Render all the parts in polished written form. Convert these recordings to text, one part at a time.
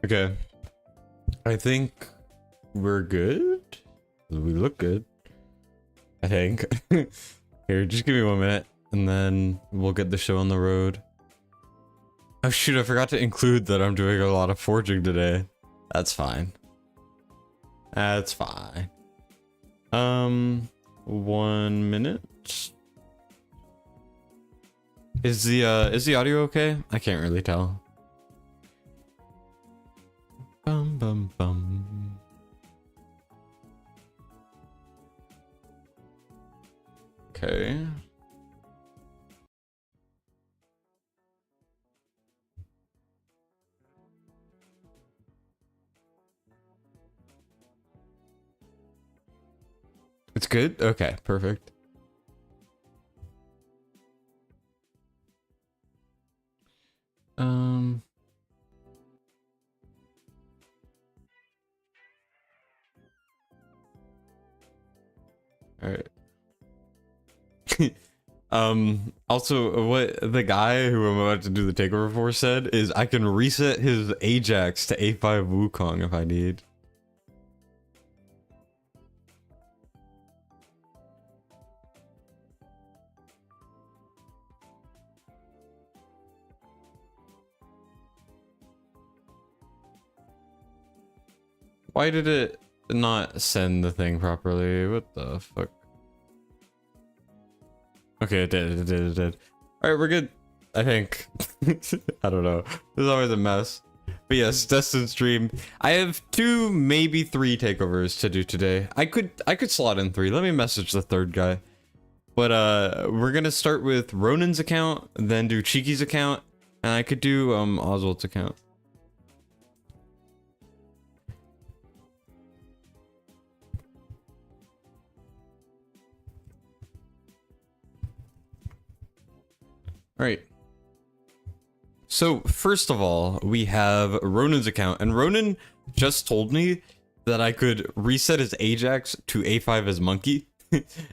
Okay. I think we're good. We look good. I think. Here, just give me 1 minute and then we'll get the show on the road. Oh shoot, I forgot to include that I'm doing a lot of forging today. That's fine. That's fine. 1 minute. Is the audio okay? I can't really tell. Bum bum bum. Okay. It's good? Okay, perfect. All right. Also, what the guy who I'm about to do the takeover for said is I can reset his Ajax to A5 Wukong if I need. Why did it not send the thing properly? What the fuck? Okay, it did. Alright, we're good. I think. I don't know. There's always a mess. But yes, Destined stream. I have 2, maybe 3 takeovers to do today. I could slot in 3. Let me message the third guy. But we're gonna start with Ronan's account, then do Cheeky's account, and I could do Oswald's account. All right. So first of all, we have Ronan's account, and Ronan just told me that I could reset his Ajax to A5 as monkey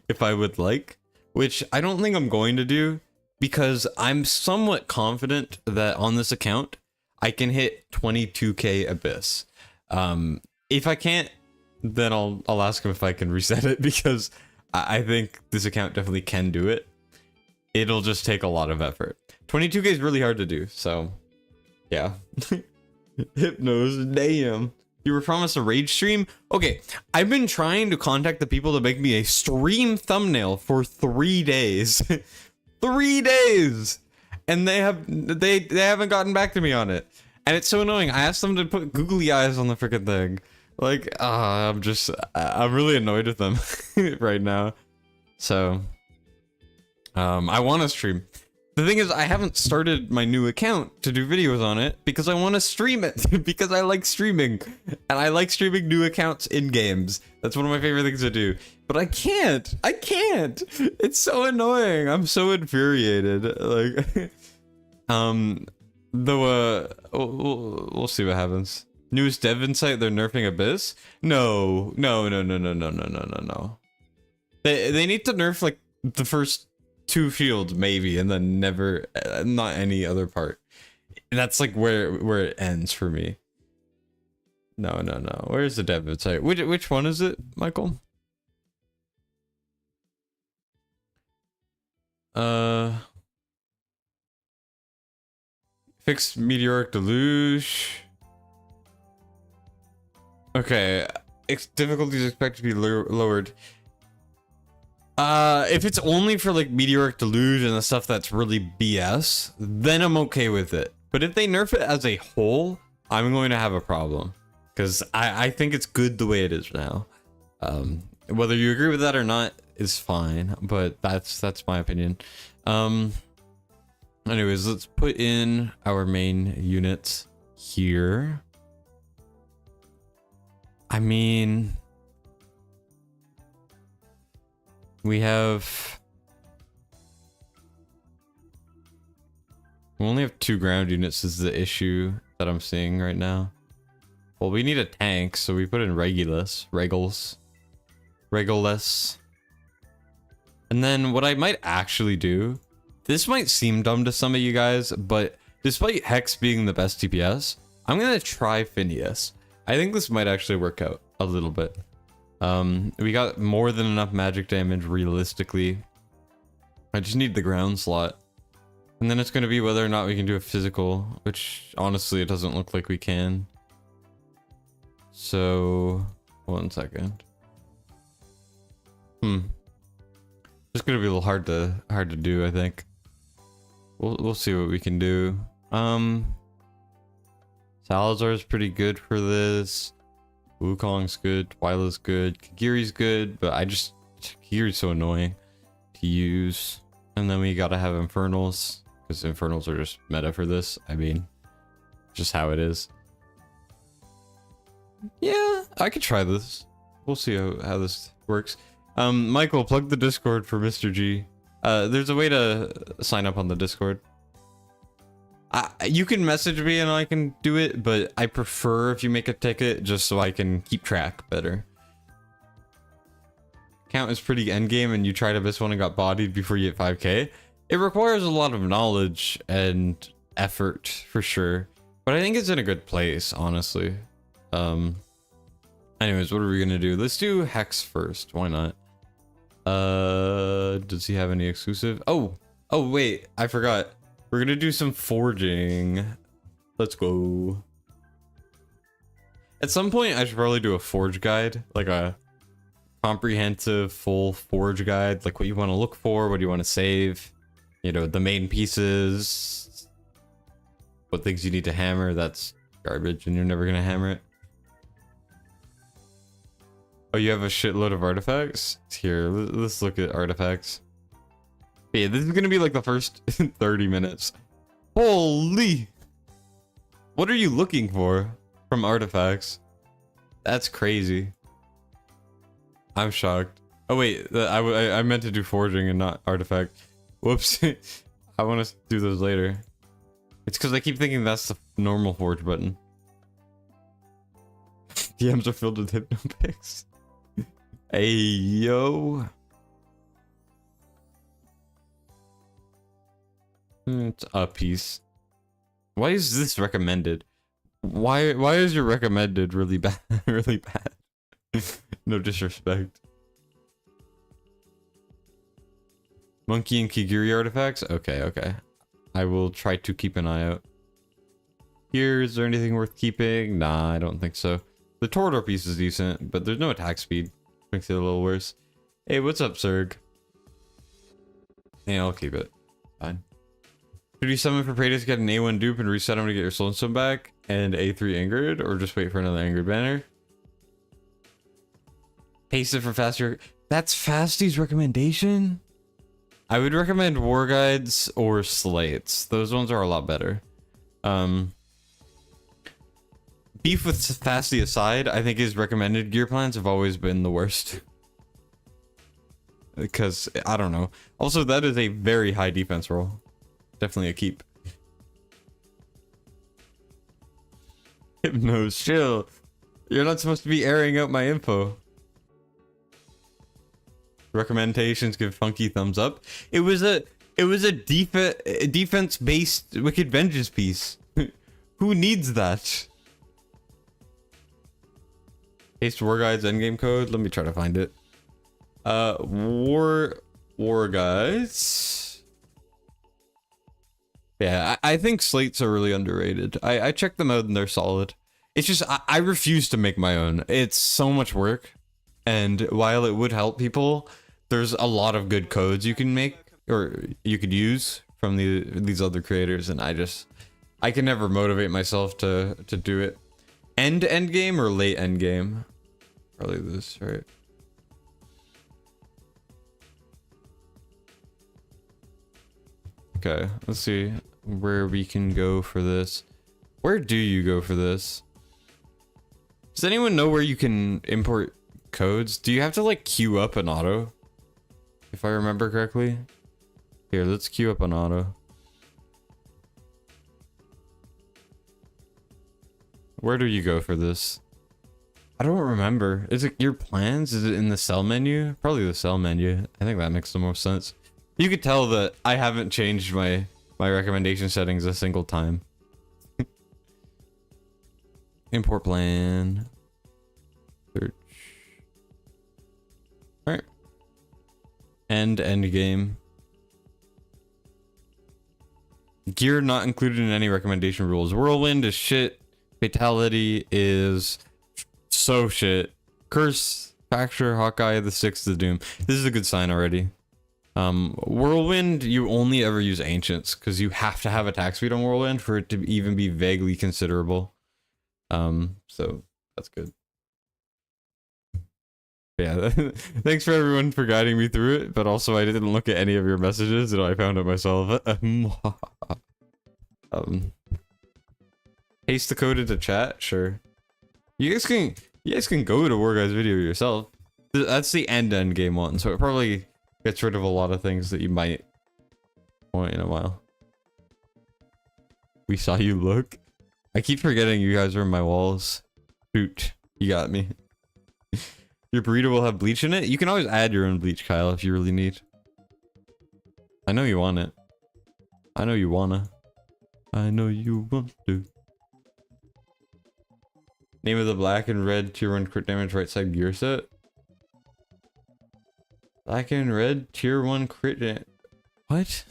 if I would like, which I don't think I'm going to do because I'm somewhat confident that on this account I can hit 22k abyss. If I can't, then I'll ask him if I can reset it because I think this account definitely can do it. It'll just take a lot of effort. 22k is really hard to do, so yeah. Hypnos, damn. You were promised a rage stream? Okay, I've been trying to contact the people to make me a stream thumbnail for 3 days. 3 days! And they haven't gotten back to me on it. And it's so annoying. I asked them to put googly eyes on the freaking thing. Like, I'm really annoyed with them right now. So I want to stream. The thing is, I haven't started my new account to do videos on it because I want to stream it because I like streaming and I like streaming new accounts in games. That's one of my favorite things to do, but I can't. It's so annoying. I'm so infuriated. Like, though, we'll see what happens. Newest dev insight, they're nerfing Abyss? No. They need to nerf like the first 2 fields maybe, and then never, not any other part. That's like where it ends for me. No. Where's the dev website? Which one is it, Michael? Fixed meteoric deluge. Okay, difficulty is expected to be lowered. If it's only for like meteoric deluge and the stuff that's really BS, then I'm okay with it. But if they nerf it as a whole, I'm going to have a problem because I think it's good the way it is now. Whether you agree with that or not is fine, but that's my opinion. Anyways, let's put in our main units here. I mean, we only have 2 ground units is the issue that I'm seeing right now. Well, we need a tank, so we put in Regulus. And then what I might actually do, this might seem dumb to some of you guys, but despite Hex being the best DPS, I'm gonna try Phineas. I think this might actually work out a little bit. We got more than enough magic damage realistically. I just need the ground slot. And then it's gonna be whether or not we can do a physical, which honestly it doesn't look like we can. So 1 second. It's gonna be a little hard to do, I think. We'll see what we can do. Salazar is pretty good for this. Wukong's good. Twyla's good. Kagiri's good, but Kagiri's so annoying to use. And then we gotta have Infernals, because Infernals are just meta for this. I mean, just how it is. Yeah, I could try this. We'll see how this works. Michael, plug the Discord for Mr. G. There's a way to sign up on the Discord. You can message me and I can do it, but I prefer if you make a ticket just so I can keep track better. Count is pretty endgame and you tried to miss one and got bodied before you hit 5k. It requires a lot of knowledge and effort for sure, but I think it's in a good place, honestly. Anyways, what are we gonna do? Let's do Hex first. Why not? Does he have any exclusive? Oh wait, I forgot. We're gonna do some forging. Let's go. At some point, I should probably do a forge guide, like a comprehensive full forge guide, like what you want to look for, what do you want to save, you know, the main pieces, what things you need to hammer. That's garbage and you're never gonna hammer it. Oh, you have a shitload of artifacts? Here, let's look at artifacts. Yeah, this is gonna be like the first 30 minutes. Holy! What are you looking for from artifacts? That's crazy. I'm shocked. Oh wait, I meant to do forging and not artifact. Whoops. I want to do those later. It's because I keep thinking that's the normal forge button. DMs are filled with hypnopics. Hey, yo. It's a piece. Why is this recommended? Why is your recommended really bad? Really bad. No disrespect. Monkey and Kigiri artifacts? Okay. I will try to keep an eye out. Here, is there anything worth keeping? Nah, I don't think so. The Torador piece is decent, but there's no attack speed. Makes it a little worse. Hey, what's up, Zerg? Yeah, I'll keep it. Fine. Should you summon for Praetus, get an A1 dupe and reset him to get your Soulstone back? And A3 Angered? Or just wait for another Angered banner? Paste it for faster. That's Fasty's recommendation? I would recommend War Guides or Slates. Those ones are a lot better. Beef with Fasty aside, I think his recommended gear plans have always been the worst. Because, I don't know. Also, that is a very high defense roll. Definitely a keep. Hypnos, chill. You're not supposed to be airing out my info. Recommendations give Funky thumbs up. It was a defense-based Wicked Vengeance piece. Who needs that? Paste War Guides endgame code. Let me try to find it. War Guides. Yeah, I think slates are really underrated. I checked them out and they're solid. It's just I refuse to make my own. It's so much work, and while it would help people, there's a lot of good codes you can make or you could use from these other creators, and I can never motivate myself to do it. End game or late end game? Probably this, right? Okay, let's see where we can go for this. Where do you go for this? Does anyone know where you can import codes? Do you have to like queue up an auto? If I remember correctly. Here, let's queue up an auto. Where do you go for this? I don't remember. Is it your plans? Is it in the sell menu? Probably the sell menu. I think that makes the most sense. You could tell that I haven't changed my recommendation settings a single time. Import plan. Search. All right. End game. Gear not included in any recommendation rules. Whirlwind is shit. Fatality is so shit. Curse, Fracture, Hawkeye, the Sixth of Doom. This is a good sign already. Whirlwind, you only ever use Ancients because you have to have attack speed on Whirlwind for it to even be vaguely considerable. So that's good. Yeah, thanks for everyone for guiding me through it, but also I didn't look at any of your messages and I found it myself. Paste the code into chat, sure. You guys can go to War Guy's video yourself. That's the end game one, so it probably gets rid of a lot of things that you might want in a while. We saw you look. I keep forgetting you guys are in my walls. Shoot, you got me. Your burrito will have bleach in it? You can always add your own bleach, Kyle, if you really need. I know you want it. I know you wanna. I know you want to. Name of the black and red tier 1 crit damage right side gear set. Black and red tier 1 crit what?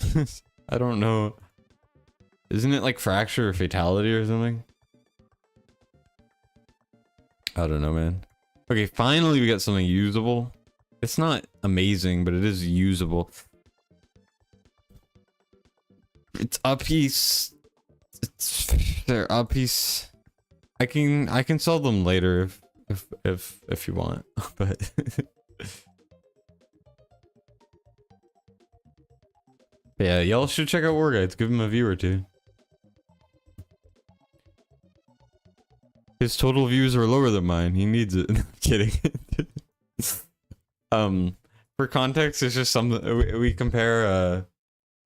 I don't know. Isn't it like fracture or fatality or something? I don't know, man. Okay, finally we got something usable. It's not amazing, but it is usable. It's a piece. They're a piece. I can sell them later if you want, but yeah, y'all should check out War Guides. Give him a view or two. His total views are lower than mine. He needs it. I'm kidding. For context, it's just something we compare.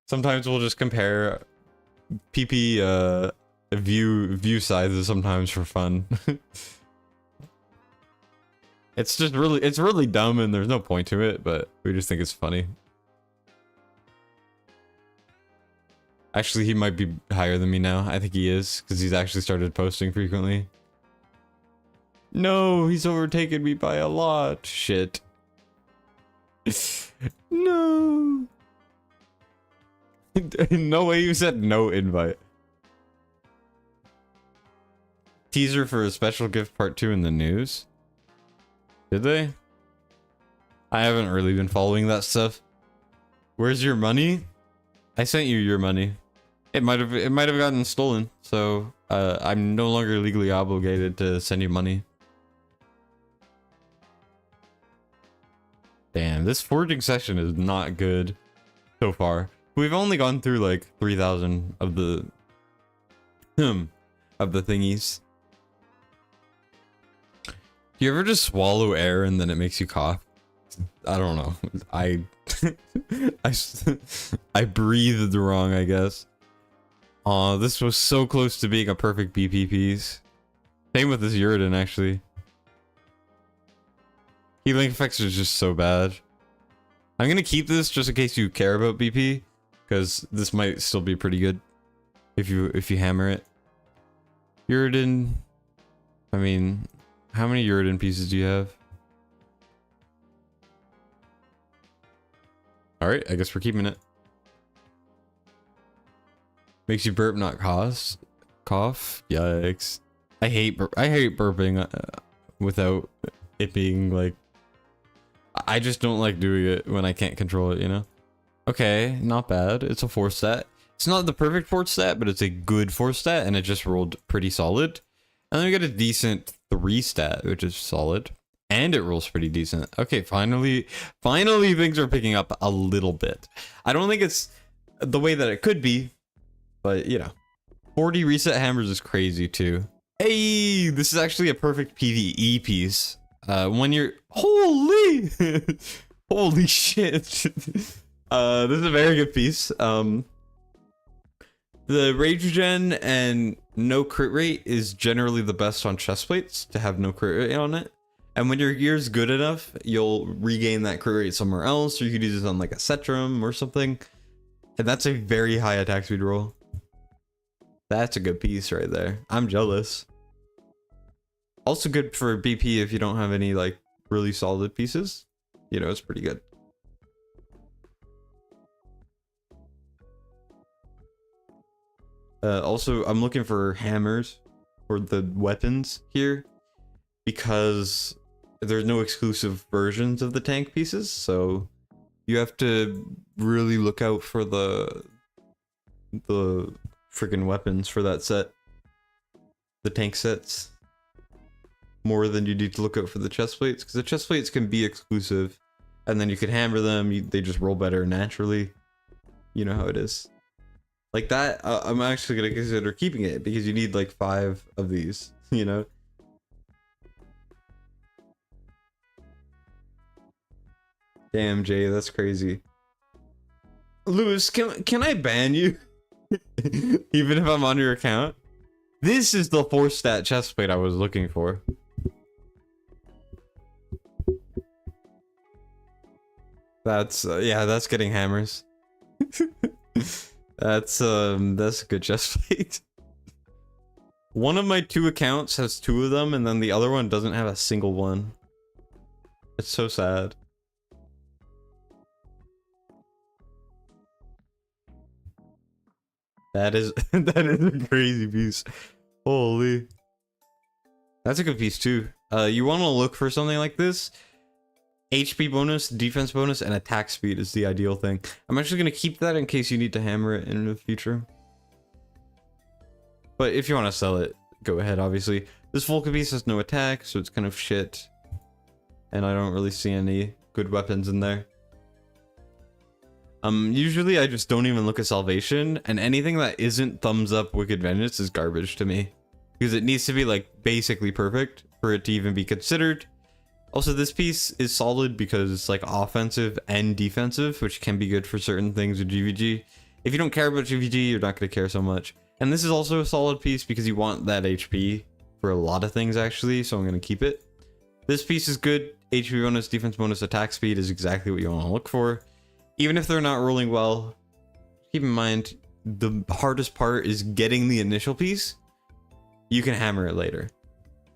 Sometimes we'll just compare PP view sizes sometimes for fun. It's just really dumb and there's no point to it, but we just think it's funny. Actually, he might be higher than me now. I think he is because he's actually started posting frequently. No, he's overtaken me by a lot. Shit. No. No way you said no invite. Teaser for a special gift part 2 in the news. Did they? I haven't really been following that stuff. Where's your money? I sent you your money. It might have gotten stolen, so I'm no longer legally obligated to send you money. Damn, this foraging session is not good so far. We've only gone through like 3,000 of the thingies. Do you ever just swallow air and then it makes you cough? I don't know. I breathed wrong, I guess. Aw, this was so close to being a perfect BP piece. Same with this Uridan, actually. Healing effects are just so bad. I'm gonna keep this just in case you care about BP, because this might still be pretty good if you hammer it. Uridan. I mean, how many Uridan pieces do you have? Alright, I guess we're keeping it. Makes you burp, not cough. Yikes. I hate burping without it being like... I just don't like doing it when I can't control it, you know? Okay, not bad. It's a 4 stat. It's not the perfect 4 stat, but it's a good 4 stat, and it just rolled pretty solid. And then we got a decent 3 stat, which is solid. And it rolls pretty decent. Okay, finally things are picking up a little bit. I don't think it's the way that it could be, but you know. 40 reset hammers is crazy too. Hey, this is actually a perfect PvE piece. When you're holy holy shit. This is a very good piece. The rage regen and no crit rate is generally the best on chest plates to have no crit rate on it. And when your gear's good enough, you'll regain that crit rate somewhere else, or you could use it on like a Cetrum or something. And that's a very high attack speed roll. That's a good piece right there. I'm jealous. Also good for BP if you don't have any like really solid pieces. You know, it's pretty good. Also, I'm looking for hammers for the weapons here because there's no exclusive versions of the tank pieces, so you have to really look out for the freaking weapons for that set. The tank sets. More than you need to look out for the chest plates, because the chest plates can be exclusive, and then you can hammer them, they just roll better naturally. You know how it is. Like that, I'm actually gonna consider keeping it, because you need like 5 of these, you know? Damn, Jay, that's crazy. Lewis, can I ban you? Even if I'm on your account? This is the 4-stat chestplate I was looking for. That's yeah, that's getting hammers. That's a good chestplate. One of my 2 accounts has 2 of them, and then the other one doesn't have a single one. It's so sad. That is that is a crazy piece. Holy. That's a good piece too. You want to look for something like this. HP bonus, defense bonus, and attack speed is the ideal thing. I'm actually going to keep that in case you need to hammer it in the future. But if you want to sell it, go ahead, obviously. This Volca piece has no attack, so it's kind of shit. And I don't really see any good weapons in there. Usually I just don't even look at salvation, and anything that isn't thumbs up Wicked Vengeance is garbage to me. Because it needs to be like basically perfect for it to even be considered. Also, this piece is solid because it's like offensive and defensive, which can be good for certain things with GVG. If you don't care about GVG, you're not going to care so much. And this is also a solid piece because you want that HP for a lot of things actually, so I'm going to keep it. This piece is good. HP bonus, defense bonus, attack speed is exactly what you want to look for. Even if they're not rolling well, keep in mind, the hardest part is getting the initial piece. You can hammer it later.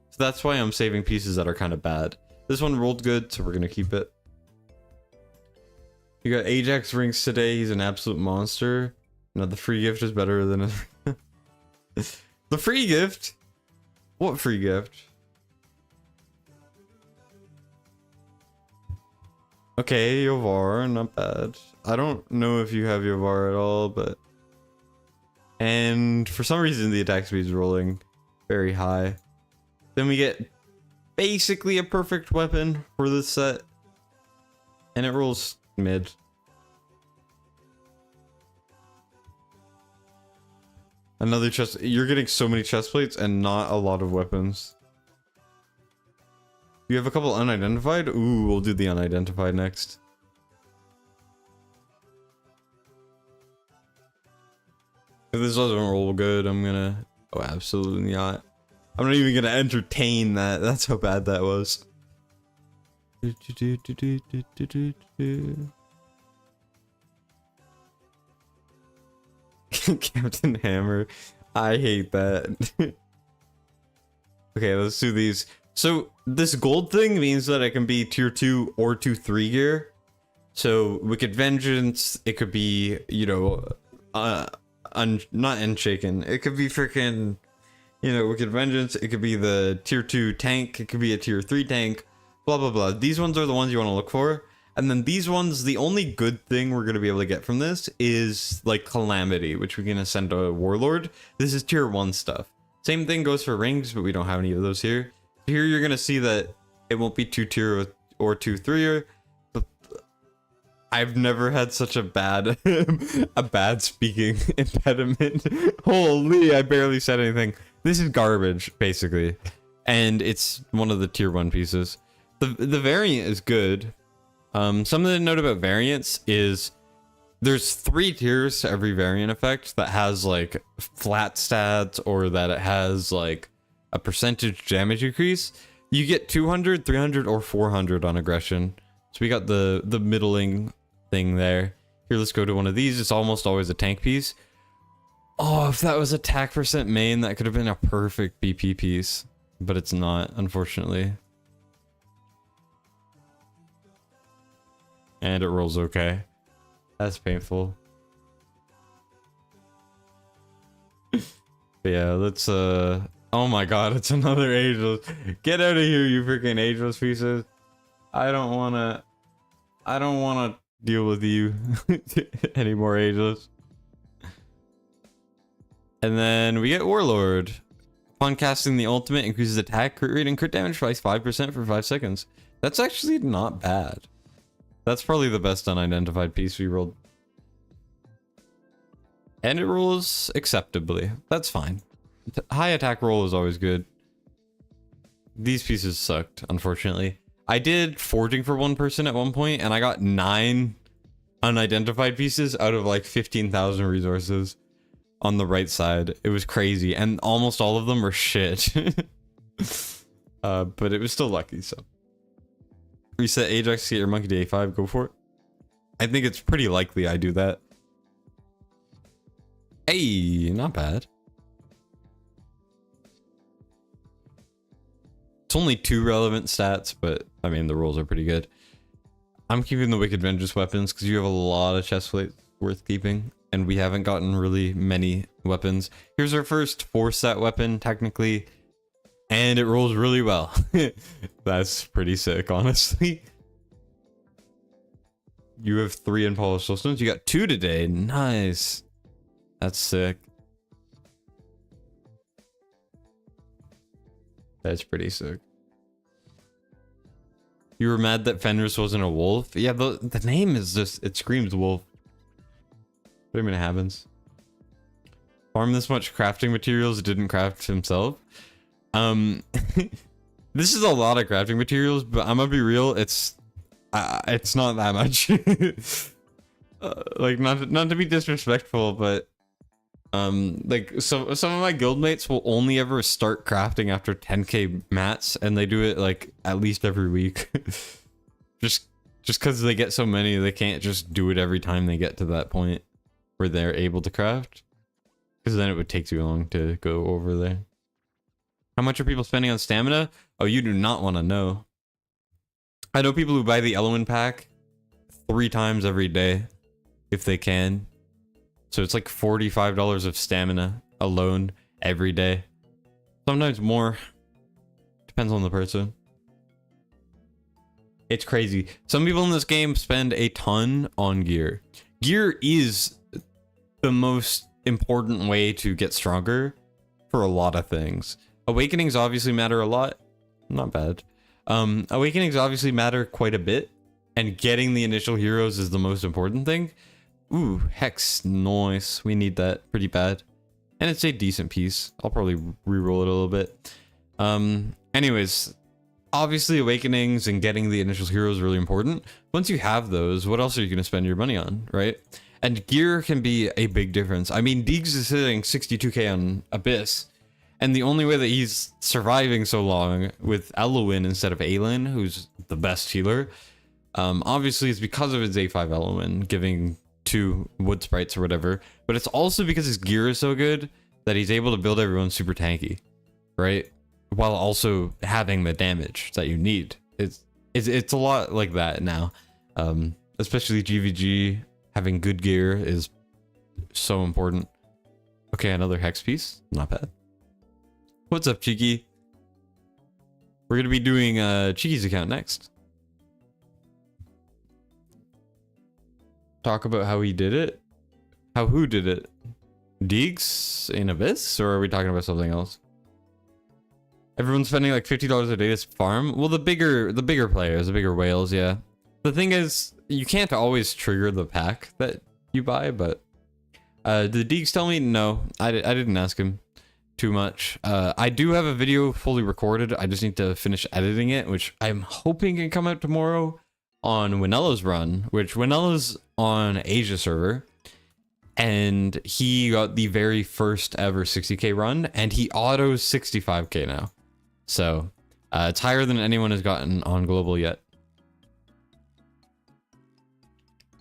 So that's why I'm saving pieces that are kind of bad. This one rolled good, so we're going to keep it. You got Ajax rings today. He's an absolute monster. No, the free gift is better than the free gift? What free gift? Okay, Yovar, not bad. I don't know if you have Yovar at all, but... And for some reason, the attack speed is rolling very high. Then we get basically a perfect weapon for this set. And it rolls mid. Another chest. You're getting so many chest plates and not a lot of weapons. You have a couple unidentified? Ooh, we'll do the unidentified next. If this doesn't roll good, I'm gonna... Oh, absolutely not. I'm not even gonna entertain that. That's how bad that was. Captain Hammer. I hate that. Okay, let's do these. So this gold thing means that it can be tier 2 or 2-3 gear. So Wicked Vengeance, it could be, you know, not Unshaken. It could be freaking, you know, Wicked Vengeance. It could be the tier 2 tank. It could be a tier 3 tank. Blah, blah, blah. These ones are the ones you want to look for. And then these ones, the only good thing we're going to be able to get from this is like Calamity, which we can ascend to Warlord. This is tier 1 stuff. Same thing goes for rings, but we don't have any of those here. Here you're going to see that it won't be 2-tier or 2-3er. But I've never had such a bad speaking impediment. Holy, I barely said anything. This is garbage, basically. And it's one of the tier 1 pieces. The variant is good. Something to note about variants is there's 3 tiers to every variant effect that has like flat stats or that it has like a percentage damage increase. You get 200, 300, or 400 on aggression. So we got the middling thing there. Here, let's go to one of these. It's almost always a tank piece. Oh, if that was attack percent main, that could have been a perfect BP piece. but it's not, unfortunately. And it rolls okay. That's painful. But yeah, let's oh my god, it's another ageless. Get out of here, you freaking ageless pieces. I don't wanna deal with you anymore, ageless. And then we get Warlord. Upon casting the ultimate, increases attack, crit rate, and crit damage by 5% for 5 seconds. That's actually not bad. That's probably the best unidentified piece we rolled. And it rolls acceptably. That's fine. High attack roll is always good. These pieces sucked, unfortunately. I did forging for one person at one point, and I got 9 unidentified pieces out of like 15,000 resources on the right side. It was crazy, and almost all of them were shit. But it was still lucky, so. Reset Ajax, get your monkey to A5, go for it. I think it's pretty likely I do that. Hey, not bad. It's only 2 relevant stats, but I mean, the rolls are pretty good. I'm keeping the Wicked Vengeance weapons because you have a lot of chest plates worth keeping, and we haven't gotten really many weapons. Here's our first 4-stat weapon, technically, and it rolls really well. That's pretty sick, honestly. You have 3 unpolished soulstones. You got 2 today. Nice. That's sick. That's pretty sick. You were mad that Fenris wasn't a wolf? Yeah, the name is just, it screams wolf. What do you mean it happens? Farm this much crafting materials, didn't craft himself. This is a lot of crafting materials, but I'm gonna be real, it's not that much. Like, not to be disrespectful, but like, so some of my guildmates will only ever start crafting after 10k mats, and they do it like at least every week. just because they get so many, they can't just do it every time they get to that point where they're able to craft, because then it would take too long to go over there. How much are people spending on stamina? Oh, you do not want to know. I know people who buy the element pack 3 times every day if they can. So it's like $45 of stamina alone every day. Sometimes more. Depends on the person. It's crazy. Some people in this game spend a ton on gear. Gear is the most important way to get stronger for a lot of things. Awakenings obviously matter a lot. Not bad. Awakenings obviously matter quite a bit. And getting the initial heroes is the most important thing. Ooh, Hex, nice. We need that pretty bad. And it's a decent piece. I'll probably re-roll it a little bit. Anyways, obviously Awakenings and getting the initial heroes is really important. Once you have those, what else are you going to spend your money on, right? And gear can be a big difference. I mean, Deegs is hitting 62k on Abyss. And the only way that he's surviving so long with Elowin instead of Aelin, who's the best healer, obviously is because of his A5 Elowin giving 2 wood sprites or whatever, but it's also because his gear is so good that he's able to build everyone super tanky, right? While also having the damage that you need. It's a lot like that now. Especially GVG, having good gear is so important. Okay, another hex piece. Not bad. What's up, Cheeky? We're gonna be doing Cheeky's account next. Talk about how he did it? Who did it? Deegs in Abyss? Or are we talking about something else? Everyone's spending like $50 a day to farm? Well, the bigger players, the bigger whales, yeah. The thing is, you can't always trigger the pack that you buy, but did Deegs tell me? No, I didn't ask him too much. I do have a video fully recorded. I just need to finish editing it, which I'm hoping can come out tomorrow on Winella's run, which Winella's on Asia server, and he got the very first ever 60k run, and he autos 65k now. So it's higher than anyone has gotten on global yet.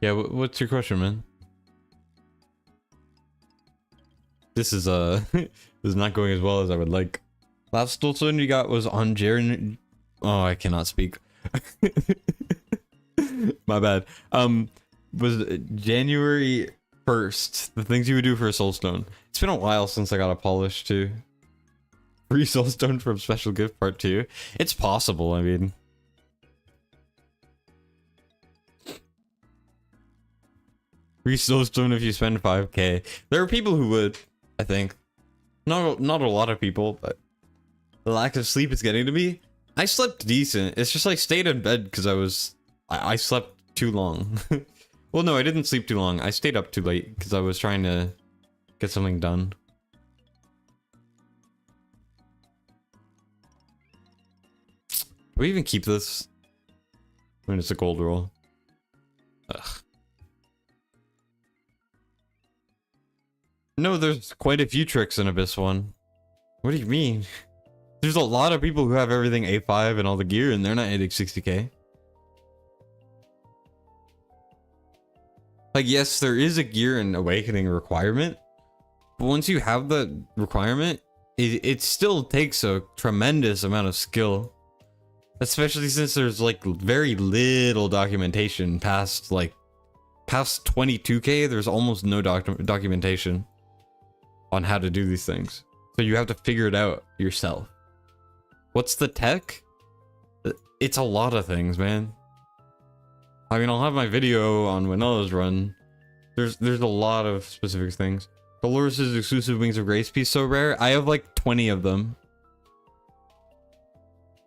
Yeah, what's your question, man? This is this is not going as well as I would like. Last soulstone you got was on Jaren. Oh, I cannot speak. My bad. Was January 1st. The things you would do for a soulstone. It's been a while since I got a polish too. Free soulstone from special gift part 2. It's possible, I mean. Free soulstone if you spend 5k. There are people who would, I think. Not a lot of people, but the lack of sleep is getting to me. I slept decent. It's just I stayed in bed because I slept too long. Well, no, I didn't sleep too long. I stayed up too late because I was trying to get something done. Do we even keep this? I mean, it's a gold roll. Ugh. No, there's quite a few tricks in Abyss 1. What do you mean? There's a lot of people who have everything A5 and all the gear, and they're not hitting 60k. Like, yes, there is a gear and awakening requirement, but once you have the requirement, it still takes a tremendous amount of skill. Especially since there's, like, very little documentation past 22k, there's almost no documentation on how to do these things. So you have to figure it out yourself. What's the tech? It's a lot of things, man. I mean, I'll have my video on Winoa's run. There's a lot of specific things. Dolores' exclusive Wings of Grace piece so rare. I have like 20 of them.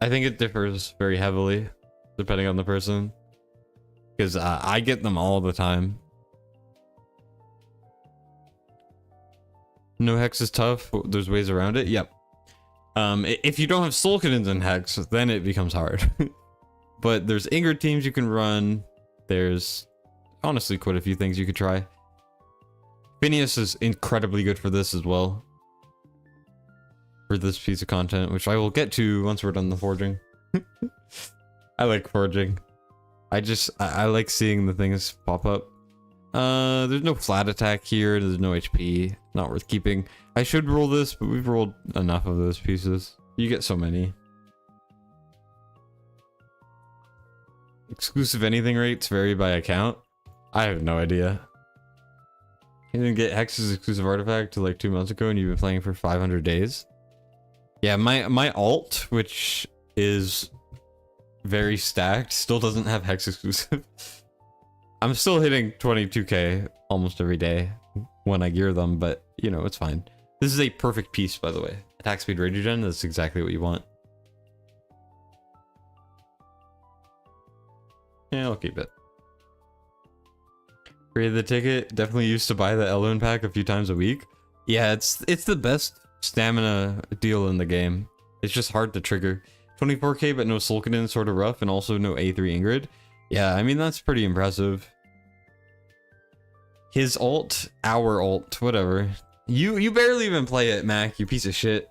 I think it differs very heavily depending on the person. Because I get them all the time. No hex is tough. There's ways around it. Yep. If you don't have soul kittens in hex, then it becomes hard. But there's Ingrid teams you can run. There's honestly quite a few things you could try. Phineas is incredibly good for this as well. For this piece of content, which I will get to once we're done the forging. I like forging. I like seeing the things pop up. There's no flat attack here. There's no HP. Not worth keeping. I should roll this, but we've rolled enough of those pieces. You get so many. Exclusive anything rates vary by account. I have no idea. You didn't get Hex's exclusive artifact till like 2 months ago, and you've been playing for 500 days. Yeah, my alt, which is very stacked, still doesn't have Hex exclusive. I'm still hitting 22k almost every day when I gear them, but you know, it's fine. This is a perfect piece, by the way. Attack speed regen, that's exactly what you want. Yeah, I'll keep it. Created the ticket. Definitely used to buy the Elune pack a few times a week. Yeah, it's the best stamina deal in the game. It's just hard to trigger. 24k but no Sulkanen, sort of rough, and also no A3 Ingrid. Yeah, I mean, that's pretty impressive. His ult, our ult, whatever. You barely even play it, Mac, you piece of shit.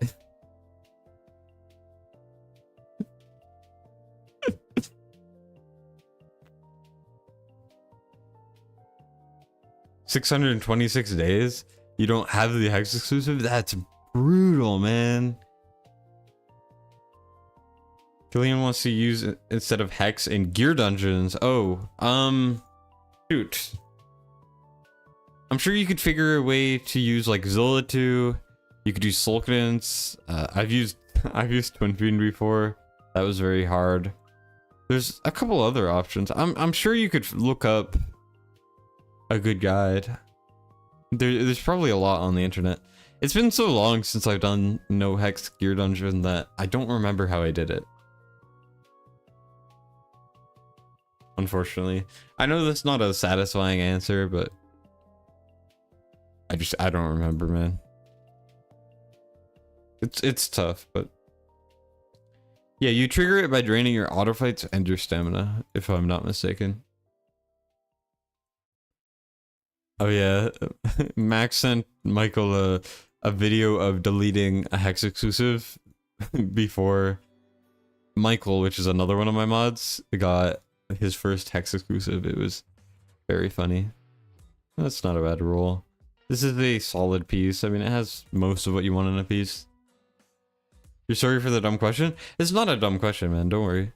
$626 days? You don't have the Hex exclusive? That's brutal, man. Killian wants to use it instead of Hex in gear dungeons. Oh, shoot. I'm sure you could figure a way to use like Zilla2. You could use Sulkadence. I've used Twin Fiend before. That was very hard. There's a couple other options. I'm sure you could look up a good guide. There's probably a lot on the internet. It's been so long since I've done no Hex gear dungeon that I don't remember how I did it. Unfortunately. I know that's not a satisfying answer, but I don't remember, man. It's tough, but yeah, you trigger it by draining your auto fights and your stamina, if I'm not mistaken. Oh yeah, Max sent Michael a video of deleting a Hex exclusive before Michael, which is another one of my mods, got his first Hex exclusive. It was very funny. That's not a bad roll. This is a solid piece. I mean, it has most of what you want in a piece. You're sorry for the dumb question? It's not a dumb question, man. Don't worry.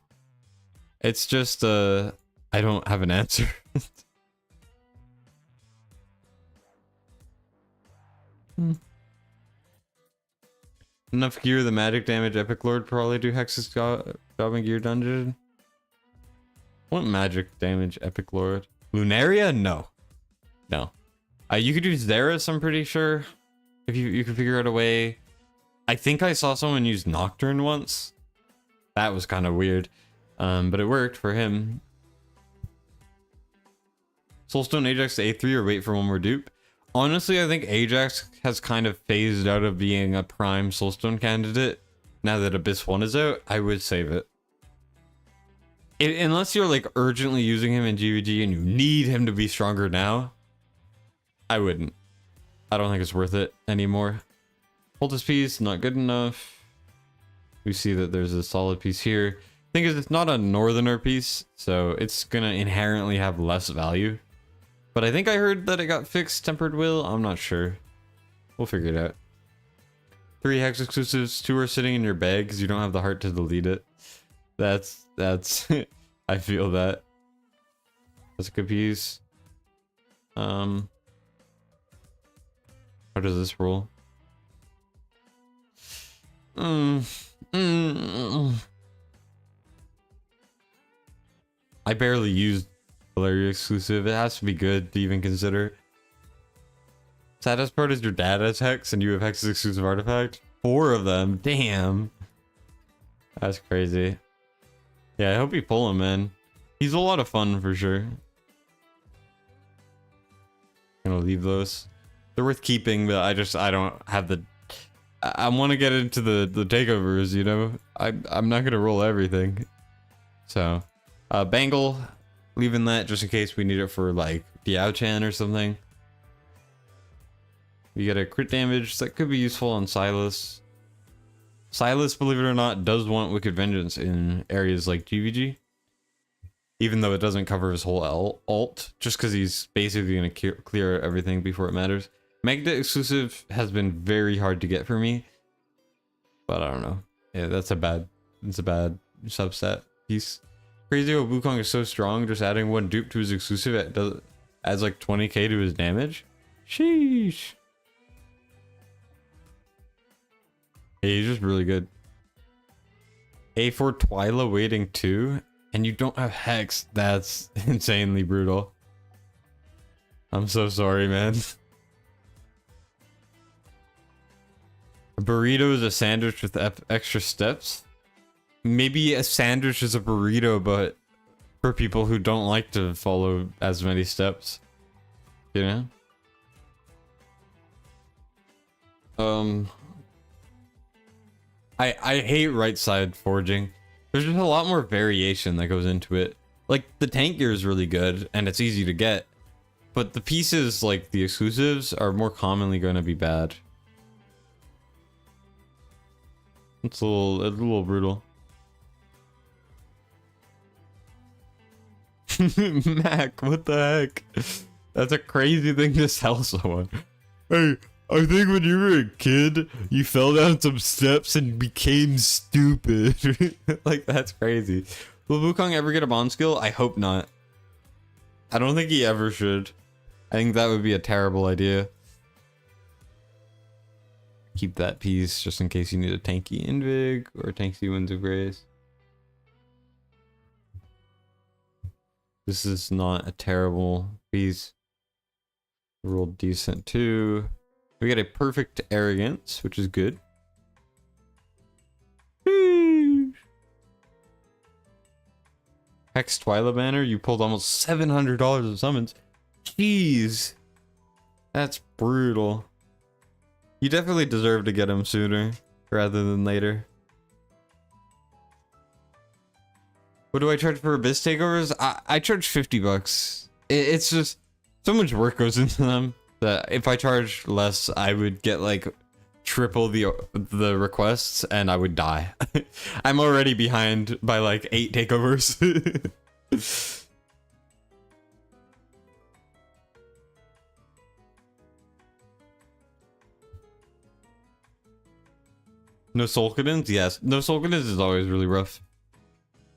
It's just, I don't have an answer. Enough gear, the magic damage Epic Lord probably do Hex's job in gear dungeon. What magic damage Epic Lord? Lunaria? No. No. You could use Zeris, I'm pretty sure. If you could figure out a way. I think I saw someone use Nocturne once. That was kind of weird. But it worked for him. Soulstone Ajax to A3 or wait for one more dupe? Honestly, I think Ajax has kind of phased out of being a prime Soulstone candidate. Now that Abyss 1 is out, I would save it. Unless you're like urgently using him in GVG and you need him to be stronger now, I wouldn't. I don't think it's worth it anymore. Poultice piece, not good enough. We see that there's a solid piece here. Thing is, it's not a northerner piece, so it's gonna inherently have less value. But I think I heard that it got fixed, Tempered Will. I'm not sure. We'll figure it out. 3 Hex exclusives, 2 are sitting in your bag because you don't have the heart to delete it. That's I feel that. That's a good piece. How does this roll? I barely used Valeria exclusive. It has to be good to even consider. Saddest part is your dad has Hex and you have Hex's exclusive artifact. 4 of them. Damn. That's crazy. Yeah, I hope you pull him, man. He's a lot of fun for sure. Gonna leave those. They're worth keeping, but I don't have the. I want to get into the takeovers, you know. I'm not gonna roll everything. So, Bangle, leaving that just in case we need it for like Diao-chan or something. We get a crit damage that could be useful on Silas. Silas, believe it or not, does want Wicked Vengeance in areas like GVG. Even though it doesn't cover his whole ult, just because he's basically going to clear everything before it matters. Magda exclusive has been very hard to get for me. But I don't know. Yeah, it's a bad subset piece. Crazy how Wukong is so strong, just adding 1 dupe to his exclusive adds like 20k to his damage. Sheesh. Hey, he's just really good. A4 Twyla waiting 2, and you don't have Hex. That's insanely brutal. I'm so sorry, man. A burrito is a sandwich with extra steps. Maybe a sandwich is a burrito, but for people who don't like to follow as many steps, you know? I hate right side forging. There's just a lot more variation that goes into it. Like, the tank gear is really good, and it's easy to get. But the pieces, like the exclusives, are more commonly going to be bad. It's a little brutal. Mac, what the heck? That's a crazy thing to tell someone. Hey, I think when you were a kid, you fell down some steps and became stupid. Like, that's crazy. Will Wukong ever get a bond skill? I hope not. I don't think he ever should. I think that would be a terrible idea. Keep that piece just in case you need a tanky Invig or tanky Winds of Grace. This is not a terrible piece. Rolled decent too. We get a perfect arrogance, which is good. Hex Twyla banner, you pulled almost $700 of summons. Jeez. That's brutal. You definitely deserve to get him sooner rather than later. What do I charge for Abyss takeovers? I charge 50 bucks. It's just so much work goes into them that if I charge less, I would get like triple the requests and I would die. I'm already behind by like 8 takeovers. No Solkadins? Yes. No Solkadins is always really rough.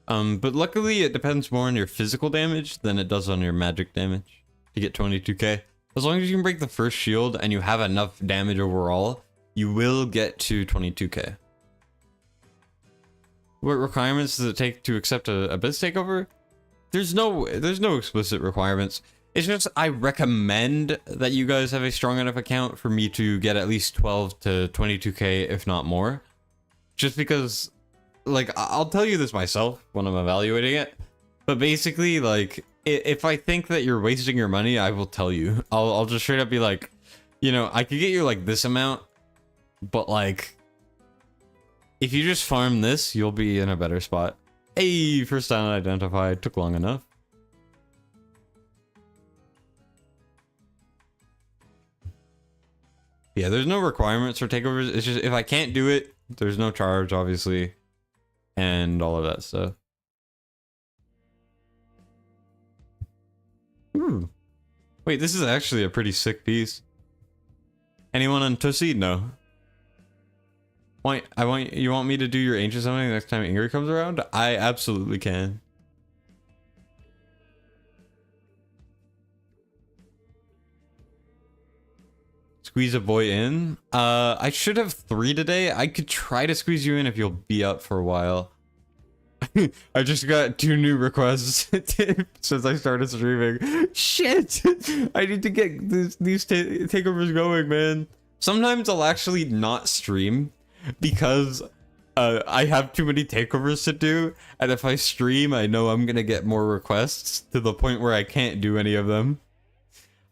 But luckily it depends more on your physical damage than it does on your magic damage to get 22k. As long as you can break the first shield and you have enough damage overall, you will get to 22k. What requirements does it take to accept a biz takeover? There's no explicit requirements. It's just I recommend that you guys have a strong enough account for me to get at least 12 to 22k, if not more. Just because, like, I'll tell you this myself when I'm evaluating it. But basically, like, if I think that you're wasting your money, I will tell you. I'll just straight up be like, you know, I could get you like this amount, but like, if you just farm this, you'll be in a better spot. Hey, first unidentified, took long enough. Yeah, there's no requirements for takeovers. It's just if I can't do it, there's no charge, obviously, and all of that stuff. Ooh. Wait, this is actually a pretty sick piece. Anyone on Tussie? No. You want me to do your ancient something next time Ingrid comes around? I absolutely can. Squeeze a boy in? I should have 3 today. I could try to squeeze you in if you'll be up for a while. I just got 2 new requests since I started streaming. Shit! I need to get these takeovers going, man. Sometimes I'll actually not stream because I have too many takeovers to do, and if I stream, I know I'm gonna get more requests to the point where I can't do any of them.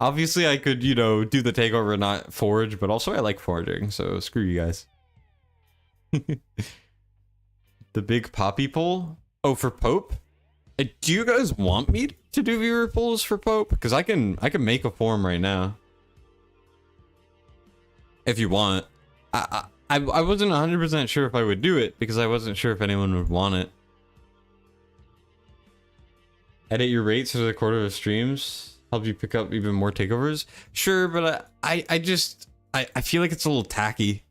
Obviously, I could, you know, do the takeover and not forge, but also I like forging, so screw you guys. The big poppy poll? Oh, for Pope? Do you guys want me to do viewer polls for Pope? Because I can make a form right now. If you want. I wasn't 100% sure if I would do it, because I wasn't sure if anyone would want it. Edit your rates for the quarter of streams. Help you pick up even more takeovers. Sure, but I feel like it's a little tacky.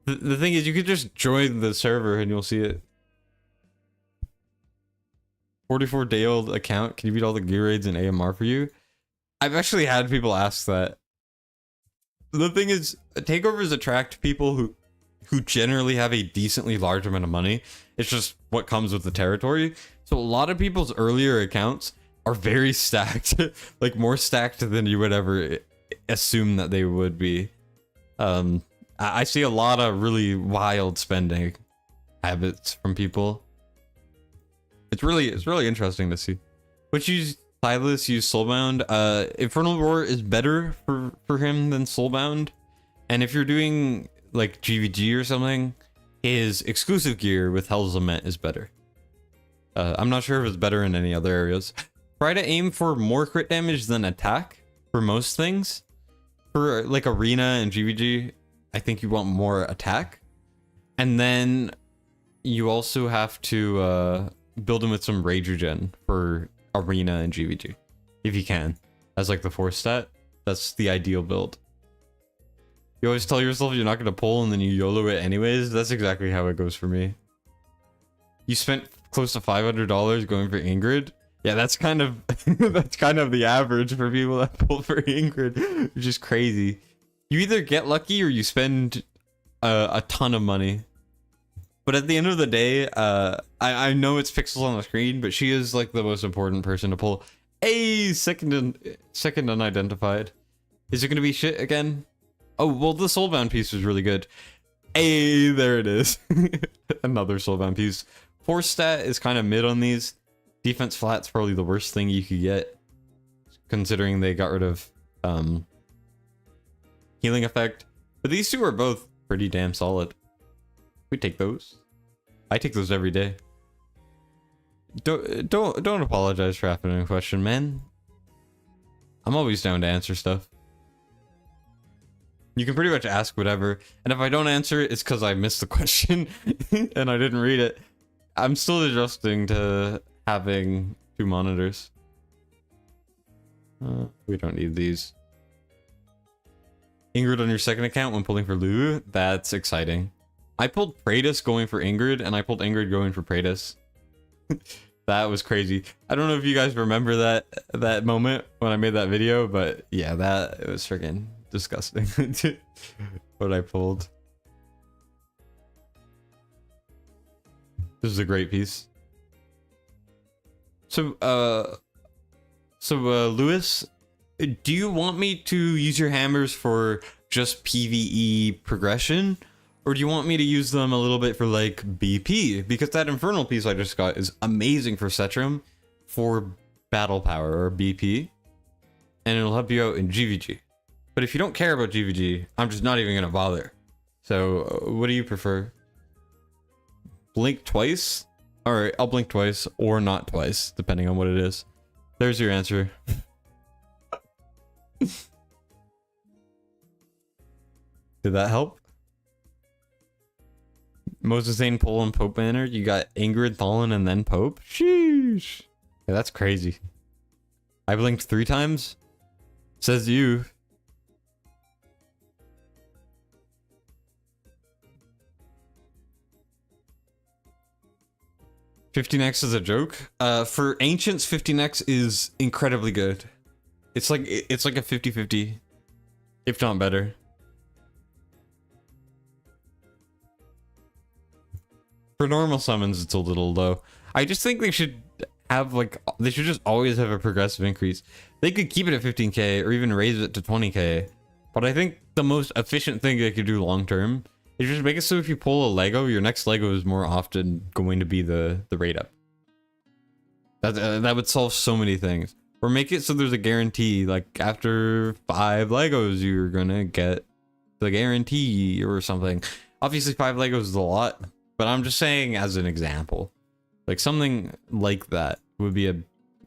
The thing is, you could just join the server and you'll see it. 44-day-old account. Can you beat all the gear raids in AMR for you? I've actually had people ask that. The thing is, takeovers attract people who generally have a decently large amount of money. It's just what comes with the territory. So a lot of people's earlier accounts are very stacked. Like more stacked than you would ever assume that they would be. I see a lot of really wild spending habits from people. It's really interesting to see. Which use Silas use Soulbound. Infernal Roar is better for him than Soulbound. And if you're doing like GVG or something, his exclusive gear with Hell's Lament is better. I'm not sure if it's better in any other areas. Try to aim for more crit damage than attack for most things. For like Arena and GVG, I think you want more attack. And then you also have to build him with some rage regen for Arena and GVG. If you can. As like the 4 stat. That's the ideal build. You always tell yourself you're not going to pull and then you YOLO it anyways. That's exactly how it goes for me. You spent close to $500 going for Ingrid. Yeah, that's kind of that's kind of the average for people that pull for Ingrid, which is crazy. You either get lucky or you spend a ton of money. But at the end of the day, I know it's pixels on the screen, but she is like the most important person to pull. A second unidentified. Is it gonna be shit again? Oh well, the Soulbound piece was really good. Hey, there it is. Another Soulbound piece. 4 stat is kind of mid on these. Defense flat's probably the worst thing you could get, considering they got rid of healing effect. But these two are both pretty damn solid. We take those. I take those every day. Don't apologize for asking a question, man. I'm always down to answer stuff. You can pretty much ask whatever, and if I don't answer it, it's because I missed the question and I didn't read it. I'm still adjusting to having 2 monitors. We don't need these. Ingrid on your second account when pulling for Lulu. That's exciting. I pulled Praetus going for Ingrid, and I pulled Ingrid going for Praetus. That was crazy. I don't know if you guys remember that moment when I made that video, but yeah, it was freaking disgusting. What I pulled. This is a great piece. So, Lewis, do you want me to use your hammers for just PvE progression? Or do you want me to use them a little bit for like BP? Because that Infernal piece I just got is amazing for Cetrum for battle power or BP. And it'll help you out in GVG. But if you don't care about GVG, I'm just not even going to bother. So what do you prefer? Blink twice? Alright, I'll blink twice or not twice, depending on what it is. There's your answer. Did that help? Moses Zane, Pole, and Pope banner. You got Ingrid, Thalin, and then Pope. Sheesh. Yeah, that's crazy. I blinked 3 times. Says you. $15x is a joke. For Ancients, 15x is incredibly good. It's like a 50-50, if not better. For normal summons, it's a little low. I just think they should have they should just always have a progressive increase. They could keep it at 15k or even raise it to 20k. But I think the most efficient thing they could do long term is just make it so if you pull a Lego, your next Lego is more often going to be the rate up. That would solve so many things. Or make it so there's a guarantee, like after 5 Legos, you're gonna get the guarantee or something. Obviously 5 Legos is a lot. But I'm just saying as an example, like something like that would be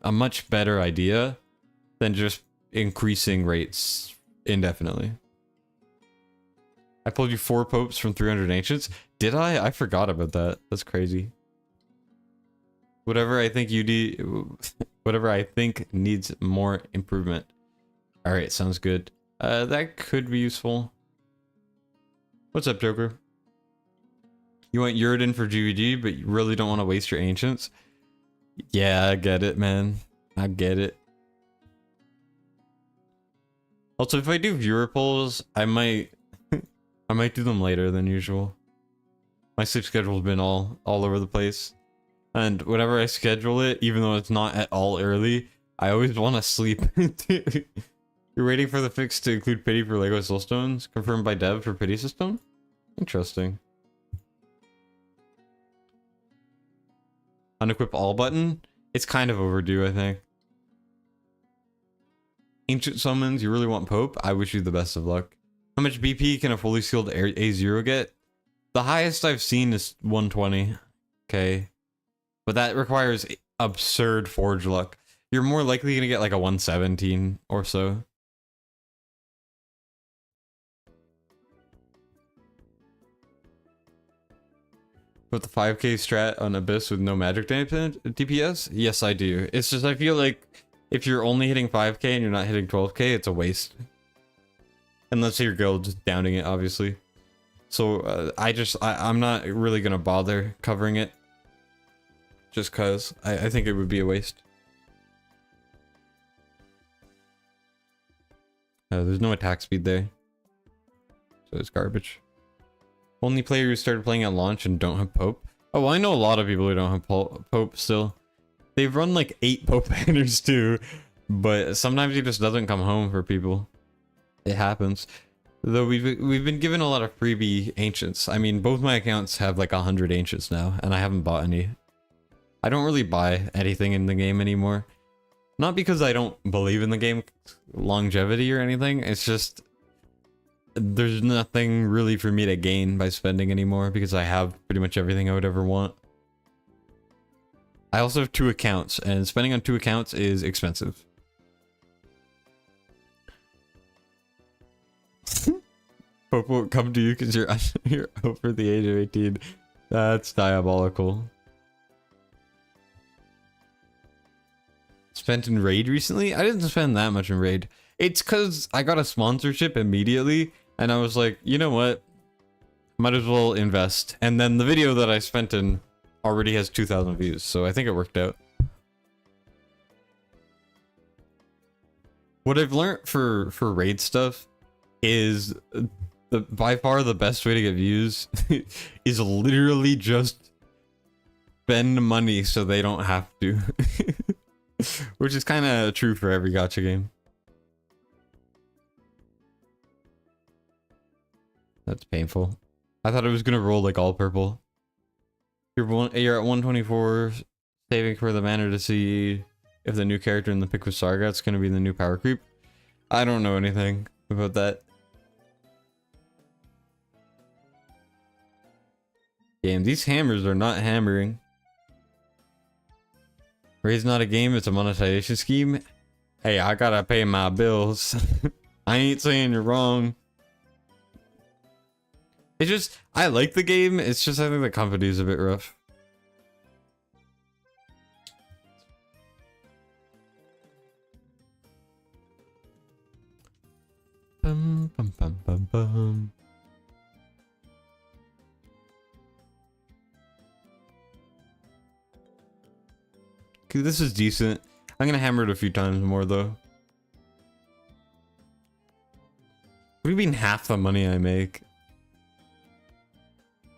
a much better idea than just increasing rates indefinitely. I pulled you 4 popes from 300 ancients. Did I? I forgot about that. That's crazy. Whatever I think whatever I think needs more improvement. All right, sounds good. That could be useful. What's up, Joker? You want Uridan for GVG, but you really don't want to waste your ancients? Yeah, I get it, man. I get it. Also, if I do viewer polls, I might do them later than usual. My sleep schedule's been all over the place. And whenever I schedule it, even though it's not at all early, I always want to sleep. You're waiting for the fix to include pity for Lego Soulstones, confirmed by dev for pity system? Interesting. Unequip all button? It's kind of overdue, I think. Ancient summons, you really want Pope? I wish you the best of luck. How much BP can a fully sealed A0 get? The highest I've seen is 120. Okay. But that requires absurd forge luck. You're more likely gonna get like a 117 or so. With the 5k strat on Abyss with no magic DPS? Yes, I do. It's just I feel like if you're only hitting 5k and you're not hitting 12k, it's a waste. Unless your guild's downing it, obviously. So I'm not really gonna bother covering it. Just cause I think it would be a waste. There's no attack speed there. So it's garbage. Only player who started playing at launch and don't have Pope. Oh, I know a lot of people who don't have Pope still. They've run like 8 Pope banners too, but sometimes he just doesn't come home for people. It happens. Though we've been given a lot of freebie ancients. I mean, both my accounts have like 100 ancients now, and I haven't bought any. I don't really buy anything in the game anymore. Not because I don't believe in the game longevity or anything. It's just there's nothing really for me to gain by spending anymore because I have pretty much everything I would ever want. I also have 2 accounts, and spending on 2 accounts is expensive. Pope won't come to you because you're over the age of 18. That's diabolical. Spent in raid recently? I didn't spend that much in raid. It's because I got a sponsorship immediately, And I was like, you know what? Might as well invest. And then the video that I spent in already has 2,000 views, so I think it worked out. What I've learned for raid stuff is by far the best way to get views is literally just spend money so they don't have to. Which is kind of true for every gacha game. That's painful. I thought it was gonna roll like all purple. You're at 124, saving for the mana to see if the new character in the pick with Sargat's gonna be the new power creep. I don't know anything about that. Damn, these hammers are not hammering. Raid's not a game, it's a monetization scheme. Hey, I gotta pay my bills. I ain't saying you're wrong. It's just, I like the game, it's just I think the company is a bit rough. Bum, bum, bum, bum, bum. Okay, this is decent. I'm gonna hammer it a few times more though. What do you mean half the money I make?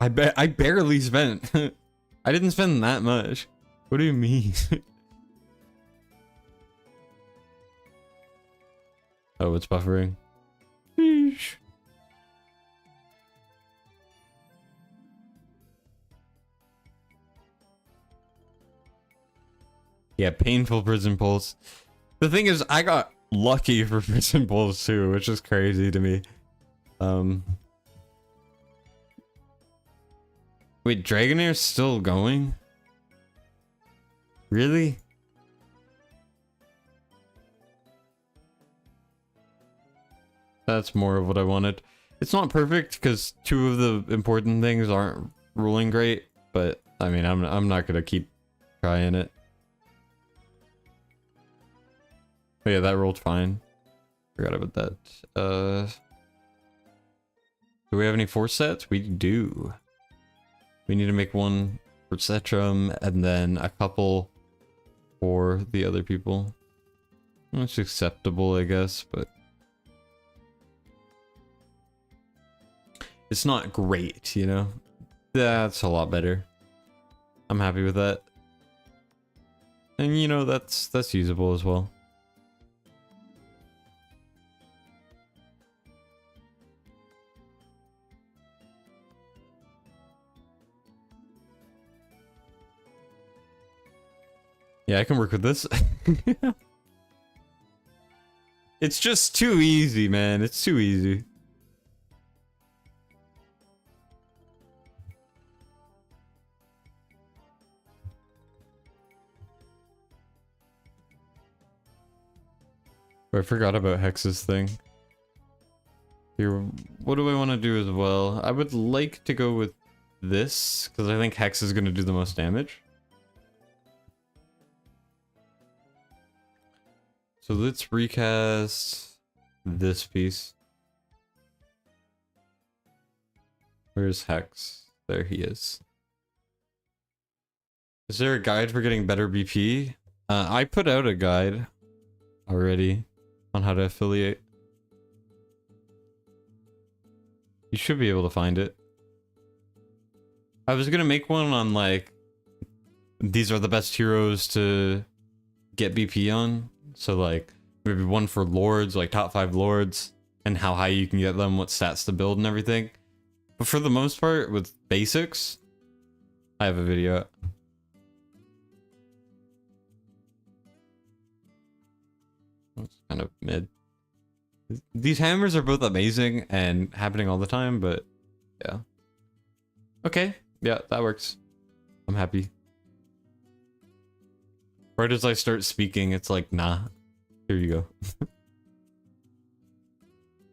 I barely spent. I didn't spend that much. What do you mean? Oh, it's buffering. Sheesh. Yeah, painful prison pulse. The thing is, I got lucky for prison pulse too, which is crazy to me. Wait, Dragonair's still going? Really? That's more of what I wanted. It's not perfect because two of the important things aren't ruling great, but I mean, I'm not gonna keep trying it. Oh yeah, that rolled fine. Forgot about that. Do we have any force sets? We do. We need to make one for Cetrum and then a couple for the other people. That's acceptable, I guess, but it's not great, you know? That's a lot better. I'm happy with that. And you know, that's usable as well. Yeah, I can work with this. It's just too easy, man. It's too easy. Oh, I forgot about Hex's thing. Here, what do I want to do as well? I would like to go with this, because I think Hex is going to do the most damage. So let's recast this piece. Where's Hex? There he is. Is there a guide for getting better BP? I put out a guide already on how to affiliate. You should be able to find it. I was gonna make one on like, these are the best heroes to get BP on. So like, maybe one for lords, like top 5 lords, and how high you can get them, what stats to build and everything. But for the most part, with basics, I have a video. That's kind of mid. These hammers are both amazing and happening all the time, but yeah. Okay, yeah, that works. I'm happy. Right as I start speaking, it's like, nah. Here you go.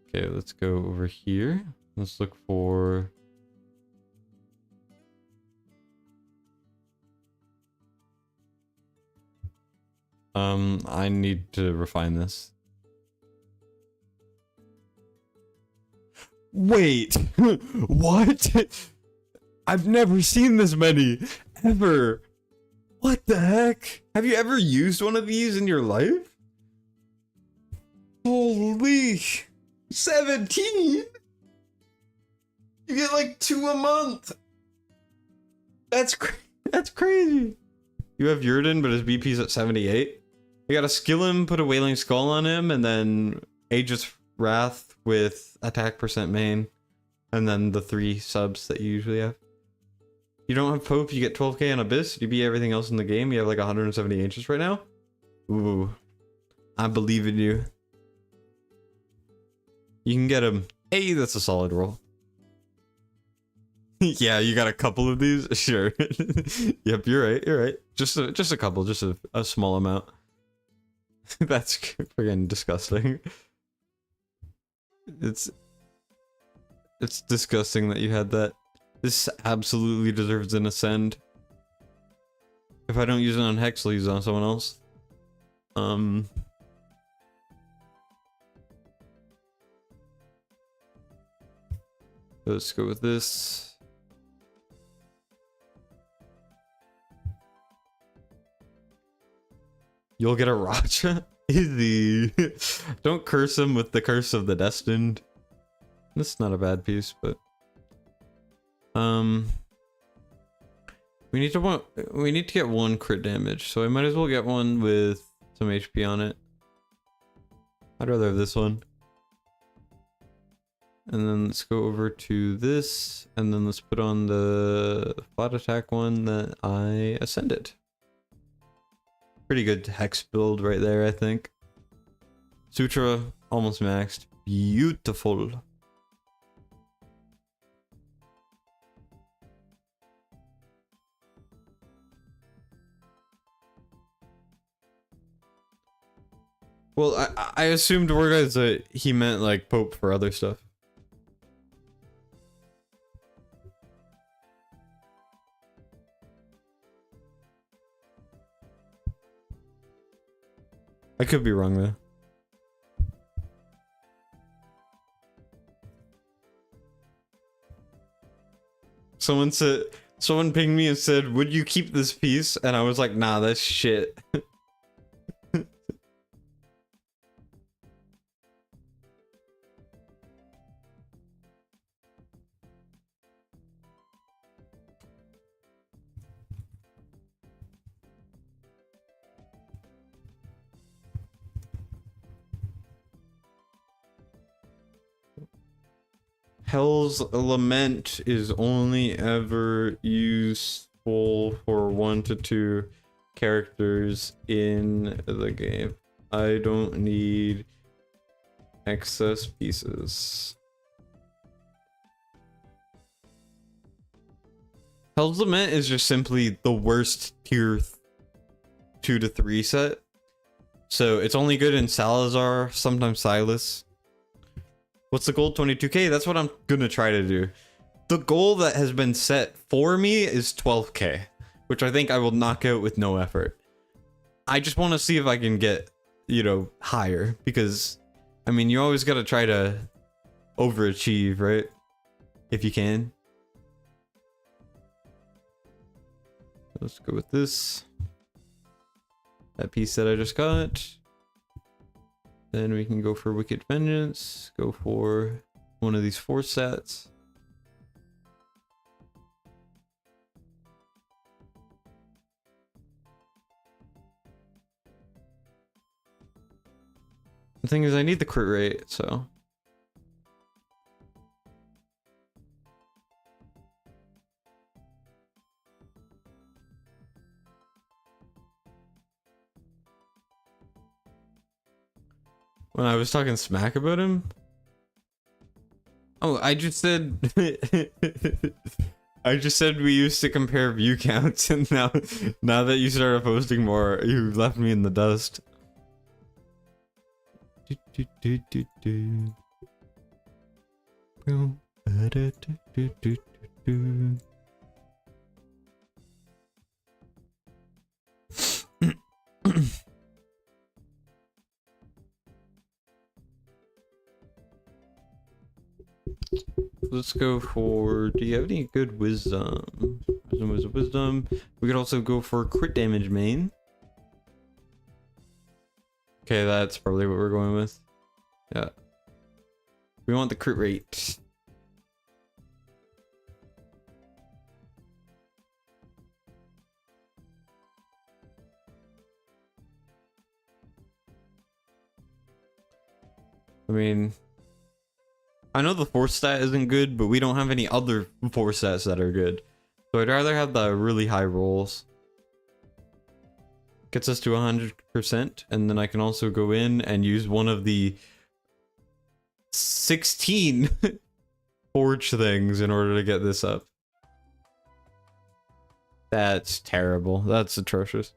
Okay, let's go over here. Let's look for... I need to refine this. Wait, what? I've never seen this many, ever. What the heck? Have you ever used one of these in your life? Holy, 17? You get like 2 a month. That's crazy. You have Yurden, but his BP's at 78. You gotta skill him, put a Wailing Skull on him, and then Aegis Wrath with attack percent main, and then the 3 subs that you usually have. You don't have Pope, you get 12k on Abyss. You beat everything else in the game. You have like 170 Aegis right now. Ooh, I believe in you. You can get him. Hey, that's a solid roll. Yeah, you got a couple of these? Sure. Yep, you're right, you're right. Just a couple, just a small amount. That's freaking disgusting. It's disgusting that you had that. This absolutely deserves an ascend. If I don't use it on Hex, I'll use it on someone else. Let's go with this. You'll get a Racha? Easy. Don't curse him with the curse of the destined. This is not a bad piece, but we need to get 1 crit damage, so I might as well get one with some HP on it. I'd rather have this one. And then let's go over to this, and then let's put on the flat attack one that I ascended. Pretty good hex build right there, I think. Sutra almost maxed. Beautiful. Well, I assumed Warguys that he meant like Pope for other stuff. I could be wrong though. Someone pinged me and said, "Would you keep this piece?" And I was like, "Nah, that's shit." Hell's Lament is only ever useful for 1 to 2 characters in the game. I don't need excess pieces. Hell's Lament is just simply the worst tier 2 to 3 set. So it's only good in Salazar, sometimes Silas. What's the goal? 22k? That's what I'm gonna try to do. The goal that has been set for me is 12k, which I think I will knock out with no effort. I just want to see if I can get, you know, higher, because, I mean, you always gotta try to overachieve, right? If you can. Let's go with this. That piece that I just got. Then we can go for Wicked Vengeance, go for one of these 4 sets. The thing is, I need the crit rate, so. When I was talking smack about him? Oh, I just said... I just said we used to compare view counts, and now that you started posting more, you left me in the dust. let's go for, do you have any good wisdom? Wisdom. We could also go for crit damage main. Okay, that's probably what we're going with. Yeah. We want the crit rate. I mean, I know the force stat isn't good, but we don't have any other force stats that are good. So I'd rather have the really high rolls. Gets us to 100%, and then I can also go in and use one of the 16 forge things in order to get this up. That's terrible. That's atrocious.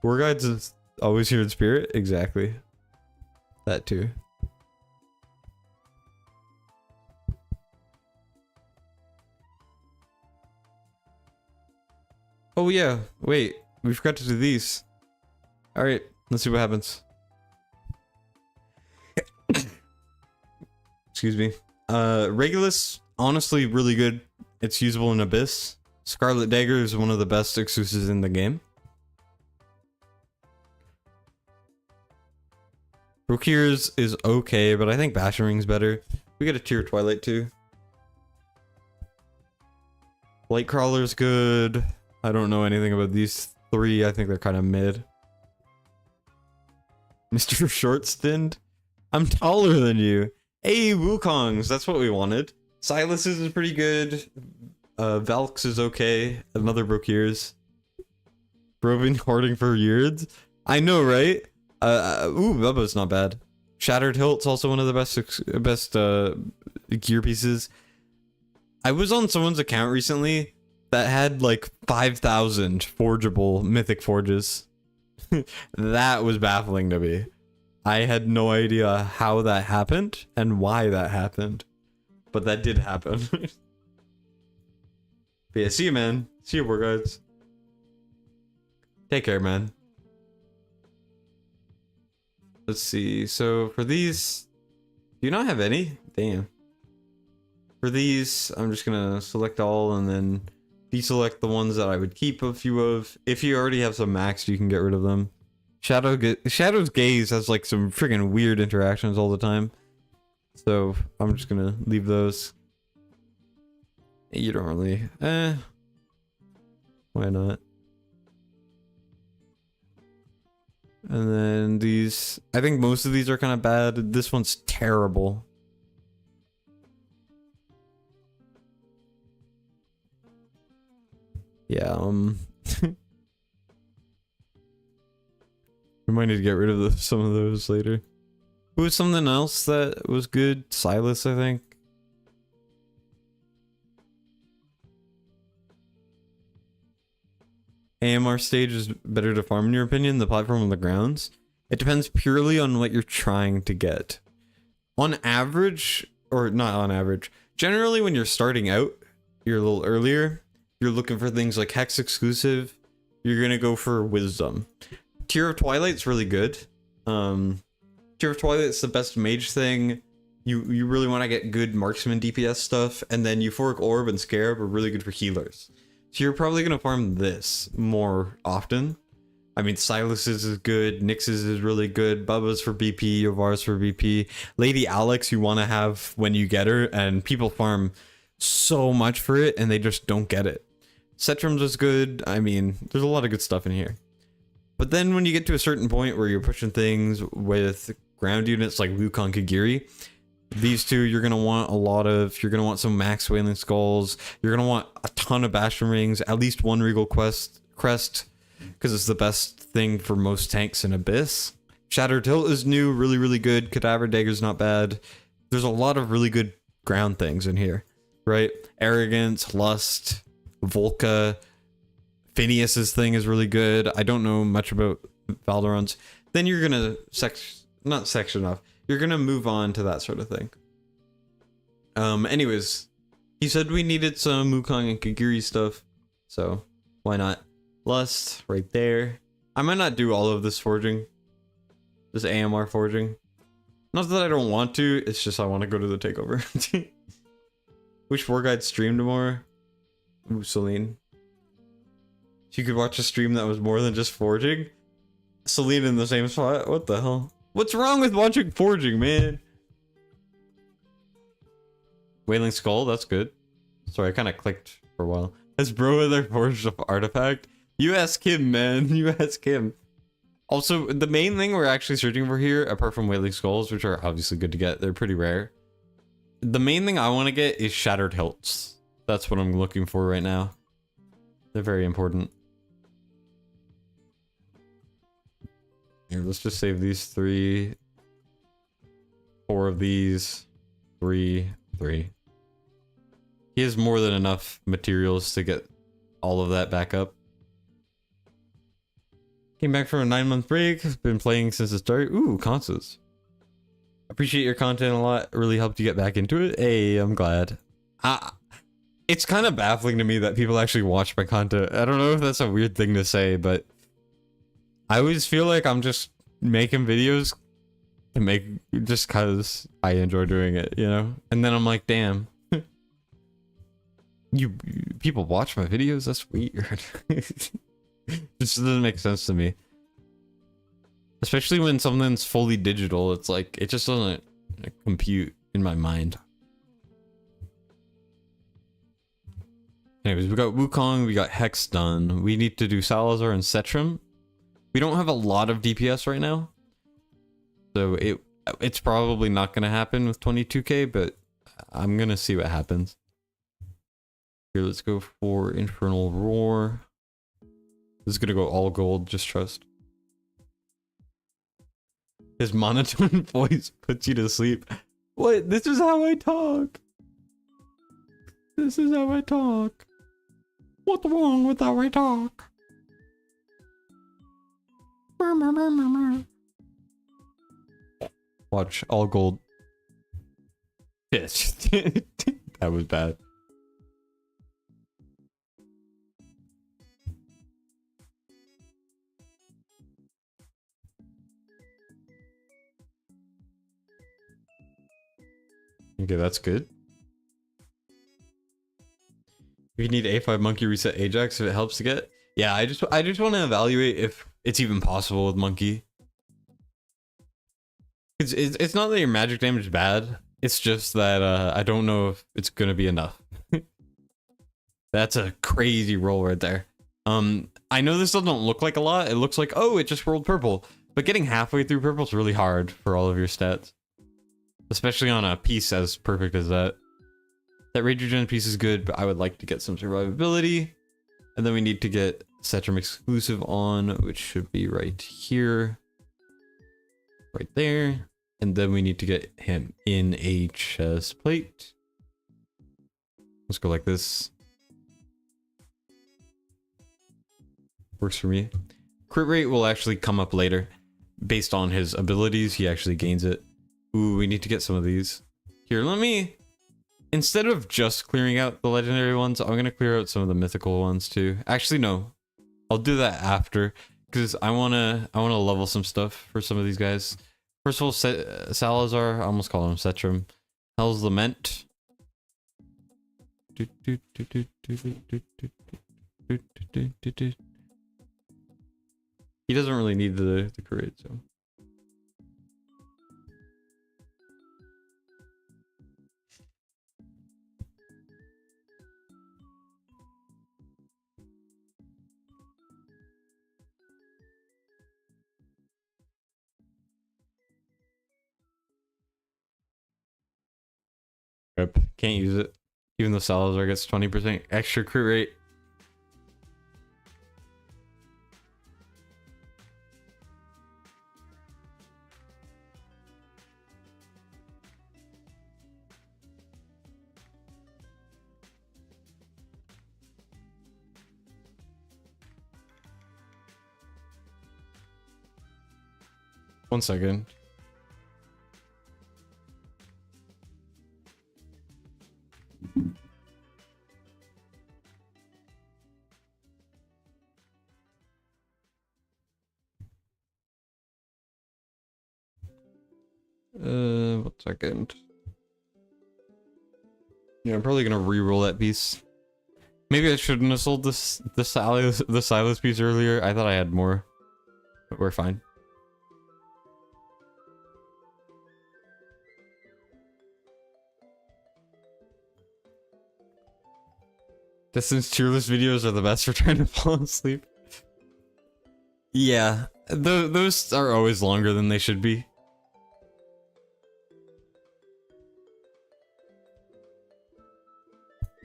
War guides is always here in spirit? Exactly. That too. Oh yeah, wait, we forgot to do these. Alright, let's see what happens. Excuse me. Regulus, honestly really good. It's usable in Abyss. Scarlet Dagger is one of the best exclusives in the game. Brokir's is okay, but I think Basharing's better. We get a tier Twilight too. Lightcrawler's good. I don't know anything about these three. I think they're kind of mid. Mr. Short-Stinned? I'm taller than you. Hey, Wukongs, that's what we wanted. Silas's is pretty good. Valk's is okay. Another Brokir's. Bro been hoarding for years? I know, right? Ooh, Bubba's not bad. Shattered Hilt's also one of the best gear pieces. I was on someone's account recently that had like 5,000 forgeable mythic forges. That was baffling to me. I had no idea how that happened and why that happened, but that did happen. But yeah, see you, man. See you, war guides. Take care, man. Let's see. So for these, do you not have any? Damn. For these, I'm just gonna select all and then deselect the ones that I would keep a few of. If you already have some maxed, you can get rid of them. Shadow's Gaze has like some friggin' weird interactions all the time. So I'm just gonna leave those. You don't really, why not? And then these, I think most of these are kind of bad. This one's terrible. Yeah, we might need to get rid of some of those later. Who was something else that was good? Silas, I think. AMR stage is better to farm in your opinion, the platform on the grounds? It depends purely on what you're trying to get. On average, or not on average, generally when you're starting out, you're a little earlier, you're looking for things like Hex exclusive, you're gonna go for Wisdom. Tier of Twilight's really good. Tier of Twilight's the best mage thing. You really want to get good marksman DPS stuff, and then Euphoric Orb and Scarab are really good for healers. So you're probably gonna farm this more often. I mean, Silas's is good, Nyx's is really good, Bubba's for BP, Yovar's for BP. Lady Alex you want to have when you get her, and people farm so much for it, and they just don't get it. Cetrum's is good. I mean, there's a lot of good stuff in here. But then when you get to a certain point where you're pushing things with ground units like Wukong Kagiri, these two you're going to want a lot of. You're going to want some max Wailing Skulls. You're going to want a ton of Bastion Rings, at least one Regal Crest, because it's the best thing for most tanks in Abyss. Shattered Hilt is new, really, really good. Cadaver Dagger's not bad. There's a lot of really good ground things in here, right? Arrogance, Lust, Volca, Phineas's thing is really good. I don't know much about Valderon's. Then you're gonna not section off. You're gonna move on to that sort of thing. Anyways, he said we needed some Wukong and Kagiri stuff, so why not? Lust right there. I might not do all of this forging. This AMR forging. Not that I don't want to, it's just I want to go to the takeover. Wish War Guide stream tomorrow. Ooh, Celine. If you could watch a stream that was more than just forging. Celine in the same spot? What the hell? What's wrong with watching forging, man? Wailing Skull, that's good. Sorry, I kind of clicked for a while. Has bro in their forged artifact? You ask him, man. You ask him. Also, the main thing we're actually searching for here, apart from Wailing Skulls, which are obviously good to get, they're pretty rare. The main thing I want to get is Shattered Hilts. That's what I'm looking for right now. They're very important. Here, let's just save these 3. 4 of these. 3. He has more than enough materials to get all of that back up. Came back from a 9-month break. Been playing since the start. Ooh, consoles. Appreciate your content a lot. Really helped you get back into it. Hey, I'm glad. It's kind of baffling to me that people actually watch my content. I don't know if that's a weird thing to say, but I always feel like I'm just making videos to make just cause I enjoy doing it, you know? And then I'm like, damn. You people watch my videos? That's weird. This doesn't make sense to me. Especially when something's fully digital, it's like, it just doesn't compute in my mind. Anyways, we got Wukong, we got Hex done. We need to do Salazar and Setram. We don't have a lot of DPS right now. So it's probably not going to happen with 22k, but I'm going to see what happens. Here, let's go for Infernal Roar. This is gonna go all gold, just trust. His monotone voice puts you to sleep. What? This is how I talk. This is how I talk. What's wrong with how I talk? Watch, all gold. Yes. That was bad. Okay, that's good. If you need A5 Monkey reset Ajax, if it helps to get. Yeah, I just want to evaluate if it's even possible with Monkey. It's not that your magic damage is bad. It's just that I don't know if it's gonna be enough. That's a crazy roll right there. I know this doesn't look like a lot. It looks like, oh, it just rolled purple. But getting halfway through purple is really hard for all of your stats. Especially on a piece as perfect as that. That Rage Regen piece is good, but I would like to get some survivability. And then we need to get Setram exclusive on, which should be right here. Right there. And then we need to get him in a chest plate. Let's go like this. Works for me. Crit rate will actually come up later. Based on his abilities, he actually gains it. Ooh, we need to get some of these. Here, let me... Instead of just clearing out the legendary ones, I'm going to clear out some of the mythical ones too. Actually, no. I'll do that after. Because I wanna level some stuff for some of these guys. First of all, Salazar. I almost call him Setram. Hell's Lament. He doesn't really need the crit, so... Rip. Can't use it. Even though Salazar gets 20% extra crit rate. One second. One second. Yeah, I'm probably gonna re-roll that piece. Maybe I shouldn't have sold the Silas piece earlier. I thought I had more, but we're fine. Distance tier list videos are the best for trying to fall asleep. Yeah, those are always longer than they should be.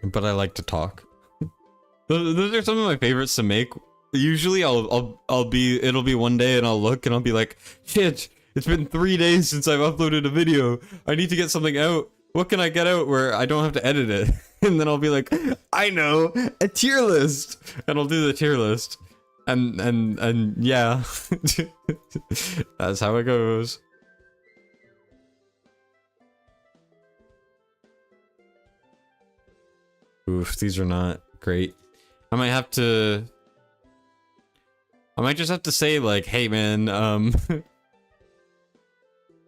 But I like to talk. Those are some of my favorites to make. Usually it'll be one day and I'll look and I'll be like, shit, it's been 3 days since I've uploaded a video. I need to get something out. What can I get out where I don't have to edit it? And then I'll be like, I know, a tier list. And I'll do the tier list. And yeah. That's how it goes. Oof, these are not great. I might just have to say like, hey man,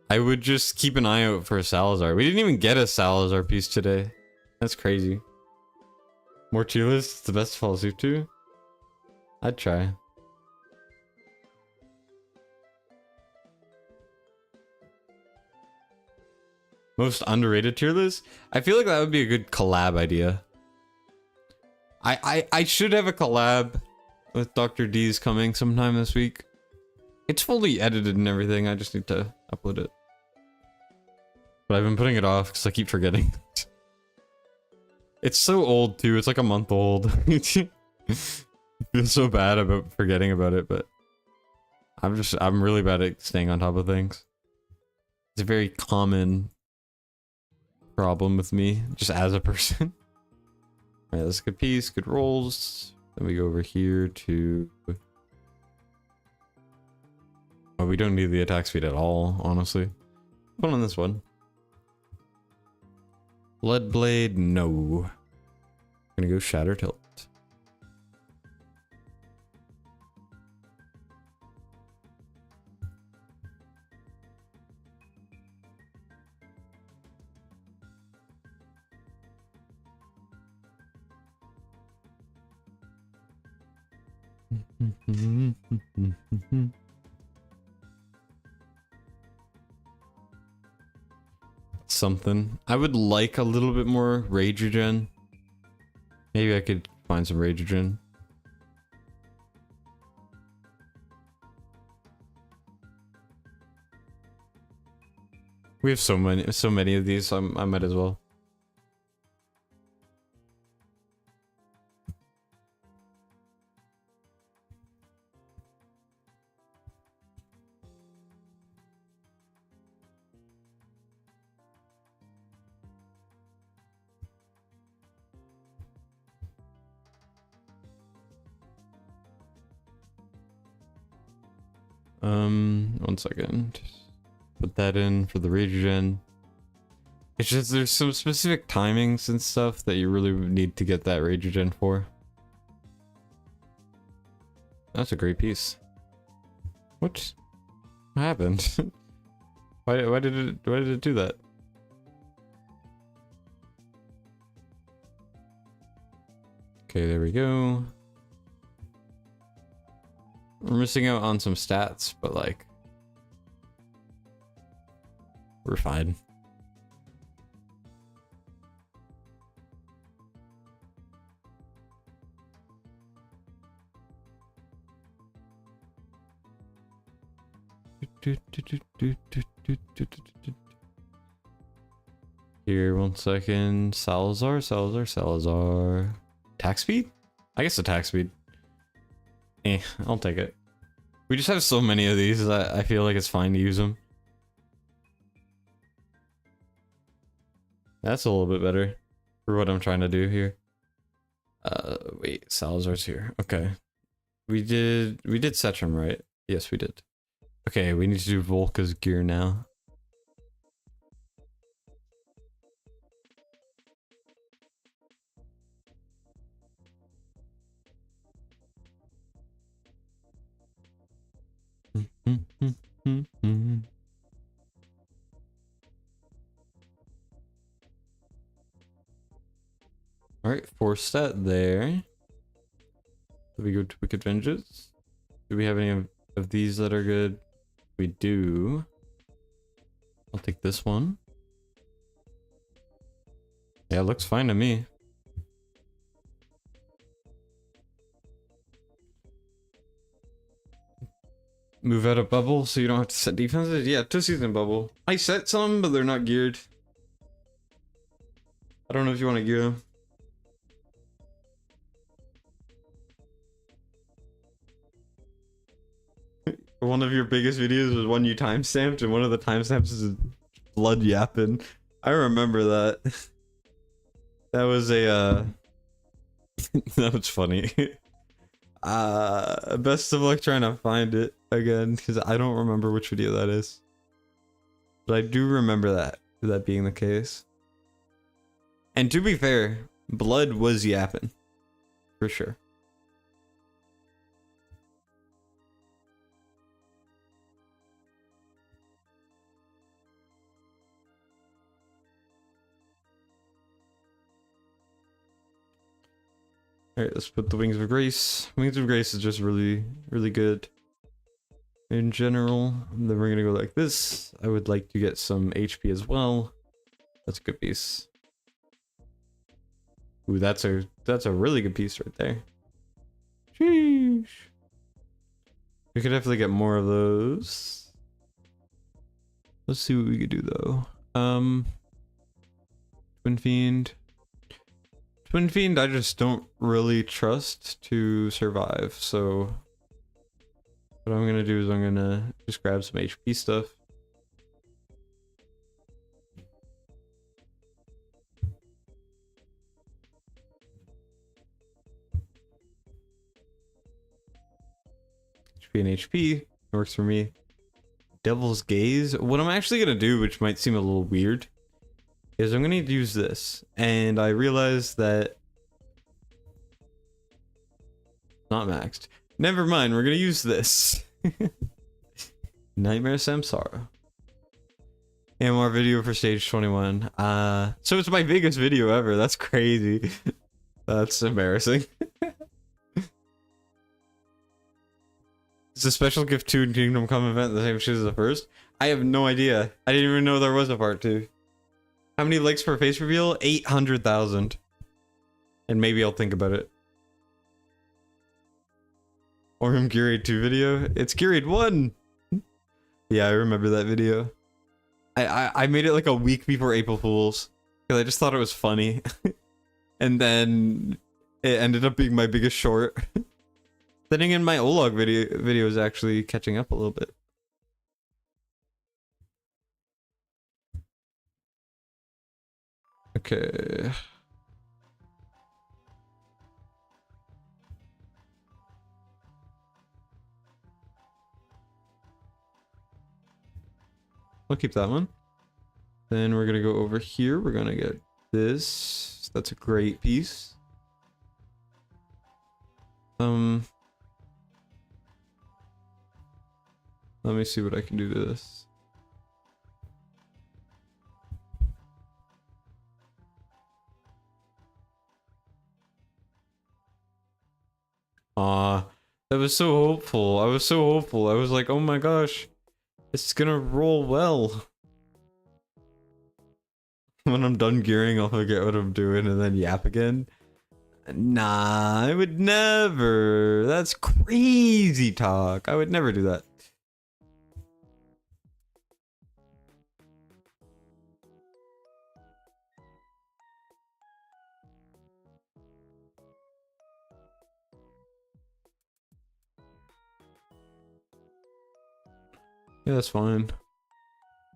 I would just keep an eye out for a Salazar. We didn't even get a Salazar piece today. That's crazy. More tier lists, the best to fall asleep to? I'd try. Most underrated tier list? I feel like that would be a good collab idea. I should have a collab with Dr. D's coming sometime this week. It's fully edited and everything, I just need to upload it. But I've been putting it off because I keep forgetting. It's so old too, it's like a month old. I feel so bad about forgetting about it, but I'm really bad at staying on top of things. It's a very common problem with me, just as a person. Alright, that's a good piece, good rolls. Then we go over here to... Oh, we don't need the attack speed at all, honestly. Put on this one. Lead Blade, no. I'm gonna go Shatter Tilt. Something. I would like a little bit more rage regen. Maybe I could find some rage regen. We have so many of these, so I might as well. One second. Put that in for the rage regen. It's just there's some specific timings and stuff that you really need to get that rage regen for. That's a great piece. What happened? why did it do that? Okay, there we go. We're missing out on some stats, but like we're fine. Here, 1 second. Salazar. Attack speed? I guess attack speed. I'll take it. We just have so many of these that I feel like it's fine to use them. That's a little bit better for what I'm trying to do here. Wait, Salazar's here. Okay. We did Setram, right? Yes, we did. Okay, we need to do Volka's gear now. All right, 4 stat there. Do we go to Wicked Vengeance? Do we have any of these that are good? We do. I'll take this one. Yeah, it looks fine to me. Move out of bubble so you don't have to set defenses? Yeah, 2 season bubble. I set some, but they're not geared. I don't know if you want to gear them. One of your biggest videos was one you timestamped, and one of the timestamps is blood yapping. I remember that. That was a that was funny. Best of luck trying to find it again, because I don't remember which video that is. But I do remember that being the case. And to be fair, blood was yapping. For sure. Alright, let's put the Wings of Grace. Wings of Grace is just really, really good in general. And then we're gonna go like this. I would like to get some HP as well. That's a good piece. Ooh, that's a really good piece right there. Sheesh. We could definitely get more of those. Let's see what we could do though. Twin Fiend. Twin Fiend, I just don't really trust to survive, so what I'm gonna do is I'm gonna just grab some HP stuff. HP and HP works for me. Devil's Gaze. What I'm actually gonna do, which might seem a little weird, is I'm gonna use this, and I realized that not maxed. Never mind, we're gonna use this. Nightmare Samsara. AMR video for stage 21. So it's my biggest video ever. That's crazy. That's embarrassing. It's a special gift 2 Kingdom Come event, the same shit as the first. I have no idea. I didn't even know there was a part 2. How many likes per face reveal? 800,000. And maybe I'll think about it. Orium Gear 2 video. It's Gear 1. Yeah, I remember that video. I made it like a week before April Fools because I just thought it was funny. And then it ended up being my biggest short. Sitting in my Olog video is actually catching up a little bit. Okay. I'll keep that one. Then we're gonna go over here. We're gonna get this. That's a great piece. Let me see what I can do to this. That was so hopeful. I was so hopeful. I was like, oh my gosh, it's gonna roll well. When I'm done gearing, I'll forget what I'm doing and then yap again. Nah, I would never. That's crazy talk. I would never do that. Yeah, that's fine.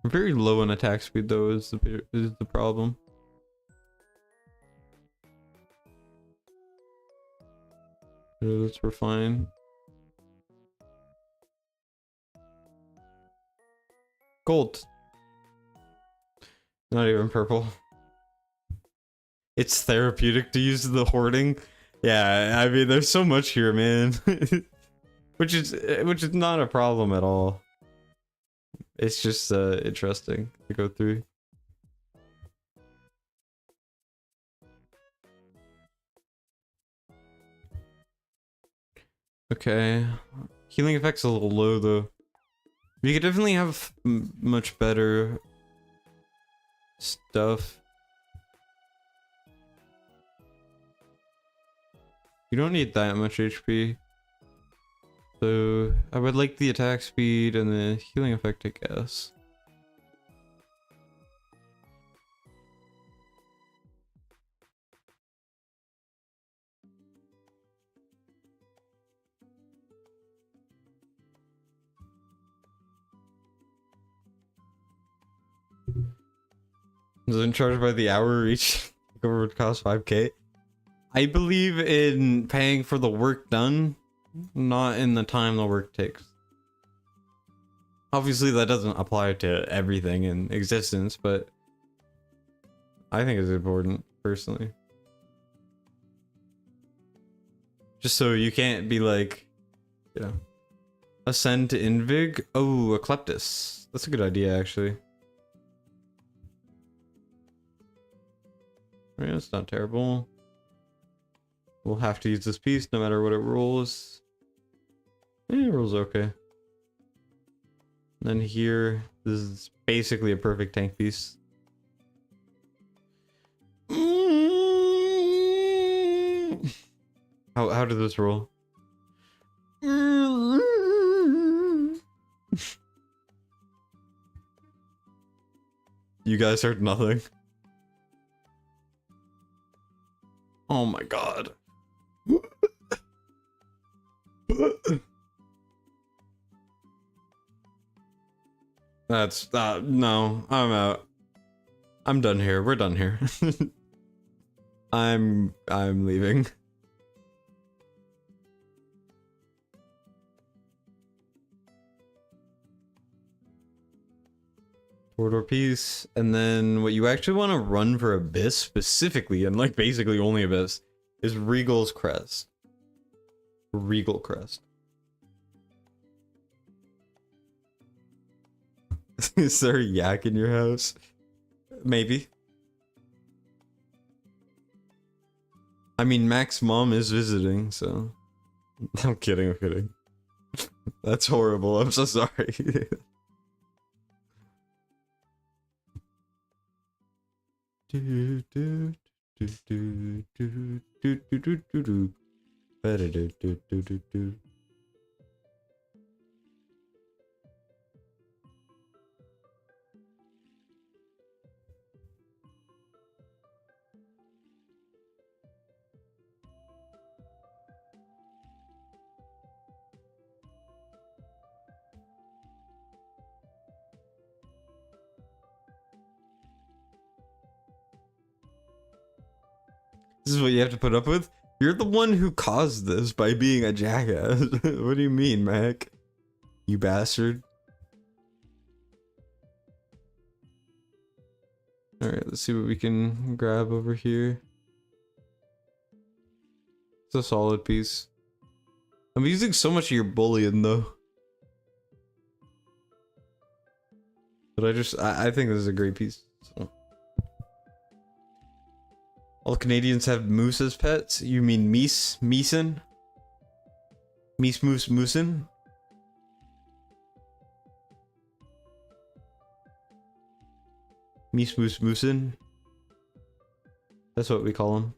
I'm very low on attack speed though, is the problem. That's we're fine. Gold. Not even purple. It's therapeutic to use the hoarding. Yeah, I mean, there's so much here, man. which is not a problem at all. It's just interesting to go through. okay. Healing effect's a little low though. We could definitely have much better stuff. You don't need that much HP. So I would like the attack speed and the healing effect, I guess. Is it charged by the hour each? Takeover would cost 5k. I believe in paying for the work done, not in the time the work takes. Obviously that doesn't apply to everything in existence, but I think it's important, personally. Just so you can't be like, you know, ascend to Invig. Oh, a Kleptis. That's a good idea, actually. I mean, it's not terrible. We'll have to use this piece no matter what it rolls. It rolls okay. And then here, this is basically a perfect tank piece. How did this roll? You guys heard nothing. Oh my god. That's no, I'm out. I'm done here. We're done here. I'm leaving. Corridor piece, and then what you actually want to run for Abyss specifically, and like basically only Abyss, is Regal's Crest. Regal Crest. Is there a yak in your house? Maybe. I mean, Mac's mom is visiting, so... I'm kidding, I'm kidding. That's horrible, I'm so sorry. Do do do do do do do do do do. Better do do do do do. This is what you have to put up with? You're the one who caused this by being a jackass. What do you mean, Mac? You bastard. Alright, let's see what we can grab over here. It's a solid piece. I'm using so much of your bullion though. But I think this is a great piece. So. All Canadians have moose as pets? You mean meese? Meeson? Meese moose moosin? Meese moose moosin? That's what we call them.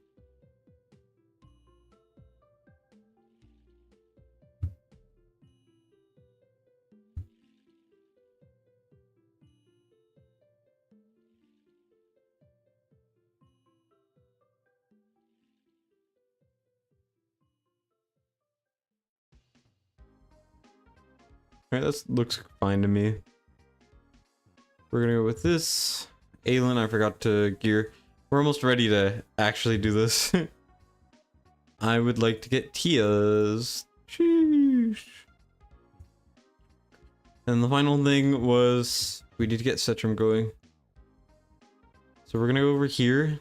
Alright, that looks fine to me. We're gonna go with this. Aelin, I forgot to gear. We're almost ready to actually do this. I would like to get Tia's. Sheesh. And the final thing was we need to get Cetrum going. So we're gonna go over here. And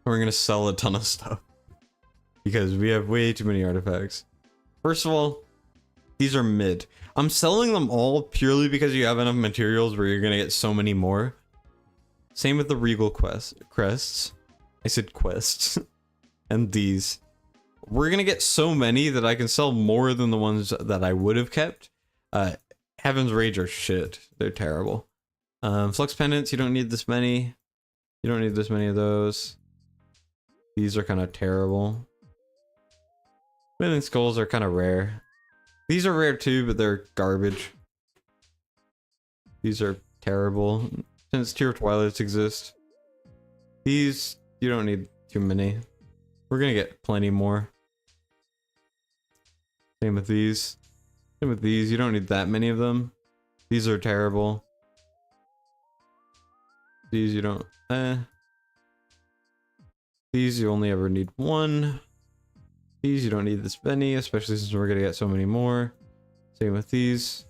we're gonna sell a ton of stuff. Because we have way too many artifacts. First of all, these are mid. I'm selling them all purely because you have enough materials where you're gonna get so many more. Same with the Regal crests. I said quests. And these. we're gonna get so many that I can sell more than the ones that I would have kept. Heaven's Rage are shit. They're terrible. Flux Pendants, you don't need this many. You don't need this many of those. These are kind of terrible. Million Skulls are kind of rare. These are rare too, but they're garbage. These are terrible. Since Tear of Twilights exist. These, you don't need too many. We're gonna get plenty more. Same with these. Same with these, you don't need that many of them. These are terrible. These you don't, These you only ever need one. These you don't need this many, especially since we're gonna get so many more. Same with these.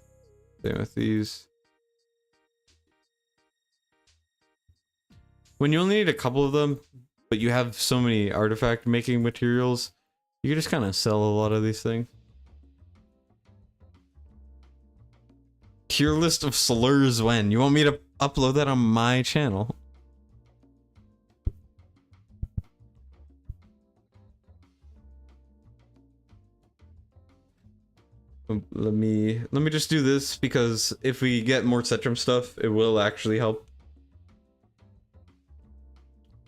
Same with these. When you only need a couple of them, but you have so many artifact making materials, you can just kind of sell a lot of these things. Tier list of slurs when? You want me to upload that on my channel? Let me just do this, because if we get more Cetrum stuff, it will actually help.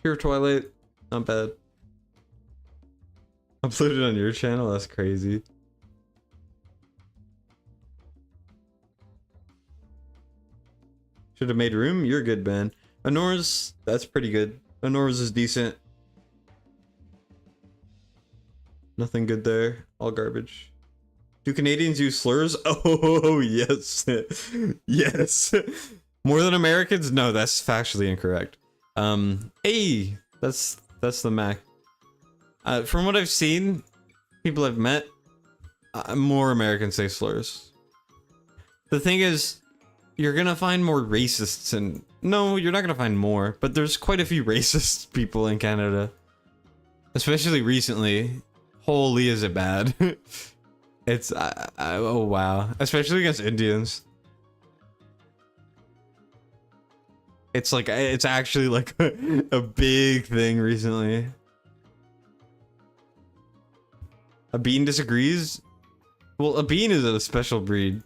Pure Twilight, not bad. Uploaded on your channel? That's crazy. Should have made room? You're good, man. Honor's, that's pretty good. Honor's is decent. Nothing good there. All garbage. Do Canadians use slurs? Oh, yes. Yes. More than Americans? No, that's factually incorrect. Hey, that's the Mac. From what I've seen, people I've met, more Americans say slurs. The thing is, you're gonna find more racists, and no, you're not gonna find more, but there's quite a few racist people in Canada. Especially recently. Holy, is it bad. It's, oh wow. Especially against Indians. It's like, it's actually like a big thing recently. A bean disagrees? Well, a bean is a special breed.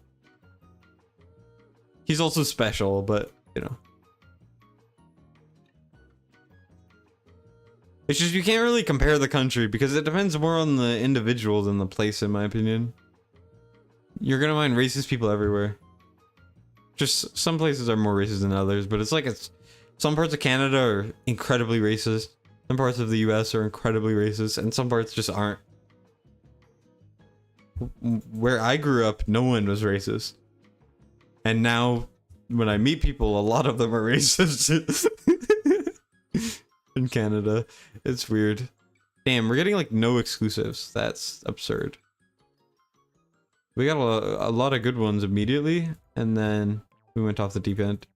He's also special, but, you know. It's just, you can't really compare the country because it depends more on the individual than the place, in my opinion. You're gonna find racist people everywhere. Just some places are more racist than others, but it's like some parts of Canada are incredibly racist. Some parts of the US are incredibly racist, and some parts just aren't. Where I grew up, no one was racist. And now, when I meet people, a lot of them are racist. In Canada. It's weird. Damn, we're getting like no exclusives. That's absurd. We got a lot of good ones immediately, and then we went off the deep end.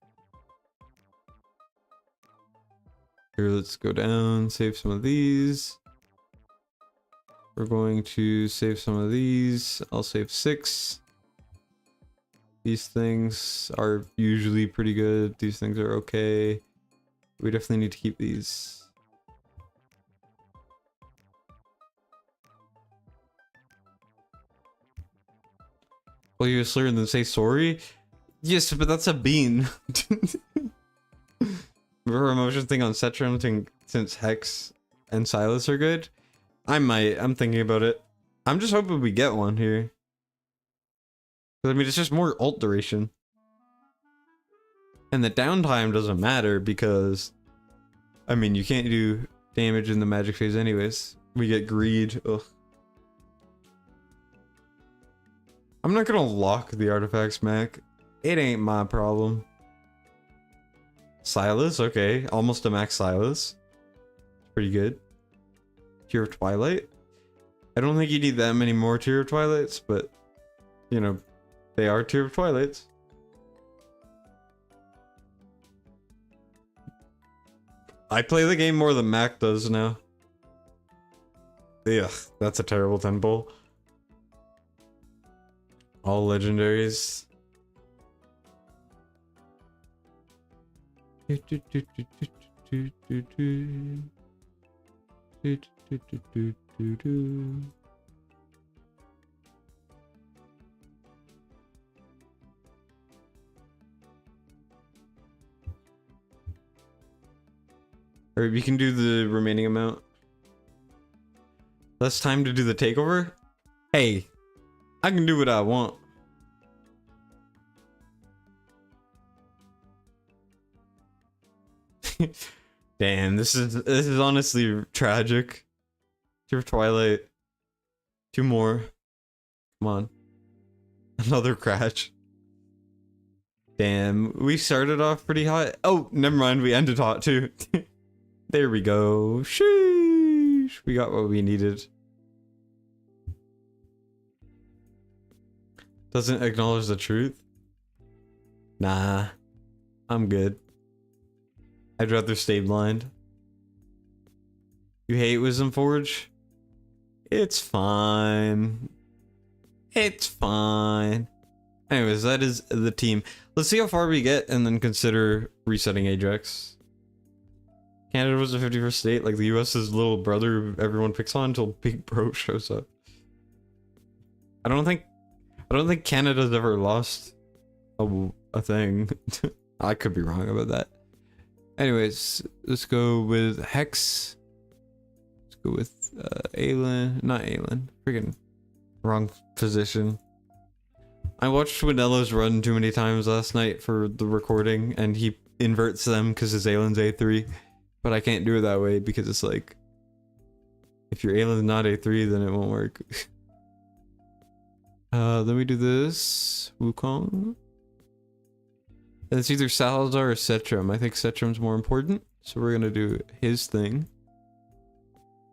Here, let's go down, save some of these. We're going to save some of these. I'll save 6. These things are usually pretty good. These things are okay. We definitely need to keep these. Well, you slur and then say sorry? Yes, but that's a bean. Remember emotion thing on Cetrum since Hex and Silas are good? I'm thinking about it. I'm just hoping we get one here. I mean, it's just more ult duration. And the downtime doesn't matter because, I mean, you can't do damage in the magic phase anyways. We get greed. Ugh. I'm not gonna lock the artifacts, Mac. It ain't my problem. Silas, okay. Almost a max Silas. Pretty good. Tear of Twilight. I don't think you need that many more Tear of Twilights, but, you know, they are Tear of Twilights. I play the game more than Mac does now. Ugh, that's a terrible temple. All legendaries. Do-do. Alright, we can do the remaining amount. Less time to do the takeover? Hey, I can do what I want. Damn, this is honestly tragic. Tear of Twilight. 2 more. Come on. Another crash. Damn, we started off pretty hot. Oh, never mind, we ended hot too. There we go. Sheesh. We got what we needed. Doesn't acknowledge the truth? Nah. I'm good. I'd rather stay blind. You hate Wisdom Forge? It's fine. It's fine. Anyways, that is the team. Let's see how far we get and then consider resetting Ajax. Canada was the 51st state, like the US's little brother everyone picks on until Big Bro shows up. I don't think Canada's ever lost a thing. I could be wrong about that. Anyways, let's go with Hex. Let's go with Aelin. Not Aelin. Freaking wrong position. I watched Wanella's run too many times last night for the recording, and he inverts them because his Aelin's A3. But I can't do it that way because it's like, if your Aelin's not A3, then it won't work. Then we do this. Wukong. And it's either Salazar or Setram. I think Setram's more important, so we're gonna do his thing.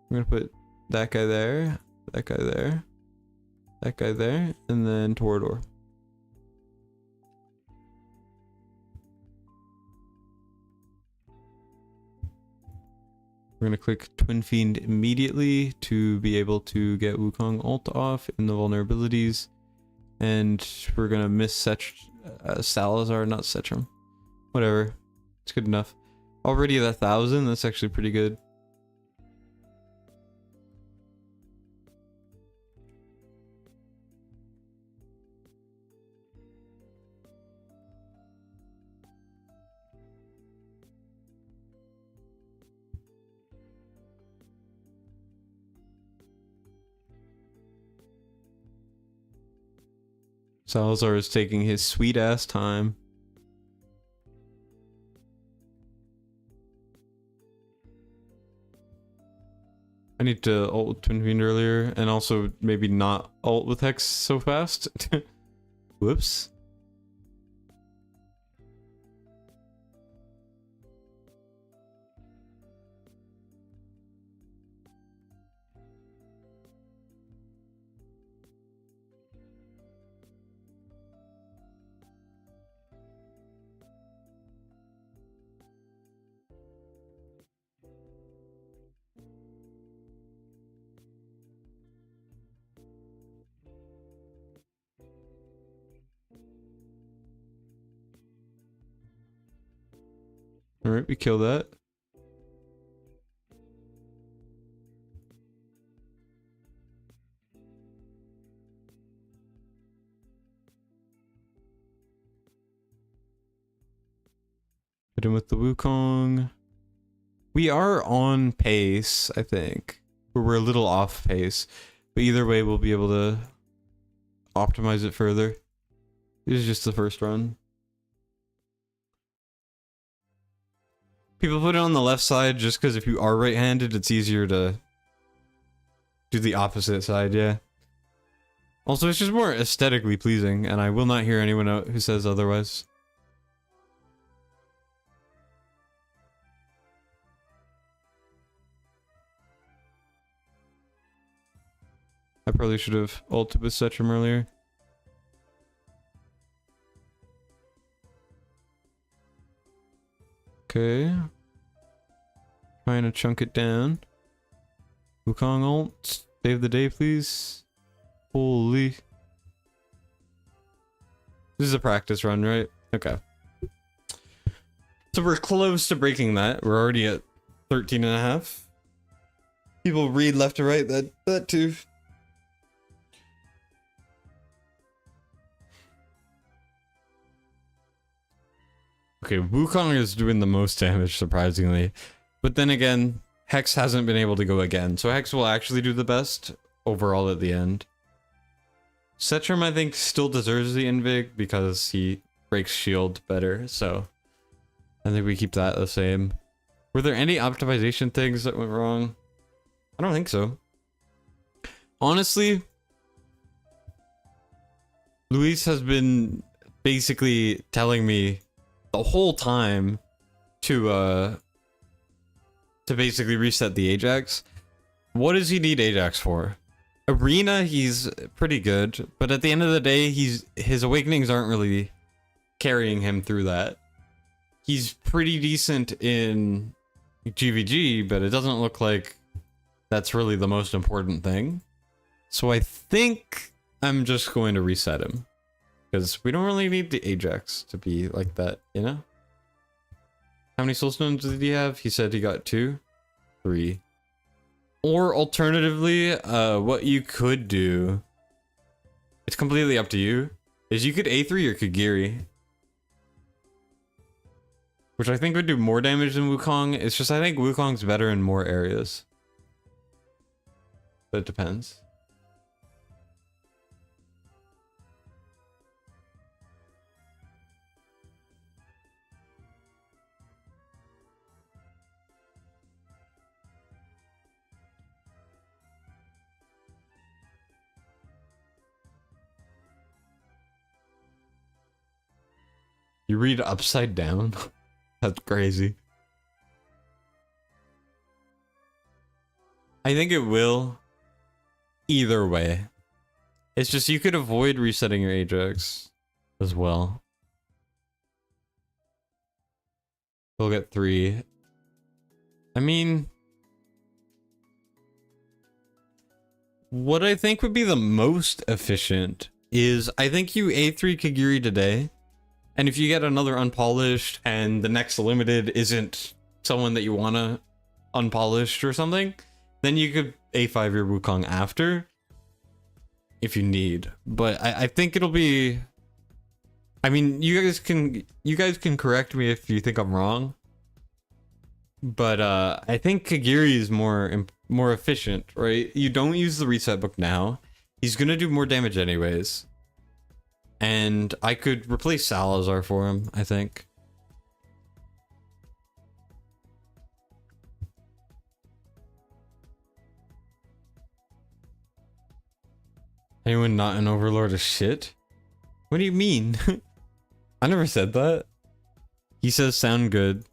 We're gonna put that guy there, that guy there, that guy there, and then Torador. We're gonna click Twin Fiend immediately to be able to get Wukong ult off in the vulnerabilities, and we're gonna miss Salazar, not Setram. Whatever, it's good enough. Already at 1,000, that's actually pretty good. Salazar is taking his sweet ass time. I need to ult with Twin Fiend earlier, and also maybe not ult with Hex so fast. Whoops. Alright, we kill that. Hit him with the Wukong. We are on pace, I think. Or we're a little off pace. But either way, we'll be able to optimize it further. This is just the first run. People put it on the left side just because if you are right-handed, it's easier to do the opposite side, yeah. Also, it's just more aesthetically pleasing, and I will not hear anyone out who says otherwise. I probably should have ulted with Setram earlier. Okay. Trying to chunk it down. Wukong ult. Save the day, please. Holy. This is a practice run, right? Okay. So we're close to breaking that. We're already at 13 and a half. People read left to right, that too. Okay, Wukong is doing the most damage, surprisingly. But then again, Hex hasn't been able to go again, so Hex will actually do the best overall at the end. Setrum, I think, still deserves the Invig because he breaks shield better, so I think we keep that the same. Were there any optimization things that went wrong? I don't think so. Honestly, Luis has been basically telling me the whole time to basically reset the Ajax. What does he need Ajax for? Arena, he's pretty good, but at the end of the day, his awakenings aren't really carrying him through that. He's pretty decent in GVG, but it doesn't look like that's really the most important thing. So I think I'm just going to reset him, because we don't really need the Ajax to be like that, you know? How many soulstones did he have? He said he got 2? 3. Or alternatively, what you could do, it's completely up to you, is you could A3 or Kagiri, which I think would do more damage than Wukong. It's just I think Wukong's better in more areas. But it depends. You read upside down? That's crazy. I think it will. Either way. It's just you could avoid resetting your Ajax as well. We'll get 3. I mean, what I think would be the most efficient is I think you A3 Kagiri today. And if you get another unpolished and the next limited isn't someone that you want to unpolished or something, then you could A5 your Wukong after if you need. But I think it'll be, I mean, you guys can correct me if you think I'm wrong. But I think Kagiri is more efficient, right? You don't use the reset book now. He's going to do more damage anyways. And I could replace Salazar for him, I think. Anyone not an overlord is shit? What do you mean? I never said that. He says sound good.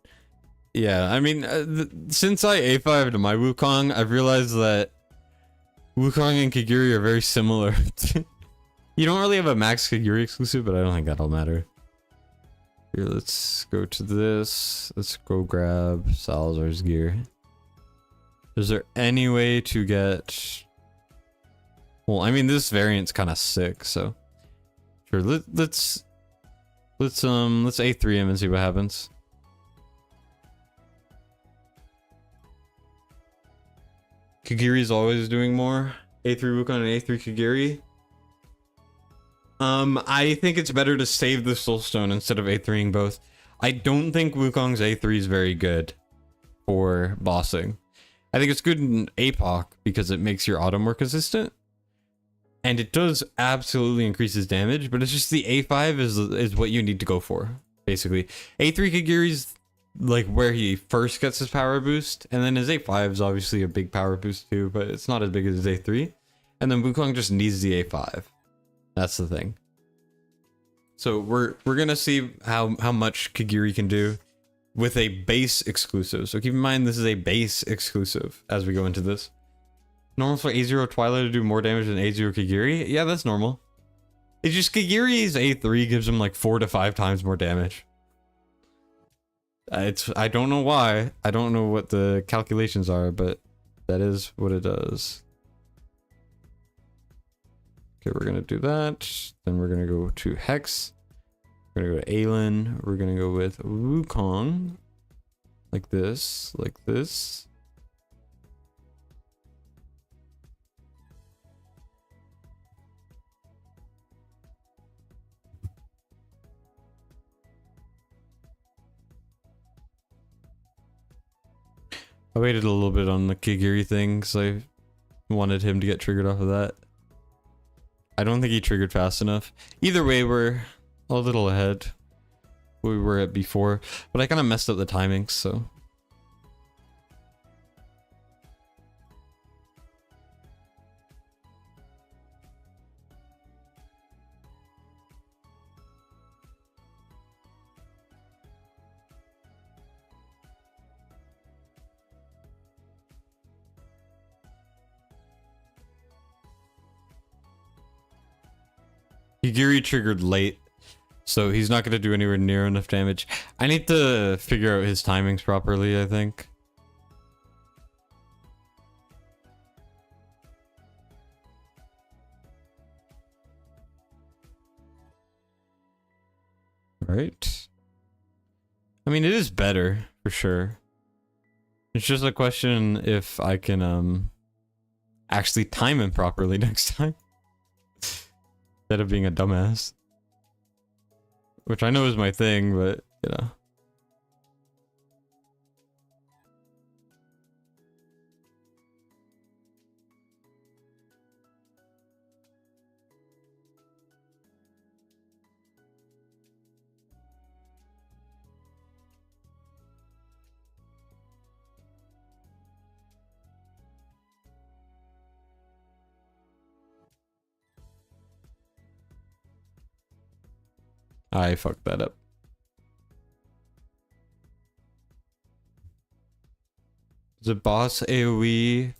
Yeah, I mean, since I A5'd my Wukong, I've realized that Wukong and Kagiri are very similar. You don't really have a max Kagiri exclusive, but I don't think that'll matter. Here, let's go to this. Let's go grab Salazar's gear. Is there any way to get... Well, I mean, this variant's kind of sick, so... Sure, let's A3 him and see what happens. Kagiri's always doing more. A3 Wukong and A3 Kagiri. I think it's better to save the Soulstone instead of A3ing both. I don't think Wukong's A3 is very good for bossing. I think it's good in APOC because it makes your auto more consistent. And it does absolutely increase his damage, but it's just the A5 is what you need to go for, basically. A3 Kagiri's like where he first gets his power boost, and then his A5 is obviously a big power boost too, but it's not as big as his A3. And then Wukong just needs the A5. That's the thing. So we're gonna see how much Kagiri can do with a base exclusive. So keep in mind this is a base exclusive as we go into this. Normal for A0 Twilight to do more damage than A0 Kagiri? Yeah, that's normal. It's just Kagiri's A3 gives him like 4 to 5 times more damage. I don't know why. I don't know what the calculations are, but that is what it does. Okay, we're gonna do that. Then we're gonna go to Hex. We're gonna go to Aelin. We're gonna go with Wukong. Like this, like this. I waited a little bit on the Kigiri thing because I wanted him to get triggered off of that. I don't think he triggered fast enough. Either way, we're a little ahead where we were at before, but I kind of messed up the timings, so. Higiri triggered late, so he's not going to do anywhere near enough damage. I need to figure out his timings properly, I think. Right. I mean, it is better, for sure. It's just a question if I can, actually time him properly next time. Instead of being a dumbass. Which I know is my thing, but, you know. I fucked that up. The boss AoE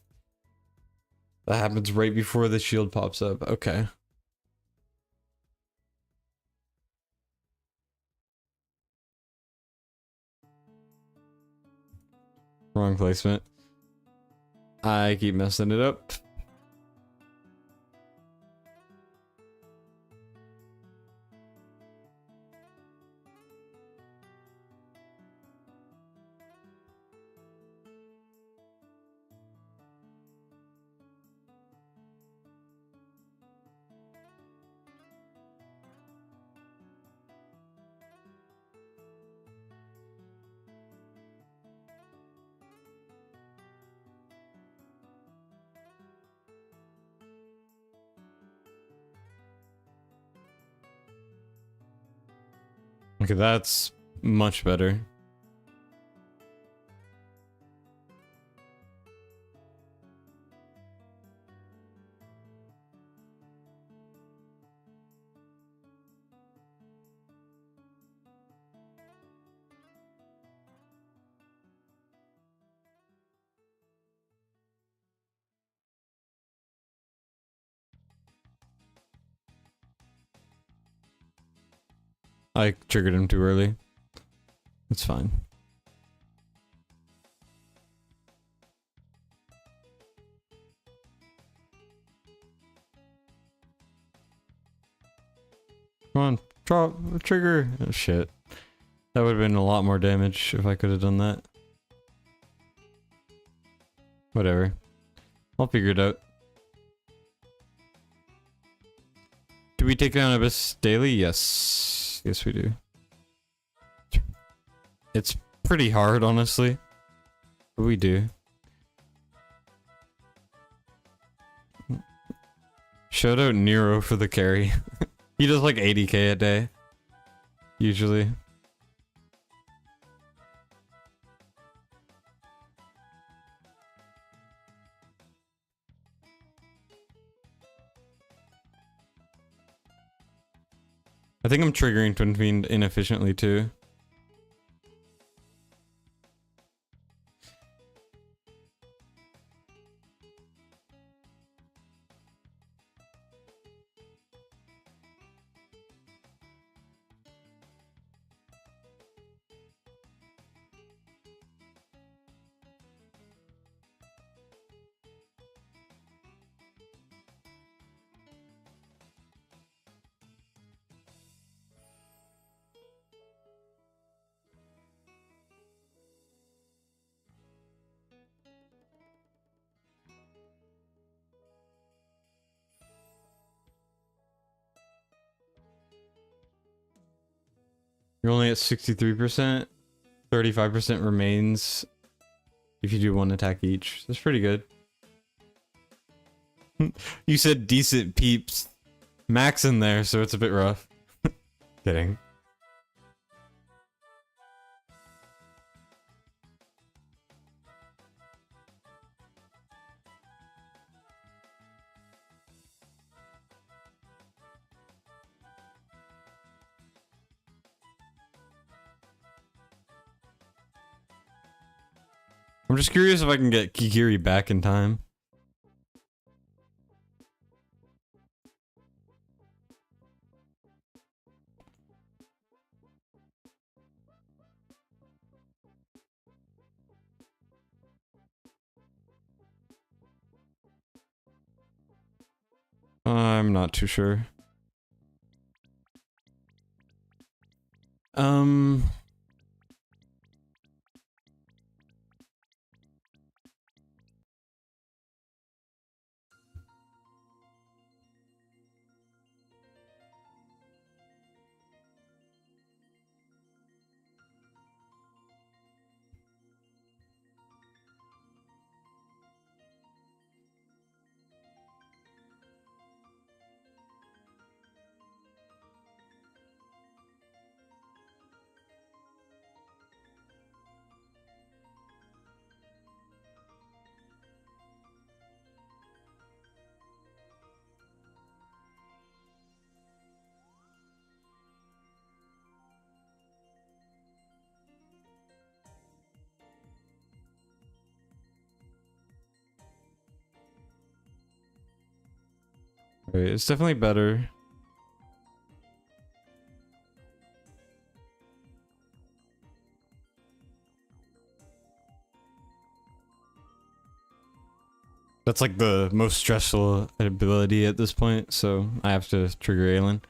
that happens right before the shield pops up. Okay. Wrong placement. I keep messing it up. Okay, that's much better. I triggered him too early. It's fine. Come on, drop trigger. Oh, shit. That would have been a lot more damage if I could have done that. Whatever. I'll figure it out. Do we take down Abyss daily? Yes. Yes, we do. It's pretty hard, honestly. But we do. Shout out Nero for the carry. He does like 80k a day. Usually. I think I'm triggering Twin Fiend inefficiently too. You're only at 63%. 35% remains if you do one attack each. That's pretty good. You said decent peeps. Max in there, so it's a bit rough. Kidding. I'm just curious if I can get Kikiri back in time. I'm not too sure. Wait, it's definitely better. That's like the most stressful ability at this point, so I have to trigger Aelin.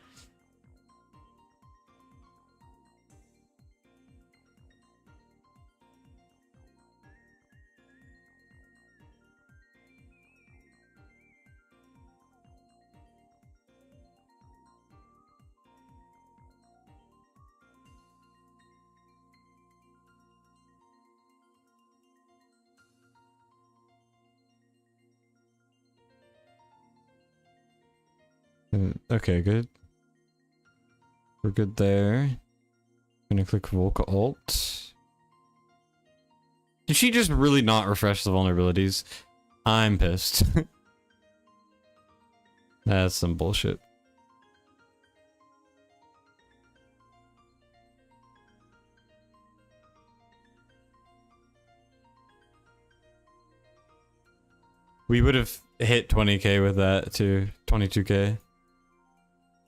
Okay, good. We're good there. Gonna click Volca Alt. Did she just really not refresh the vulnerabilities? I'm pissed. That's some bullshit. We would have hit 20k with that too. 22k.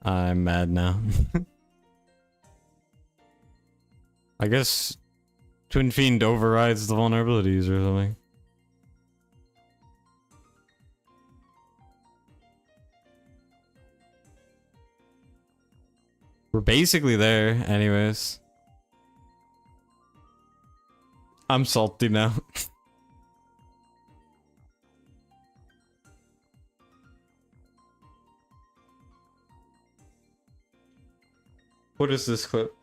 I'm mad now. I guess Twin Fiend overrides the vulnerabilities or something. We're basically there, anyways. I'm salty now. What is this clip?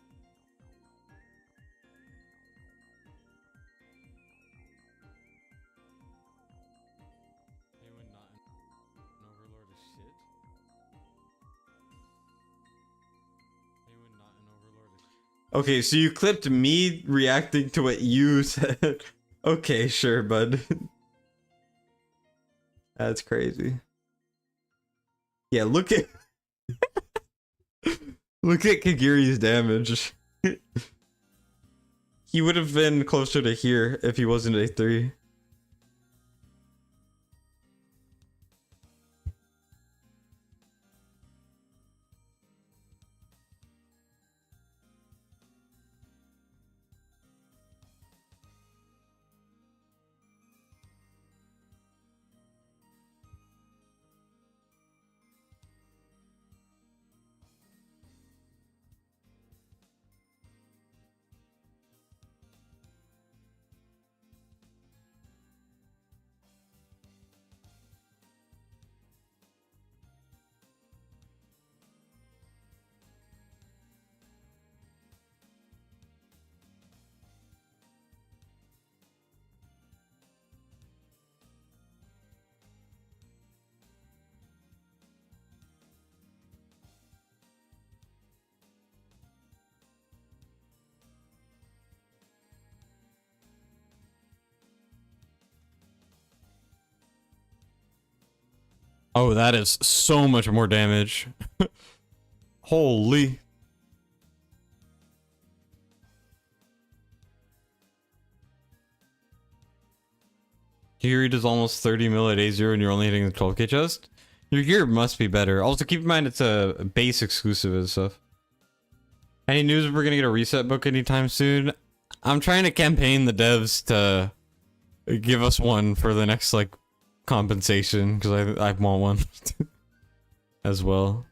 Okay, so you clipped me reacting to what you said. Okay, sure, bud. That's crazy. Yeah, look at look at Kagiri's damage. He would have been closer to here if he wasn't a 3. Oh, that is so much more damage. Holy. Gear does almost 30 mil at A0 and you're only hitting the 12k chest? Your gear must be better. Also, keep in mind it's a base exclusive and stuff. Any news if we're gonna get a reset book anytime soon? I'm trying to campaign the devs to give us one for the next, like, compensation, because I want one as well.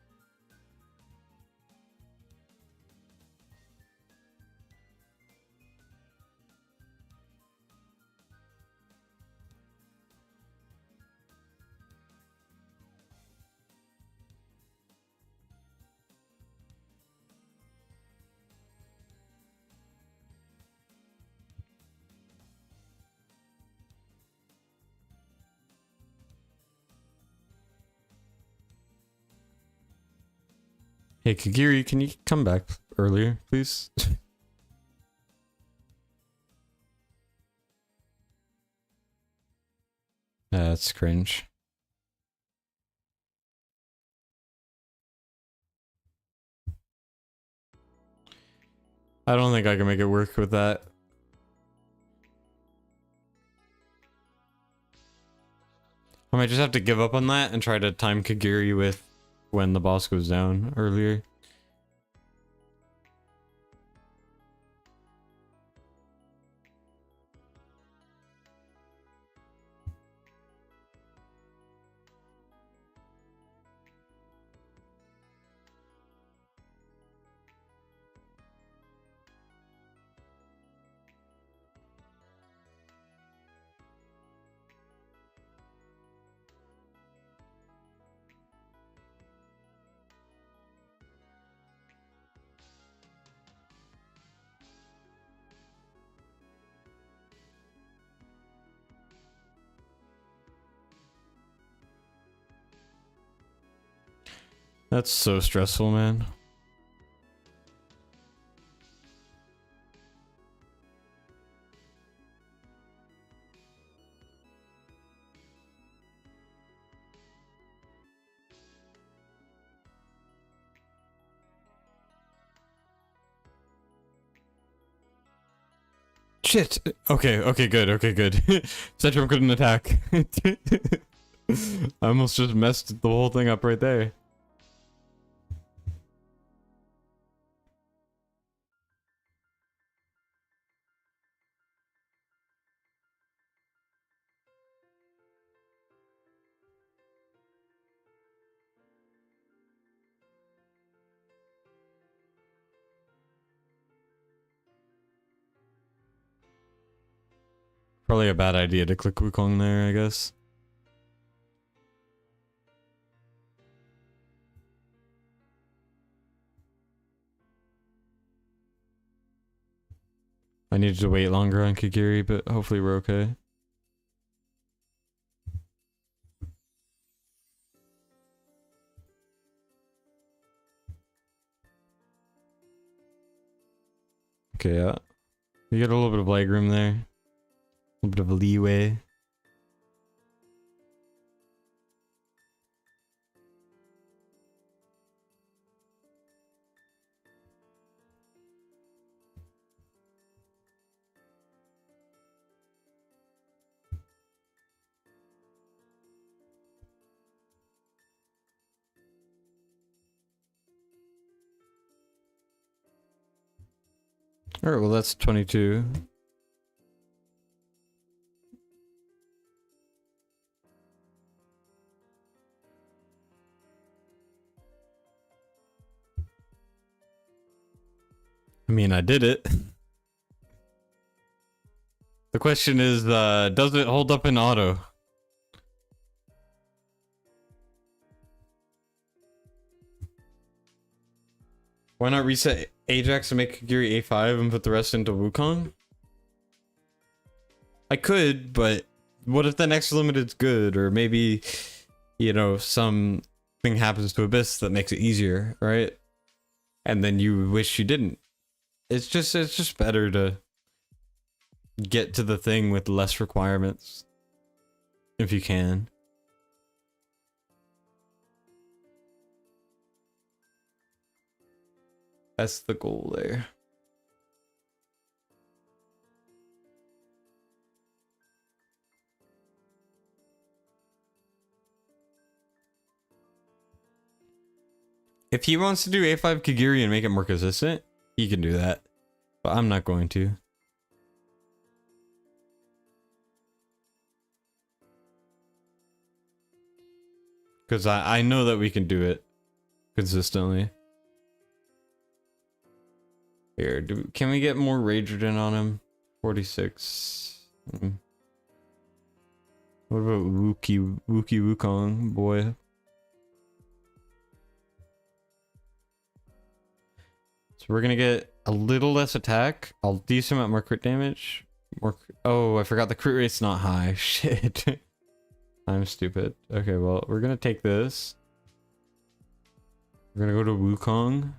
Hey, Kagiri, can you come back earlier, please? That's cringe. I don't think I can make it work with that. I might just have to give up on that and try to time Kagiri with when the boss goes down earlier. That's so stressful, man. Shit. Okay, okay, good, okay, good. Centrum couldn't attack. I almost just messed the whole thing up right there. Probably a bad idea to click Wukong there, I guess. I needed to wait longer on Kagiri, but hopefully we're okay. Okay, yeah. You get a little bit of leg room there. A little bit of a leeway. Alright, well that's 22. I mean, I did it. The question is, does it hold up in auto? Why not reset Ajax and make Kagiri A5 and put the rest into Wukong? I could, but what if the next limited's good? Or maybe, you know, something happens to Abyss that makes it easier, right? And then you wish you didn't. It's just better to get to the thing with less requirements. If you can. That's the goal there. If he wants to do A5 Kagiri and make it more consistent, he can do that. But I'm not going to. Because I know that we can do it consistently. Here, can we get more Ragerdin on him? 46. What about Wookie Wukong, boy? So we're gonna get a little less attack, a decent amount more crit damage. Oh, I forgot the crit rate's not high. Shit. I'm stupid. Okay, well, we're gonna take this. We're gonna go to Wukong.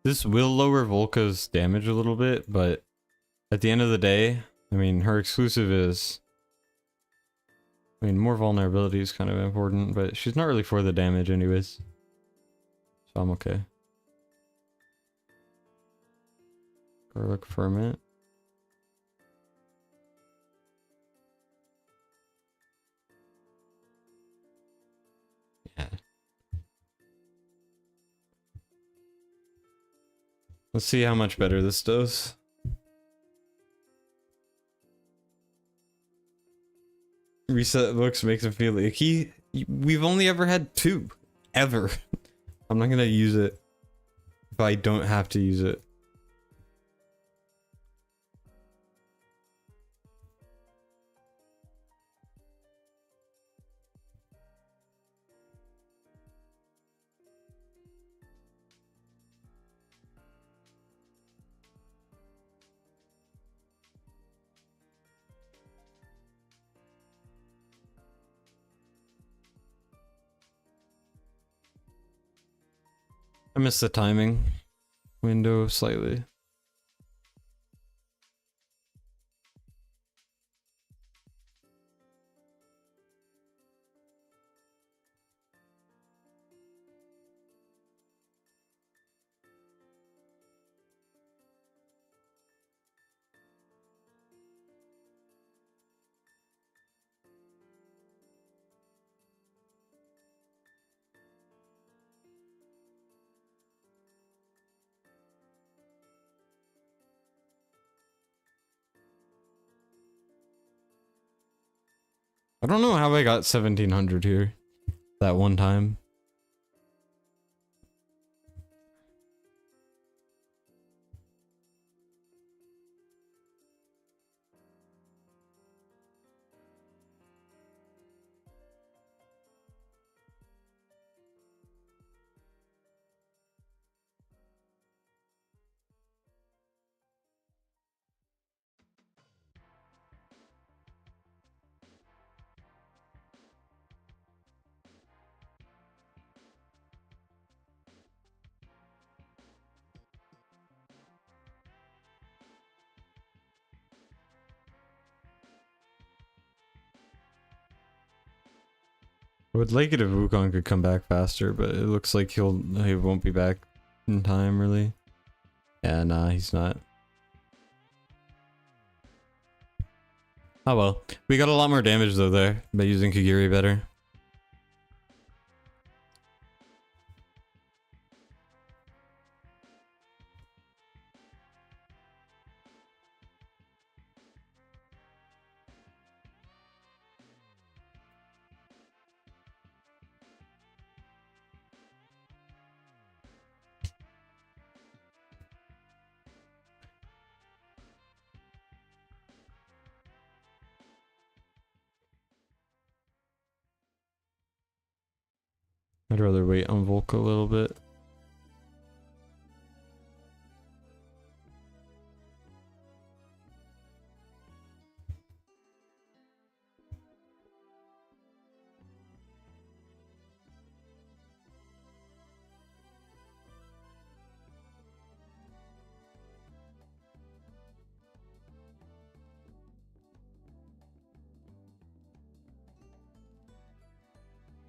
This will lower Volka's damage a little bit, but at the end of the day, I mean, her exclusive is... I mean, more vulnerability is kind of important, but she's not really for the damage anyways. So I'm okay. Garlic Ferment. Yeah. Let's see how much better this does. Reset books makes him feel like we've only ever had 2. Ever. I'm not gonna use it if I don't have to use it. I missed the timing window slightly. I don't know how I got 1700 here that one time. I would like it if Wukong could come back faster, but it looks like he won't be back in time, really. Yeah, nah, he's not. Oh well. We got a lot more damage though there by using Kagiri better. I'd rather wait on Volca a little bit.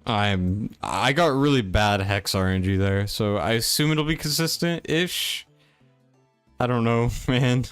I got really bad hex RNG there, so I assume it'll be consistent-ish. I don't know, man.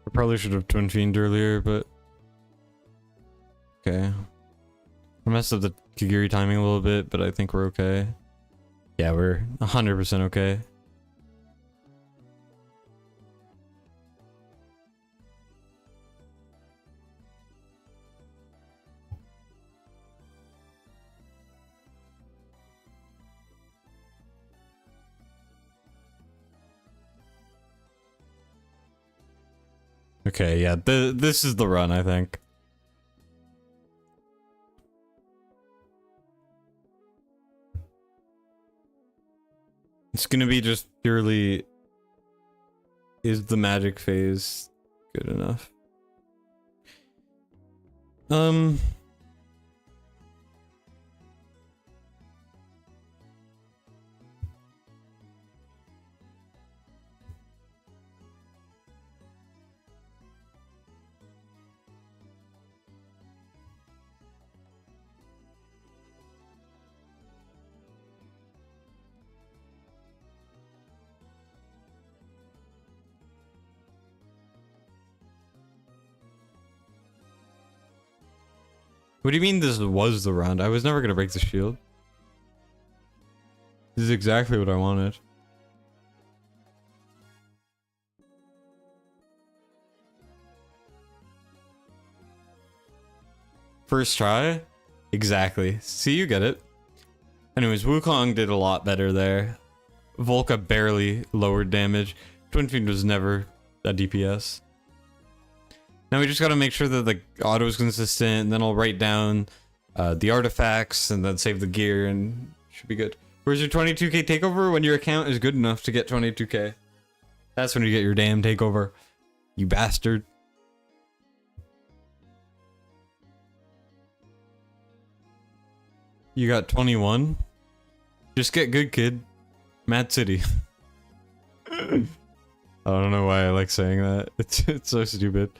I probably should have Twin Fiend earlier, but... Okay. I messed up the Kagiri timing a little bit, but I think we're okay. Yeah, we're 100% okay. Okay, yeah, this is the run, I think. It's gonna be just purely... Is the magic phase good enough? What do you mean this was the round? I was never gonna break the shield. This is exactly what I wanted. First try? Exactly. See, you get it. Anyways, Wukong did a lot better there. Volca barely lowered damage. Twin Fiend was never a DPS. Now we just gotta make sure that the auto is consistent, and then I'll write down the artifacts, and then save the gear, and should be good. Where's your 22k takeover? When your account is good enough to get 22k. That's when you get your damn takeover. You bastard. You got 21? Just get good, kid. Mad City. I don't know why I like saying that. It's so stupid.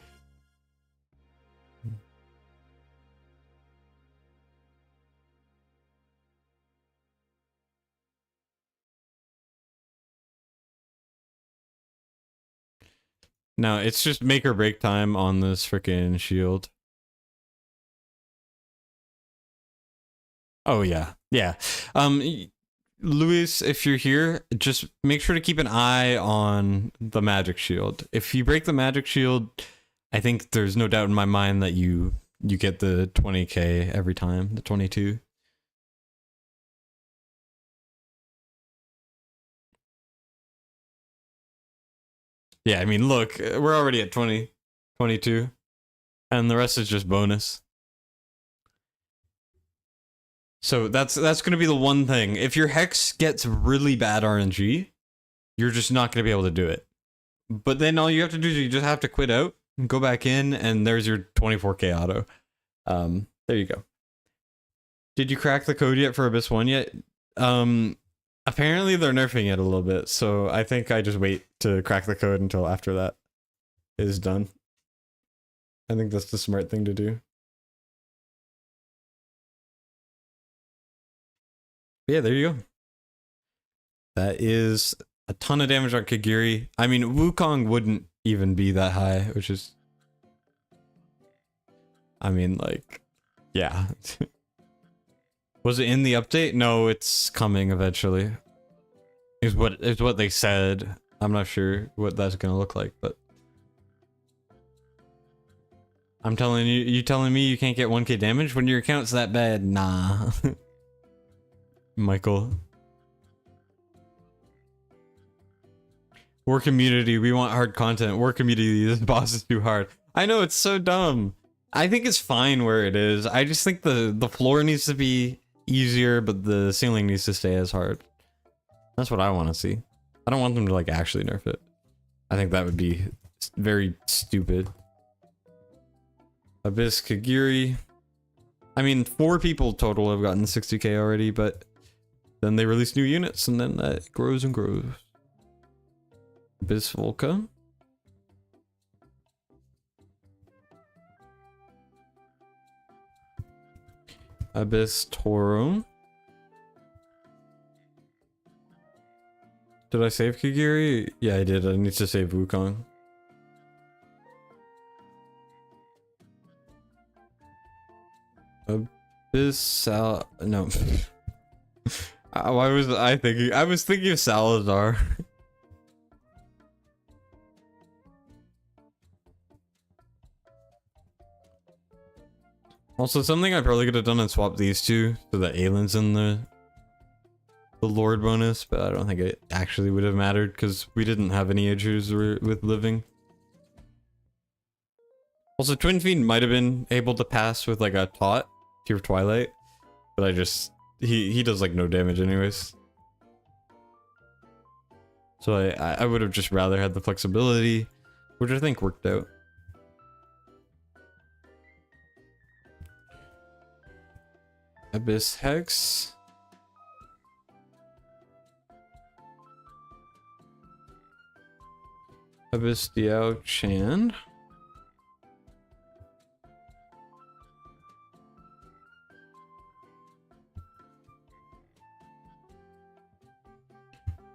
No, it's just make or break time on this freaking shield. Oh yeah, yeah. Luis, if you're here, just make sure to keep an eye on the magic shield. If you break the magic shield, I think there's no doubt in my mind that you get the 20k every time, the 22. Yeah, I mean, look, we're already at 20, 22, and the rest is just bonus. So that's going to be the one thing. If your hex gets really bad RNG, you're just not going to be able to do it. But then all you have to do is you just have to quit out, go back in, and there's your 24k auto. There you go. Did you crack the code yet for Abyss 1 yet? Apparently they're nerfing it a little bit, so I think I just wait to crack the code until after that is done. I think that's the smart thing to do. Yeah, there you go. That is a ton of damage on Kagiri. I mean, Wukong wouldn't even be that high, which is... I mean, like... Yeah. Was it in the update? No, it's coming eventually. is what they said. I'm not sure what that's gonna look like, but I'm telling you, you telling me you can't get 1k damage when your account's that bad? Nah. Michael. War community, we want hard content. War community, this boss is too hard. I know, it's so dumb. I think it's fine where it is. I just think the floor needs to be easier, but the ceiling needs to stay as hard. That's what I want to see. I don't want them to like actually nerf it. I think that would be very stupid. Abyss Kagiri. I mean, 4 people total have gotten 60k already, but then they release new units and then that grows and grows. Abyss Volca. Abyss Toro. Did I save Kagiri? Yeah, I did. I need to save Wukong. Abyss Sal... No. Why was I thinking? I was thinking of Salazar. Also, something I probably could have done and swapped these two so that Aylin's in the Lord bonus, but I don't think it actually would have mattered because we didn't have any issues with living. Also, Twin Fiend might have been able to pass with like a Taunt, Tear of Twilight, but I just he does like no damage anyways. So I would have just rather had the flexibility, which I think worked out. Abyss Hex. Abyss Diao Chan.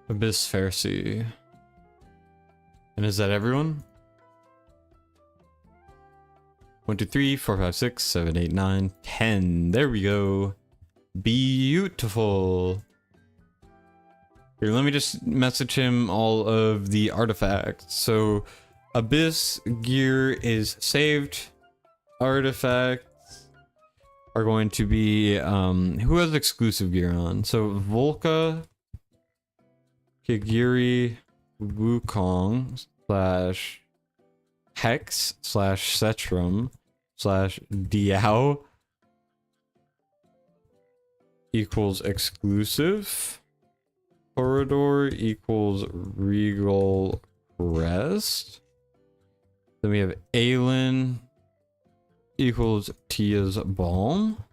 Abyss Pharisee. And is that everyone? 1, 2, 3, 4, 5, 6, 7, 8, 9, 10. There we go. Beautiful. Here, let me just message him all of the artifacts. So, Abyss gear is saved. Artifacts are going to be, who has exclusive gear on? So, Volca, Kagiri, Wukong, / Hex / Setrum / Diao equals exclusive. Corridor equals Regal Crest. Then we have Aylin equals Tia's Balm.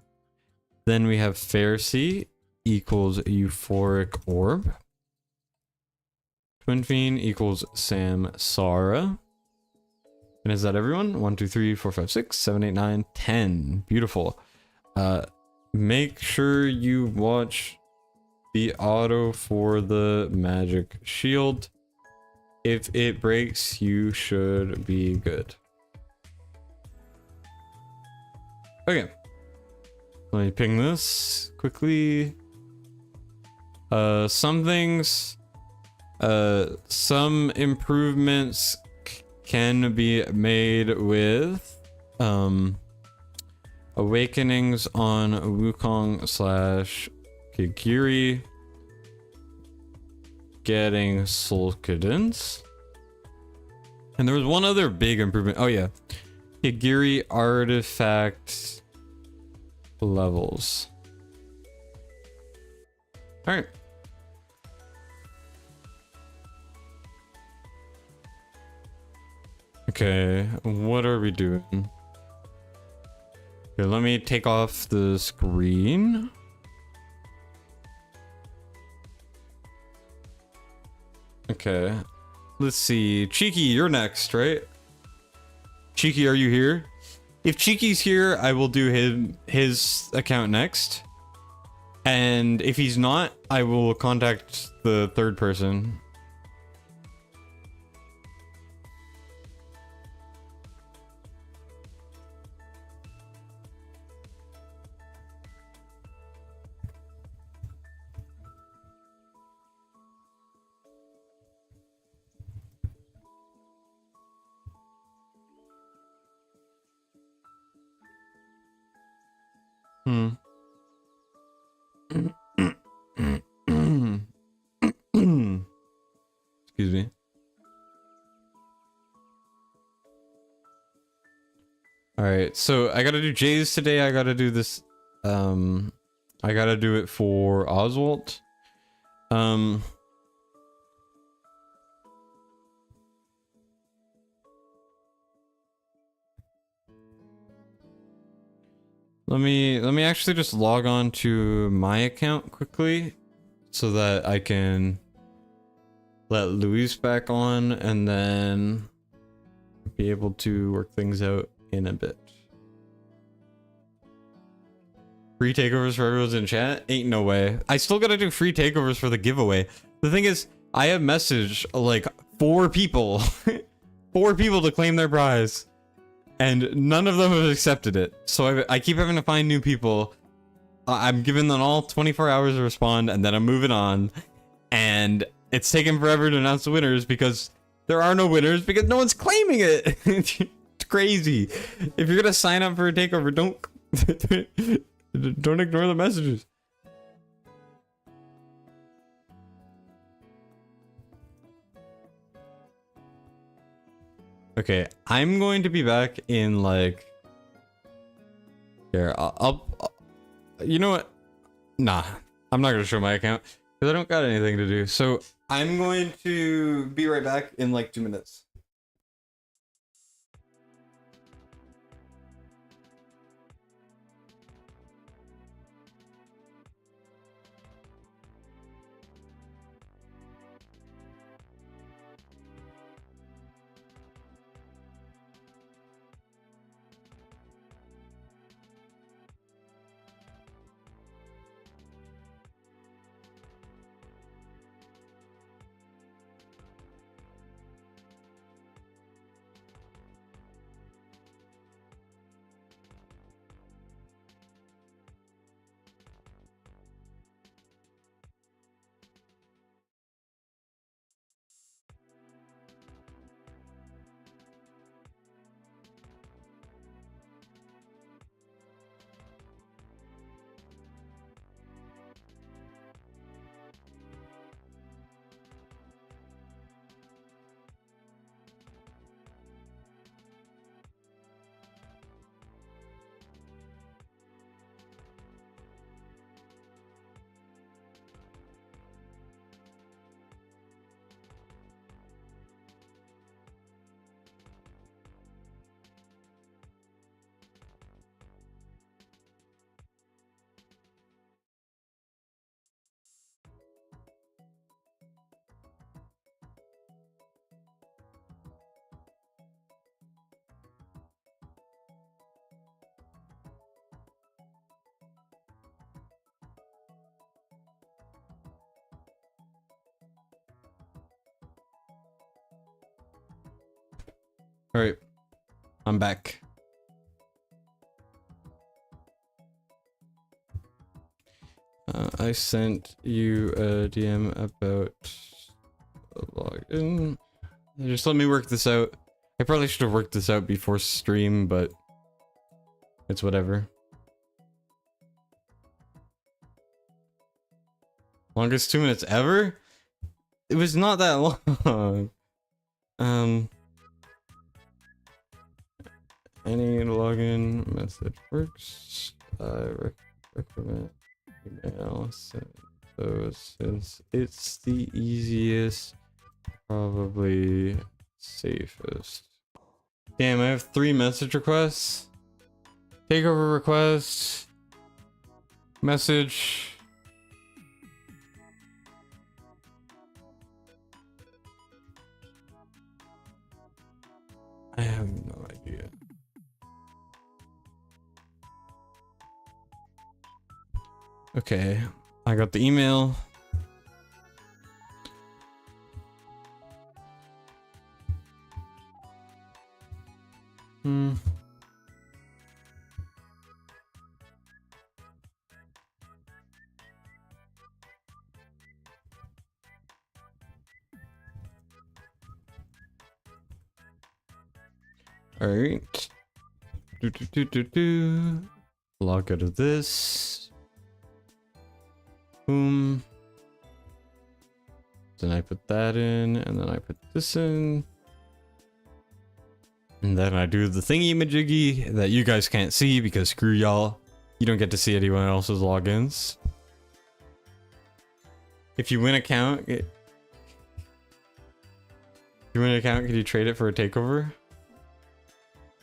Then we have Pharisee equals Euphoric Orb. Twin Fiend equals Samsara. And is that everyone? 1, 2, 3, 4, 5, 6, 7, 8, 9, 10. Beautiful. Make sure you watch the auto for the magic shield. If it breaks, you should be good. Okay. Let me ping this quickly. Some things, some improvements can be made with awakenings on Wukong / Kagiri, getting soul cadence, and there was one other big improvement. Oh yeah, Kagiri artifact levels. All right. Okay, what are we doing? Here, let me take off the screen. Okay, let's see. Cheeky, you're next, right? Cheeky, are you here? If Cheeky's here, I will do his account next. And if he's not, I will contact the third person. Excuse me. All right, so I gotta do Jay's today. I gotta do this. I gotta do it for Oswald. Let me actually just log on to my account quickly so that I can let Luis back on and then be able to work things out in a bit. Free takeovers for everyone's in chat? Ain't no way. I still gotta do free takeovers for the giveaway. The thing is, I have messaged like 4 people. 4 people to claim their prize. And none of them have accepted it. So I keep having to find new people. I'm giving them all 24 hours to respond, and then I'm moving on. And it's taken forever to announce the winners because there are no winners because no one's claiming it. It's crazy. If you're gonna sign up for a takeover, don't ignore the messages. Okay, I'm going to be back in like here. I'll you know what? Nah, I'm not gonna show my account because I don't got anything to do. So I'm going to be right back in like 2 minutes. All right, I'm back. I sent you a DM about login. Just let me work this out. I probably should have worked this out before stream, but it's whatever. Longest 2 minutes ever? It was not that long. Any login method works. I recommend email since it's the easiest, probably safest. Damn, I have 3 message requests. Takeover request. Message. I have no idea. Okay, I got the email. All right. Log out of this. Boom. Then I put that in, and then I put this in. And then I do the thingy-majiggy that you guys can't see because screw y'all. You don't get to see anyone else's logins. If you win account, can you trade it for a takeover?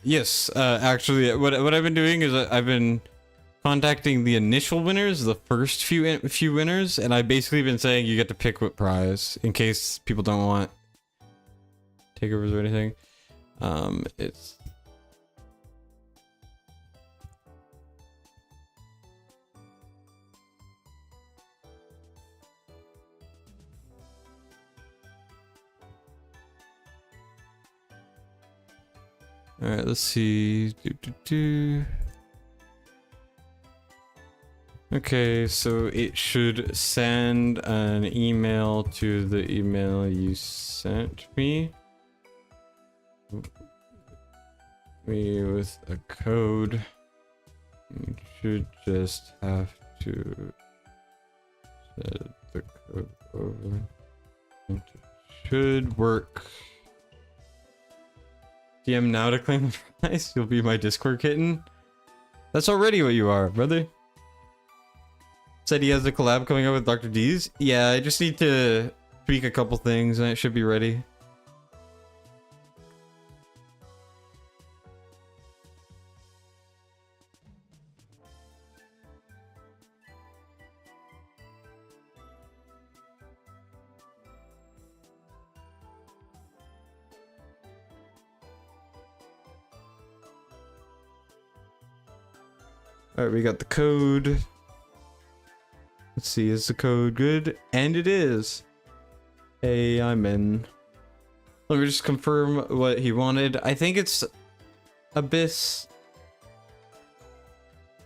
Yes, actually, what I've been doing is I've been contacting the initial winners, the first few winners, and I've basically been saying you get to pick what prize in case people don't want takeovers or anything. It's all right. Let's see. Okay, so it should send an email to the email you sent me. With a code. You should just have to set the code over. It should work. DM now to claim the prize. You'll be my Discord kitten. That's already what you are, brother. Said he has a collab coming up with Dr. D's. Yeah, I just need to tweak a couple things and it should be ready. All right, we got the code. Let's see, is the code good? And it is. Hey, I'm in. Let me just confirm what he wanted. I think it's Abyss.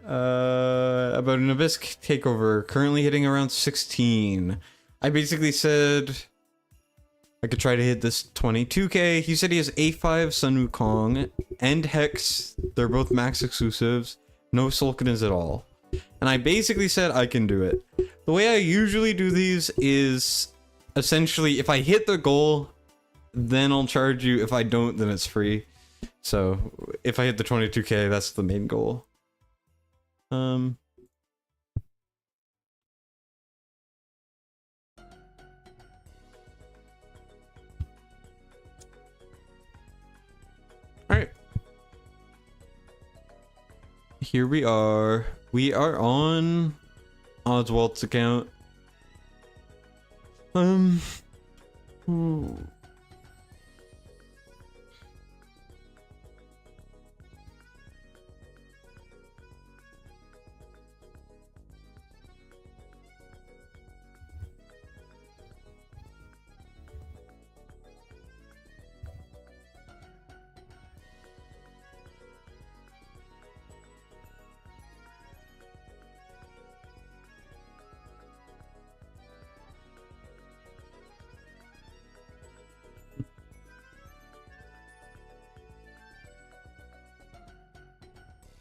About an Abyss takeover, currently hitting around 16. I basically said I could try to hit this 22k. He said he has A5 Sun Wukong and Hex. They're both max exclusives. No Sulcanins at all. And I basically said I can do it. The way I usually do these is essentially if I hit the goal, then I'll charge you. If I don't, then it's free. So if I hit the 22k, that's the main goal. Alright. Here we are. We are on Oswald's account. Ooh.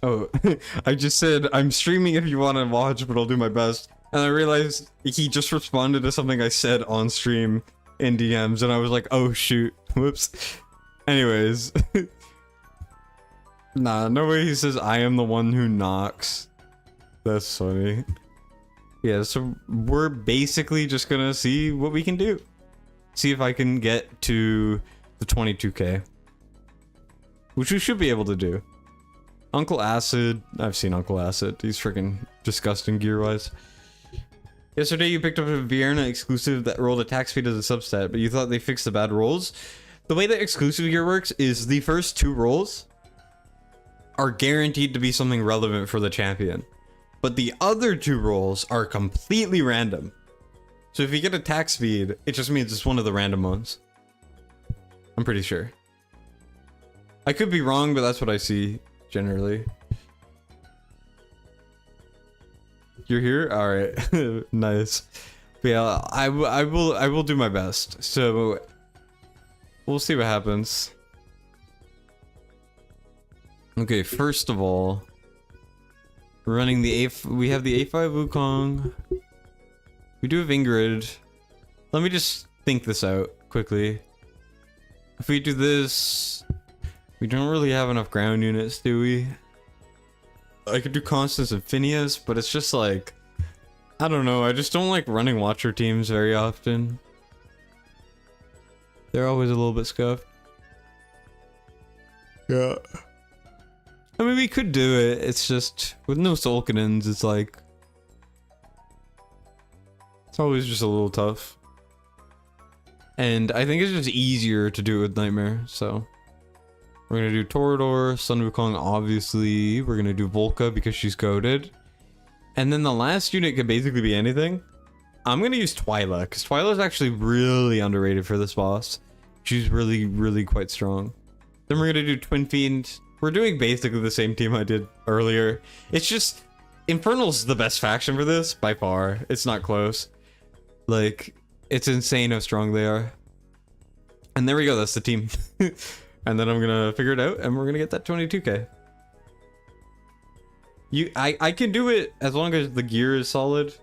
Oh, I just said, I'm streaming if you want to watch, but I'll do my best. And I realized he just responded to something I said on stream in DMs, and I was like, oh shoot, whoops. Anyways. Nah, no way he says I am the one who knocks. That's funny. Yeah, so we're basically just gonna see what we can do. See if I can get to the 22k. Which we should be able to do. Uncle Acid. I've seen Uncle Acid. He's freaking disgusting gear-wise. Yesterday you picked up a Vienna exclusive that rolled attack speed as a substat, but you thought they fixed the bad rolls? The way that exclusive gear works is the first 2 rolls are guaranteed to be something relevant for the champion. But the other 2 rolls are completely random. So if you get attack speed, it just means it's one of the random ones. I'm pretty sure. I could be wrong, but that's what I see. Generally. You're here? All right. Nice. But yeah, I will do my best. So we'll see what happens. Okay, first of all, we're running the we have the A5 Wukong. We do have Ingrid. Let me just think this out quickly. If we do this, we don't really have enough ground units, do we? I could do Constance and Phineas, but it's just like, I don't know, I just don't like running Watcher teams very often. They're always a little bit scuffed. Yeah. I mean, we could do it, it's just, with no Solkanins, it's like, it's always just a little tough. And I think it's just easier to do it with Nightmare, so. We're gonna do Torador, Sun Wukong, obviously. We're gonna do Volca because she's goated. And then the last unit could basically be anything. I'm gonna use Twyla, because Twyla's actually really underrated for this boss. She's really, really quite strong. Then we're gonna do Twin Fiend. We're doing basically the same team I did earlier. It's just, Infernal's the best faction for this, by far. It's not close. Like, it's insane how strong they are. And there we go, that's the team. And then I'm gonna figure it out, and we're gonna get that 22k. I can do it as long as the gear is solid.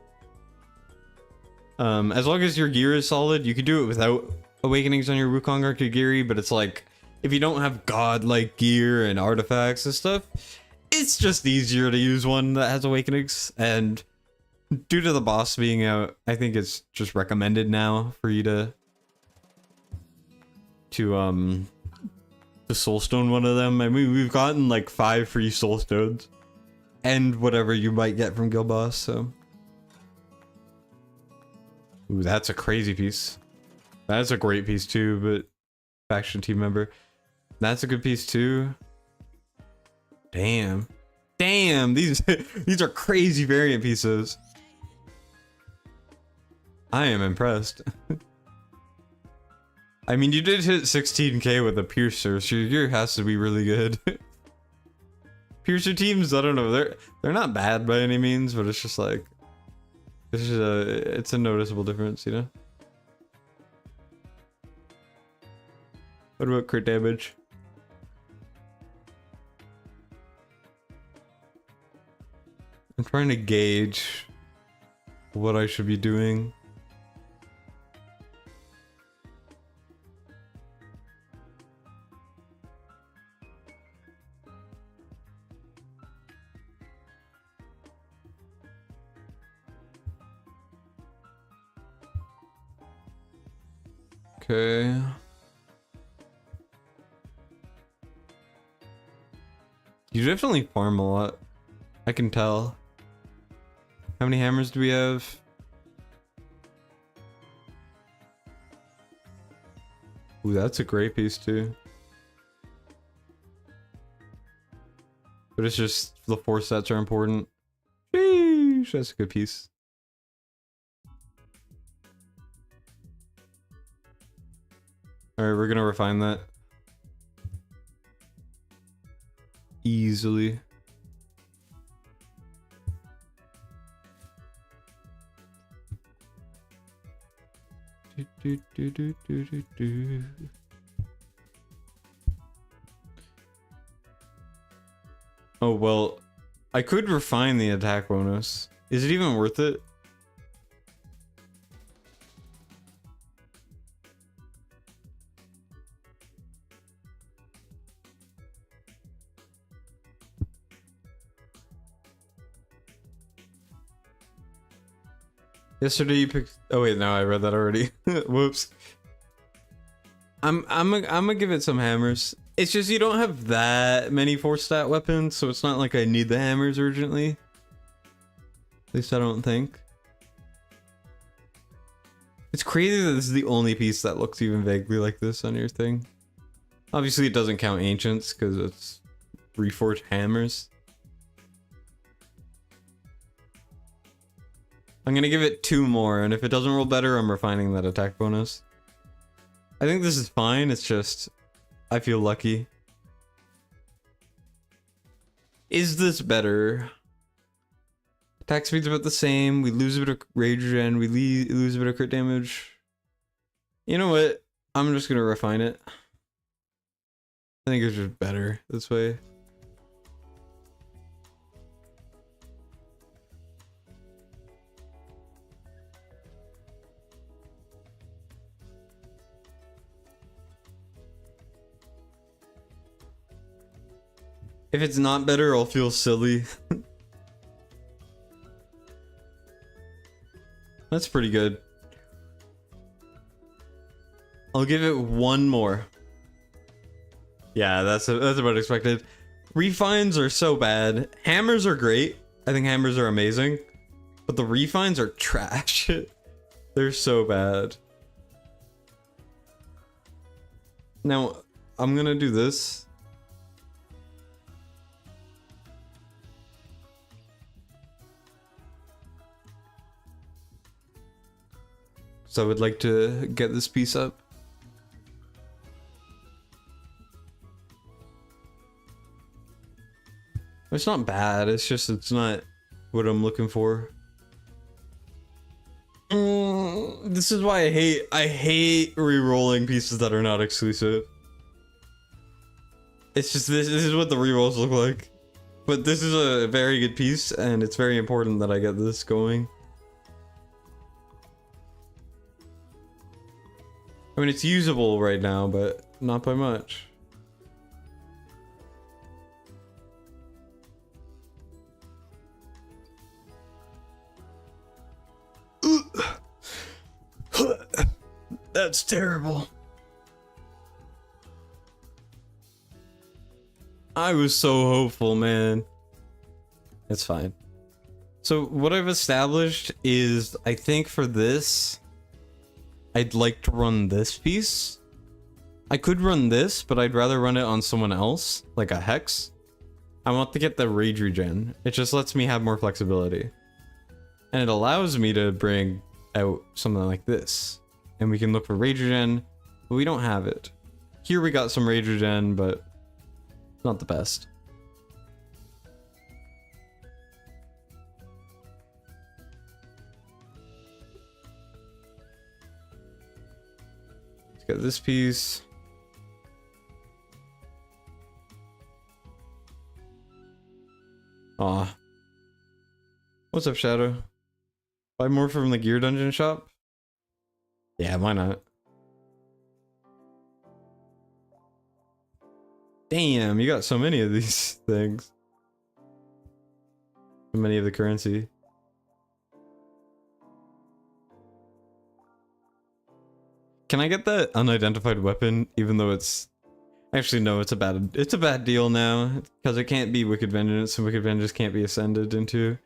As long as your gear is solid, you can do it without awakenings on your Wukong or Kagiri, but it's like, if you don't have godlike gear and artifacts and stuff, it's just easier to use one that has awakenings. And due to the boss being out, I think it's just recommended now for you to soulstone one of them. I mean, we've gotten like 5 free soulstones and whatever you might get from Guild Boss, so. Ooh, that's a crazy piece. That's a great piece too, but faction team member. That's a good piece too. Damn. Damn, these are crazy variant pieces. I am impressed. I mean, you did hit 16k with a Piercer, so your gear has to be really good. Piercer teams, I don't know, they're not bad by any means, but it's just like, it's a noticeable difference, you know? What about crit damage? I'm trying to gauge what I should be doing. Okay. You definitely farm a lot. I can tell. How many hammers do we have? Ooh, that's a great piece too. But it's just the 4 sets are important. Sheesh, that's a good piece. Alright, we're gonna refine that. Easily. Oh, well, I could refine the attack bonus. Is it even worth it? Yesterday you picked. Oh wait, no, I read that already. Whoops. I'm gonna give it some hammers. It's just you don't have that many 4-stat weapons, so it's not like I need the hammers urgently. At least I don't think. It's crazy that this is the only piece that looks even vaguely like this on your thing. Obviously, it doesn't count ancients because it's reforged hammers. I'm gonna give it 2 more, and if it doesn't roll better, I'm refining that attack bonus. I think this is fine, it's just, I feel lucky. Is this better? Attack speed's about the same, we lose a bit of rage gen, we lose a bit of crit damage. You know what? I'm just gonna refine it. I think it's just better this way. If it's not better, I'll feel silly. That's pretty good. I'll give it one more. Yeah, that's about expected. Refines are so bad. Hammers are great. I think hammers are amazing. But the refines are trash. They're so bad. Now, I'm gonna do this. So I would like to get this piece up. It's not bad, it's just it's not what I'm looking for. This is why I hate re-rolling pieces that are not exclusive. It's just this is what the re-rolls look like. But this is a very good piece and it's very important that I get this going. I mean, it's usable right now, but not by much. That's terrible. I was so hopeful, man. It's fine. So what I've established is, I think for this, I'd like to run this piece. I could run this, but I'd rather run it on someone else, like a Hex. I want to get the Rage Regen. It just lets me have more flexibility. And it allows me to bring out something like this. And we can look for Rage Regen, but we don't have it. Here we got some Rage Regen, but not the best. Let's get this piece. Aw. What's up, Shadow? Buy more from the gear dungeon shop? Yeah, why not? Damn, you got so many of these things. So many of the currency. Can I get that unidentified weapon, even though it's... Actually, no, it's a bad deal now, because it can't be Wicked Vengeance, and Wicked Vengeance can't be ascended into.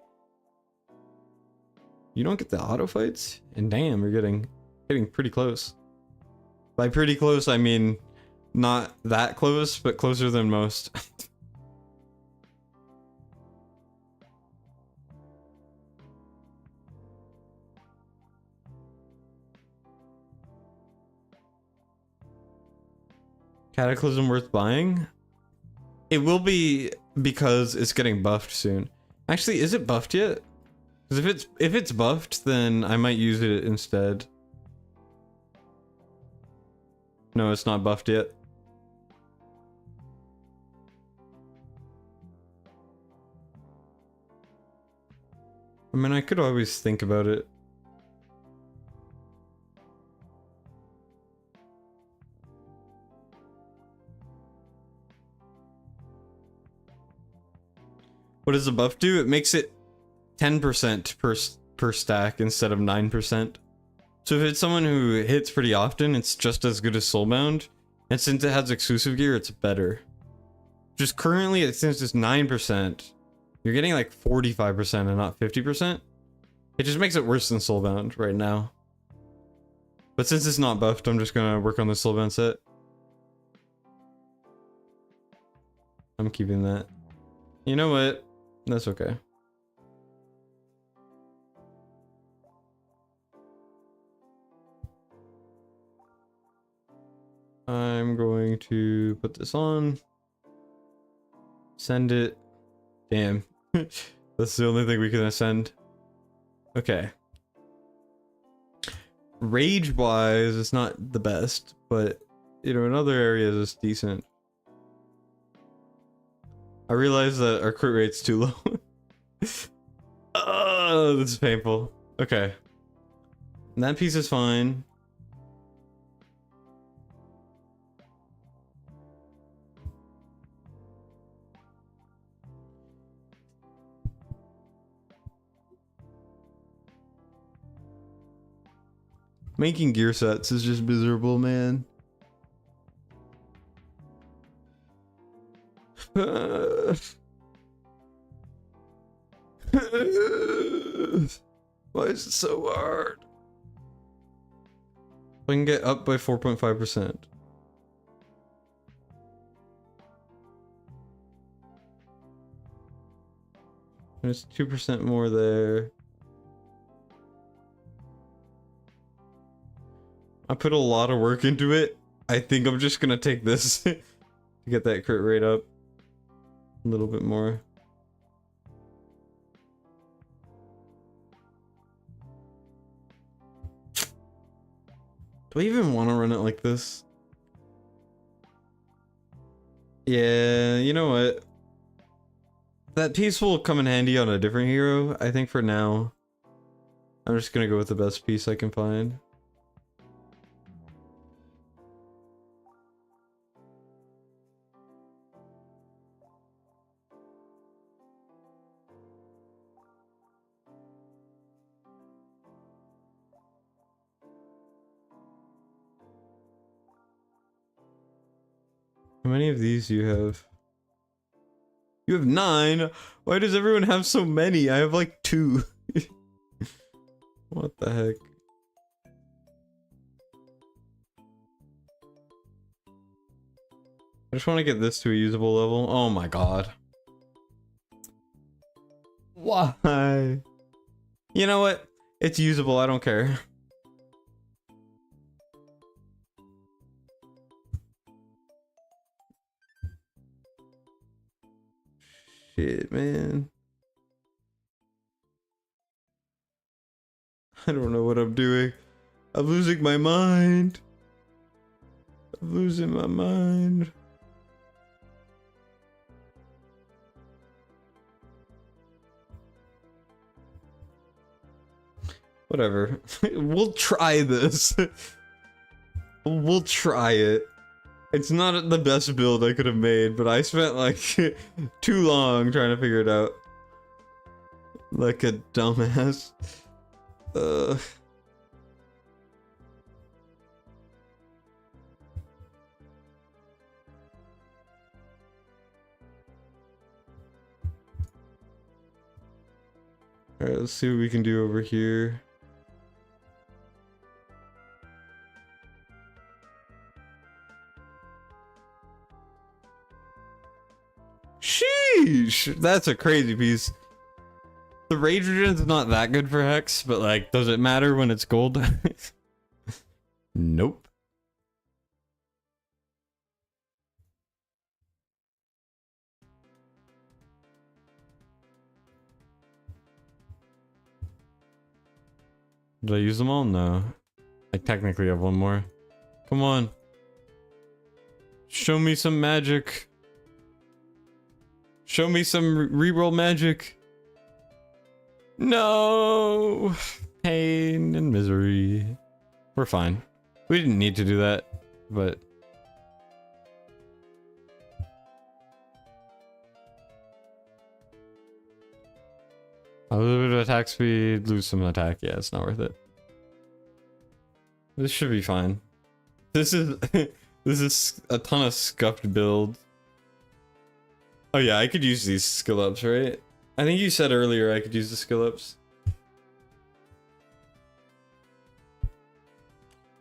You don't get the auto fights? And damn, you're getting pretty close. By pretty close, I mean not that close, but closer than most. Cataclysm worth buying? It will be because it's getting buffed soon. Actually, is it buffed yet? Because if it's buffed, then I might use it instead. No, it's not buffed yet. I mean, I could always think about it. What does the buff do? It makes it 10% per stack instead of 9%. So if it's someone who hits pretty often, it's just as good as Soulbound. And since it has exclusive gear, it's better. Just currently, since it's 9%, you're getting like 45% and not 50%. It just makes it worse than Soulbound right now. But since it's not buffed, I'm just gonna work on the Soulbound set. I'm keeping that. You know what? That's okay. I'm going to put this on. Send it. Damn. That's the only thing we can ascend. Okay. Rage-wise, it's not the best, but, you know, in other areas, it's decent. I realize that our crit rate's too low. Oh, this is painful. Okay. And that piece is fine. Making gear sets is just miserable, man. Why is it so hard? I can get up by 4.5%. There's 2% more there. I put a lot of work into it. I think I'm just gonna take this to get that crit rate up a little bit more. Do I even want to run it like this? Yeah, you know what? That piece will come in handy on a different hero. I think for now, I'm just gonna go with the best piece I can find. How many of these do you have? You have 9? Why does everyone have so many? I have like 2. What the heck? I just want to get this to a usable level. Oh my god. Why? You know what? It's usable, I don't care. Shit, man. I don't know what I'm doing. I'm losing my mind. I'm losing my mind. Whatever. We'll try this. We'll try it. It's not the best build I could have made, but I spent like too long trying to figure it out. Like a dumbass. Alright, let's see what we can do over here. Sheesh! That's a crazy piece. The rage regen's not that good for Hex, but like, does it matter when it's gold? Nope. Did I use them all? No. I technically have one more. Come on. Show me some magic. Show me some reroll magic. No. Pain and misery. We're fine. We didn't need to do that, but... A little bit of attack speed, lose some attack. Yeah, it's not worth it. This should be fine. This is this is a ton of scuffed build. Oh yeah, I could use these skill ups, right? I think you said earlier I could use the skill ups.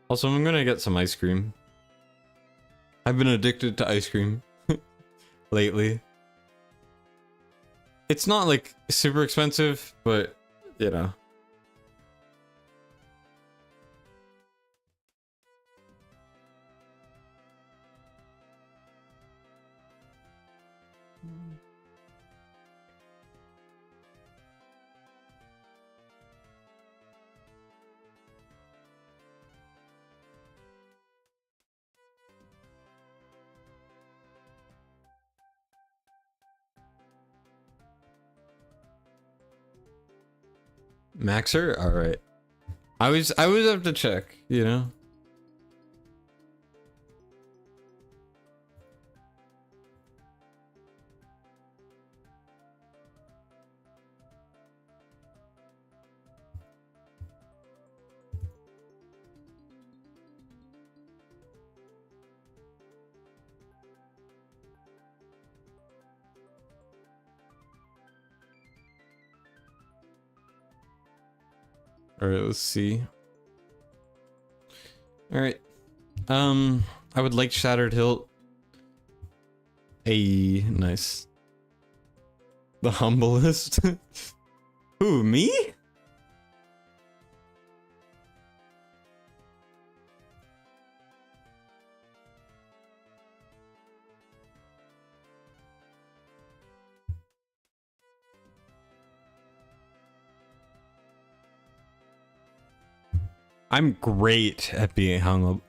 Also, I'm gonna get some ice cream. I've been addicted to ice cream lately. It's not like super expensive, but you know. Maxer? Alright. I always have to check, you know? All right, let's see. All right. I would like Shattered Hilt. A nice. The humblest. Who, me? I'm great at being humble.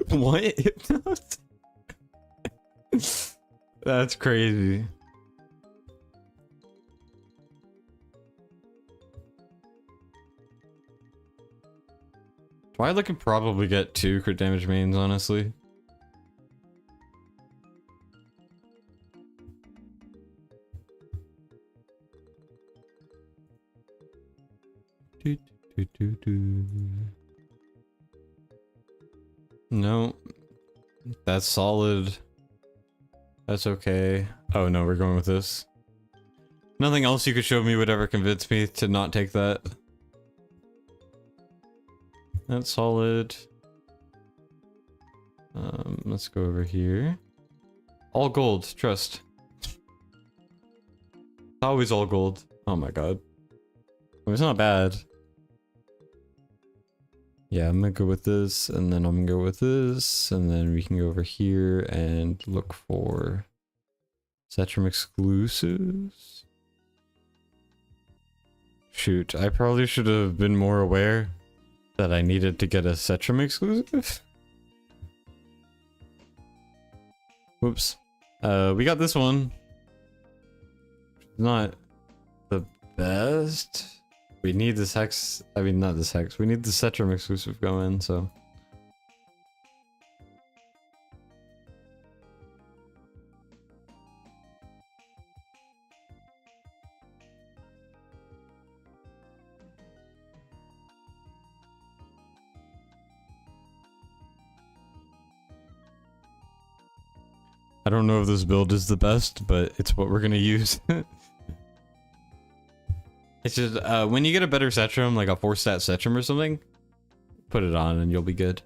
What? Hypnos? That's crazy. Twilight could probably get 2 crit damage mains, honestly. No, that's solid. That's okay. Oh no, we're going with this. Nothing else you could show me would ever convince me to not take that. That's solid. Let's go over here. All gold, trust. Always all gold. Oh my god. Well, it's not bad. Yeah, I'm gonna go with this, and then I'm gonna go with this, and then we can go over here and look for Setrum exclusives. Shoot, I probably should have been more aware that I needed to get a Setrum exclusive. Whoops. We got this one. Not the best. We need this hex. I mean, not this hex. We need the Setrum exclusive going, so. I don't know if this build is the best, but it's what we're gonna use. It's just, when you get a better Setrum, like a 4-stat Setrum or something, put it on and you'll be good.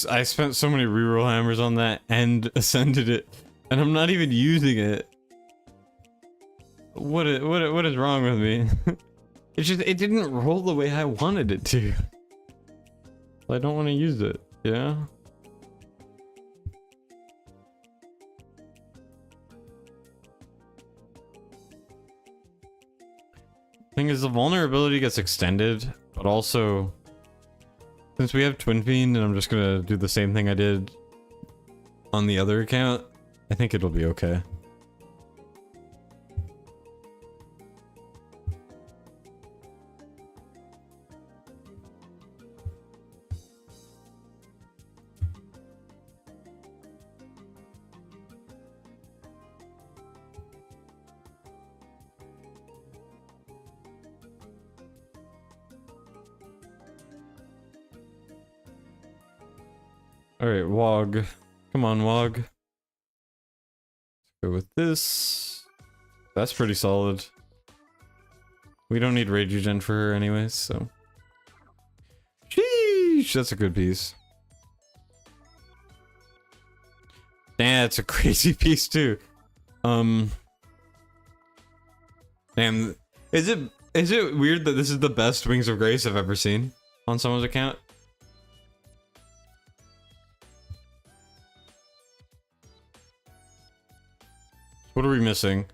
I spent so many reroll hammers on that and ascended it, and I'm not even using it. What is wrong with me? It didn't roll the way I wanted it to. I don't want to use it, yeah? Thing is, the vulnerability gets extended, but also, since we have Twin Fiend and I'm just gonna do the same thing I did on the other account, I think it'll be okay. Alright, Wog. Come on, Wog. Let's go with this. That's pretty solid. We don't need rage regen for her anyways, so. Sheesh, that's a good piece. Damn, it's a crazy piece too. Damn, is it weird that this is the best Wings of Grace I've ever seen on someone's account? What are we missing?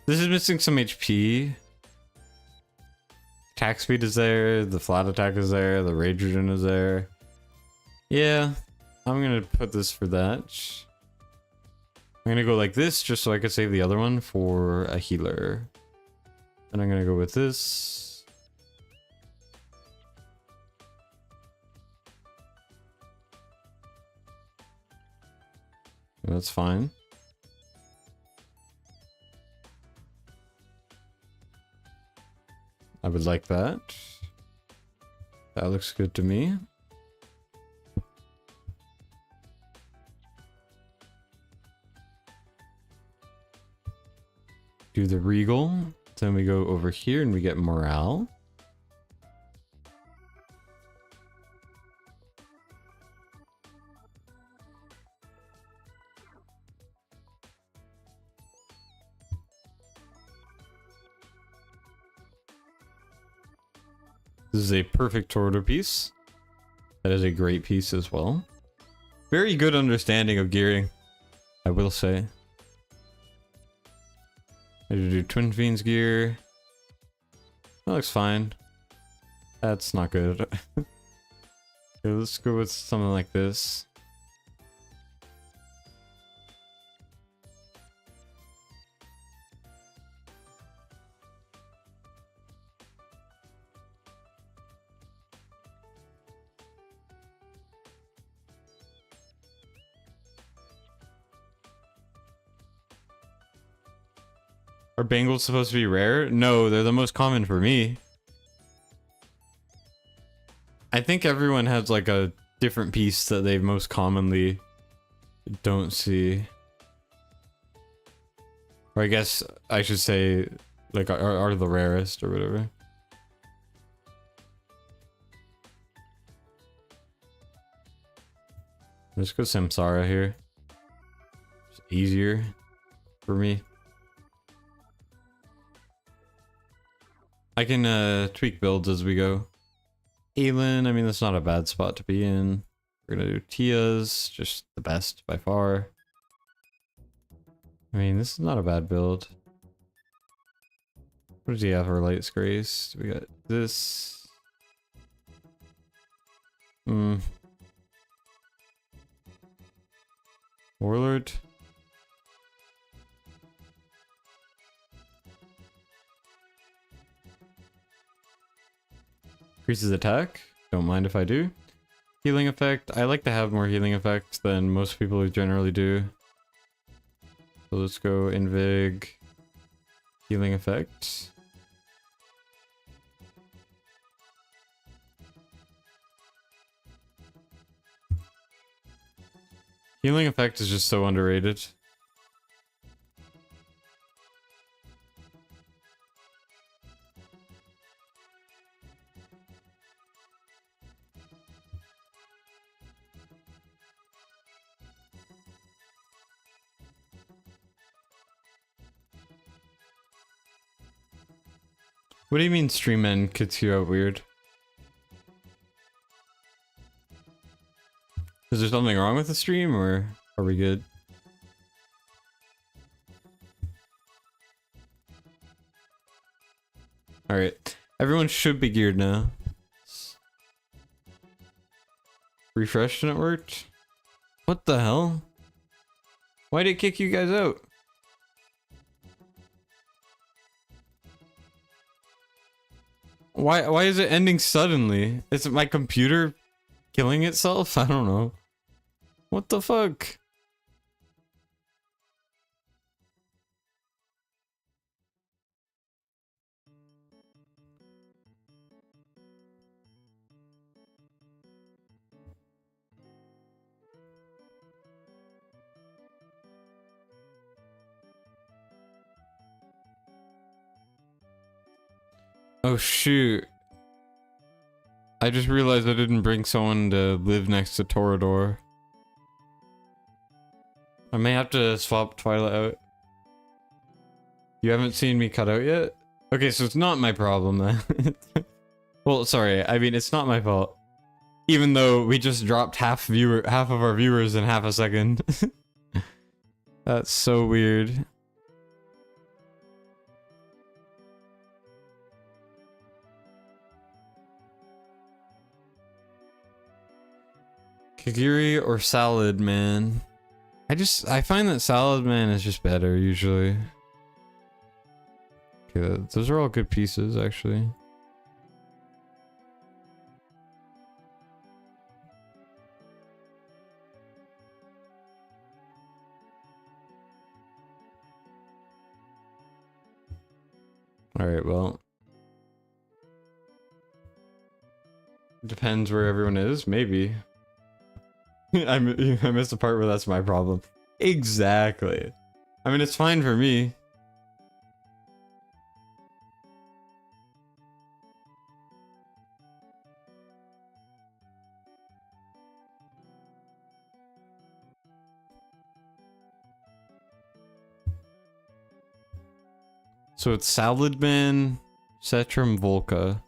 This is missing some HP. Attack speed is there, the flat attack is there, the rage regen is there. Yeah, I'm gonna put this for that. I'm gonna go like this just so I can save the other one for a healer. And I'm gonna go with this. That's fine. I would like that. That looks good to me. Do the regal. Then we go over here and we get morale. This is a perfect Tordo piece. That is a great piece as well. Very good understanding of gearing, I will say. I do Twin Fiends gear. That looks fine. That's not good. Okay, let's go with something like this. Are bangles supposed to be rare? No, they're the most common for me. I think everyone has like a different piece that they most commonly don't see. Or I guess I should say like are the rarest or whatever. Let's go Samsara here. It's easier for me. I can tweak builds as we go. Aelin, I mean, that's not a bad spot to be in. We're gonna do Tia's, just the best by far. I mean, this is not a bad build. What does he have for Light's Grace? We got this. Warlord. Increases attack. Don't mind if I do. Healing effect. I like to have more healing effects than most people generally do. So let's go Invig. Healing effect. Healing effect is just so underrated. What do you mean stream end gets you out weird? Is there something wrong with the stream or are we good? Alright, everyone should be geared now. Refresh and it worked? What the hell? Why did it kick you guys out? Why is it ending suddenly? Is it my computer killing itself? I don't know. What the fuck? Oh shoot. I just realized I didn't bring someone to live next to Torador. I may have to swap Twilight out. You haven't seen me cut out yet? Okay, so it's not my problem then. Well, sorry, I mean, it's not my fault. Even though we just dropped half of our viewers in half a second. That's so weird. Kagiri or Salad Man? I find that Salad Man is just better usually. Okay, those are all good pieces actually. Alright, well. Depends where everyone is, maybe. I missed the part where that's my problem. Exactly. I mean, it's fine for me. So it's Salad Man, Cetrum, Volca.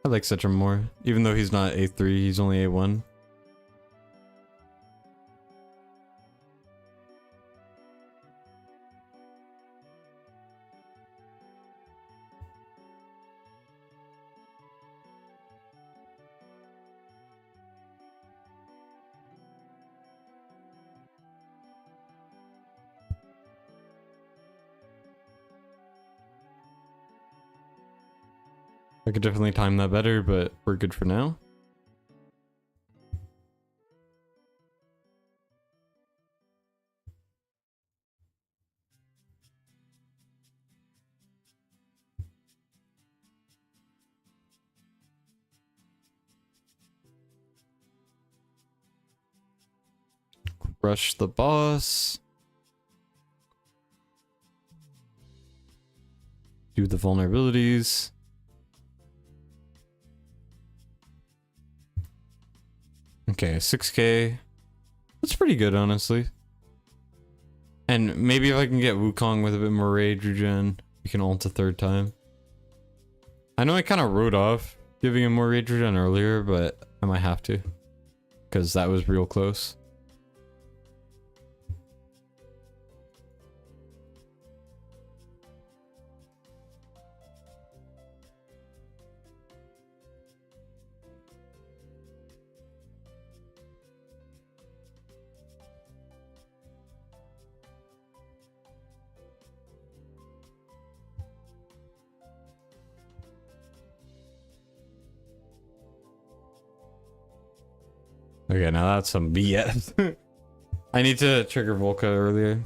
I like Cetrum more, even though he's not A3, he's only A1. I could definitely time that better, but we're good for now. Rush the boss. Do the vulnerabilities. Okay, 6k. That's pretty good, honestly. And maybe if I can get Wukong with a bit more rage regen, we can ult a third time. I know I kind of wrote off giving him more rage regen earlier, but I might have to. Because that was real close. Okay, now that's some BS. I need to trigger Volca earlier.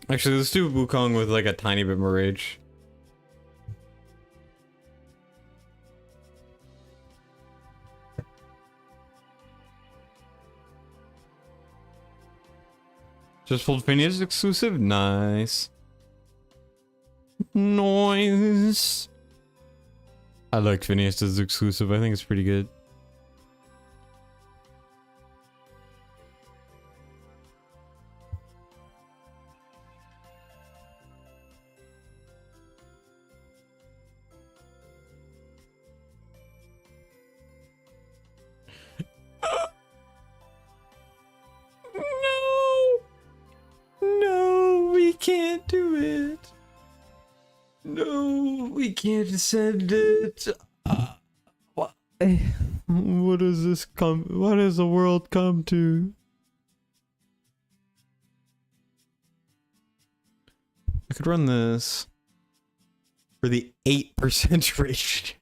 Actually, let's do Wukong with like a tiny bit more rage. Just pulled Phineas exclusive? Nice. Noise. I like Phineas as exclusive. I think it's pretty good. No, we can't do it. No, we can't send it. What? What does this come? What does the world come to? I could run this for the 8% rate.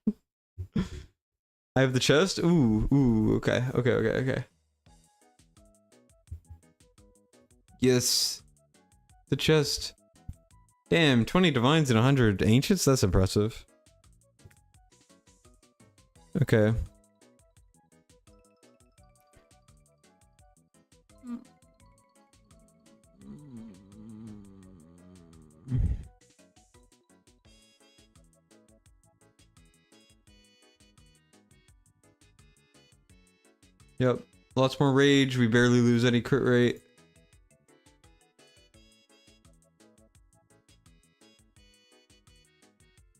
I have the chest. Ooh, okay. Yes, the chest. Damn, 20 divines and 100 ancients? That's impressive. Okay. Yep. Lots more rage. We barely lose any crit rate.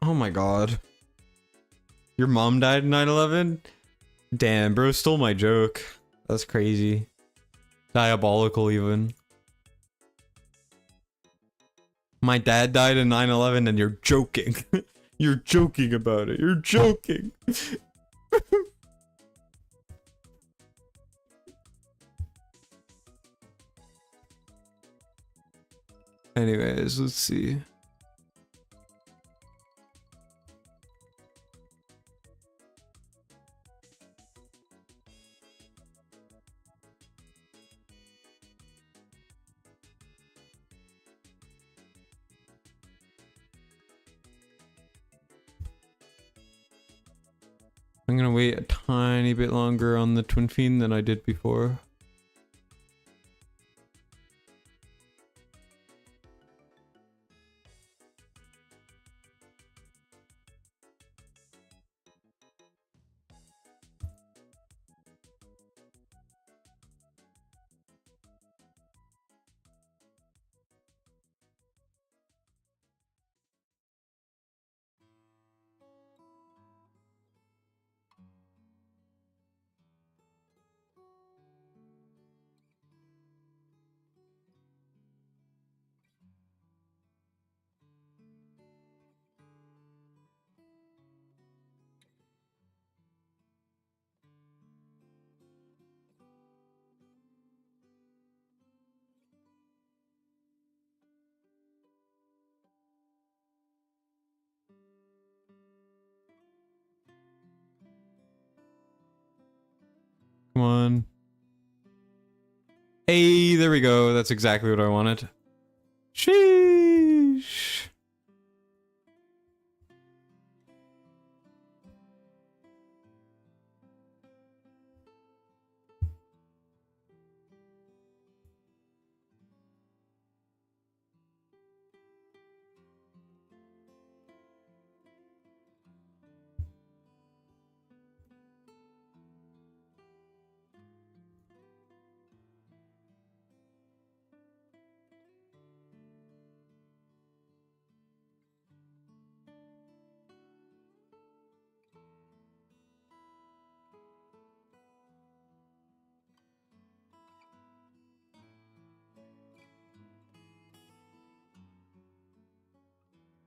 Oh my god. Your mom died in 9/11? Damn, bro stole my joke. That's crazy. Diabolical even. My dad died in 9/11 and you're joking. You're joking about it. You're joking. Anyways, let's see. I'm gonna wait a tiny bit longer on the Twin Fiend than I did before. Come on. Hey, there we go. That's exactly what I wanted. Sheesh.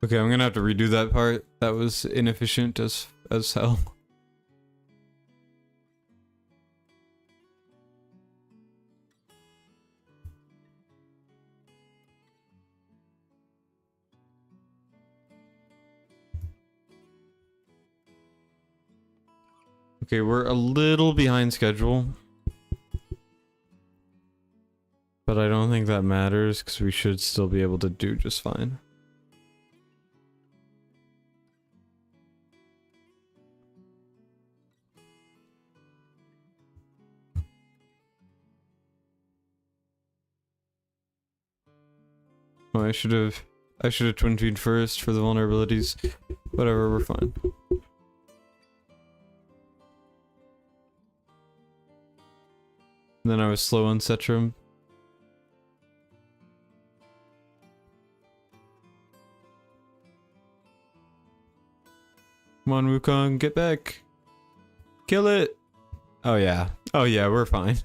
Okay, I'm gonna have to redo that part. That was inefficient as hell. Okay, we're a little behind schedule. But I don't think that matters because we should still be able to do just fine. Oh, I should have twin feed first for the vulnerabilities. Whatever, we're fine. And then I was slow on Cetrum. Come on, Wukong, get back. Kill it. Oh yeah. Oh yeah, we're fine.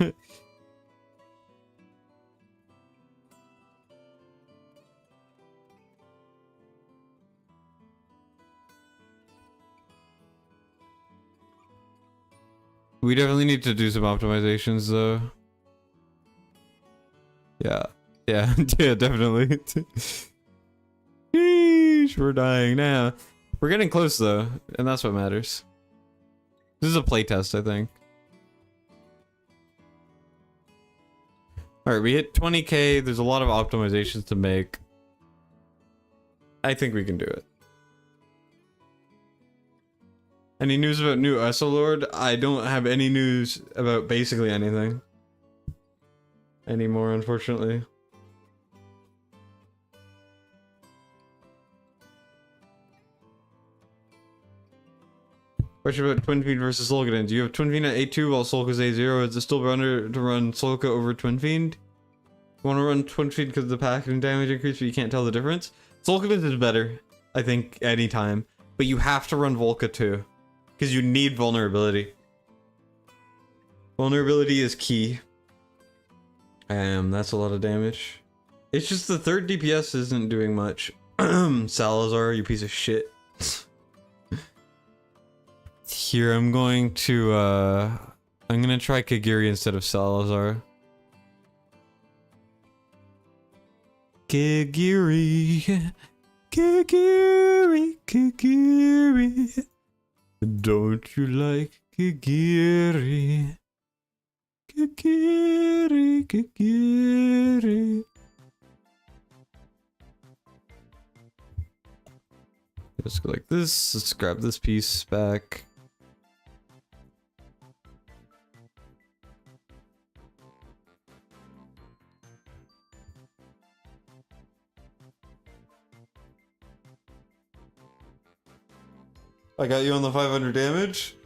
We definitely need to do some optimizations though. Yeah. Yeah, yeah, definitely. Sheesh, we're dying now. We're getting close though, and that's what matters. This is a playtest, I think. Alright, we hit 20k. There's a lot of optimizations to make. I think we can do it. Any news about new ESO Lord? I don't have any news about basically anything anymore, unfortunately. Question about Twin Fiend versus Solga. Do you have Twin Fiend at A2 while Solka's A0? Is it still better to run Solka over Twin Fiend? You want to run Twin Fiend because of the passive damage increase, but you can't tell the difference? Solka is better, I think, anytime. But you have to run Volca too. Because you need vulnerability. Vulnerability is key. That's a lot of damage. It's just the third DPS isn't doing much. Salazar, you piece of shit. Here, I'm gonna try Kagiri instead of Salazar. Kagiri, Kagiri, Kagiri. Don't you like Kagiri? Kagiri, Kagiri. Just go like this. Let's grab this piece back. I got you on the 500 damage.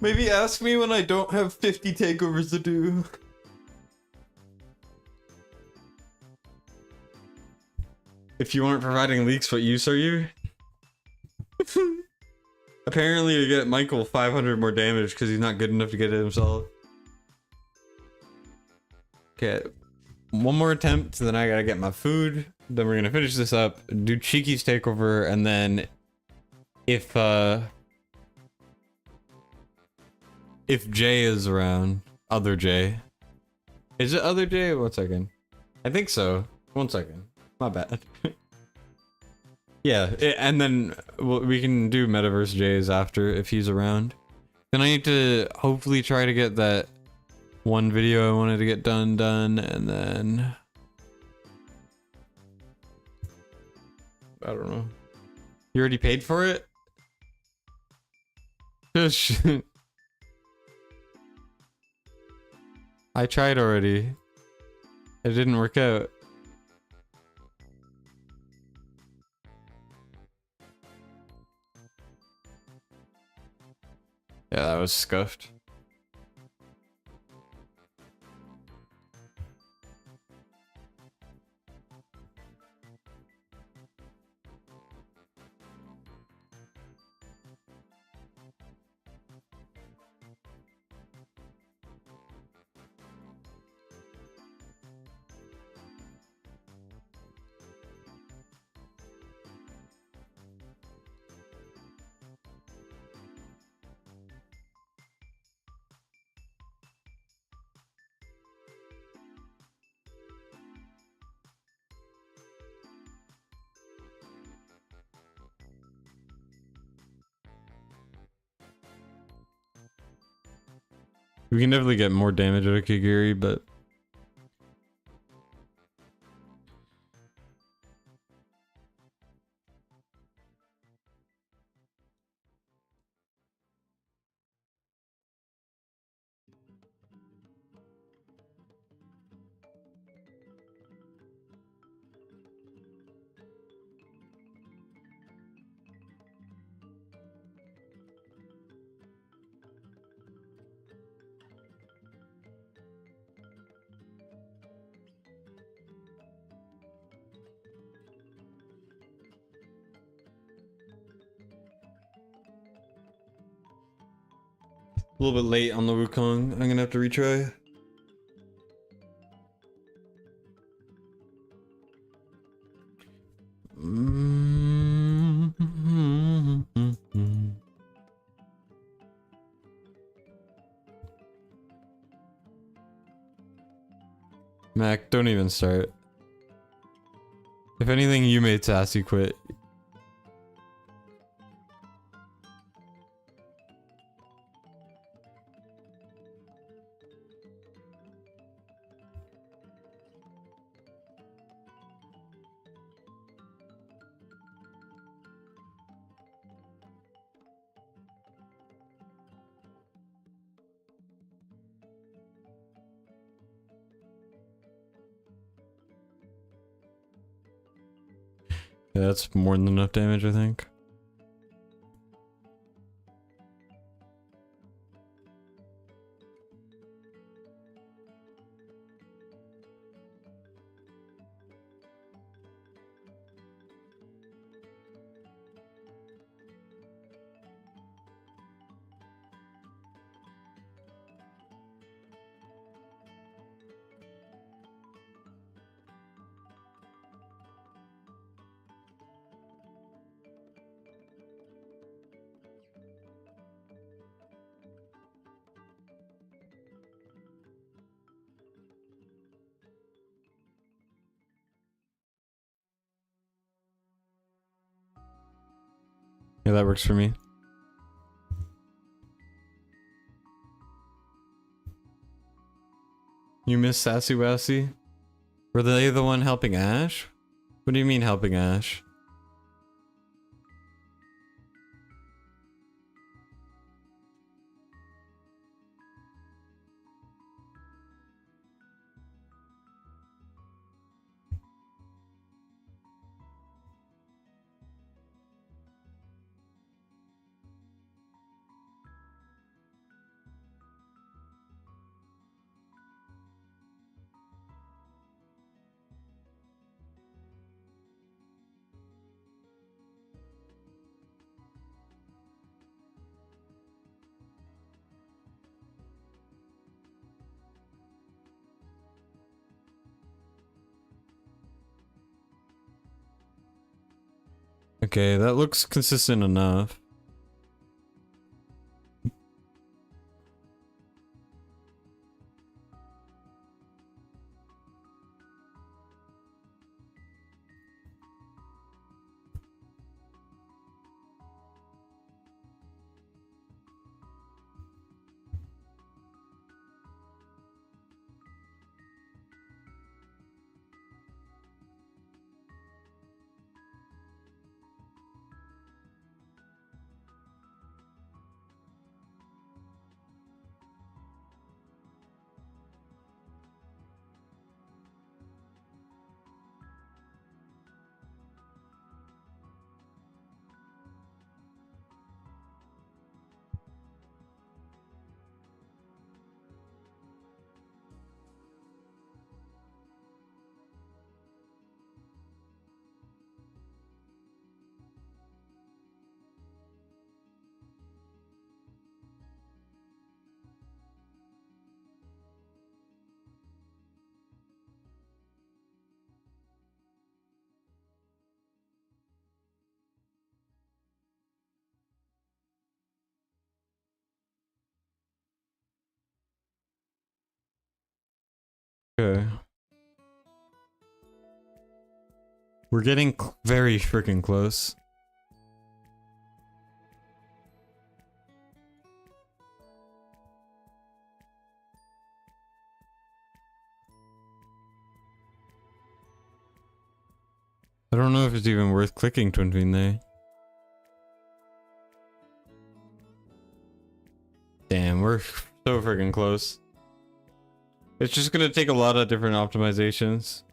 Maybe ask me when I don't have 50 takeovers to do. If you aren't providing leaks, what use are you? Apparently you get Michael 500 more damage because he's not good enough to get it himself. Okay, one more attempt, then I gotta get my food. Then we're gonna finish this up, do Cheeky's takeover, and then if Jay is around, other Jay. Is it other Jay? 1 second. I think so. 1 second. My bad. Yeah, and then we can do Metaverse Jays after if he's around. Then I need to hopefully try to get that one video I wanted to get done, and then I don't know. You already paid for it? I tried already. It didn't work out. Yeah, that was scuffed. We can definitely get more damage out of Kagiri, but a little bit late on the Wukong. I'm gonna have to retry. Mac, don't even start. If anything, you made Sassy quit. Yeah, that's more than enough damage, I think. Yeah, that works for me. You miss Sassy Wassy? Were they the one helping Ash? What do you mean helping Ash? Okay, that looks consistent enough. Okay. We're getting very freaking close. I don't know if it's even worth clicking Twin Fiend there. Damn, we're so freaking close. It's just gonna take a lot of different optimizations.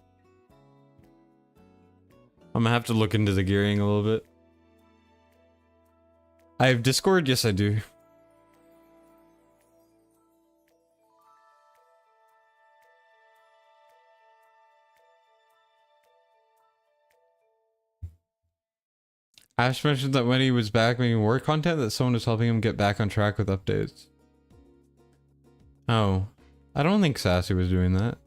I'm gonna have to look into the gearing a little bit. I have Discord? Yes, I do. Ash mentioned that when he was back making war content that someone was helping him get back on track with updates. Oh. I don't think Sassy was doing that.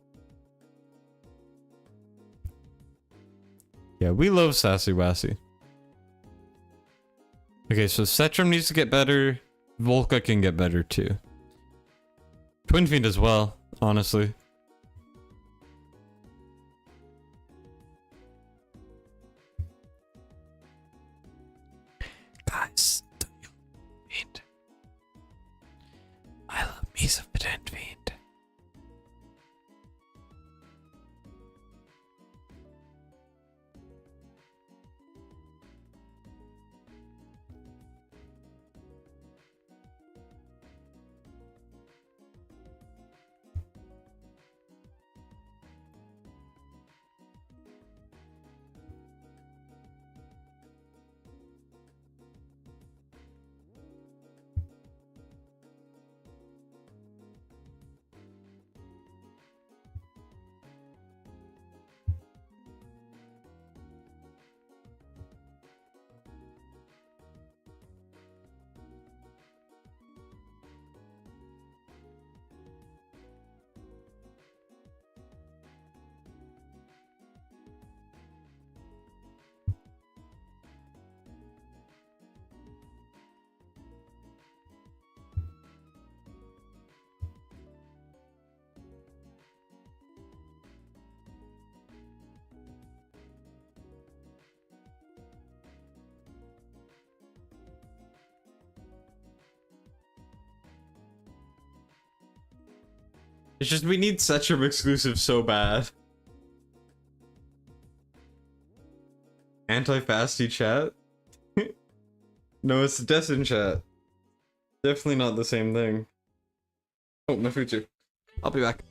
Yeah, we love Sassy Wassy. Okay, so Setrum needs to get better. Volca can get better too. Twin Fiend as well, honestly. Guys, do you fiend? I love me some Twin Fiend. It's just we need Setrum exclusive so bad. Anti-fasty chat? No, it's Destin chat. Definitely not the same thing. Oh, my food too. I'll be back.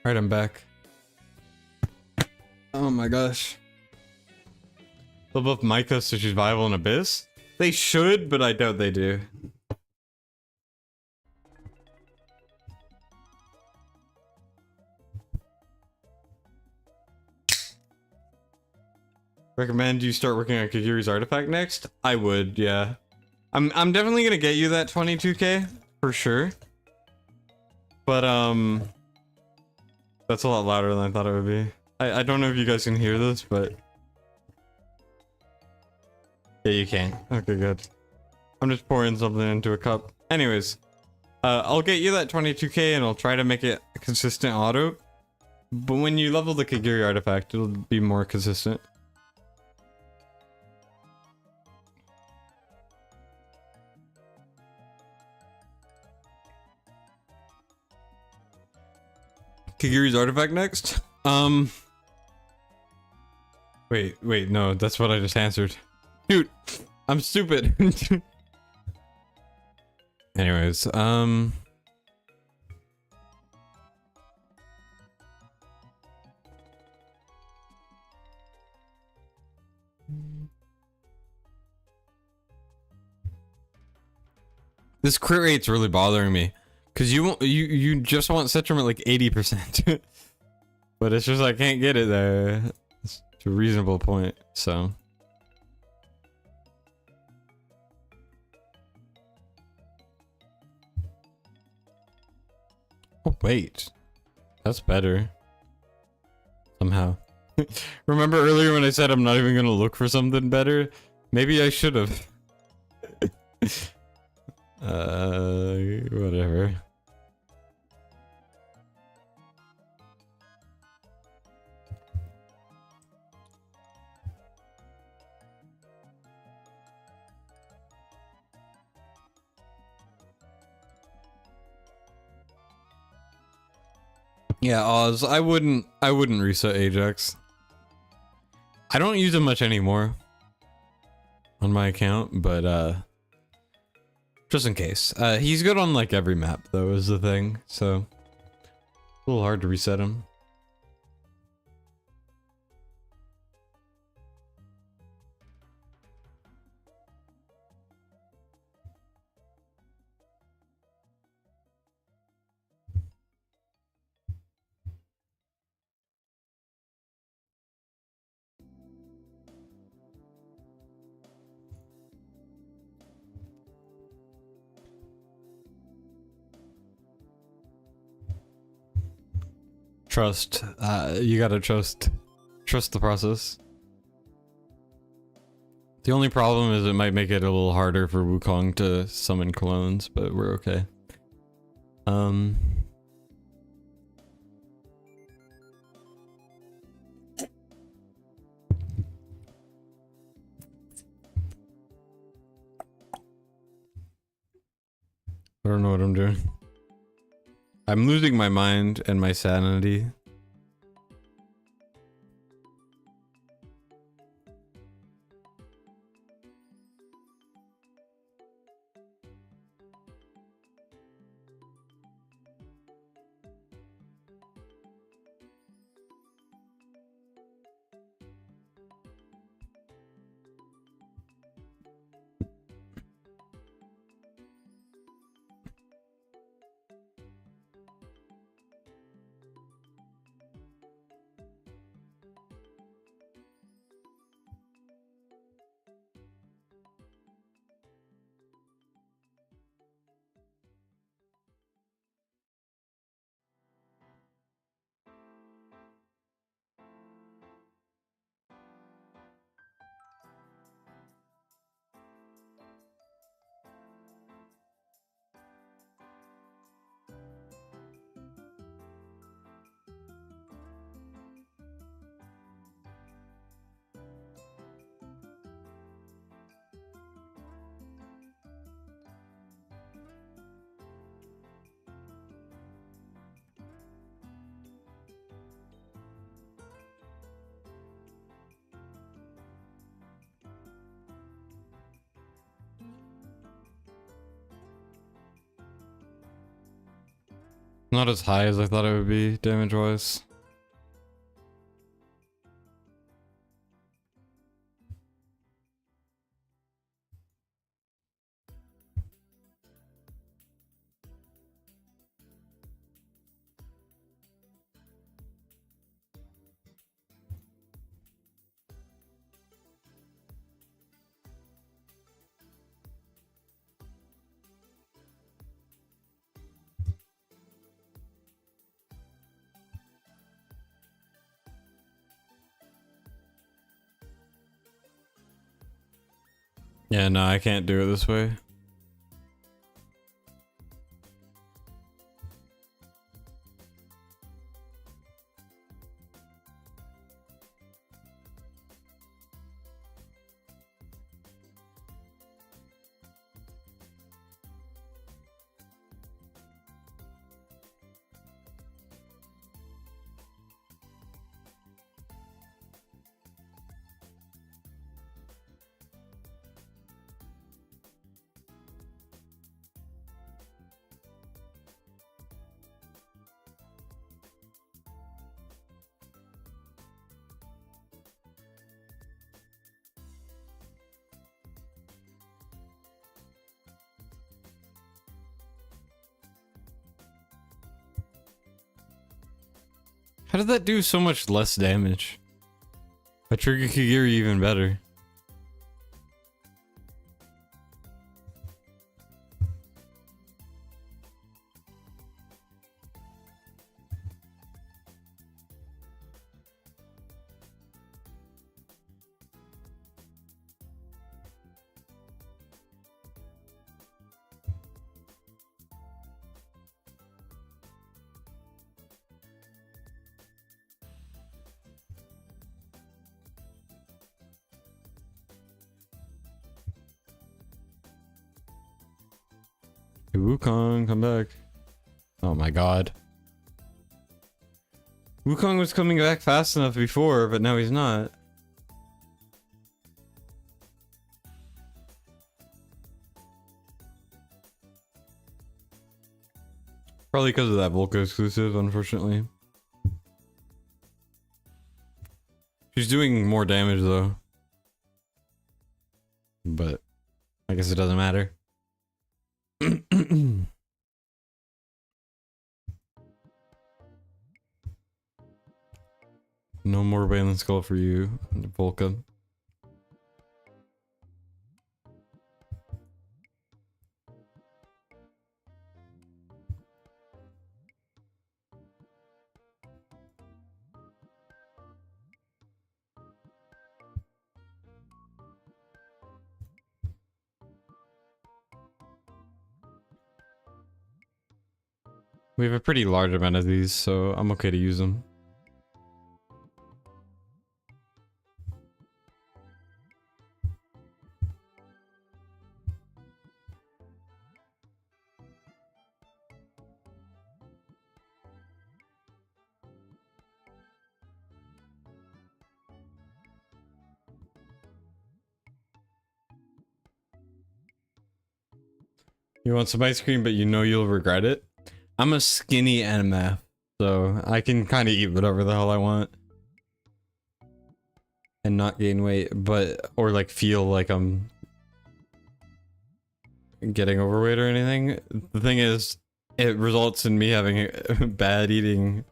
Alright, I'm back. Oh my gosh. They'll buff Micah so she's viable in Abyss? They should, but I doubt they do. Recommend you start working on Kagiri's artifact next? I would, yeah. I'm definitely gonna get you that 22k for sure. But that's a lot louder than I thought it would be. I don't know if you guys can hear this, but yeah, you can. Okay, good. I'm just pouring something into a cup. Anyways, I'll get you that 22k and I'll try to make it a consistent auto. But when you level the Kagiri artifact, it'll be more consistent. Kagiri's artifact next? Wait, no, that's what I just answered. Dude, I'm stupid. Anyways, this crit rate's really bothering me. Cause you just want Citrum at like 80%. But it's just I can't get it there. It's a reasonable point, so. Oh wait. That's better. Remember earlier when I said I'm not even gonna look for something better? Maybe I should have. Whatever. Yeah, Oz, I wouldn't reset Ajax. I don't use him much anymore on my account, but just in case. He's good on like every map though, is the thing, so a little hard to reset him. Trust. You gotta trust the process. The only problem is it might make it a little harder for Wukong to summon clones, but we're okay. I don't know what I'm doing. I'm losing my mind and my sanity. Not as high as I thought it would be, damage-wise. Yeah, no, I can't do it this way. How did that do so much less damage? A trigger Kagiri even better. Wukong, come back. Oh my god. Wukong was coming back fast enough before, but now he's not. Probably because of that Volca exclusive, unfortunately. She's doing more damage though. But I guess it doesn't matter. No more Balin Skull for you, Volca. We have a pretty large amount of these, so I'm okay to use them. You want some ice cream, but you know you'll regret it? I'm a skinny NMF, so I can kind of eat whatever the hell I want. And not gain weight, but, or like feel like I'm getting overweight or anything. The thing is, it results in me having bad eating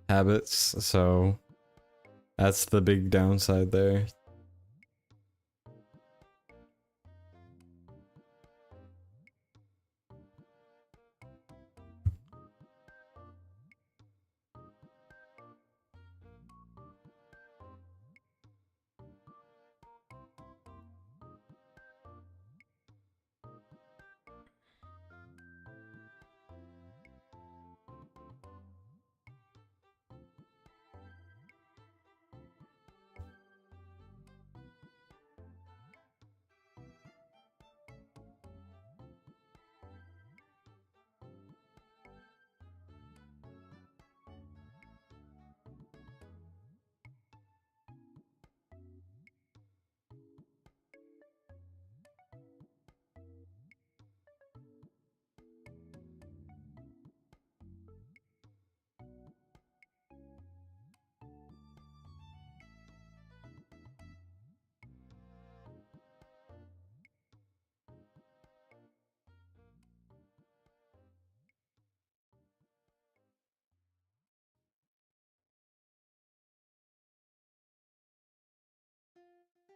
habits, so that's the big downside there.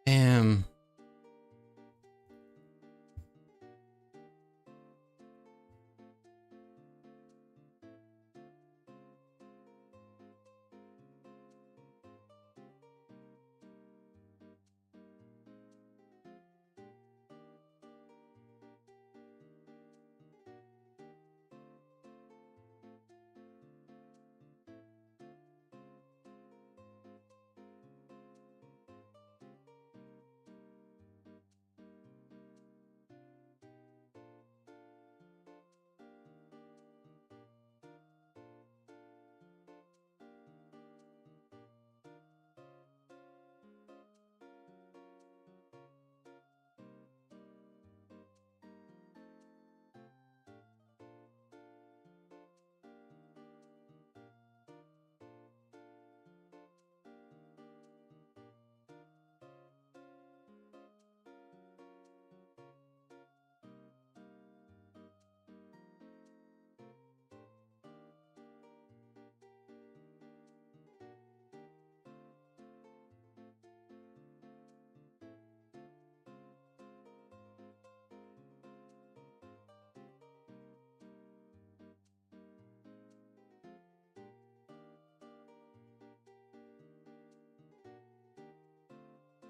Damn.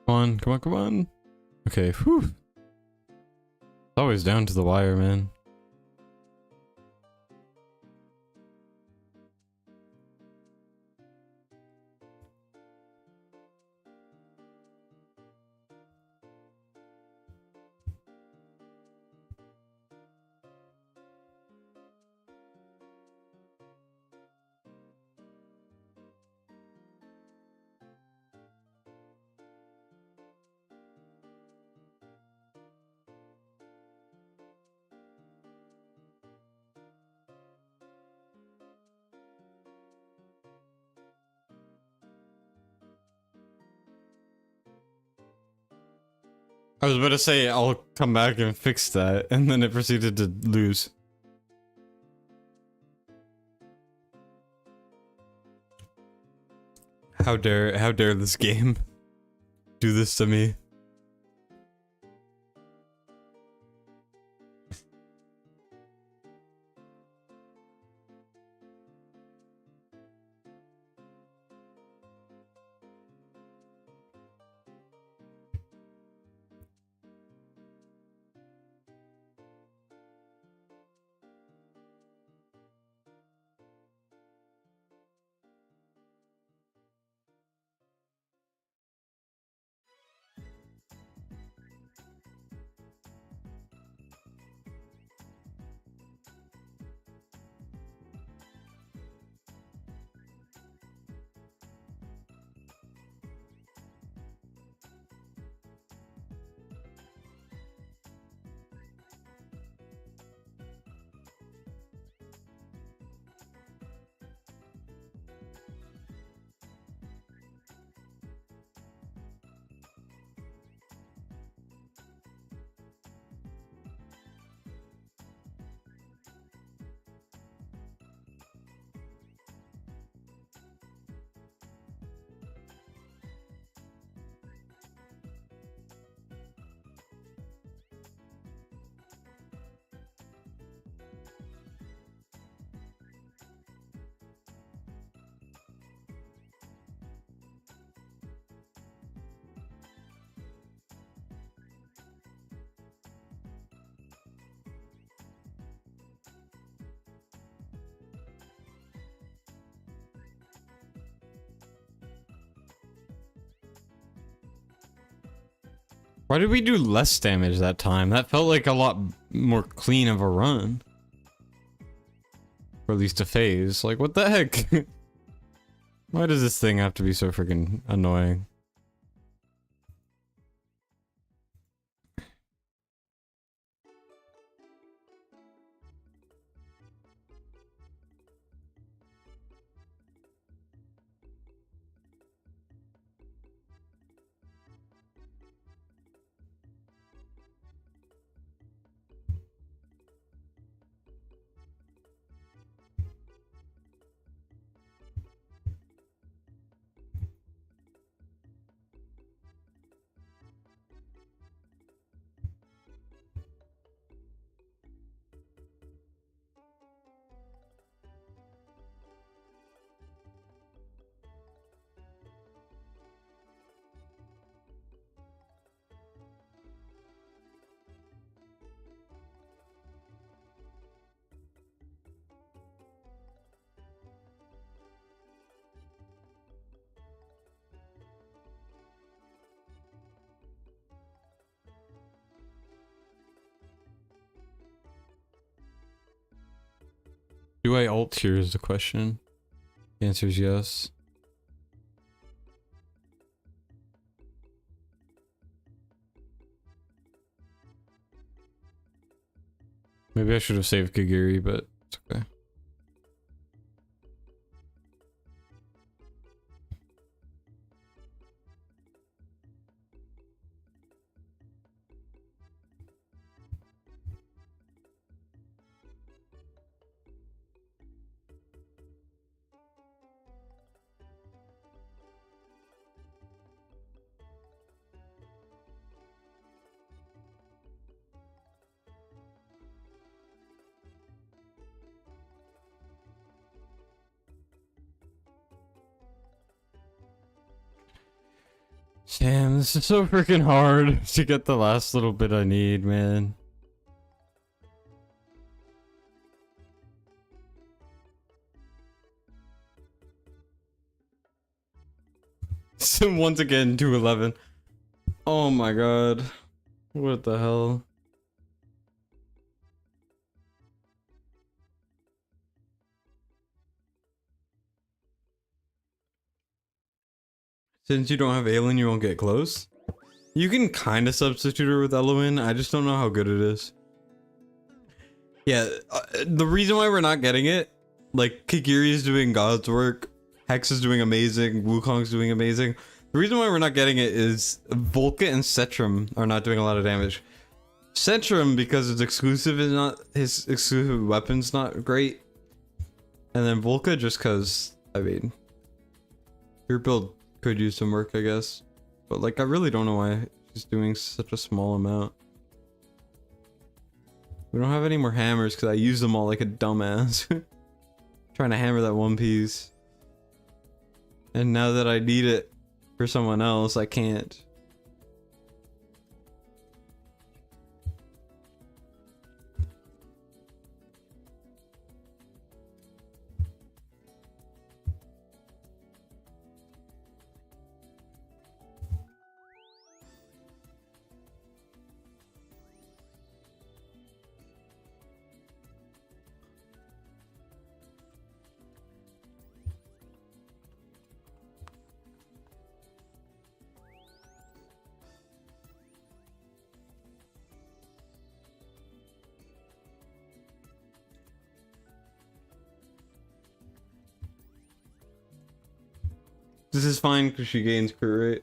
Come on, come on, come on. Okay, whew. It's always down to the wire, man. I was about to say I'll come back and fix that, and then it proceeded to lose. How dare this game do this to me? Why did we do less damage that time? That felt like a lot more clean of a run. Or at least a phase. Like, what the heck? Why does this thing have to be so freaking annoying? Do I ult here is the question. The answer is yes. Maybe I should have saved Kagiri, but it's okay. Damn, this is so freaking hard to get the last little bit I need, man. So once again, 211. Oh my god. What the hell? Since you don't have Aelin, you won't get close? You can kind of substitute her with Eloin, I just don't know how good it is. Yeah, the reason why we're not getting it, like, Kagiri is doing God's work, Hex is doing amazing, Wukong's doing amazing. The reason why we're not getting it is Volca and Cetrum are not doing a lot of damage. Cetrum, because it's exclusive, is not his exclusive weapon's not great. And then Volca just cause, I mean, your build could use some work, I guess. But like, I really don't know why she's doing such a small amount. We don't have any more hammers because I used them all like a dumbass. Trying to hammer that one piece. And now that I need it for someone else, I can't. This is fine because she gains crit rate.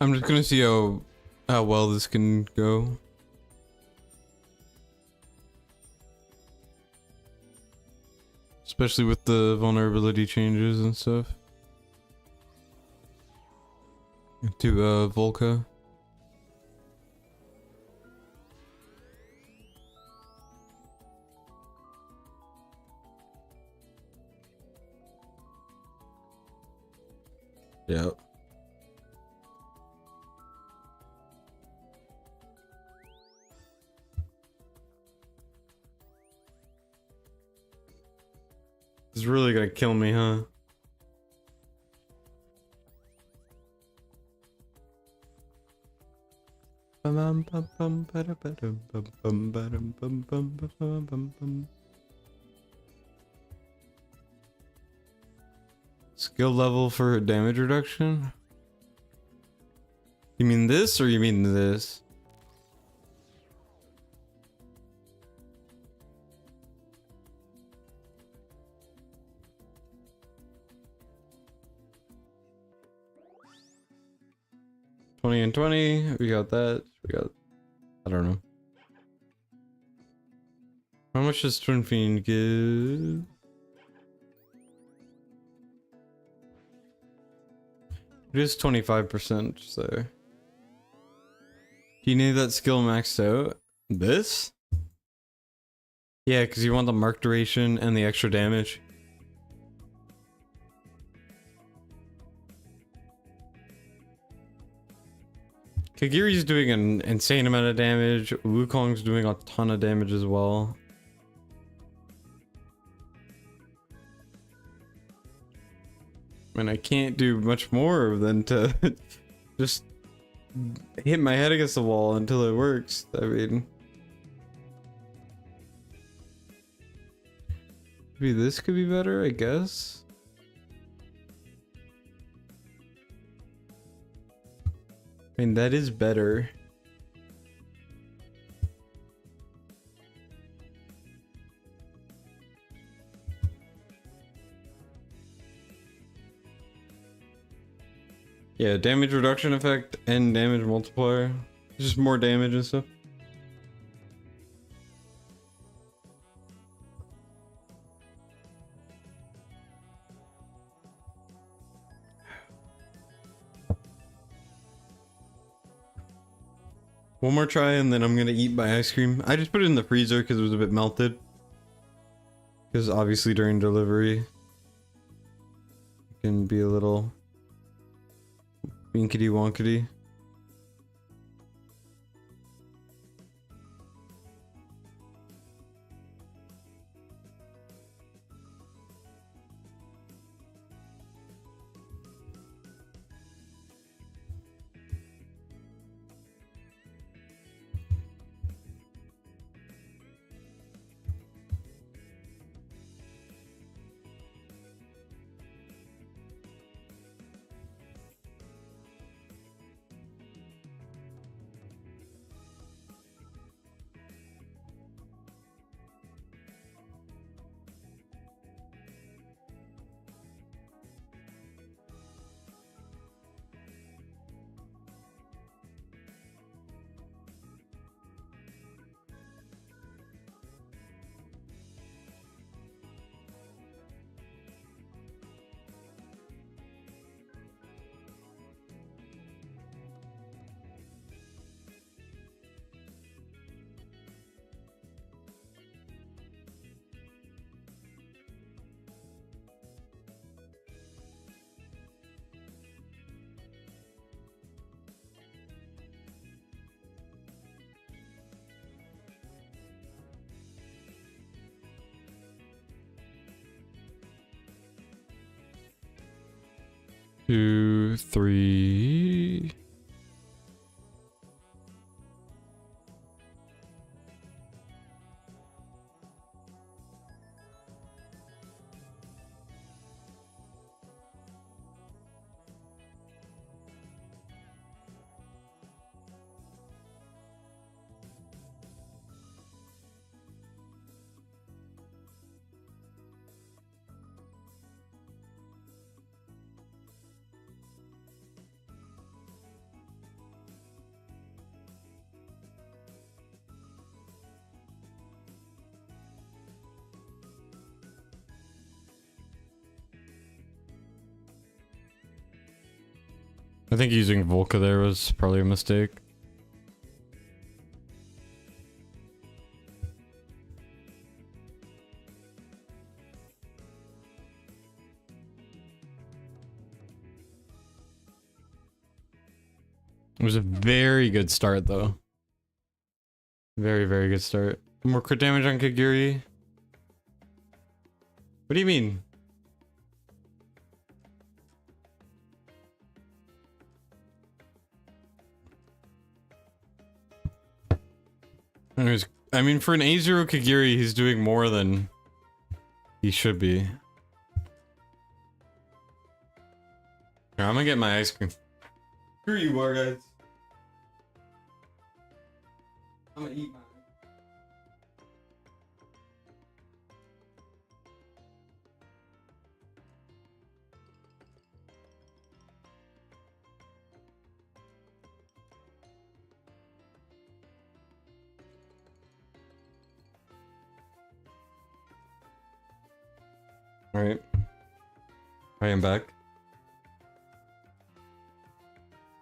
I'm just gonna see how well this can go. Especially with the vulnerability changes and stuff. To Volca. Yep. This is really gonna kill me, huh? Skill level for damage reduction? You mean this or you mean this? $20 and $20. We got that. We got, I don't know. How much does Twin Fiend give? It is 25%, so. Do you need that skill maxed out? This? Yeah, because you want the mark duration and the extra damage. Kagiri's doing an insane amount of damage. Wukong's doing a ton of damage as well. And I can't do much more than to just hit my head against the wall until it works. I mean, maybe this could be better, I guess. I mean, that is better. Yeah, damage reduction effect and damage multiplier. Just more damage and stuff. One more try and then I'm gonna eat my ice cream. I just put it in the freezer because it was a bit melted. Because obviously during delivery, it can be a little winkety wonkety. Two, three. I think using Volca there was probably a mistake. It was a very good start though. Very, very good start. More crit damage on Kagiri. What do you mean? Anyways, I mean, for an A0 Kagiri, he's doing more than he should be. Here, I'm gonna get my ice cream. Here you are, guys. I'm gonna eat mine. Alright. I am back.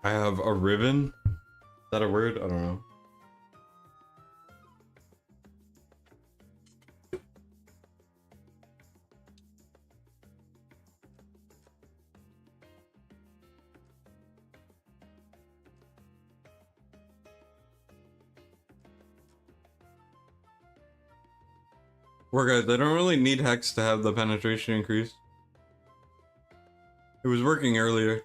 I have a ribbon. Is that a word? I don't know. Well, guys, I don't really need Hex to have the penetration increase. It was working earlier.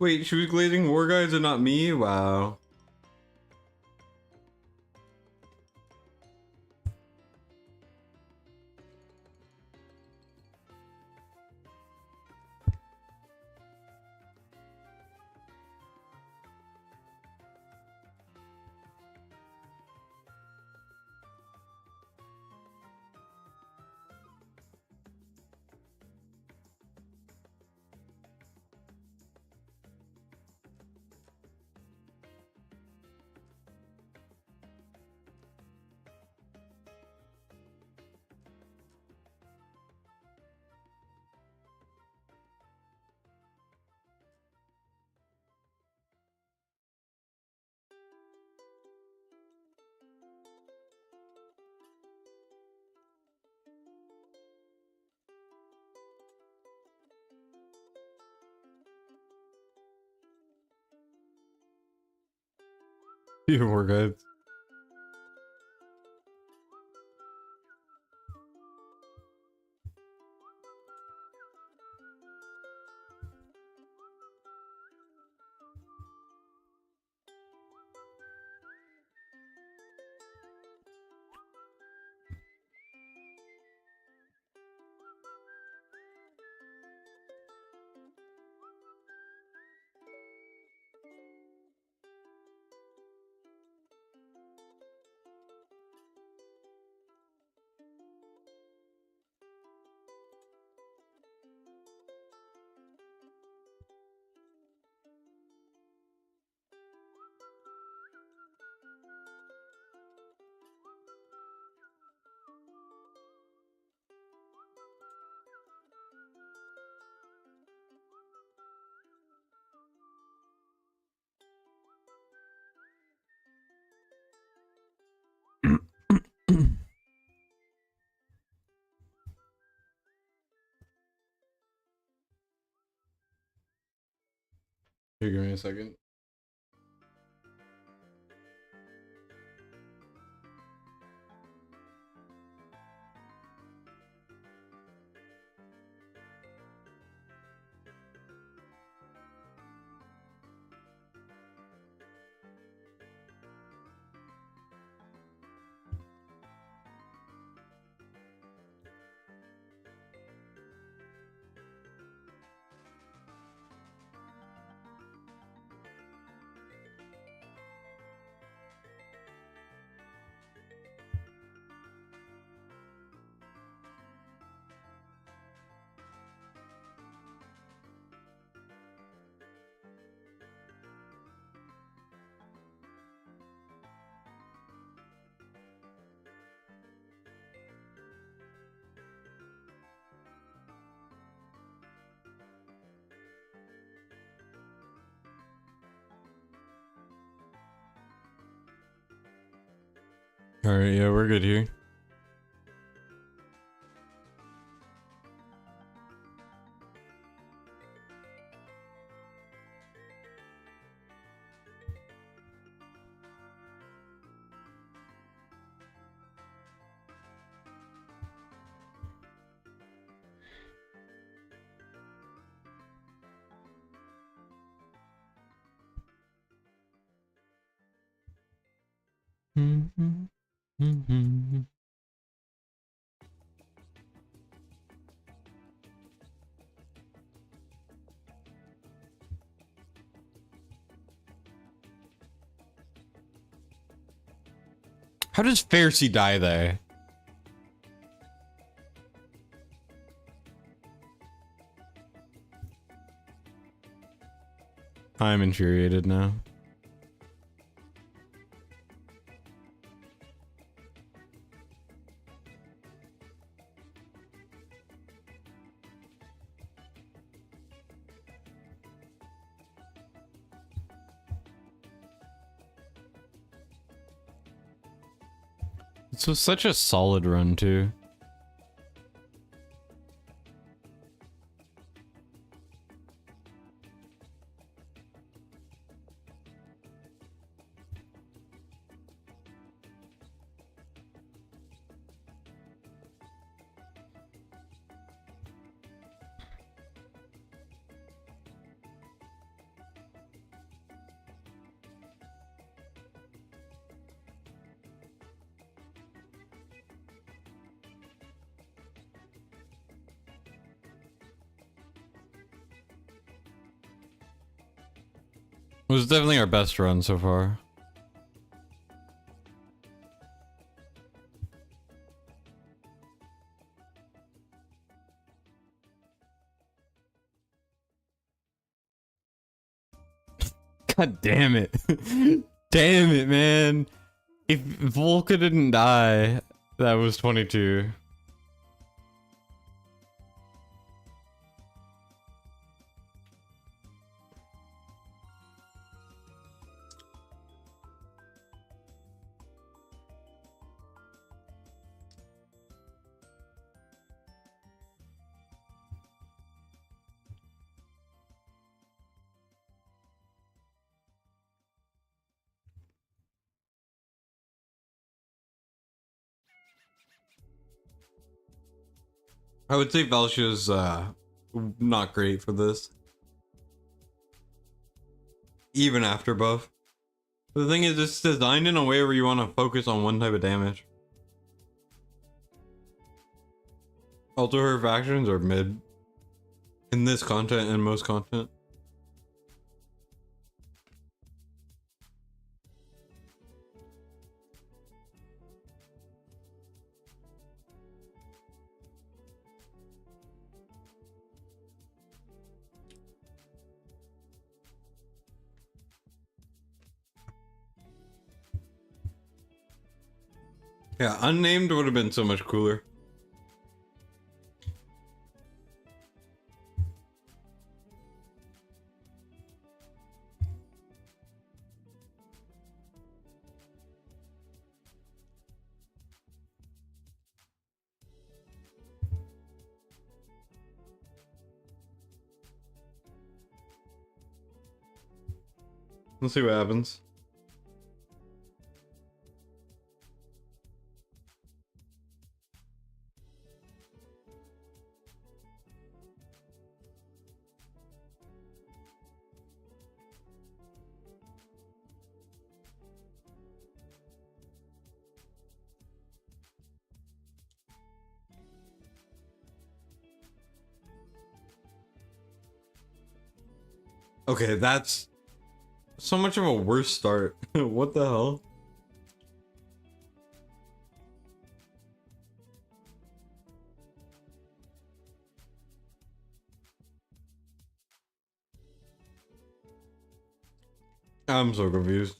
Wait, she was glazing War Guys and not me? Wow. Even more guides. Here, give me a second. Alright, yeah, we're good here. How does Pharisee die there? I'm infuriated now. This was such a solid run, too. It was definitely our best run so far. God damn it. Damn it, man. If Volca didn't die, that was 22. I would say Velcia's not great for this. Even after buff. The thing is, it's designed in a way where you want to focus on one type of damage. Also, her factions are mid. In this content and most content. Yeah, unnamed would have been so much cooler. Let's see what happens. Okay, that's so much of a worse start. What the hell? I'm so confused.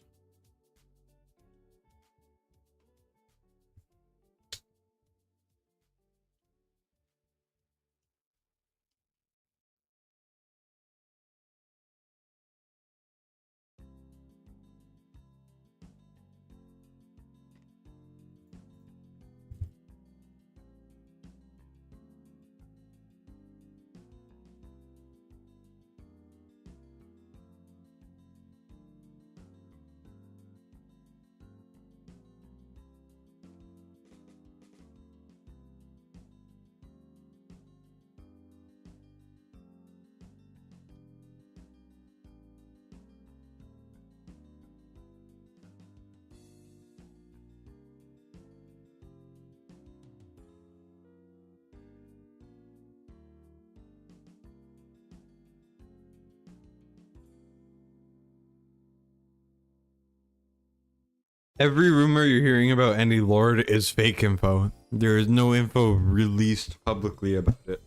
Every rumor you're hearing about Andy Lord is fake info. There is no info released publicly about it.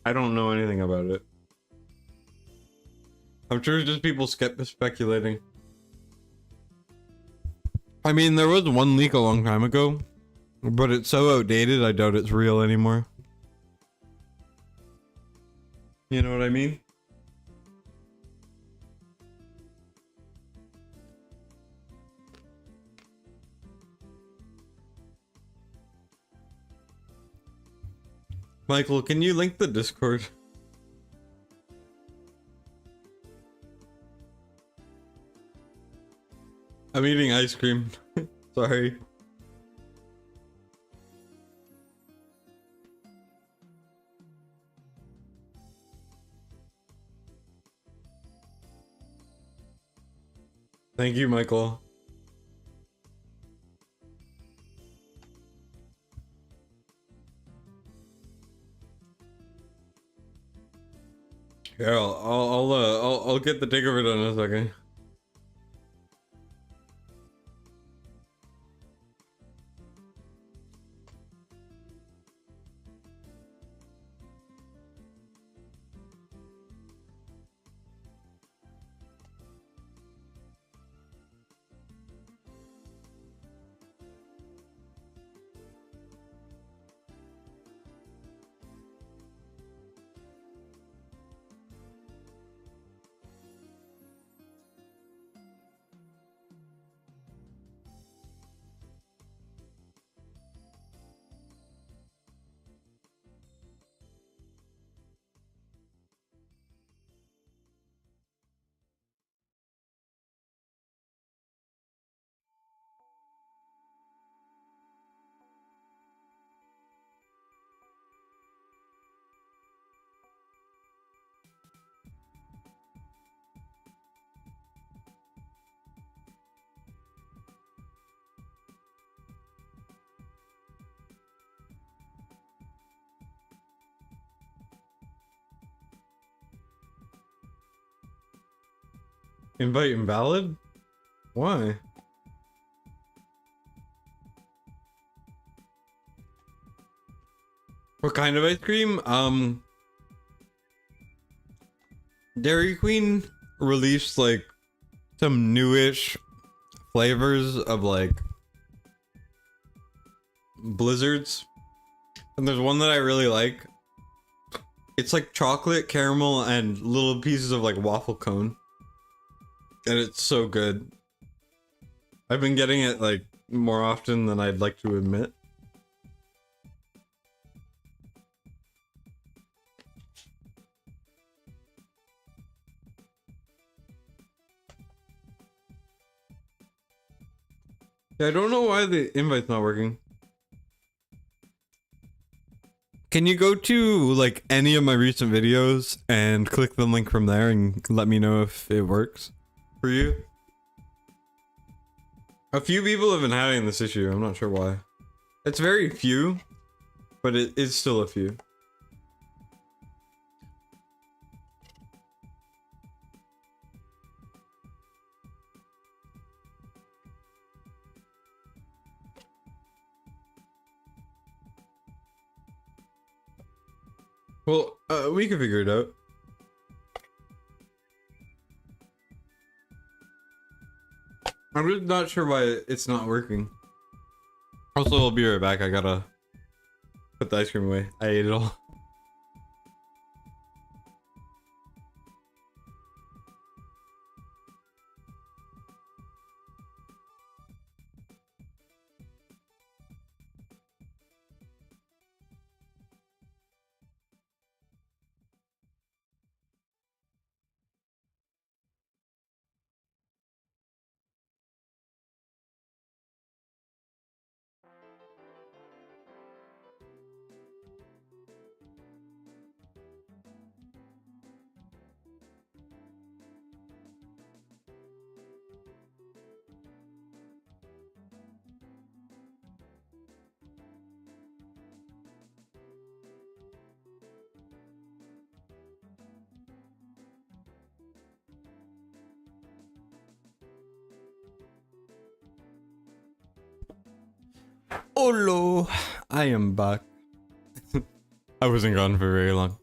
I don't know anything about it. I'm sure it's just people speculating. I mean, there was one leak a long time ago, but it's so outdated, I doubt it's real anymore. You know what I mean? Michael, can you link the Discord? I'm eating ice cream. Sorry. Thank you, Michael. Yeah, I'll get the takeover done in a second. Invite invalid? Why? What kind of ice cream? Dairy Queen released like some newish flavors of like blizzards. And there's one that I really like. It's like chocolate, caramel, and little pieces of like waffle cone. And it's so good. I've been getting it like more often than I'd like to admit. Yeah, I don't know why the invite's not working. Can you go to like any of my recent videos and click the link from there and let me know if it works for you? A few people have been having this issue. I'm not sure why. It's very few, but it is still a few. Well, we can figure it out. I'm just not sure why it's not working. Also, I'll be right back. I gotta put the ice cream away. I ate it all. Hello, I am back. I wasn't gone for very long.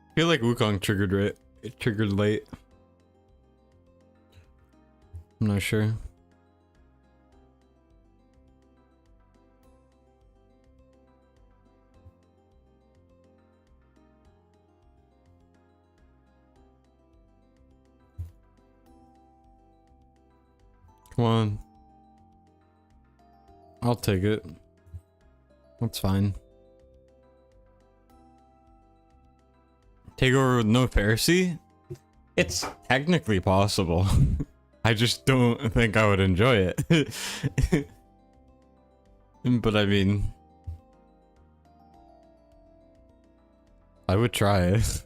I feel like Wukong triggered right. It triggered late. I'm not sure. Come on. I'll take it. That's fine. Takeover with no Pharisee? It's technically possible. I just don't think I would enjoy it. But I mean, I would try it.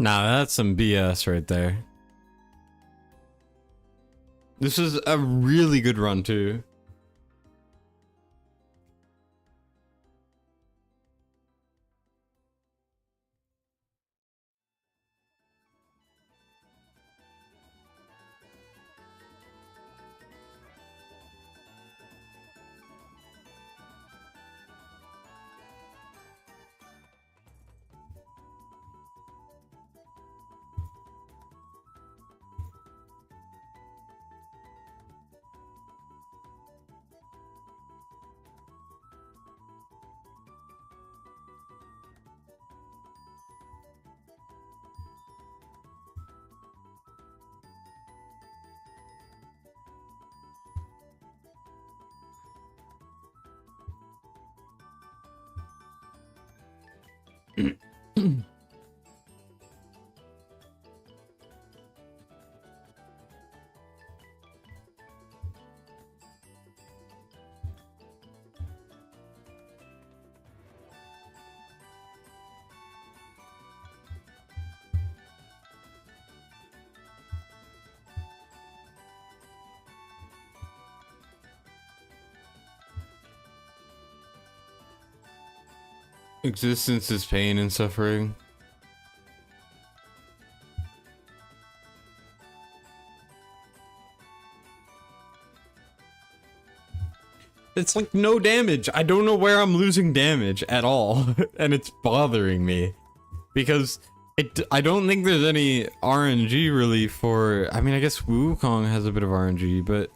Nah, that's some BS right there. This is a really good run too. Existence is pain and suffering. It's like no damage. I don't know where I'm losing damage at all. And it's bothering me. Because I don't think there's any RNG really for... I mean, I guess Wukong has a bit of RNG, but...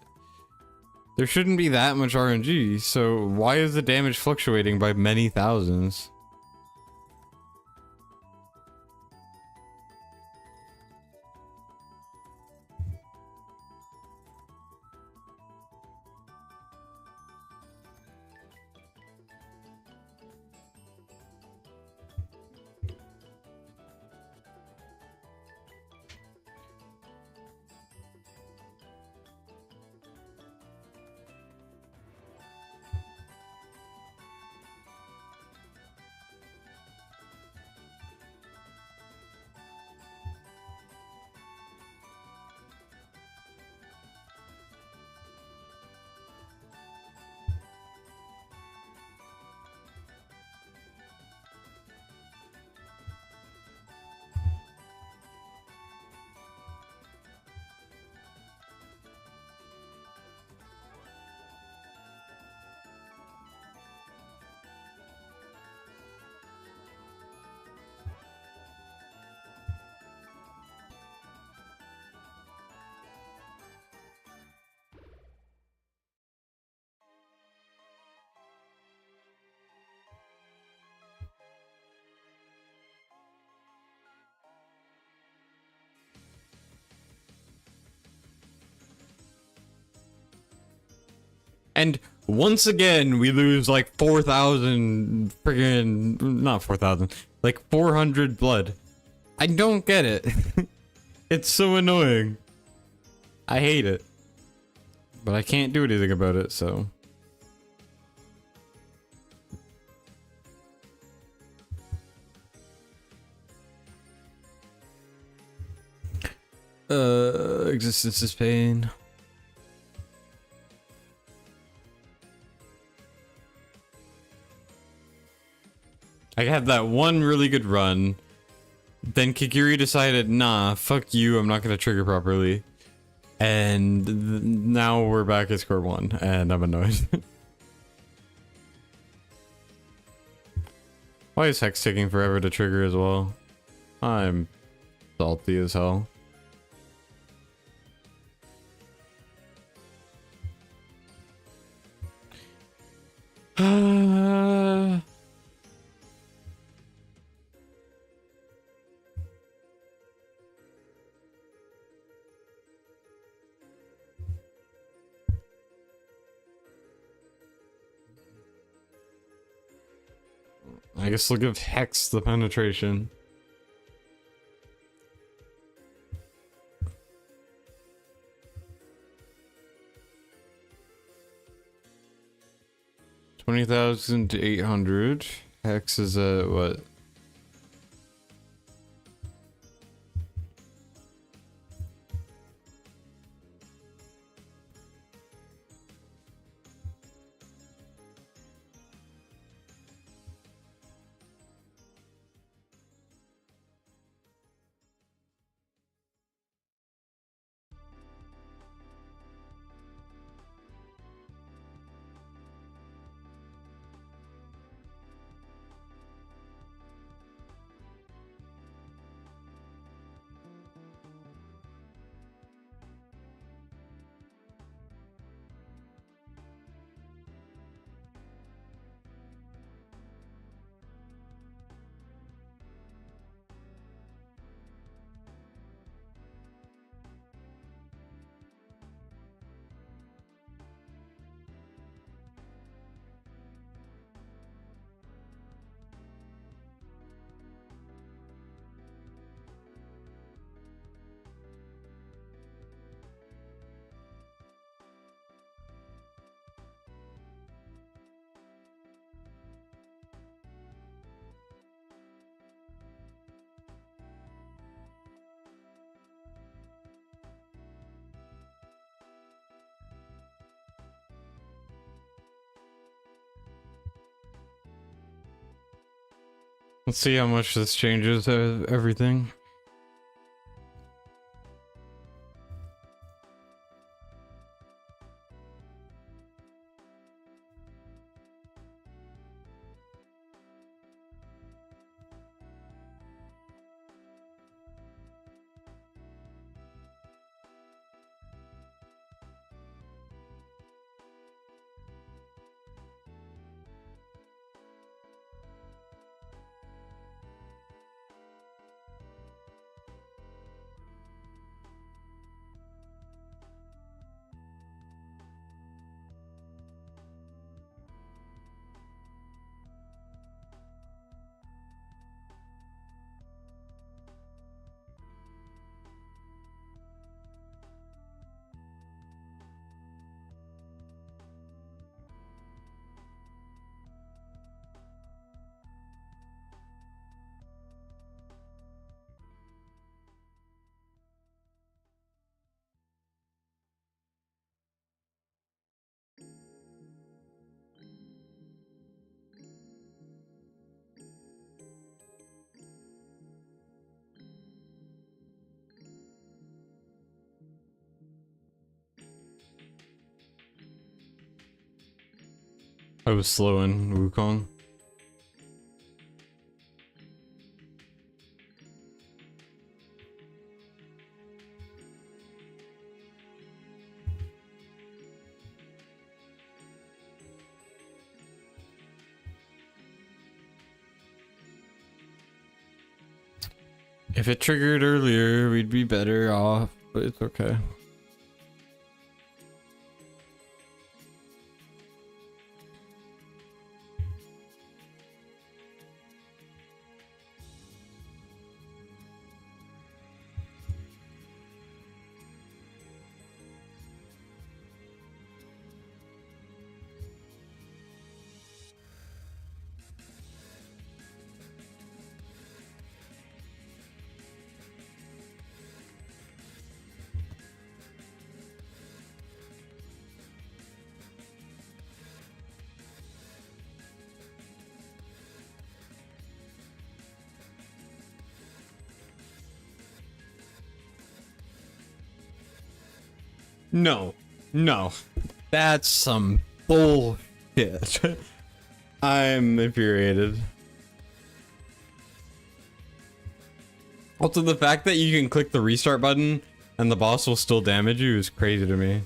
there shouldn't be that much RNG, so why is the damage fluctuating by many thousands? And once again, we lose like 4,000 friggin... not 4,000, like 400 blood. I don't get it. It's so annoying. I hate it. But I can't do anything about it, so... existence is pain. I had that one really good run. Then Kikiri decided, nah, fuck you, I'm not gonna trigger properly. And now we're back at square one, and I'm annoyed. Why is Hex taking forever to trigger as well? I'm salty as hell. I guess we'll give Hex the penetration. $20,800. Hex is at what? Let's see how much this changes everything. I was slow in Wukong. If it triggered earlier, we'd be better off, but it's okay. No, no, that's some bullshit. I'm infuriated. Also, the fact that you can click the restart button and the boss will still damage you is crazy to me.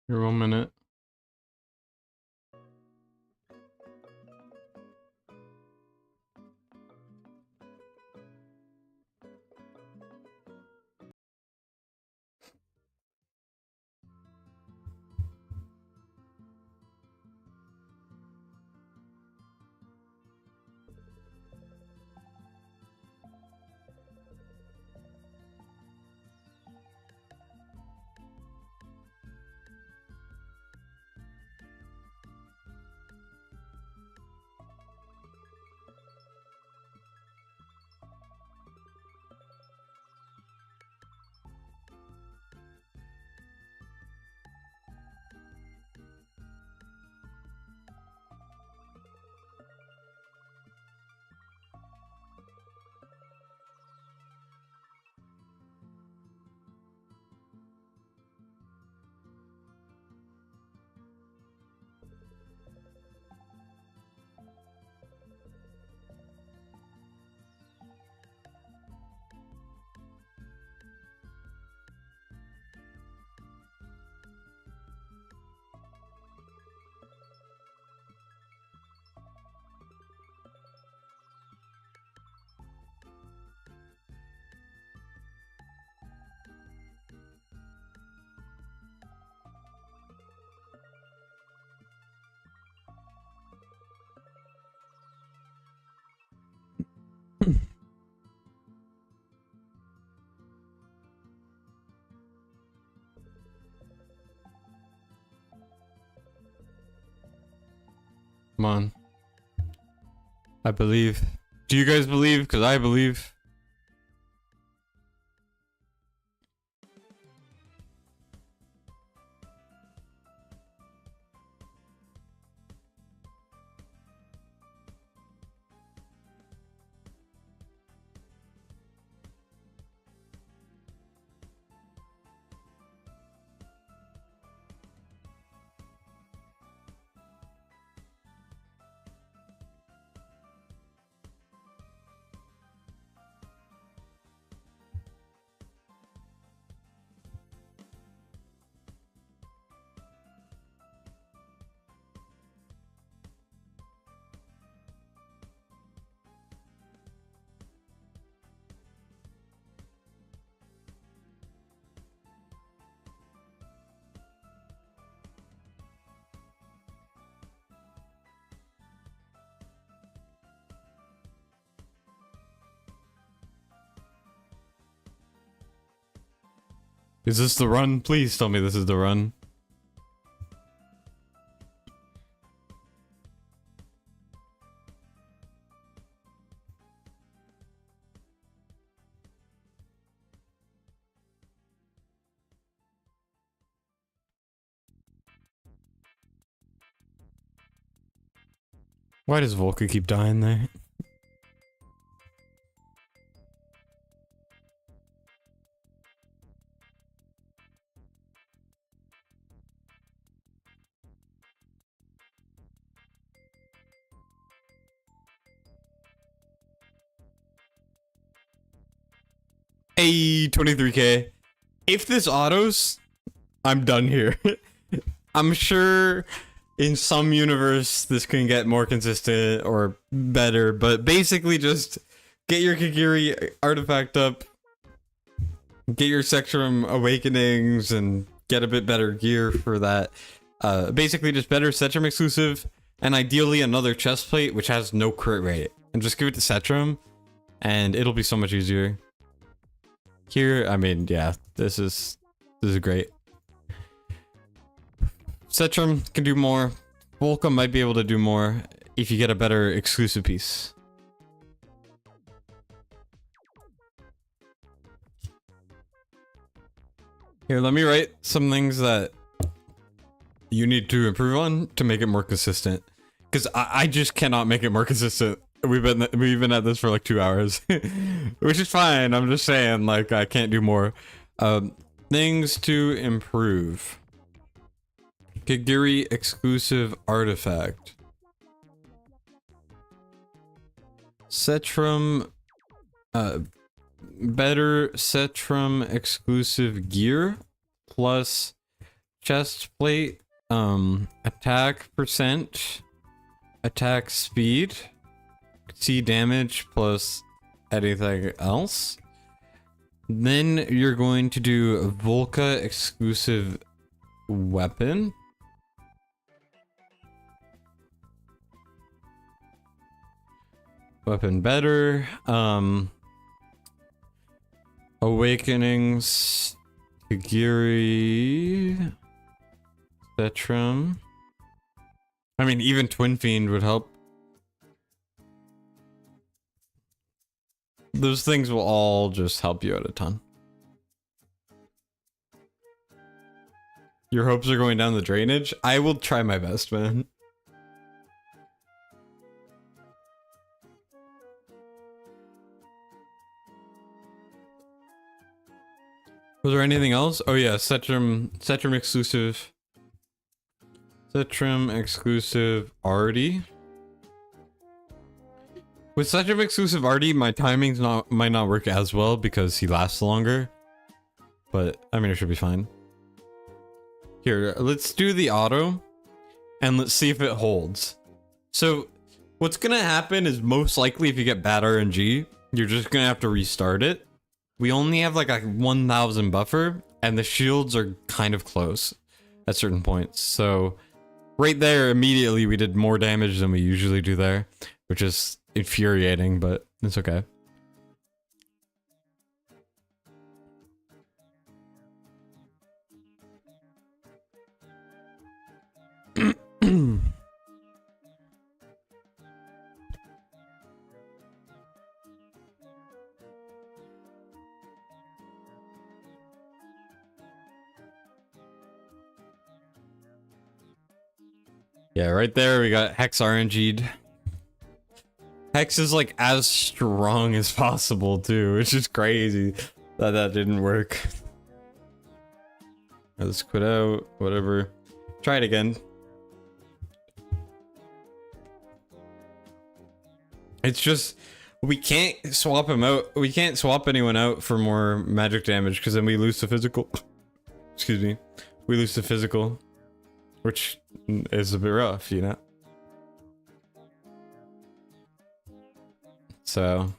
Here, 1 minute. Come on. I believe. Do you guys believe? Because I believe. Is this the run? Please tell me this is the run. Why does Volca keep dying there? Hey, 23k. If this autos, I'm done here. I'm sure in some universe this can get more consistent or better, but basically just get your Kagiri artifact up, get your Sectrum Awakenings, and get a bit better gear for that. Basically just better Sectrum exclusive, and ideally another chest plate which has no crit rate. And just give it to Sectrum, and it'll be so much easier. Here, I mean, yeah, this is great. Sectrum can do more. Volca might be able to do more if you get a better exclusive piece. Here, let me write some things that you need to improve on to make it more consistent. Because I just cannot make it more consistent. We've been at this for like 2 hours, which is fine. I'm just saying, like, I can't do more. Things to improve. Kagiri exclusive artifact. Sectrum, better Sectrum exclusive gear plus chest plate, attack percent, attack speed, C damage plus anything else. Then you're going to do a Volca exclusive weapon. Weapon better. Awakenings. Kagiri. Sectrum. I mean, even Twin Fiend would help. Those things will all just help you out a ton. Your hopes are going down the drainage? I will try my best, man. Was there anything else? Oh yeah, Sectrum exclusive. Sectrum exclusive Artie. With Sectrum exclusive Artie, my timings might not work as well because he lasts longer. But I mean, it should be fine. Here, let's do the auto and let's see if it holds. So what's gonna happen is most likely if you get bad RNG, you're just gonna have to restart it. We only have like a 1000 buffer and the shields are kind of close at certain points. So right there, immediately we did more damage than we usually do there, which is infuriating, but it's okay. Yeah, right there we got Hex RNG'd. Hex is like as strong as possible too, which is crazy that that didn't work. Let's quit out, whatever. Try it again. It's just, we can't swap him out. We can't swap anyone out for more magic damage because then we lose the physical. Excuse me. We lose the physical, which is a bit rough, you know? So.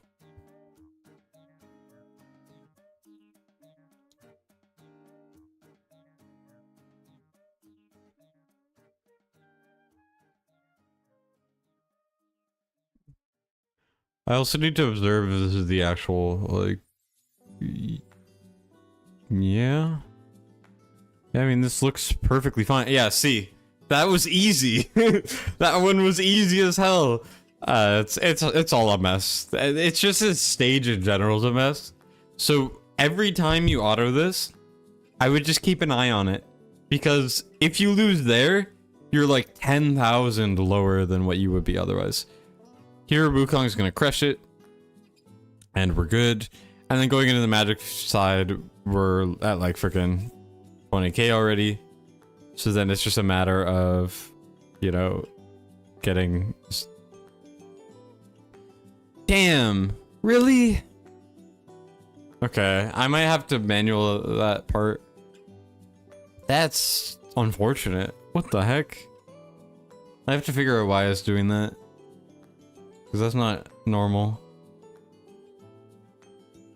I also need to observe if this is the actual, like, yeah. I mean, this looks perfectly fine. Yeah, see, that was easy. That one was easy as hell. It's all a mess. It's just this stage in general is a mess. So every time you auto this, I would just keep an eye on it, because if you lose there, you're like 10,000 lower than what you would be otherwise. Here, Wukong's gonna crush it, and we're good. And then going into the magic side, we're at like freaking 20k already. So then it's just a matter of, you know, getting... Damn! Really? Okay, I might have to manual that part. That's unfortunate. What the heck? I have to figure out why it's doing that. Because that's not normal.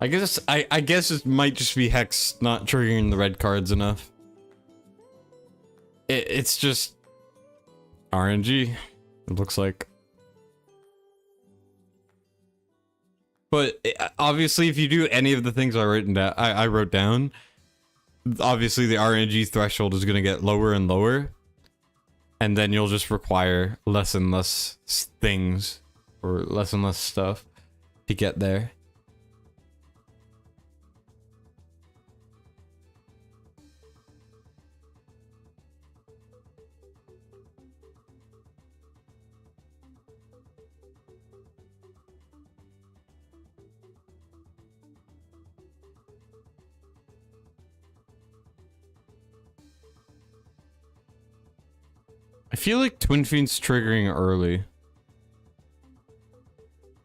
I guess it might just be Hex not triggering the red cards enough. It's just RNG, it looks like. But obviously, if you do any of the things I wrote down, obviously the RNG threshold is going to get lower and lower, and then you'll just require less and less things, or less and less stuff to get there. I feel like Twin Fiend's triggering early.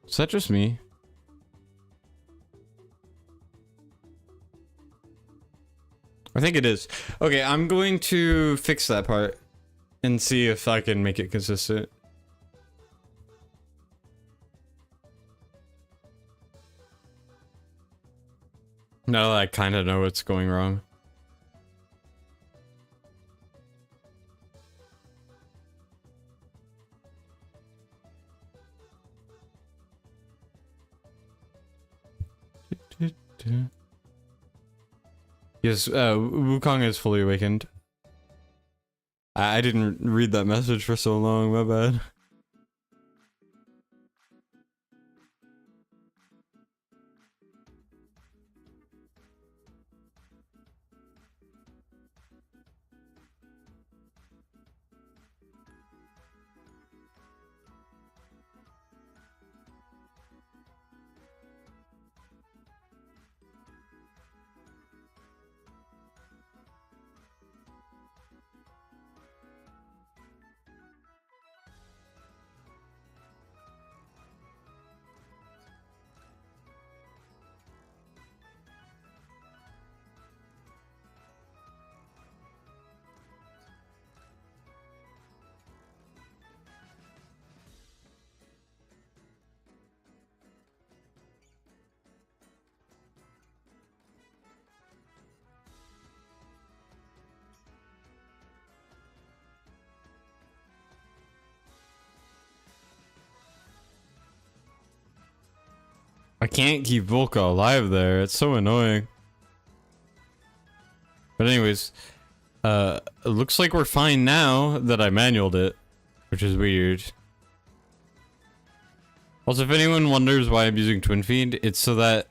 Is that just me? I think it is. Okay, I'm going to fix that part and see if I can make it consistent. Now that I kind of know what's going wrong. Yes, Wukong is fully awakened. I didn't read that message for so long, my bad. I can't keep Volca alive there. It's so annoying. But anyways, it looks like we're fine now that I manualed it, which is weird. Also, if anyone wonders why I'm using Twin Fiend, it's so that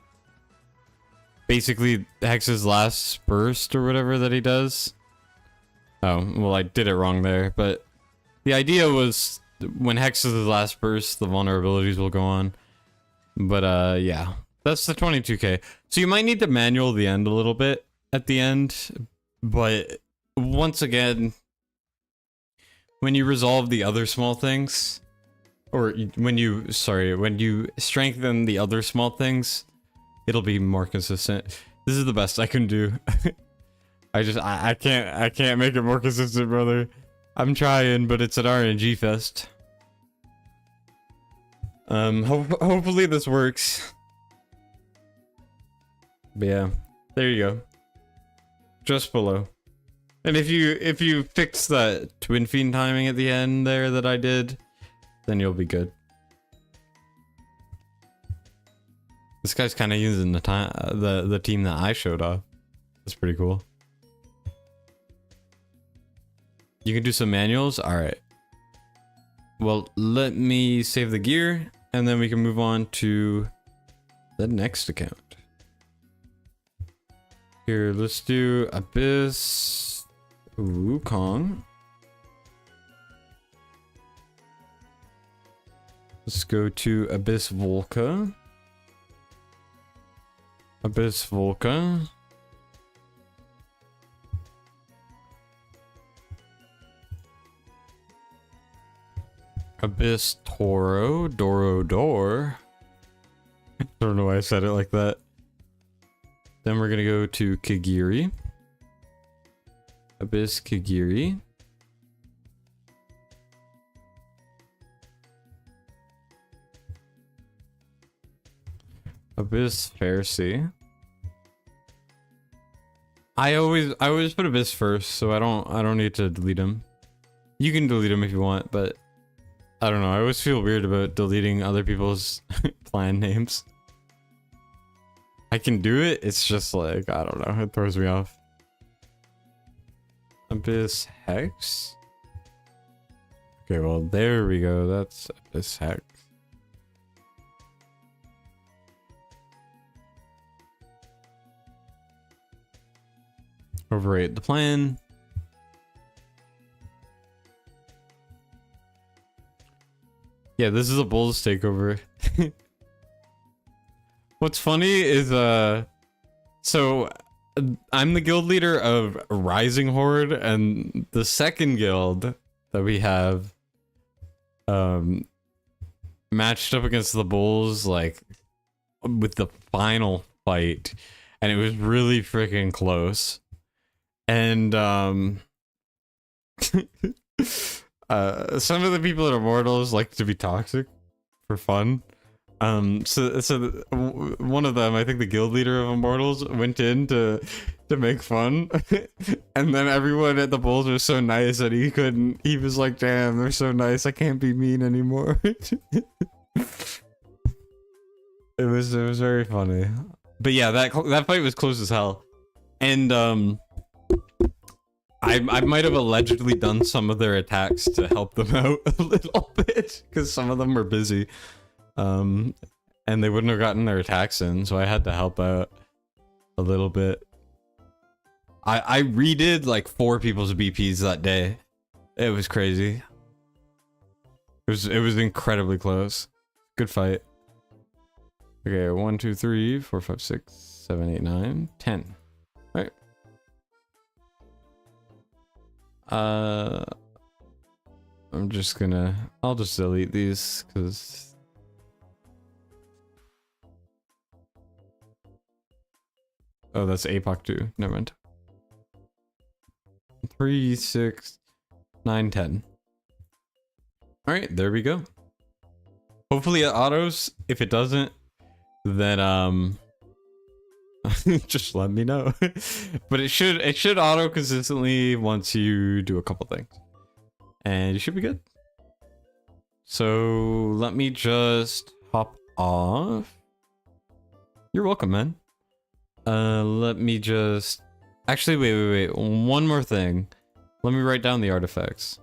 basically Hex's last burst or whatever that he does. Oh, well, I did it wrong there, but The idea was when Hex is his last burst, the vulnerabilities will go on. But yeah, that's the 22k. So you might need to manual the end a little bit at the end, but once again, when you resolve the other small things, or when you strengthen the other small things, it'll be more consistent. This is the best I can do. I can't make it more consistent, brother. I'm trying, but it's an RNG fest. Hopefully this works. But yeah, there you go. Just below. And if you fix that twin fiend timing at the end there that I did, then you'll be good. This guy's kind of using the team that I showed off. That's pretty cool. You can do some manuals? Alright. Well, let me save the gear, and then we can move on to the next account. Here, let's do Abyss Wukong. Let's go to Abyss Volca. Abyss Volca. Abyss Toro. Door. I don't know why I said it like that. Then we're gonna go to Kagiri. Abyss Kagiri. Abyss Pharisee. I always put Abyss first, so I don't need to delete him. You can delete him if you want, but I don't know. I always feel weird about deleting other people's clan names. I can do it. It's just like, I don't know. It throws me off. Abyss Hex. Okay, well, there we go. That's Abyss Hex. Overrate the plan. Yeah, this is a Bulls takeover. What's funny is so I'm the guild leader of Rising Horde, and the second guild that we have matched up against the Bulls like with the final fight, and it was really freaking close. And some of the people at Immortals like to be toxic for fun. So one of them, I think the guild leader of Immortals, went in to make fun, and then everyone at the Bulls was so nice that he couldn't. He was like, "Damn, they're so nice. I can't be mean anymore." It was very funny. But yeah, that fight was close as hell, and I might have allegedly done some of their attacks to help them out a little bit, because some of them were busy. And they wouldn't have gotten their attacks in, so I had to help out a little bit. I redid like 4 people's BPs that day. It was crazy. It was incredibly close. Good fight. Okay, 1, 2, 3, 4, 5, 6, 7, 8, 9, 10. Right. I'm just gonna... I'll just delete these, because... Oh, that's APOC 2. Never mind. 3, 6, 9, 10. Alright, there we go. Hopefully it autos. If it doesn't, then just let me know. But it should auto consistently once you do a couple things. And you should be good. So let me just hop off. You're welcome, man. Let me just... Actually, wait. One more thing. Let me write down the artifacts.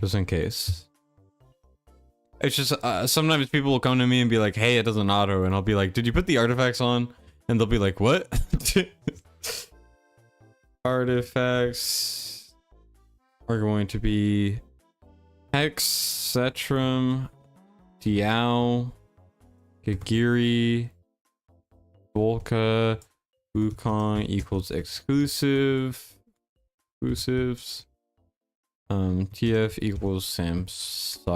Just in case. It's just, sometimes people will come to me and be like, hey, it doesn't auto. And I'll be like, did you put the artifacts on? And they'll be like, what? Artifacts... are going to be Hex, Cetrum, Diao, Gagiri, Volca, Wukong equals exclusives. TF equals Samsara.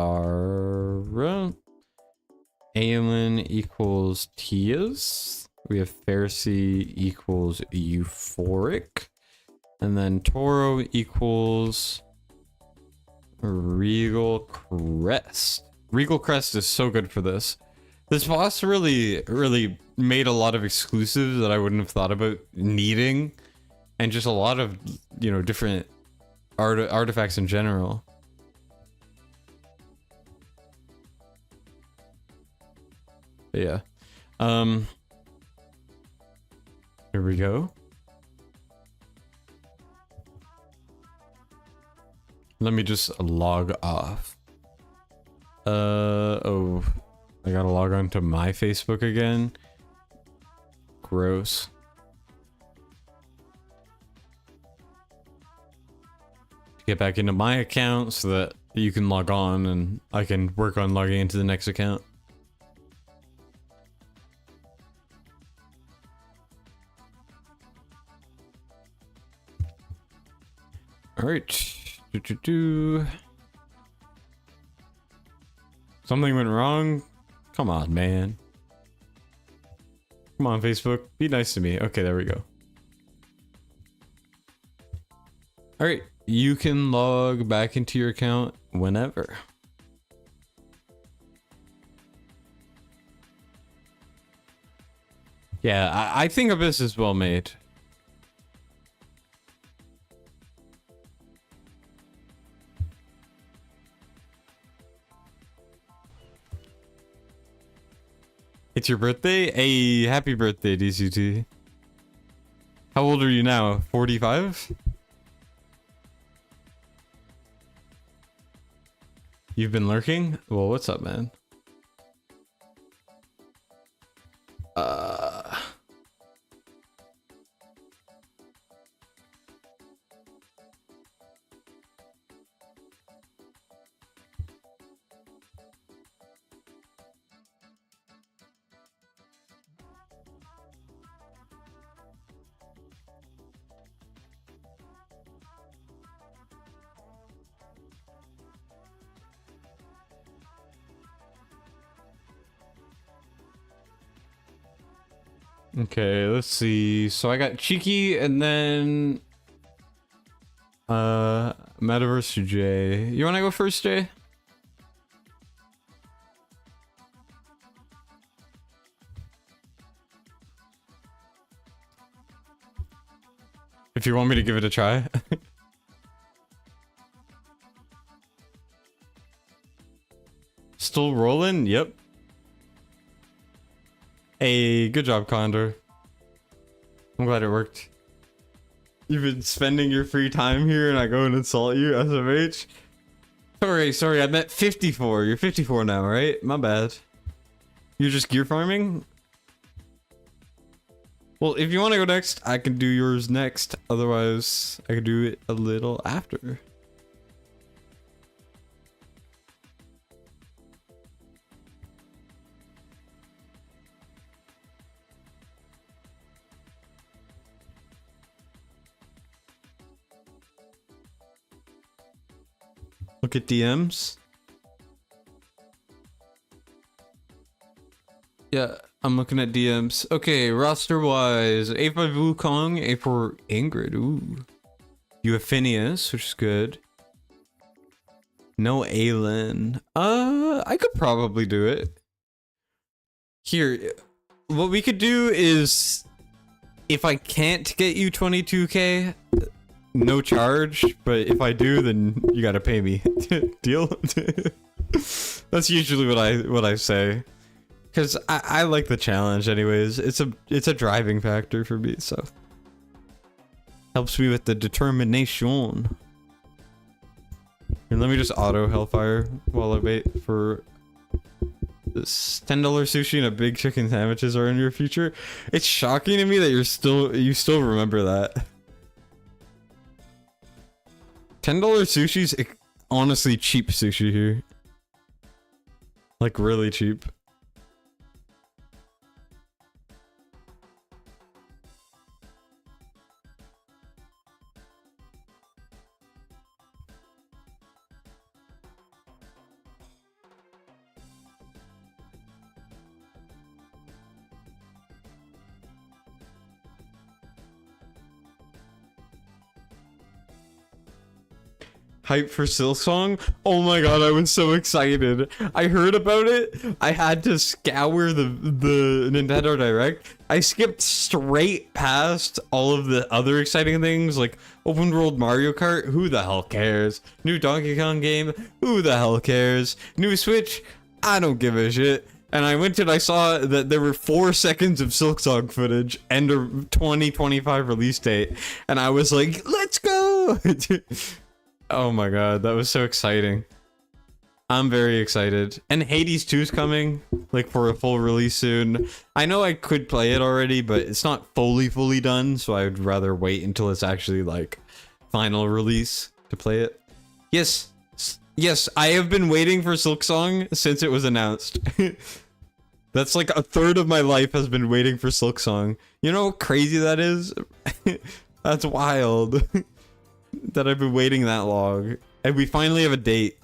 Aelin equals Tias. We have Pharisee equals Euphoric. And then Toro equals Regal Crest. Regal Crest is so good for this. This boss really made a lot of exclusives that I wouldn't have thought about needing. And just a lot of, you know, different artifacts in general. But yeah. Here we go. Let me just log off. Oh, I gotta log on to my Facebook again. Gross. Get back into my account so that you can log on and I can work on logging into the next account. All right. Something went wrong? Come on, man. Come on, Facebook. Be nice to me. Okay, there we go. All right. You can log back into your account whenever. Yeah, I think Abyss is well made. It's your birthday? Hey, happy birthday, DCT. How old are you now? 45? You've been lurking? Well, what's up, man? Okay, let's see. So I got Cheeky and then Metaverse to Jay. You wanna go first, Jay? If you want me to give it a try. Still rolling? Yep. Hey, good job, Condor. I'm glad it worked. You've been spending your free time here and I go and insult you, SMH? Sorry, I meant 54. You're 54 now, right? My bad. You're just gear farming? Well, if you want to go next, I can do yours next. Otherwise, I can do it a little after. Look at DMs. Yeah, I'm looking at DMs. Okay, roster wise, A for Wukong, A for Ingrid. Ooh. You have Phineas, which is good. No Aelin. I could probably do it. Here, what we could do is, if I can't get you 22k, no charge, but if I do, then you gotta pay me. Deal? That's usually what I say, because I like the challenge anyways. It's a driving factor for me, so helps me with the determination. And let me just auto Hellfire while I wait for this. $10 sushi and a big chicken sandwiches are in your future. It's shocking to me that you still remember that. $10 sushi's honestly cheap sushi here. Like really cheap. Hype for Silksong? Oh my god, I was so excited. I heard about it. I had to scour the Nintendo Direct. I skipped straight past all of the other exciting things like open world Mario Kart. Who the hell cares? New Donkey Kong game. Who the hell cares? New Switch. I don't give a shit. And I went and I saw that there were 4 seconds of Silksong footage and a 2025 release date. And I was like, let's go! Oh my god, that was so exciting. I'm very excited. And Hades 2's coming, like for a full release soon. I know I could play it already, but it's not fully done, so I would rather wait until it's actually like final release to play it. Yes, yes, I have been waiting for Silksong since it was announced. That's like a third of my life has been waiting for Silksong. You know how crazy that is? That's wild. That I've been waiting that long, and we finally have a date.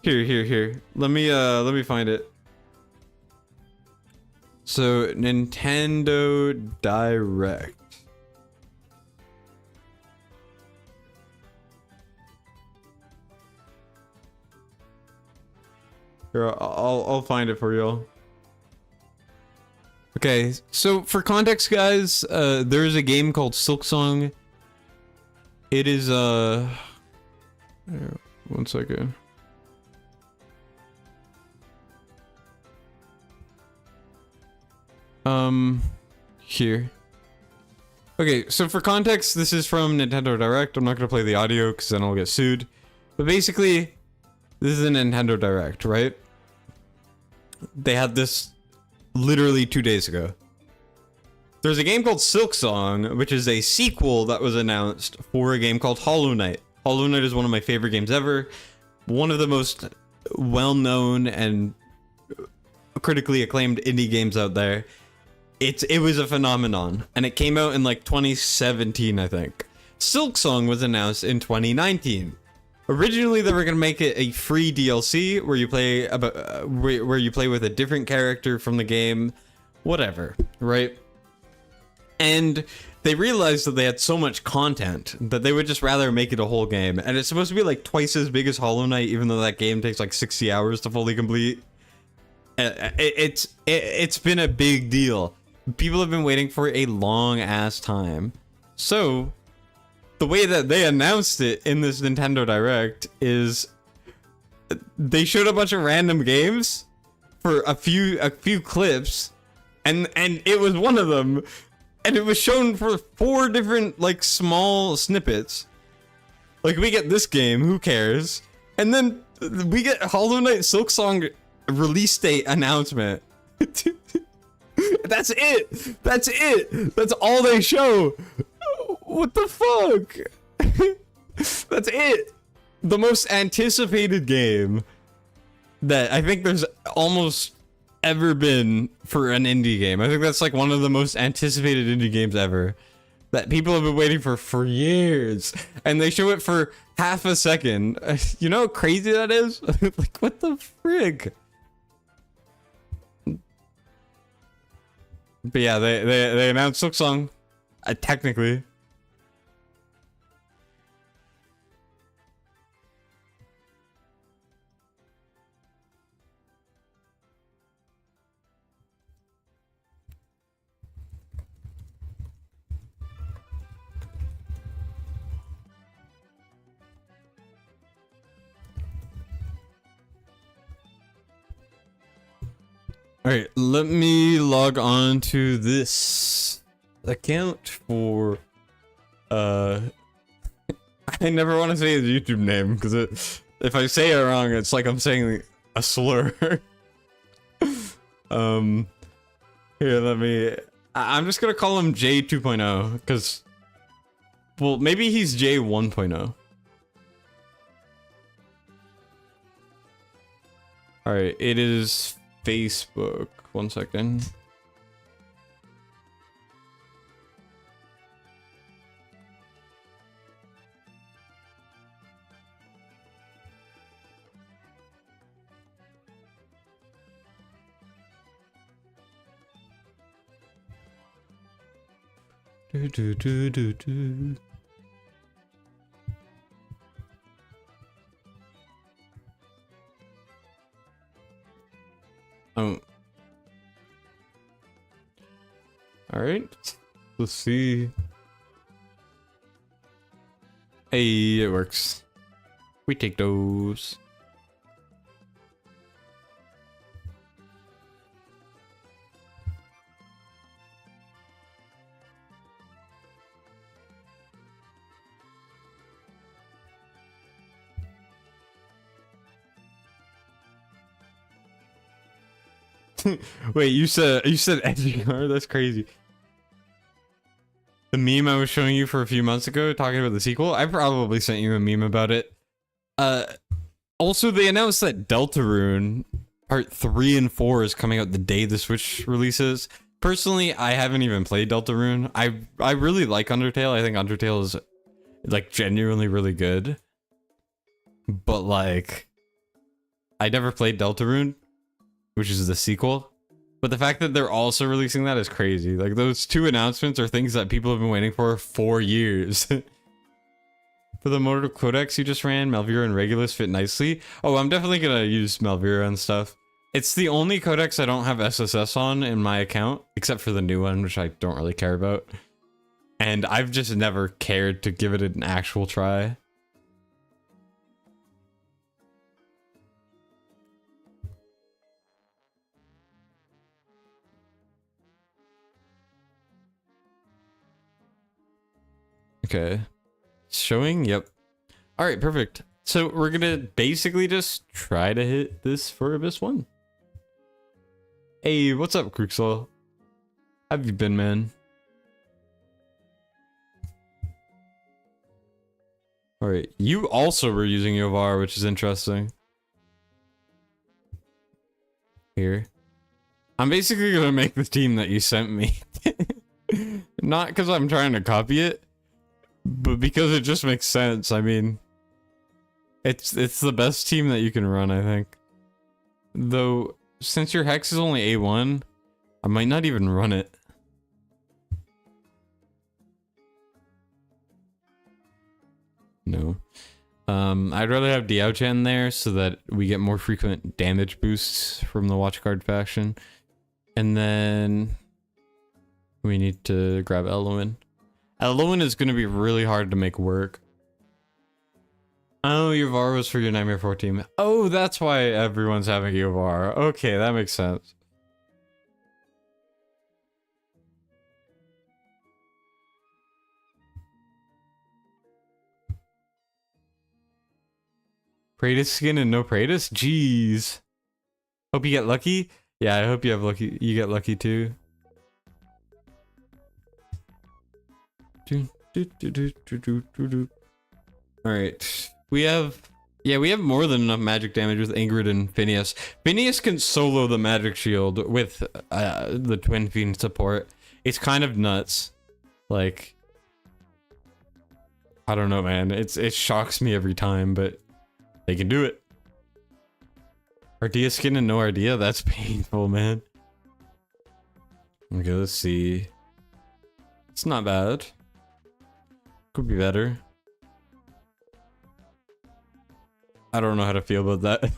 Here. Let me find it. So Nintendo Direct. Here, I'll find it for y'all. Okay, so for context, guys, there's a game called Silksong. It is, one second. Here. Okay, so for context, this is from Nintendo Direct. I'm not gonna play the audio because then I'll get sued. But basically, this is a Nintendo Direct, right? They had this literally 2 days ago. There's a game called Silksong, which is a sequel that was announced for a game called Hollow Knight. Hollow Knight is one of my favorite games ever. One of the most well-known and critically acclaimed indie games out there. It was a phenomenon, and it came out in like 2017, I think. Silksong was announced in 2019. Originally, they were gonna make it a free DLC where you play where you play with a different character from the game, whatever, right? And they realized that they had so much content that they would just rather make it a whole game. And it's supposed to be like twice as big as Hollow Knight, even though that game takes like 60 hours to fully complete. It's been a big deal. People have been waiting for a long ass time. So the way that they announced it in this Nintendo Direct is they showed a bunch of random games for a few clips, and it was one of them. And it was shown for 4 different, like, small snippets. Like, we get this game, who cares? And then we get Hollow Knight Silksong release date announcement. That's it! That's it! That's all they show! What the fuck? That's it! The most anticipated game that I think there's almost ever been for an indie game. I think that's like one of the most anticipated indie games ever that people have been waiting for years, and they show it for half a second. You know how crazy that is? Like, what the frig? But yeah, they announced Silksong, technically. All right, let me log on to this account for, I never want to say his YouTube name because if I say it wrong, it's like I'm saying a slur. Here, I'm just gonna call him J 2.0 because, well, maybe he's J 1.0. All right, it is Facebook. 1 second. Do, do, do, do, do. Oh. All right. Let's see. Hey, it works. We take those. Wait, you said edgy car? That's crazy. The meme I was showing you for a few months ago talking about the sequel, I probably sent you a meme about it. Also they announced that Deltarune Part 3 and 4 is coming out the day the Switch releases. Personally, I haven't even played Deltarune. I really like Undertale. I think Undertale is like genuinely really good. But like I never played Deltarune, which is the sequel. But the fact that they're also releasing that is crazy. Like, those two announcements are things that people have been waiting for years. For the Mortal Codex you just ran, Malvira and Regulus fit nicely. Oh, I'm definitely gonna use Malvira and stuff. It's the only codex I don't have SSS on in my account, except for the new one, which I don't really care about. And I've just never cared to give it an actual try. Okay. Showing? Yep. Alright, perfect. So we're gonna basically just try to hit this for Abyss 1. Hey, what's up, Cruxel? How have you been, man? Alright, you also were using Yovar, which is interesting. Here. I'm basically gonna make the team that you sent me. Not because I'm trying to copy it, but because it just makes sense. I mean, it's the best team that you can run, I think. Though, since your hex is only A1, I might not even run it. No. I'd rather have Diao-chan there so that we get more frequent damage boosts from the Watchguard faction. And then we need to grab Eloin. Eloin is going to be really hard to make work. Oh, Yovar was for your Nightmare 4 team. Oh, that's why everyone's having Yovar. Okay, that makes sense. Praetus skin and no Praetus? Jeez. Hope you get lucky. Yeah, I hope you have lucky. You get lucky too. Alright. We have more than enough magic damage with Ingrid and Phineas. Phineas can solo the magic shield with the Twin Fiend support. It's kind of nuts. Like, I don't know, man. It shocks me every time, but they can do it. Ardea skin and no Ardea? That's painful, man. Okay, let's see. It's not bad. Could be better. I don't know how to feel about that.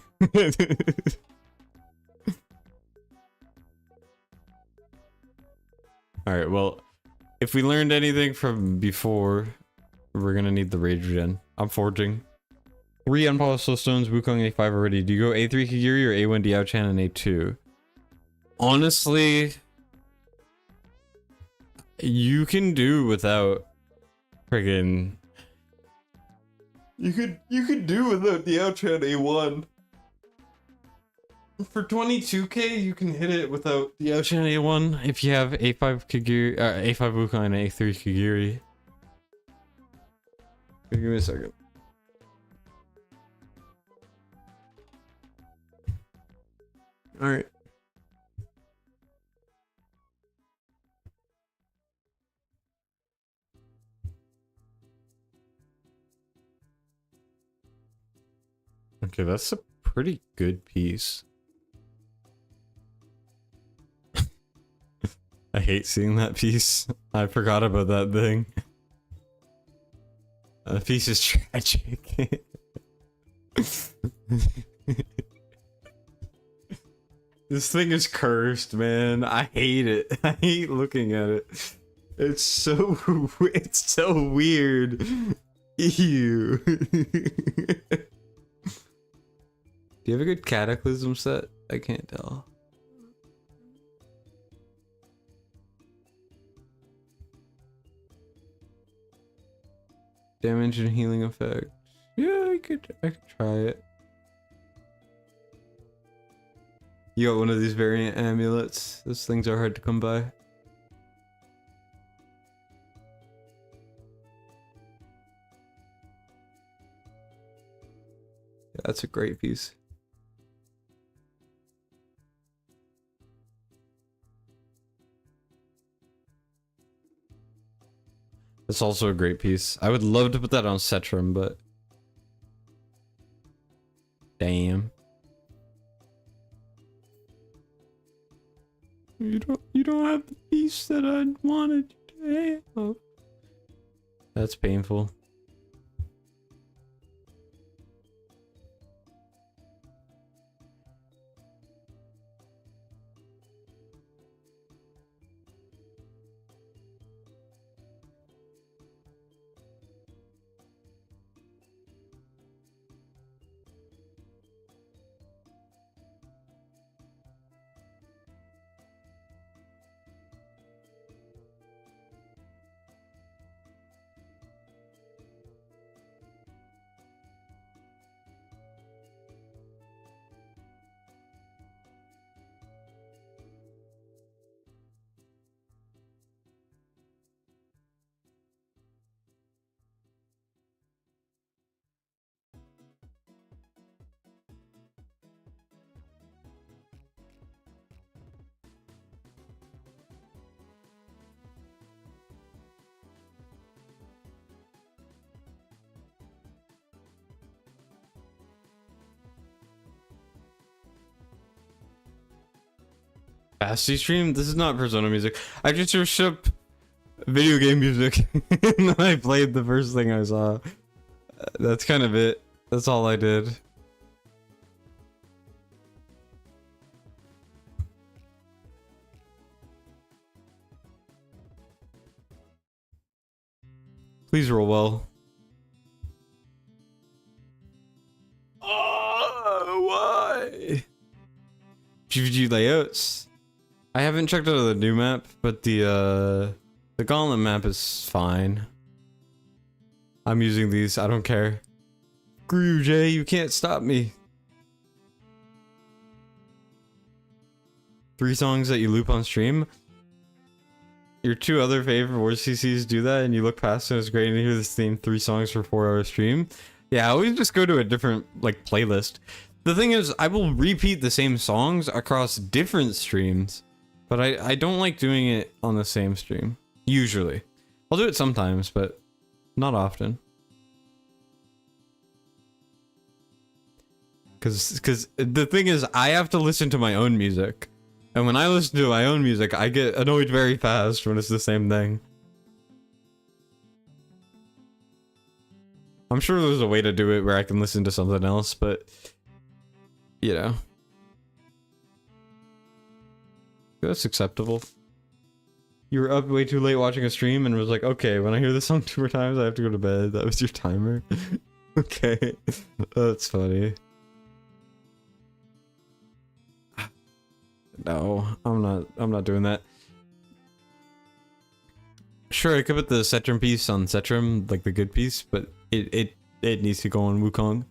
Alright, well, if we learned anything from before, we're gonna need the Rage Gen. I'm forging. 3 unpolished soul stones, Wukong A5 already. Do you go A3 Kagiri or A1 Diao-chan and A2? Honestly, you can do without friggin'. You could do without Diao-chan A1. For 22k, you can hit it without Diao-chan A1 if you have A5 Kagiri, A5 Wukong and A3 Kagiri. Give me a second. All right. Okay, that's a pretty good piece. I hate seeing that piece. I forgot about that thing. The piece is tragic. This thing is cursed, man. I hate it. I hate looking at it. It's so weird. Ew. Do you have a good Cataclysm set? I can't tell. Damage and healing effect. Yeah, I could try it. You got one of these variant amulets. Those things are hard to come by. Yeah, that's a great piece. That's also a great piece. I would love to put that on Cetrum, but damn. You don't have the piece that I wanted to have. That's painful. Fastly stream? This is not Persona music. I just searched up video game music and then I played the first thing I saw. That's kind of it. That's all I did. Please roll well. Oh, why? GVG layouts. I haven't checked out the new map, but the gauntlet map is fine. I'm using these. I don't care. Screw you, Jay. You can't stop me. 3 songs that you loop on stream. Your 2 other favorite War CCs do that, and you look past it. It's great to hear this theme 3 songs for 4-hour stream. Yeah, I always just go to a different like playlist. The thing is, I will repeat the same songs across different streams, but I don't like doing it on the same stream. Usually, I'll do it sometimes, but not often. Because the thing is, I have to listen to my own music. And when I listen to my own music, I get annoyed very fast when it's the same thing. I'm sure there's a way to do it where I can listen to something else, but... you know. That's acceptable. You were up way too late watching a stream and was like, okay, when I hear this song 2 more times, I have to go to bed. That was your timer? Okay. That's funny. No, I'm not doing that. Sure, I could put the Cetrum piece on Cetrum, like the good piece, but it needs to go on Wukong.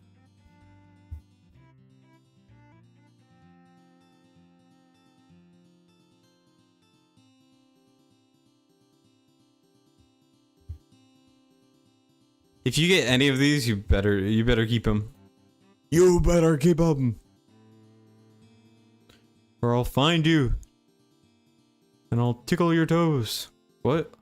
If you get any of these, you better keep them. You better keep them. or I'll find you. And I'll tickle your toes. What?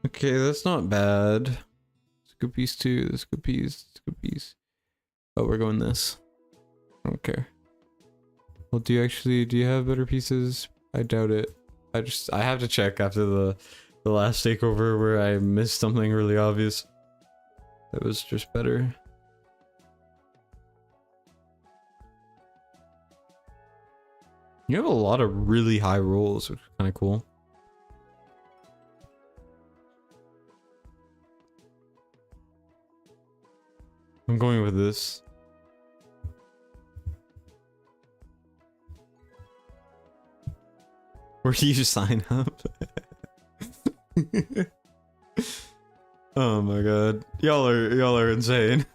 Okay, that's not bad. It's a good piece too. This good piece. It's a good piece. Oh, we're going this. I don't care. Well, do you have better pieces? I doubt it. I have to check after the last takeover where I missed something really obvious. That was just better. You have a lot of really high rolls, which is kind of cool. I'm going with this. Where do you sign up? Oh my god. Y'all are insane.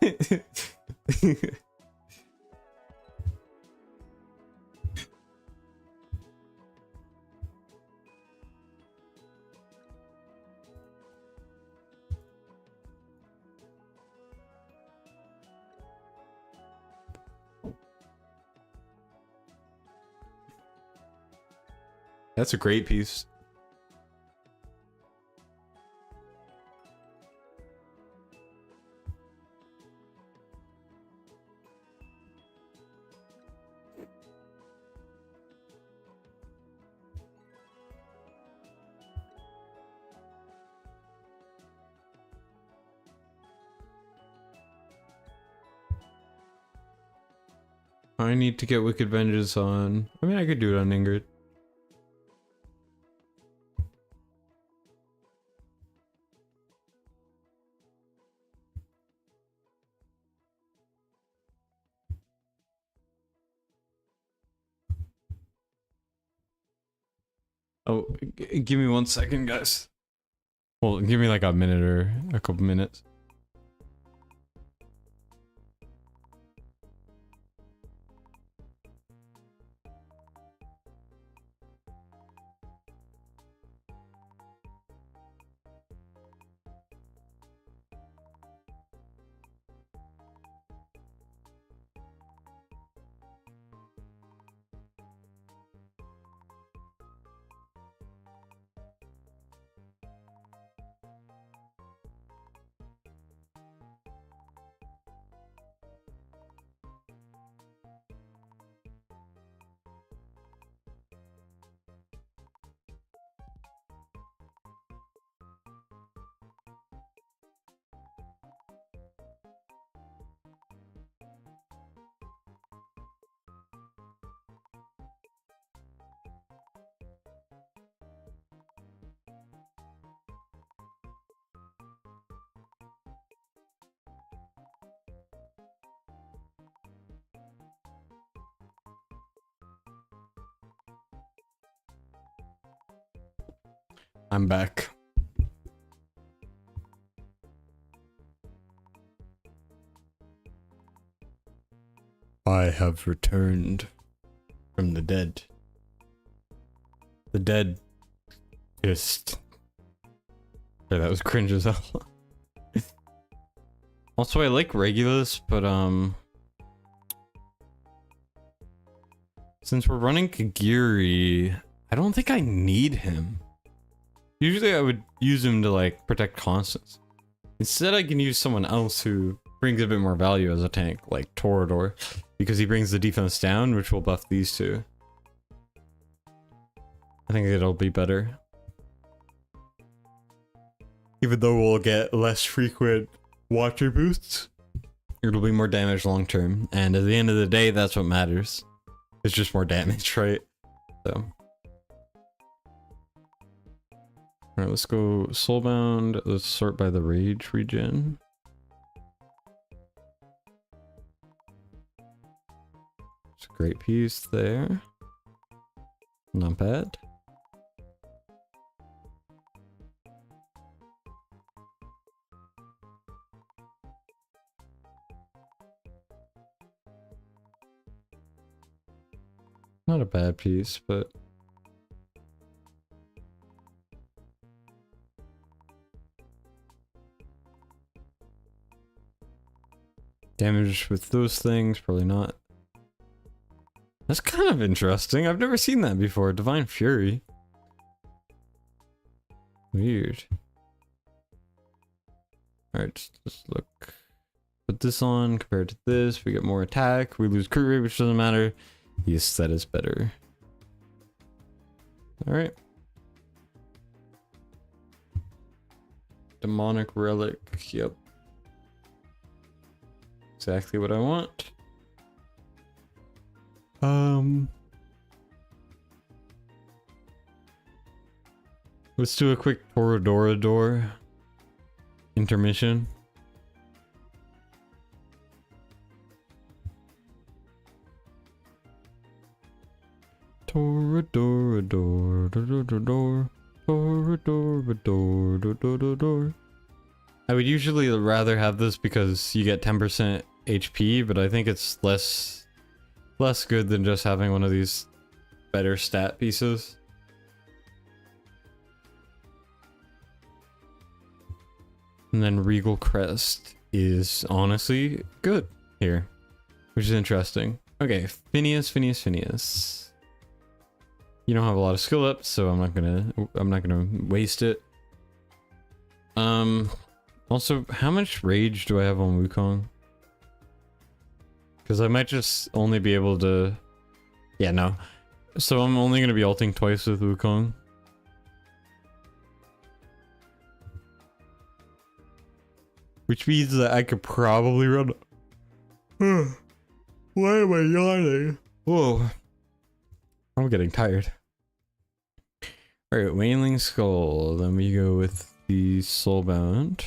That's a great piece. I need to get Wicked Vengeance on. I mean, I could do it on Ingrid. Oh, give me 1 second, guys. Well, give me like a minute or a couple minutes. I'm back. I have returned from the dead. The dead just... Okay, that was cringe as hell. Also, I like Regulus, but since we're running Kagiri, I don't think I need him. Usually I would use him to like protect constants. Instead I can use someone else who brings a bit more value as a tank, like Torador, because he brings the defense down, which will buff these two. I think it'll be better. Even though we'll get less frequent Watcher boosts, it'll be more damage long term, and at the end of the day that's what matters. It's just more damage, right? So alright, let's go Soulbound. Let's sort by the Rage regen. It's a great piece there. Not bad. Not a bad piece, but Damage with those things, probably not. That's kind of interesting. I've never seen that before. Divine Fury. Weird. Alright, let's look. Put this on compared to this. We get more attack. We lose crit rate, which doesn't matter. Yes, that is better. Alright. Demonic Relic. Yep. Exactly what I want. Let's do a quick Toradora door intermission. Toradora door, door, Toradora door. I would usually rather have this because you get 10% HP, but I think it's less good than just having one of these better stat pieces. And then Regal Crest is honestly good here, which is interesting. Okay, Phineas. You don't have a lot of skill up, so I'm not gonna waste it. Also, how much rage do I have on Wukong? Because I might just only be able to... Yeah, no. So I'm only gonna be ulting twice with Wukong. Which means that I could probably run... Why am I yawning? Whoa. I'm getting tired. Alright, Wailing Skull. Then we go with the Soulbound.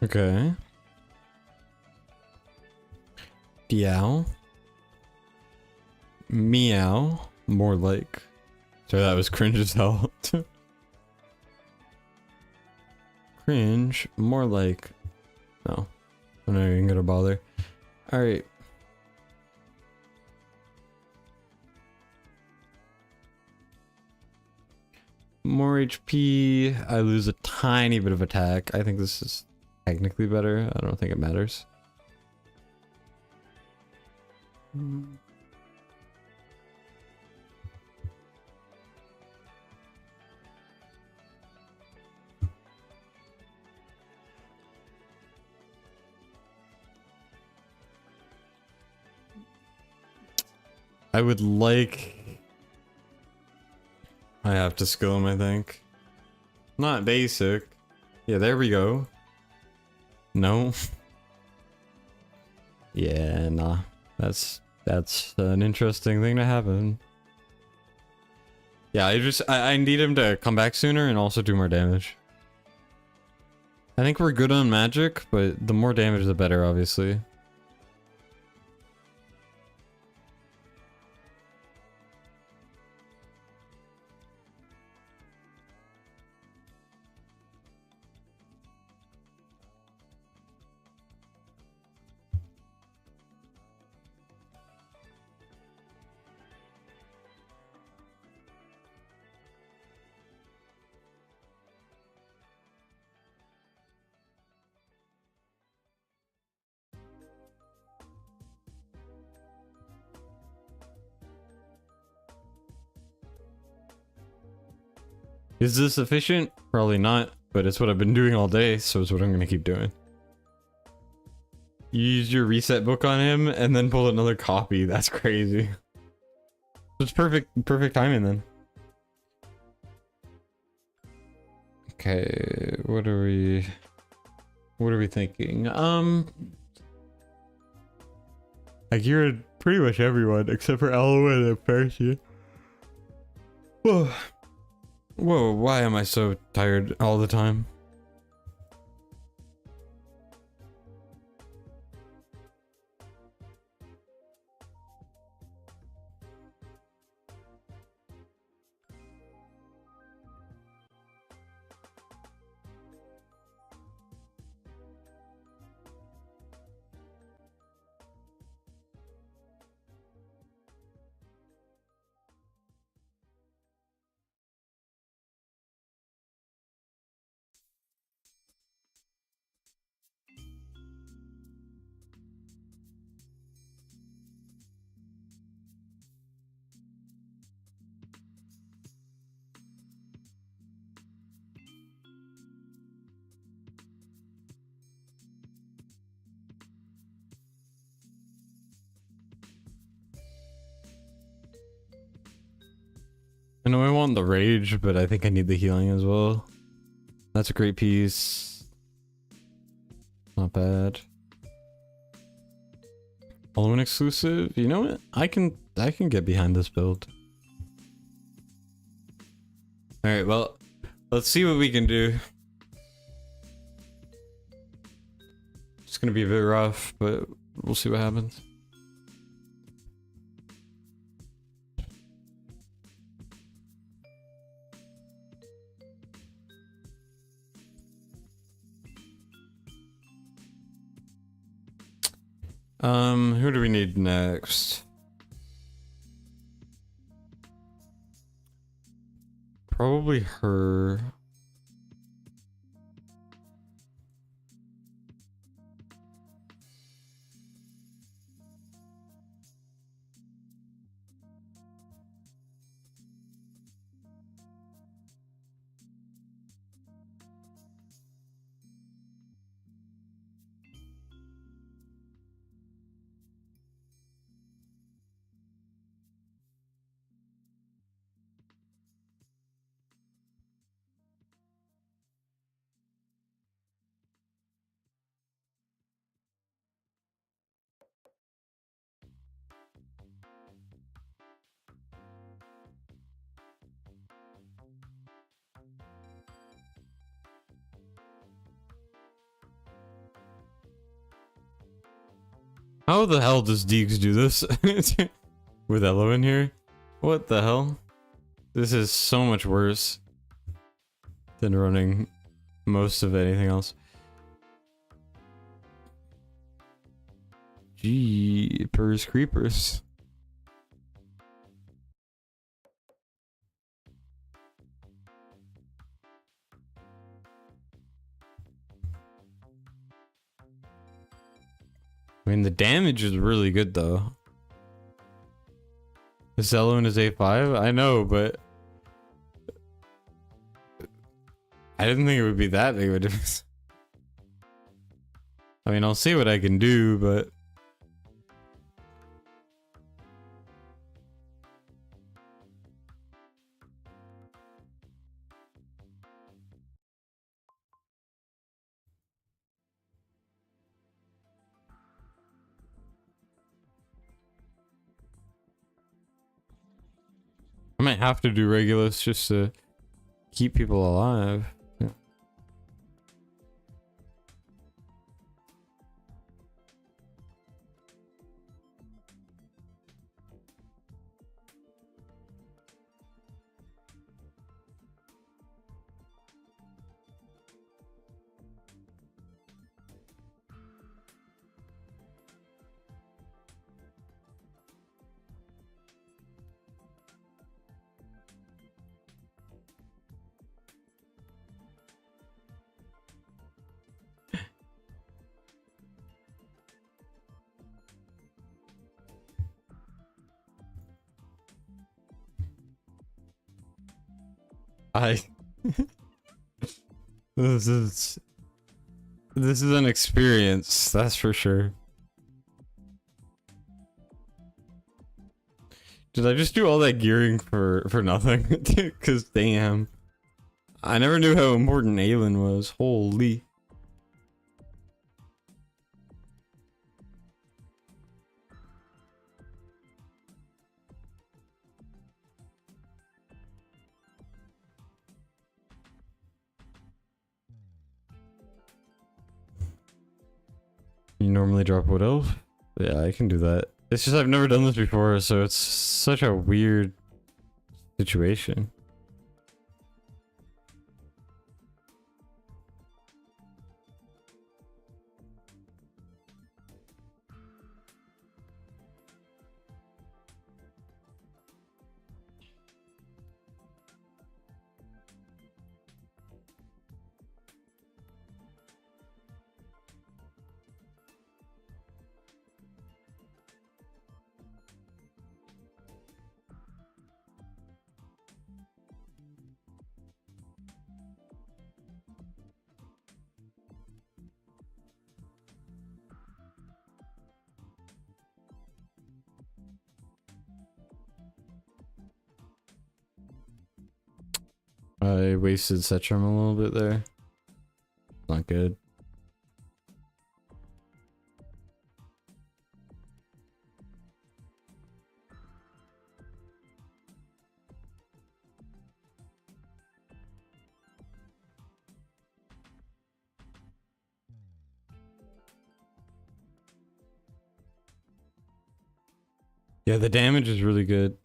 Okay. Diao. Meow. More like. Sorry, that was cringe as hell. Cringe. More like. No. I'm not even gonna bother. Alright. More HP. I lose a tiny bit of attack. I think this is technically better. I don't think it matters. I would like... I have to skill him, I think. Not basic. Yeah, there we go. No. Yeah, nah. That's an interesting thing to happen. Yeah, I need him to come back sooner and also do more damage. I think we're good on magic, but the more damage the better, obviously. Is this efficient? Probably not, but it's what I've been doing all day, so it's what I'm gonna keep doing. You use your reset book on him and then pull another copy. That's crazy. It's perfect timing then. Okay, what are we thinking? I geared pretty much everyone except for Alwyn and Percy. Whoa, why am I so tired all the time? I know I want the rage, but I think I need the healing as well. That's a great piece. Not bad. Halloween exclusive. You know what? I can get behind this build. All right, well, let's see what we can do. It's gonna be a bit rough, but we'll see what happens. Who do we need next? Probably her. How the hell does Deeks do this? With Elo in here? What the hell? This is so much worse than running most of anything else. Jeepers creepers. I mean, the damage is really good though. The Zello is A5? I know, but I didn't think it would be that big of a difference. I mean, I'll see what I can do, but I might have to do Regulus just to keep people alive. Yeah. I this is an experience, that's for sure. Did I just do all that gearing for nothing? Cause damn. I never knew how important Aelin was. Holy. You normally drop what elf? Yeah, I can do that. It's just I've never done this before, so it's such a weird situation. I wasted Setrum a little bit there. Not good. Yeah, the damage is really good.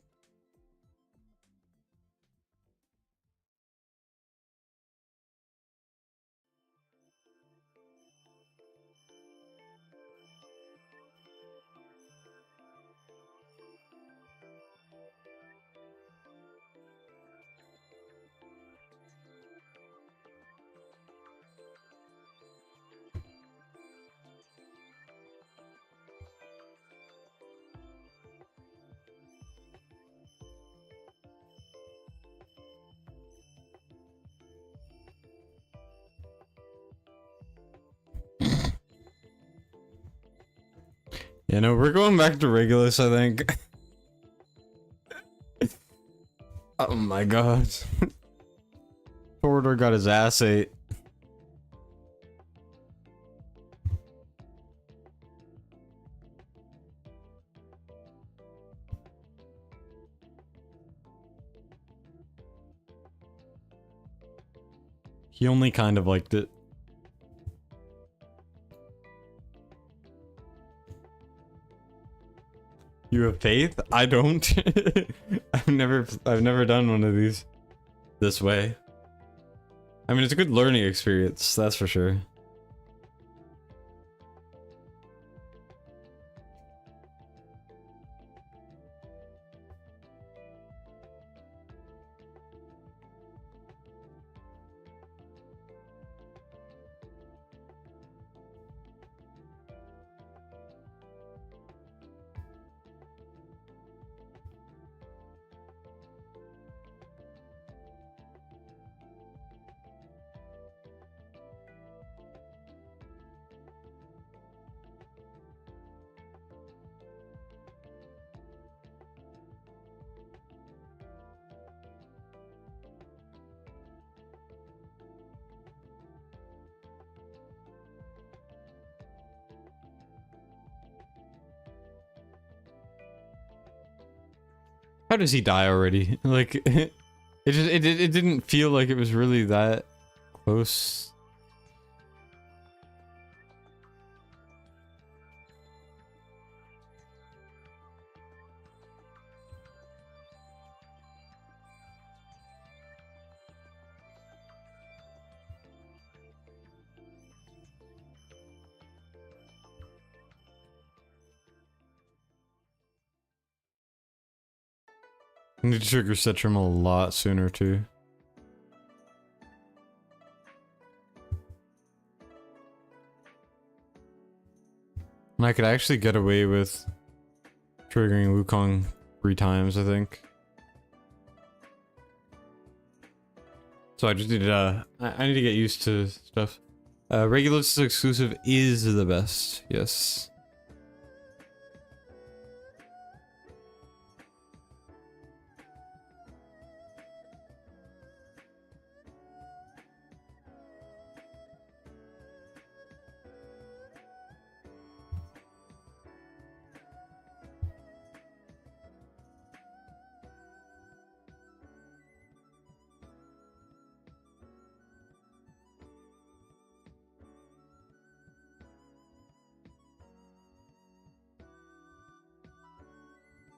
You know, we're going back to Regulus, I think. Oh my god. Corridor got his ass ate. He only kind of liked it. You have faith? I don't. I've never done one of these this way. I mean, it's a good learning experience, that's for sure. How does he die already? Like, it didn't feel like it was really that close. I need to trigger Setrum a lot sooner too. And I could actually get away with triggering Wukong 3 times, I think. So I just need to, I need to get used to stuff. Regulus exclusive is the best, yes.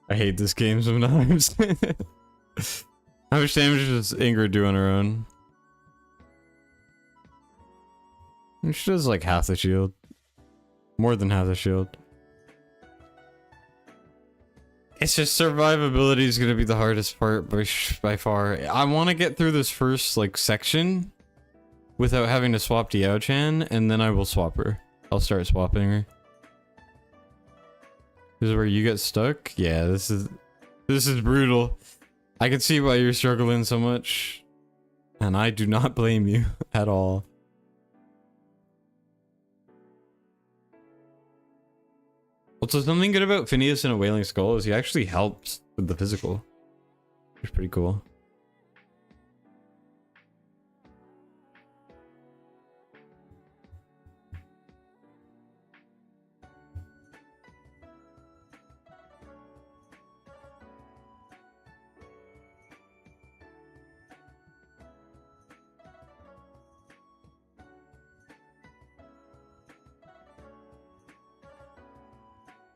I hate this game sometimes. How much damage does Ingrid do on her own? She does like half the shield. More than half the shield. It's just survivability is gonna be the hardest part by far. I want to get through this first like section without having to swap to Yao-chan, and then I will swap her. I'll start swapping her. This is where you get stuck? Yeah, this is brutal. I can see why you're struggling so much. And I do not blame you at all. Also, something good about Phineas in a Wailing Skull is he actually helps with the physical. It's pretty cool.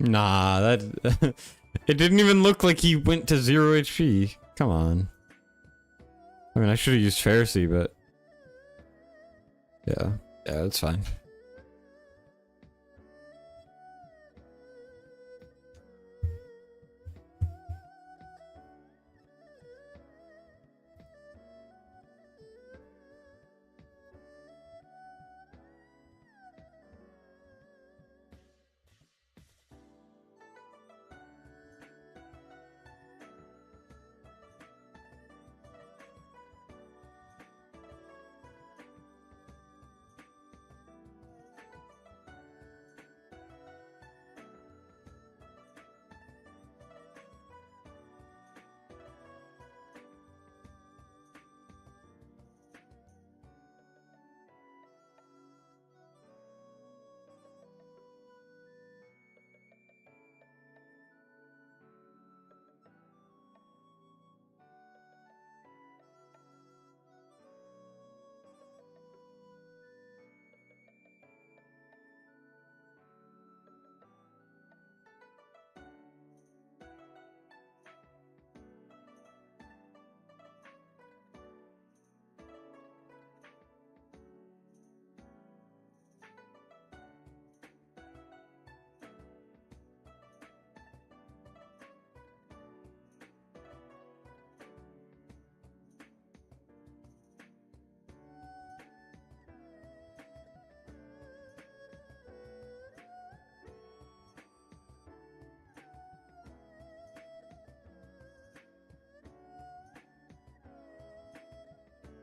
Nah, that... It didn't even look like he went to 0 HP. Come on. I mean, I should have used Pharisee, but... Yeah. Yeah, it's fine.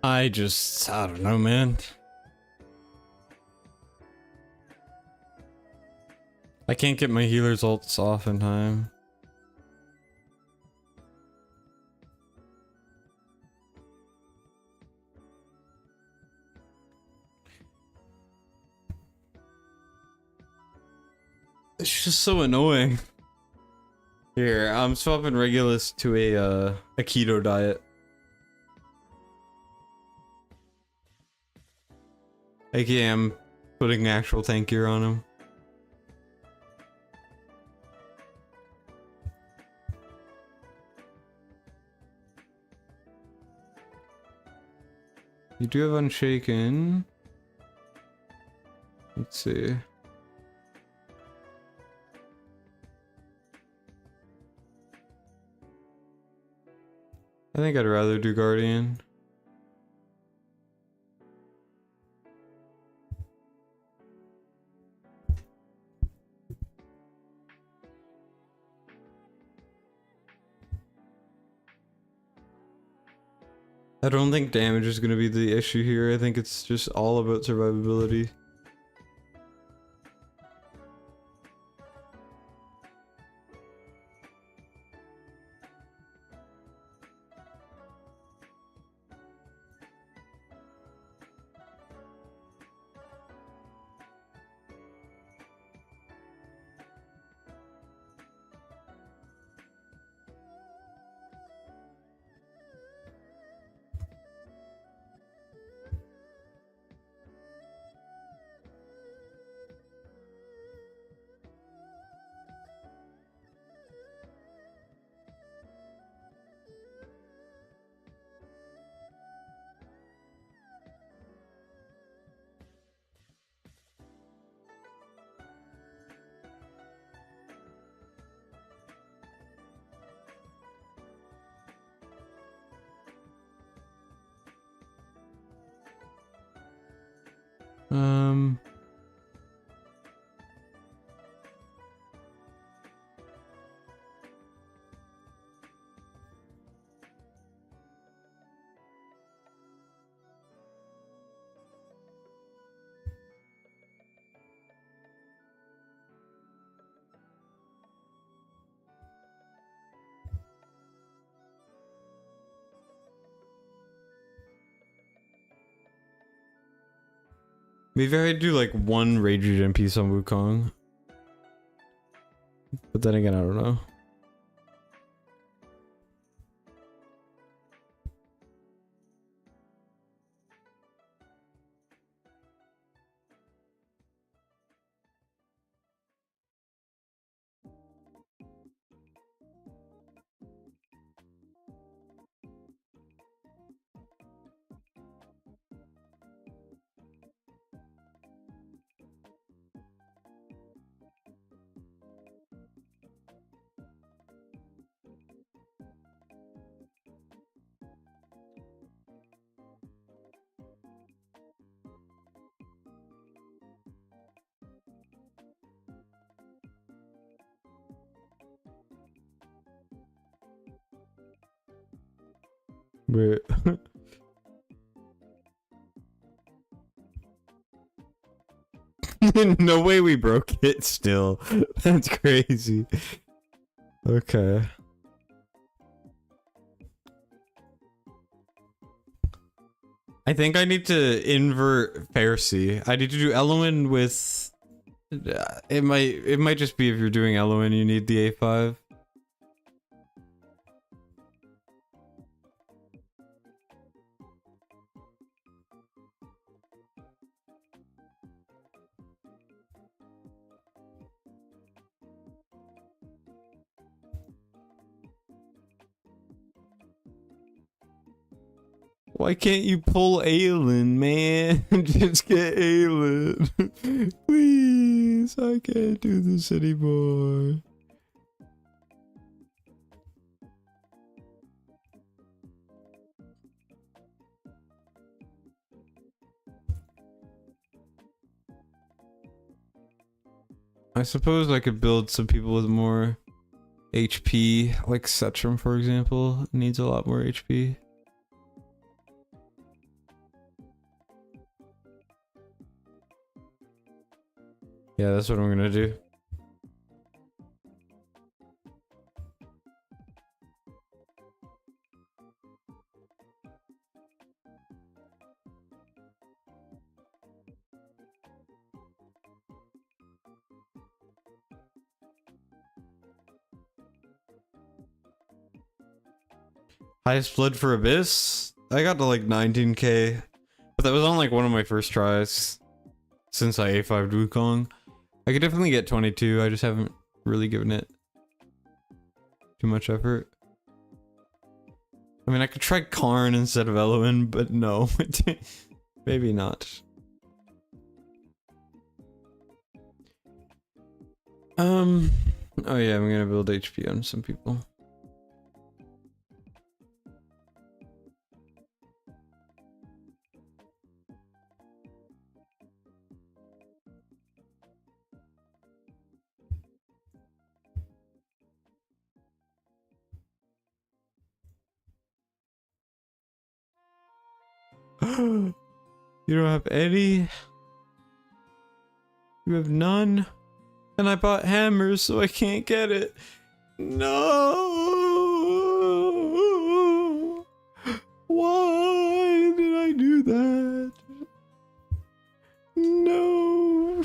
I don't know, man. I can't get my healer's ults off in time. It's just so annoying. Here, I'm swapping Regulus to a keto diet. AKA I'm putting actual tank gear on him. You do have Unshaken. Let's see. I think I'd rather do Guardian. I don't think damage is going to be the issue here. I think it's just all about survivability. Maybe I do like one rage regen piece on Wukong. But then again, I don't know. Wait. No way we broke it still. That's crazy. Okay. I think I need to invert Pharisee. I need to do Eloin with... it might just be if you're doing Eloin, you need the A5. Why can't you pull Aelin, man? Just get Aelin. Please, I can't do this anymore. I suppose I could build some people with more HP, like Setram, for example, needs a lot more HP. Yeah, that's what I'm gonna do. Highest blood for Abyss? I got to like 19k. But that was on like one of my first tries. Since I A5'd Wukong. I could definitely get 22, I just haven't really given it too much effort. I mean, I could try Karn instead of Eloin, but no. Maybe not. Oh yeah, I'm gonna build HP on some people. You don't have any? You have none? And I bought hammers, so I can't get it. No! Why did I do that? No!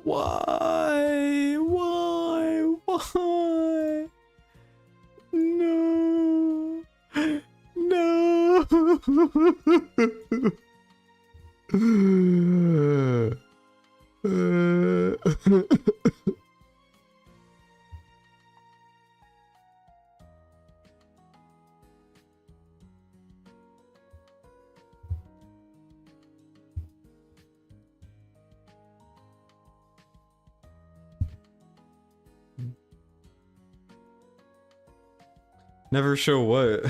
Why? Why? Why? No! No! Never show what?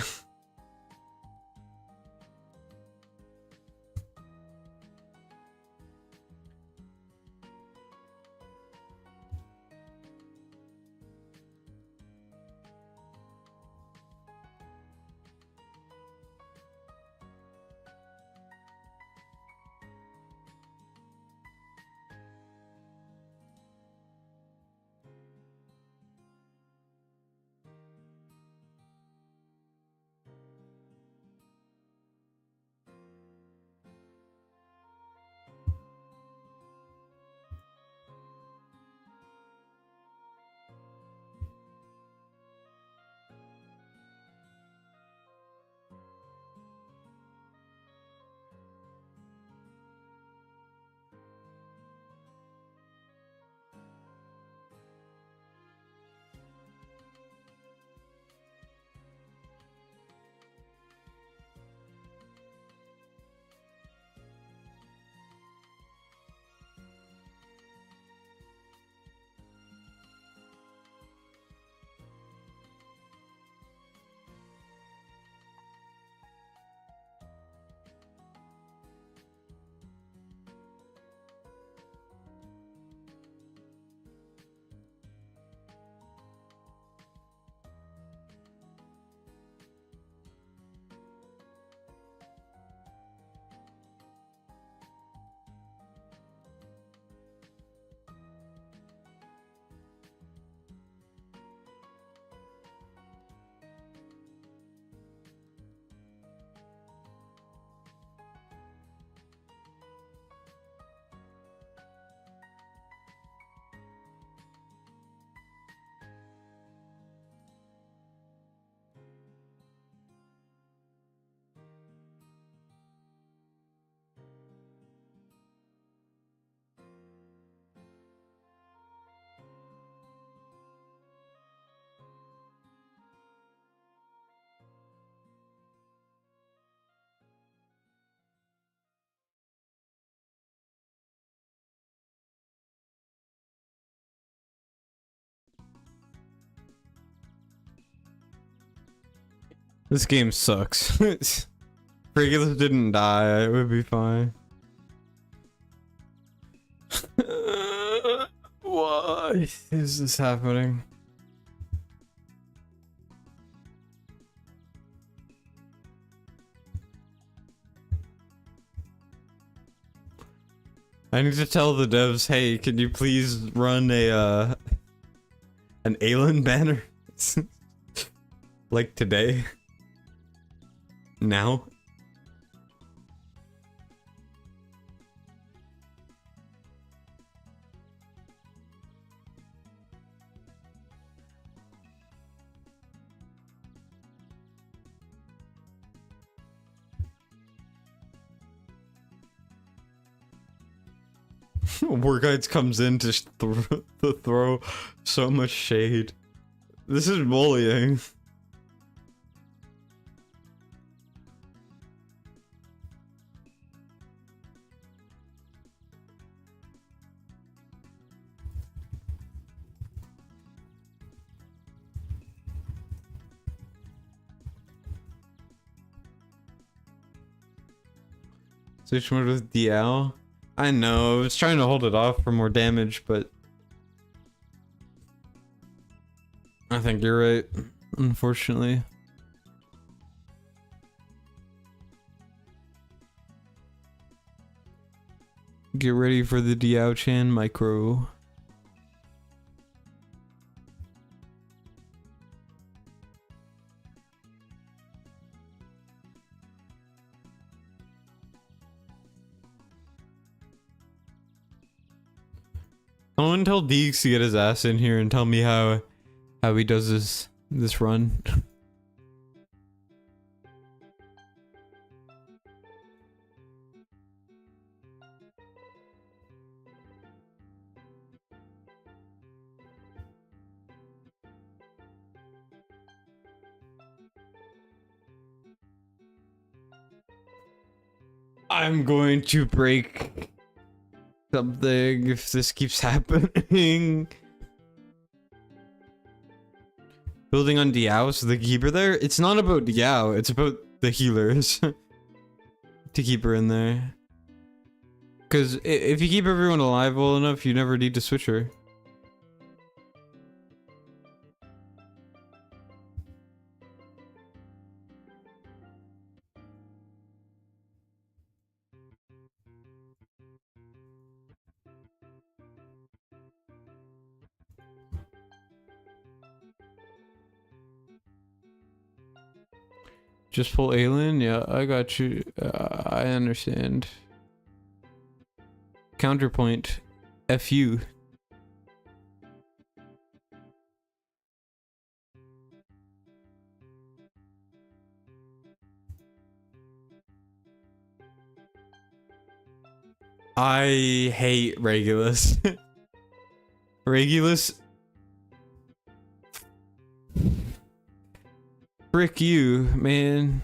This game sucks. Regulus didn't die, it would be fine. Why is this happening? I need to tell the devs, hey, can you please run a an Aelin banner? Like today? Now? War Guides comes in to throw so much shade. This is bullying. Switch mode with DL. I know, I was trying to hold it off for more damage, but I think you're right, unfortunately. Get ready for the Diao Chan micro. Someone tell Deeks to get his ass in here and tell me how he does this run. I'm going to break something if this keeps happening. Building on Diao, so the keeper there? It's not about Diao, it's about the healers. To keep her in there. Because if you keep everyone alive well enough, you never need to switch her. Just pull Aelin? Yeah, I got you. I understand. Counterpoint. F you. I hate Regulus. Regulus. Frick you, man.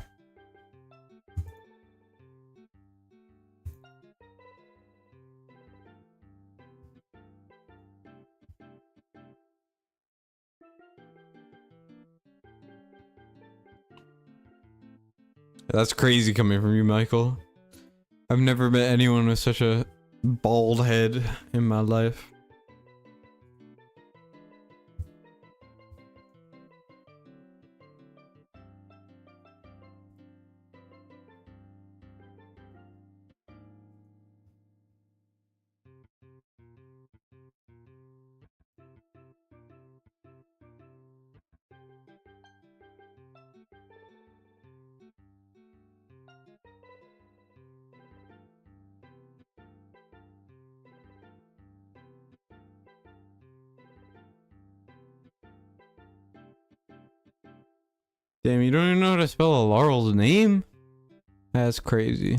That's crazy coming from you, Michael. I've never met anyone with such a bald head in my life. Damn, you don't even know how to spell a Laurel's name? That's crazy.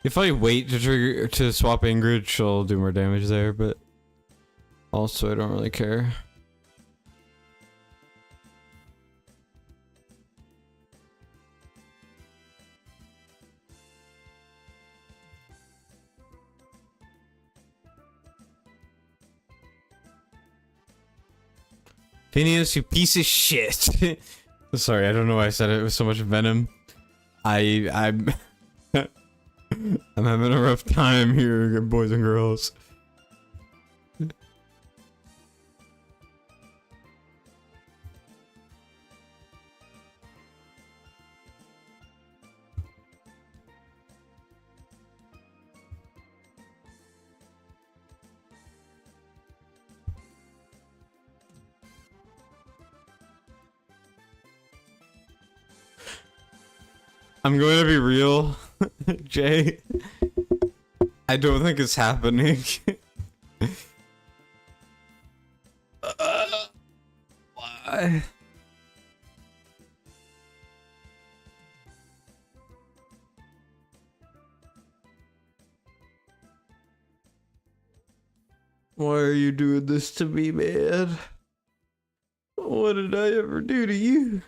If I wait to swap Ingrid, she'll do more damage there, but also I don't really care. Phineas, you piece of shit. Sorry, I don't know why I said it with so much venom. I'm I'm having a rough time here, boys and girls. I'm going to be real, Jay. I don't think it's happening. Why? Why are you doing this to me, man? What did I ever do to you?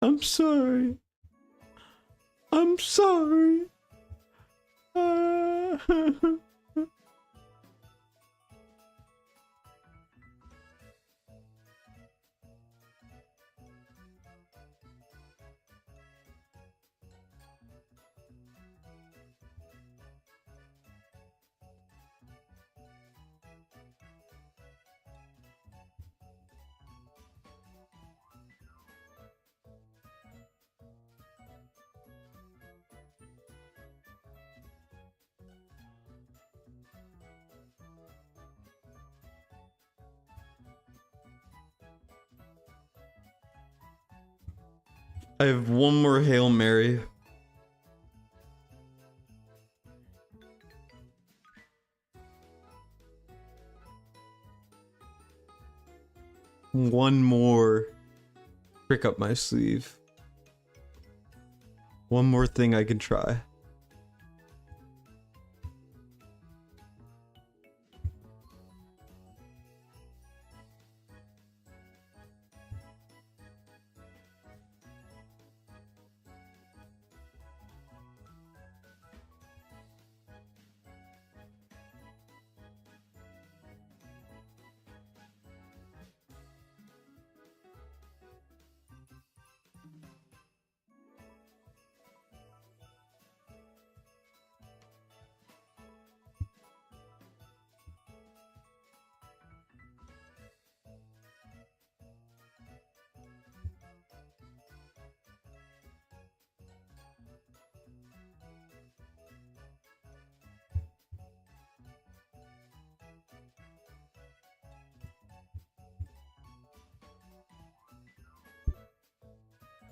I'm sorry. I'm sorry. I have one more Hail Mary. One more trick up my sleeve. One more thing I can try.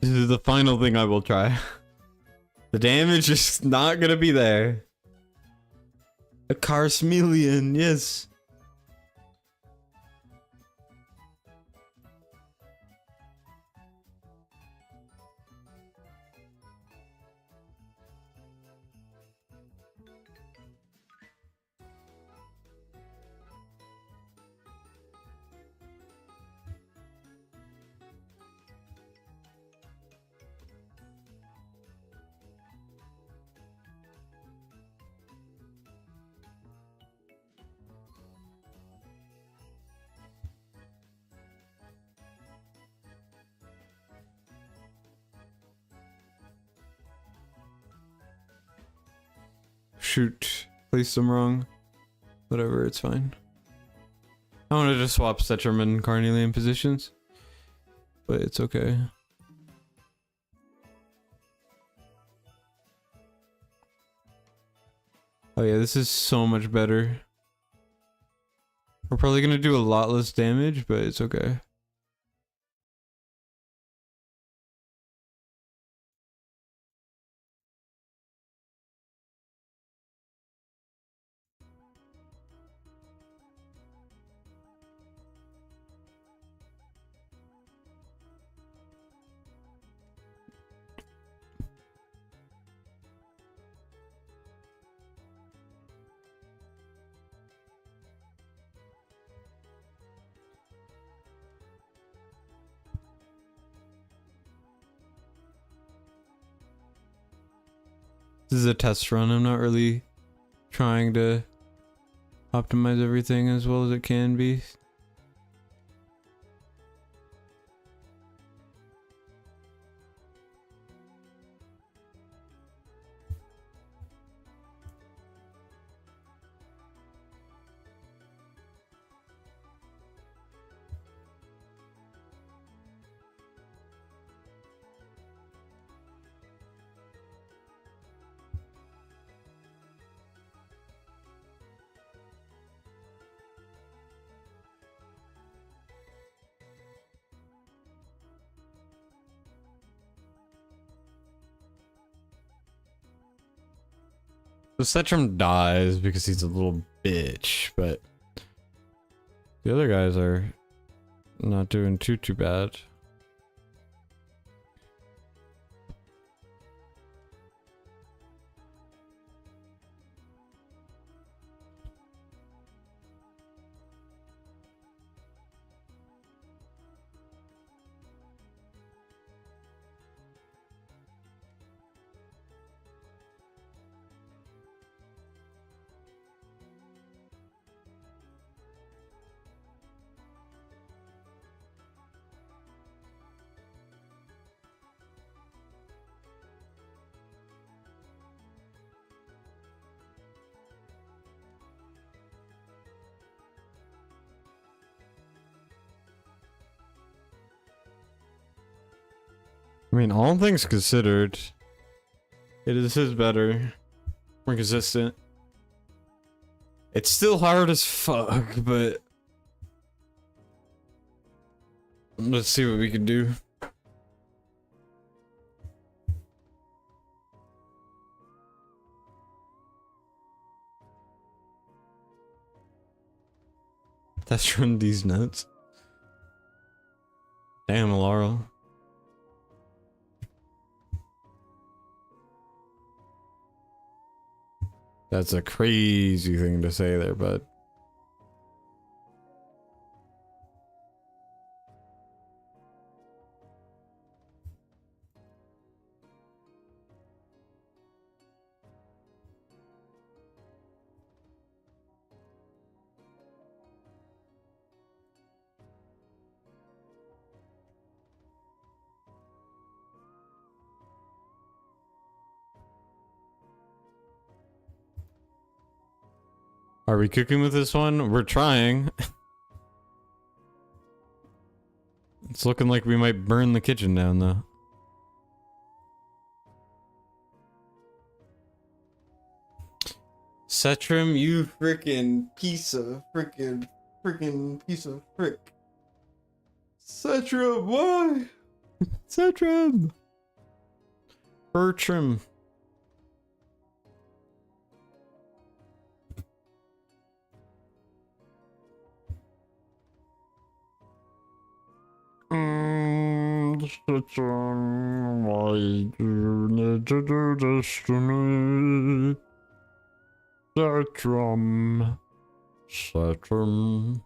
This is the final thing I will try. The damage is not gonna be there. A Carsmelian, yes. Shoot, placed them wrong. Whatever, it's fine. I wanted to swap Setram and Carnelian positions, but it's okay. Oh yeah, this is so much better. We're probably gonna do a lot less damage, but it's okay. This is a test run. I'm not really trying to optimize everything as well as it can be. The Setram dies because he's a little bitch, but the other guys are not doing too bad. I mean, all things considered, it is better, more consistent. It's still hard as fuck, but let's see what we can do. That's from these nuts. Damn, Laurel. That's a crazy thing to say there, bud. Are we cooking with this one? We're trying. It's looking like we might burn the kitchen down, though. Setram, you frickin' piece of frickin' piece of frick. Setram, why? Setram! Bertram. Setram, why do you need to do this to me? Setram. Setram.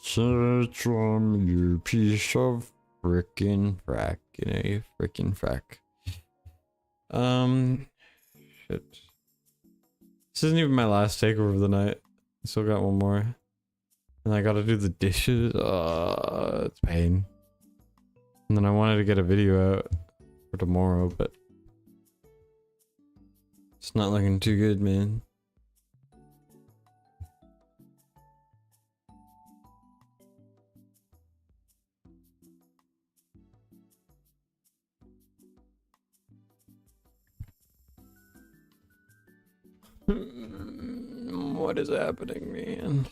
Setram, you piece of frickin' frack. Frickin' frack. Shit. This isn't even my last takeover of the night. I still got one more. And I gotta do the dishes. It's pain. And then I wanted to get a video out for tomorrow, but it's not looking too good, man. What is happening, man?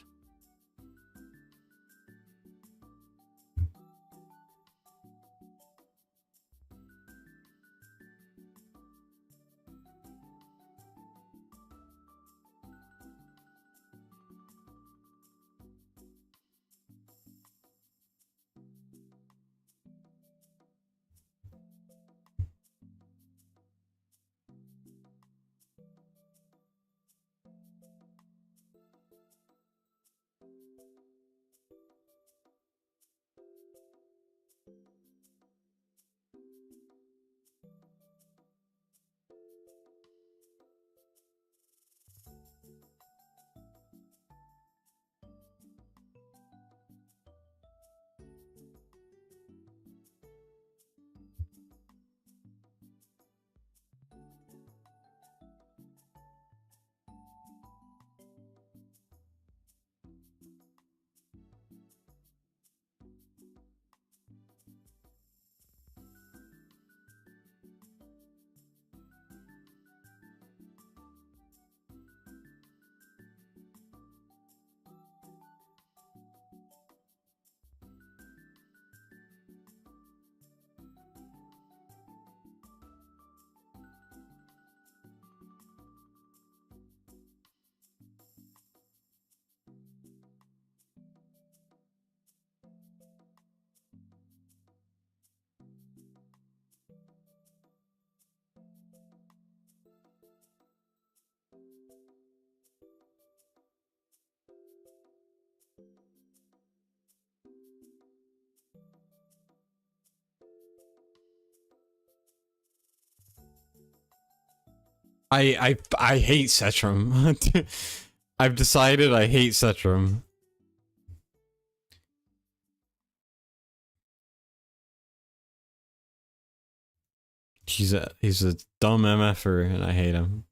I hate Setrum. I've decided I hate Setrum. He's a dumb MFer and I hate him.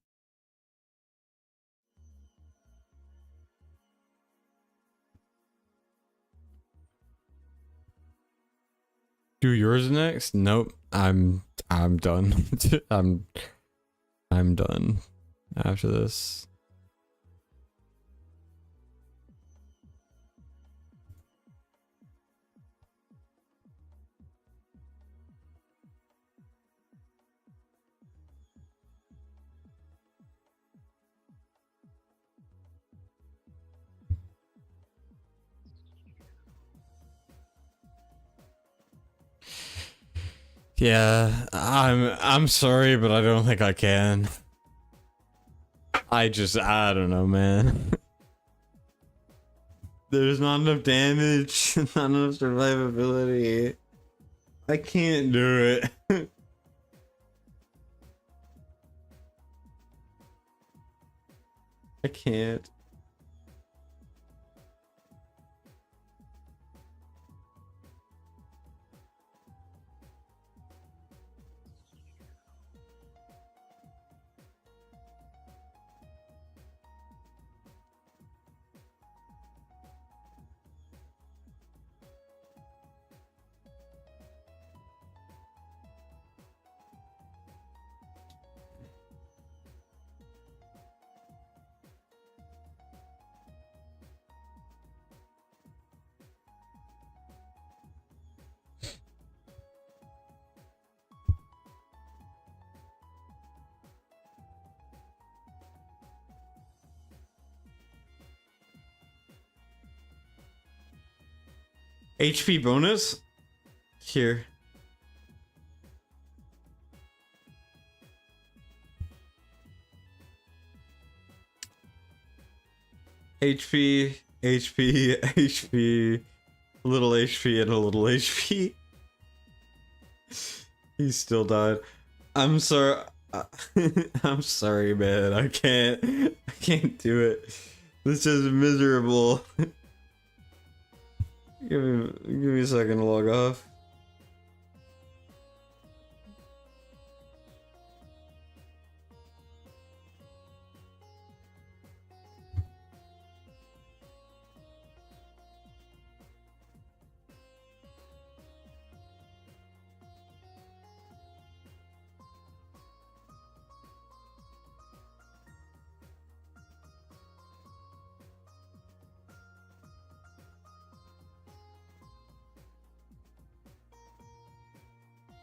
Do yours next? Nope. I'm done. I'm done after this. Yeah, I'm sorry, but I don't think I can. I don't know, man. There's not enough damage, not enough survivability. I can't do it. I can't. HP bonus? Here. HP, HP, HP, a little HP and a little HP. He still died. I'm sorry. I'm sorry, man. I can't do it. This is miserable. Give me a second to log off.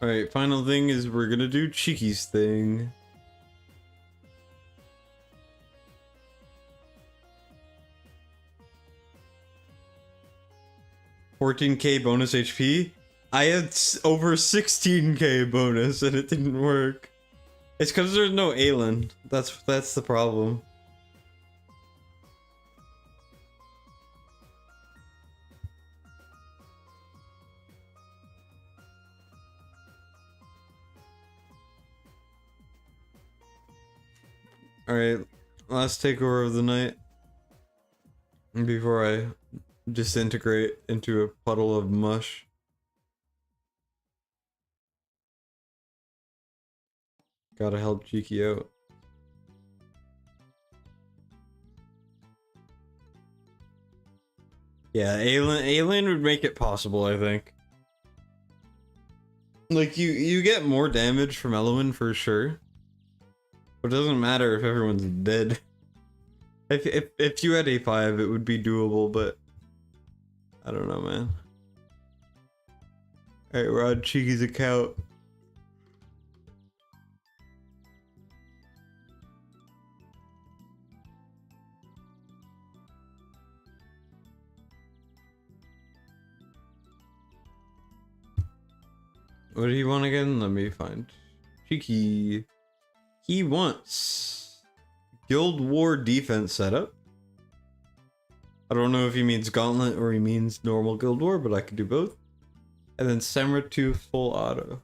Alright, final thing is we're gonna do Cheeky's thing. $14K bonus HP? I had over 16K bonus and it didn't work. It's because there's no Aelin. That's the problem. Alright, last takeover of the night. Before I disintegrate into a puddle of mush. Gotta help Cheeky out. Yeah, Aelin would make it possible, I think. Like, you get more damage from Eloin for sure. But it doesn't matter if everyone's dead. If you had A5, it would be doable, but I don't know, man. Alright, we're on Cheeky's account. What do you want again? Let me find Cheeky. He wants Guild War defense setup. I don't know if he means Gauntlet or he means normal Guild War, but I could do both. And then Samra 2 full auto.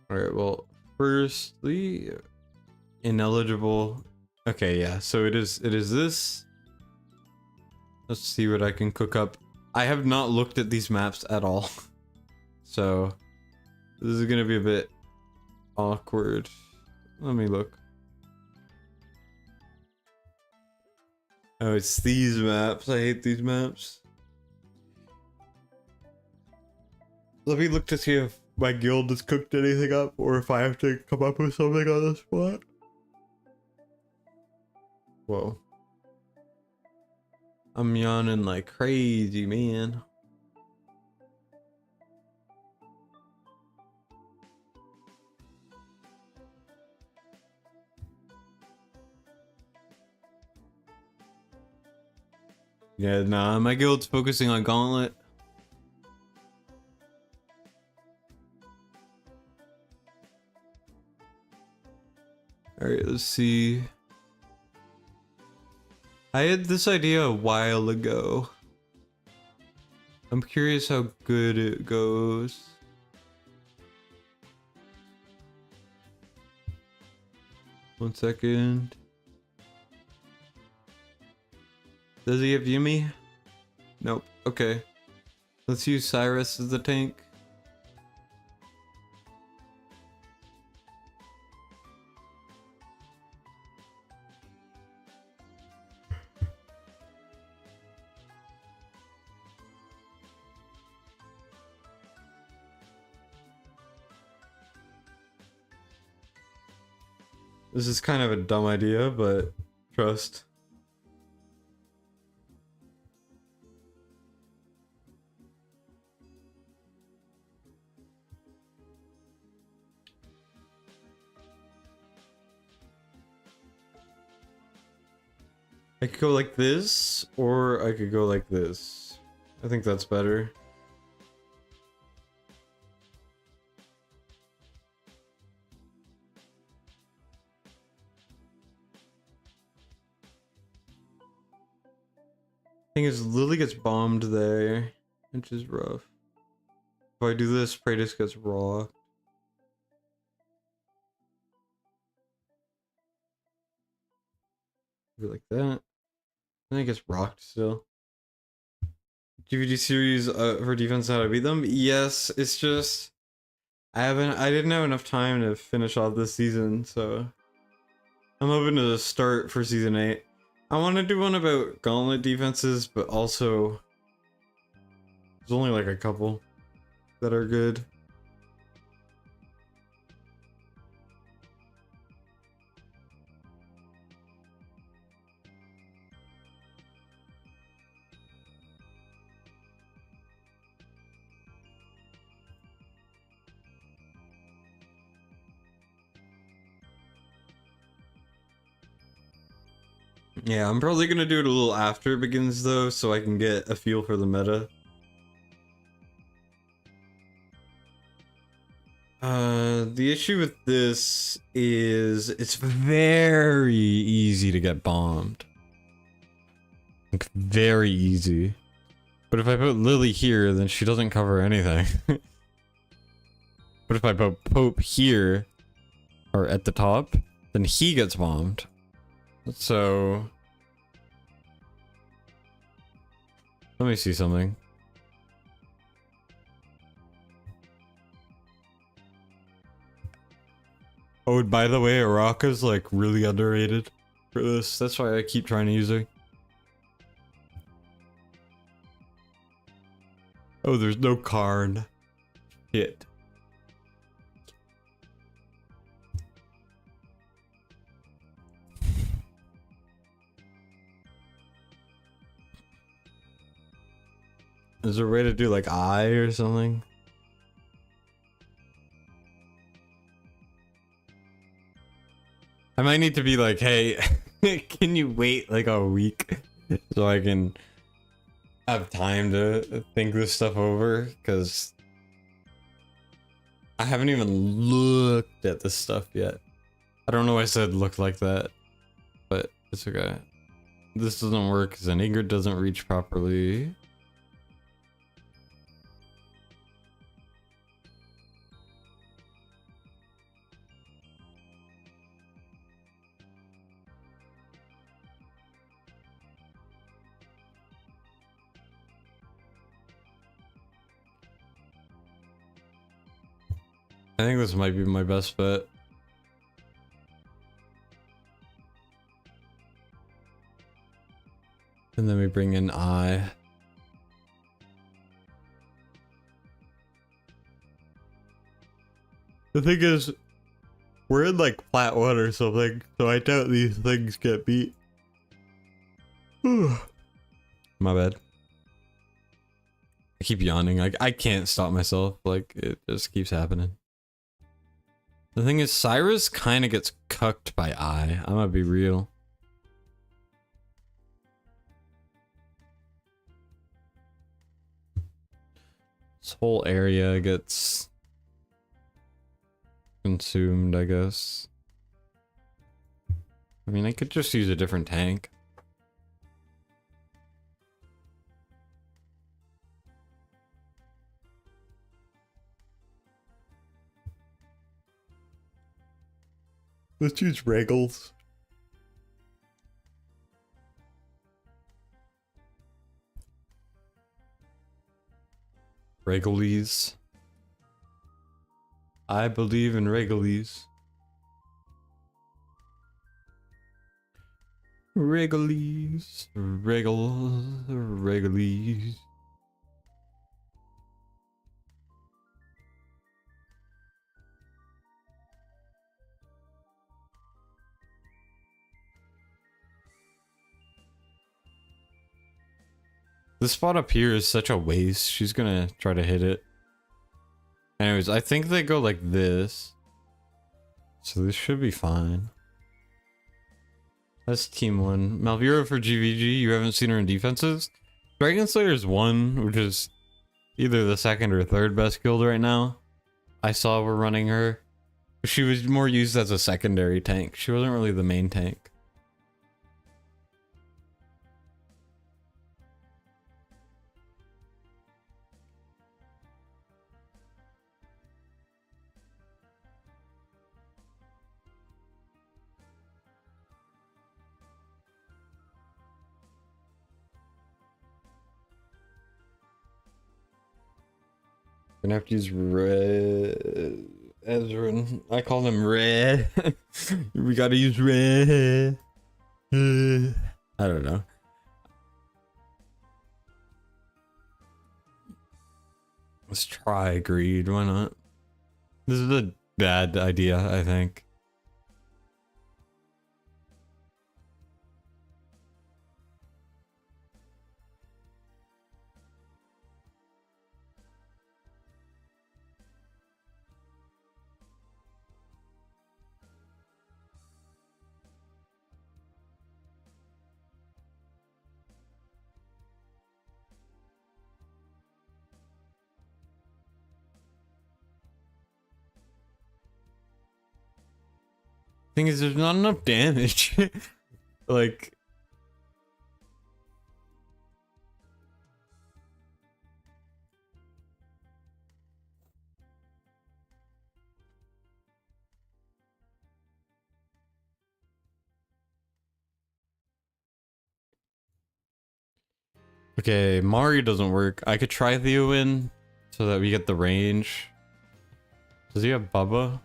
All right, well, firstly, ineligible. Okay, yeah, so it is this. Let's see what I can cook up. I have not looked at these maps at all. So this is gonna be a bit awkward. Let me look. Oh, it's these maps. I hate these maps. Let me look to see if my guild has cooked anything up or if I have to come up with something on the spot. Whoa. I'm yawning like crazy, man. Yeah, nah, my guild's focusing on Gauntlet. Alright, let's see. I had this idea a while ago. I'm curious how good it goes. One second. Does he have Yumi? Nope. Okay. Let's use Cyrus as the tank. This is kind of a dumb idea, but trust. I could go like this, or I could go like this. I think that's better. Thing is, Lily gets bombed there, which is rough. If I do this, Praetus gets raw. Like that. I think it's rocked still. GVG series for defense, how to beat them? Yes, it's just I didn't have enough time to finish off this season, so I'm hoping to start for season 8. I want to do one about gauntlet defenses, but also there's only like a couple that are good. Yeah, I'm probably gonna do it a little after it begins though, so I can get a feel for the meta. The issue with this is it's very easy to get bombed. Like, very easy. But if I put Lily here, then she doesn't cover anything. But if I put Pope here, or at the top, then he gets bombed. So let me see something. Oh, and by the way, Araka's like really underrated for this. That's why I keep trying to use her. Oh, there's no Karn. Shit. Is there a way to do like I or something? I might need to be like, hey, can you wait like a week so I can have time to think this stuff over? Because I haven't even looked at this stuff yet. I don't know why I said look like that, but it's okay. This doesn't work because an Ingrid doesn't reach properly. I think this might be my best bet. And then we bring in I. The thing is, we're in like plat 1 or something, so I doubt these things get beat. My bad. I keep yawning. I can't stop myself. Like, it just keeps happening. The thing is, Cyrus kind of gets cucked by I. I'm gonna be real. This whole area gets consumed, I guess. I mean, I could just use a different tank. Let's use Regals. Regalies. I believe in Regalies. Regalies. Regalies. This spot up here is such a waste. She's gonna try to hit it. Anyways, I think they go like this. So this should be fine. That's team 1. Malvira for GVG. You haven't seen her in defenses. Dragon Slayer is 1, which is either the second or third best guild right now. I saw we're running her. She was more used as a secondary tank. She wasn't really the main tank. Gonna have to use red. Ezrin. I call him red. We gotta use red. I don't know. Let's try greed. Why not? This is a bad idea, I think. Thing is, there's not enough damage. Like, okay, Mari doesn't work. I could try Theo in so that we get the range. Does he have Bubba?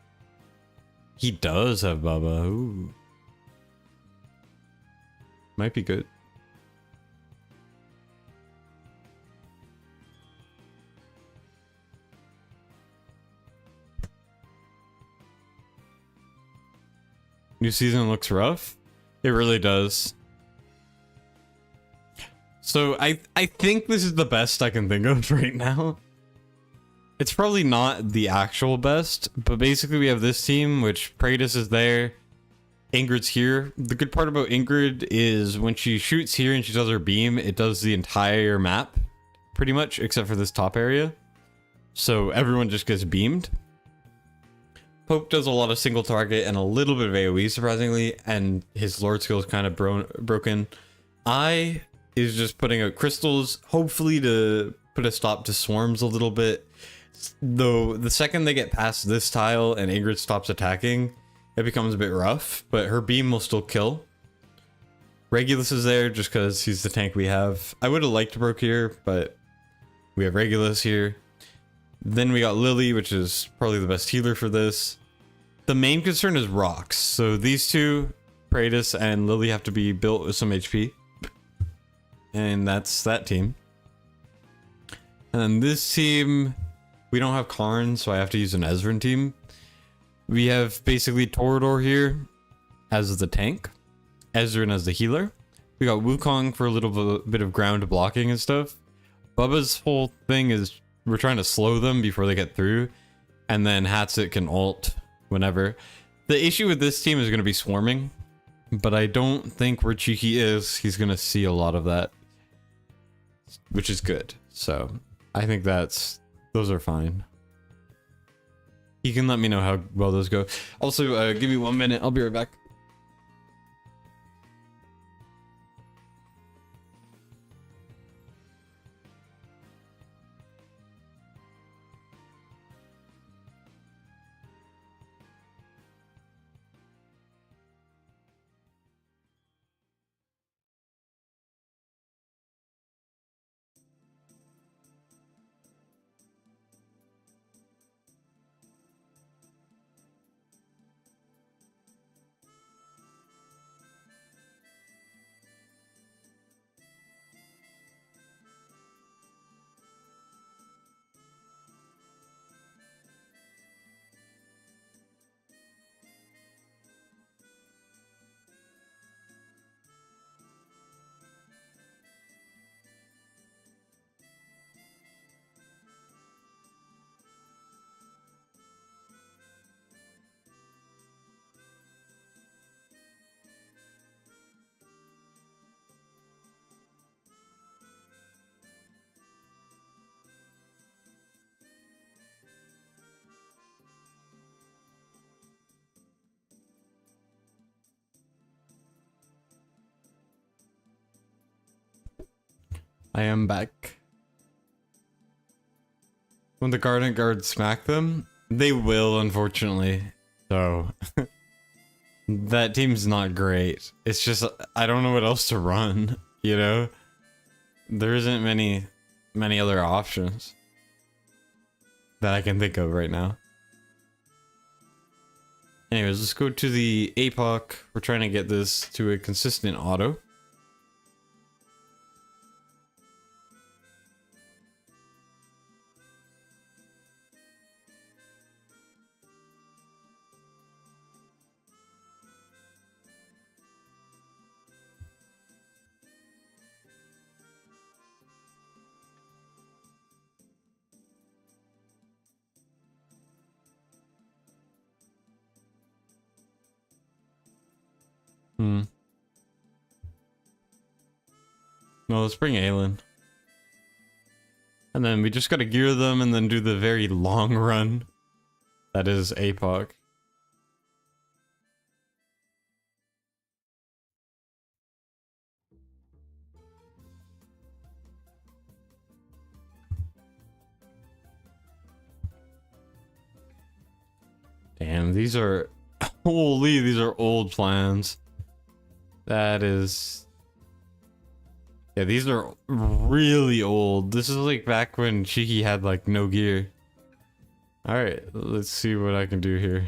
He does have Bubba. Ooh. Might be good. New season looks rough. It really does. So I think this is the best I can think of right now. It's probably not the actual best, but basically we have this team, which Praetus is there, Ingrid's here. The good part about Ingrid is when she shoots here and she does her beam, it does the entire map, pretty much, except for this top area. So everyone just gets beamed. Pope does a lot of single target and a little bit of AoE, surprisingly, and his Lord skill is kind of broken. I is just putting out crystals, hopefully to put a stop to swarms a little bit. Though the second they get past this tile and Ingrid stops attacking, it becomes a bit rough, but her beam will still kill. Regulus is there just because he's the tank we have. I would have liked Broke here, but we have Regulus here. Then we got Lily, which is probably the best healer for this. The main concern is rocks. So these two, Praetus and Lily, have to be built with some HP. And that's that team. And then this team, we don't have Karn, so I have to use an Ezreal team. We have basically Torador here as the tank, Ezreal as the healer. We got Wukong for a little bit of ground blocking and stuff. Bubba's whole thing is we're trying to slow them before they get through, and then Hatsit can ult whenever. The issue with this team is going to be swarming, but I don't think where Cheeky is, he's going to see a lot of that, which is good. So I think those are fine. You can let me know how well those go. Also, give me 1 minute. I'll be right back. I am back. When the Garden Guards smack them, they will, unfortunately. So, that team's not great. It's just, I don't know what else to run, you know? There isn't many other options that I can think of right now. Anyways, let's go to the APOC. We're trying to get this to a consistent auto. No, let's bring Aelin. And then we just gotta gear them and then do the very long run. That is APOC. Damn, these are... Holy, these are old plans. That is... Yeah, these are really old. This is like back when Cheeky had like no gear. Alright, let's see what I can do here.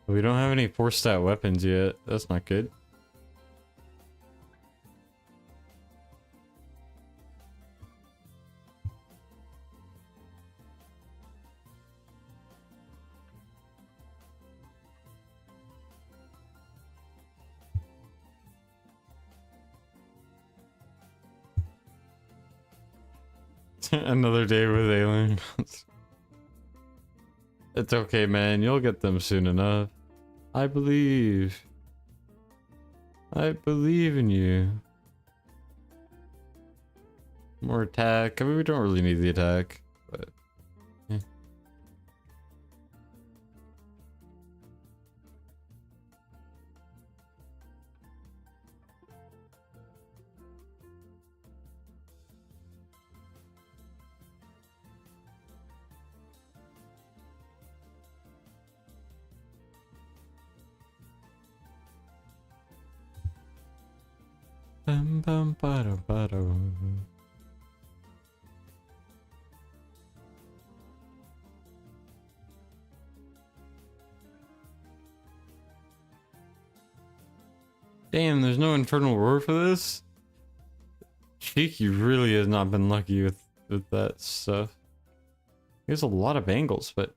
We don't have any 4-stat weapons yet. That's not good. Another day with aliens. It's okay, man. You'll get them soon enough. I believe. I believe in you. More attack. I mean, we don't really need the attack, but yeah. Bum, bum, ba-dum, ba-dum. Damn, there's no infernal roar for this? Cheeky really has not been lucky with that stuff. He has a lot of angles, but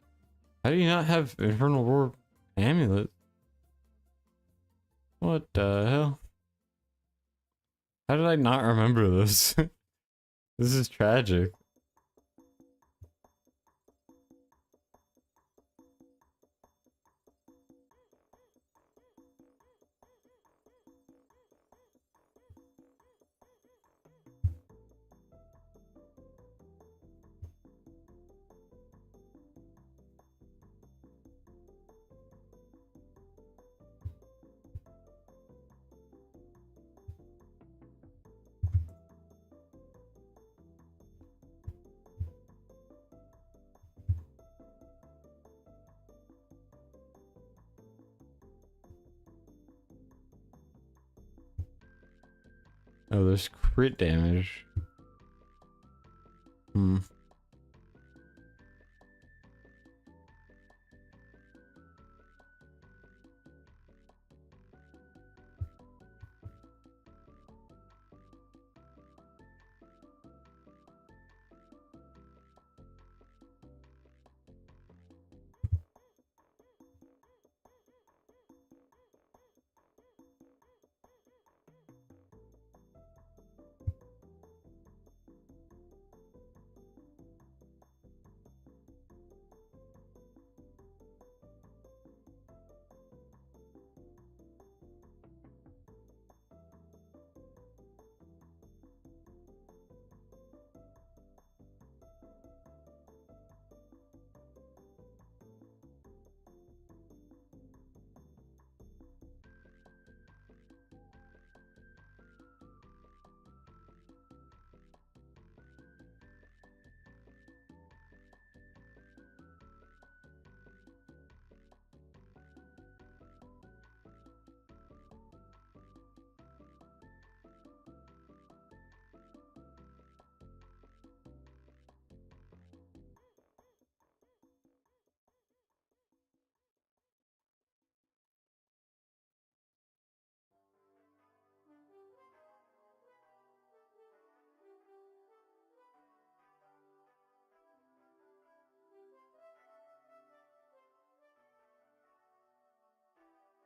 how do you not have infernal roar amulet? What the hell? How did I not remember this? This is tragic. Oh, there's crit damage. Hmm.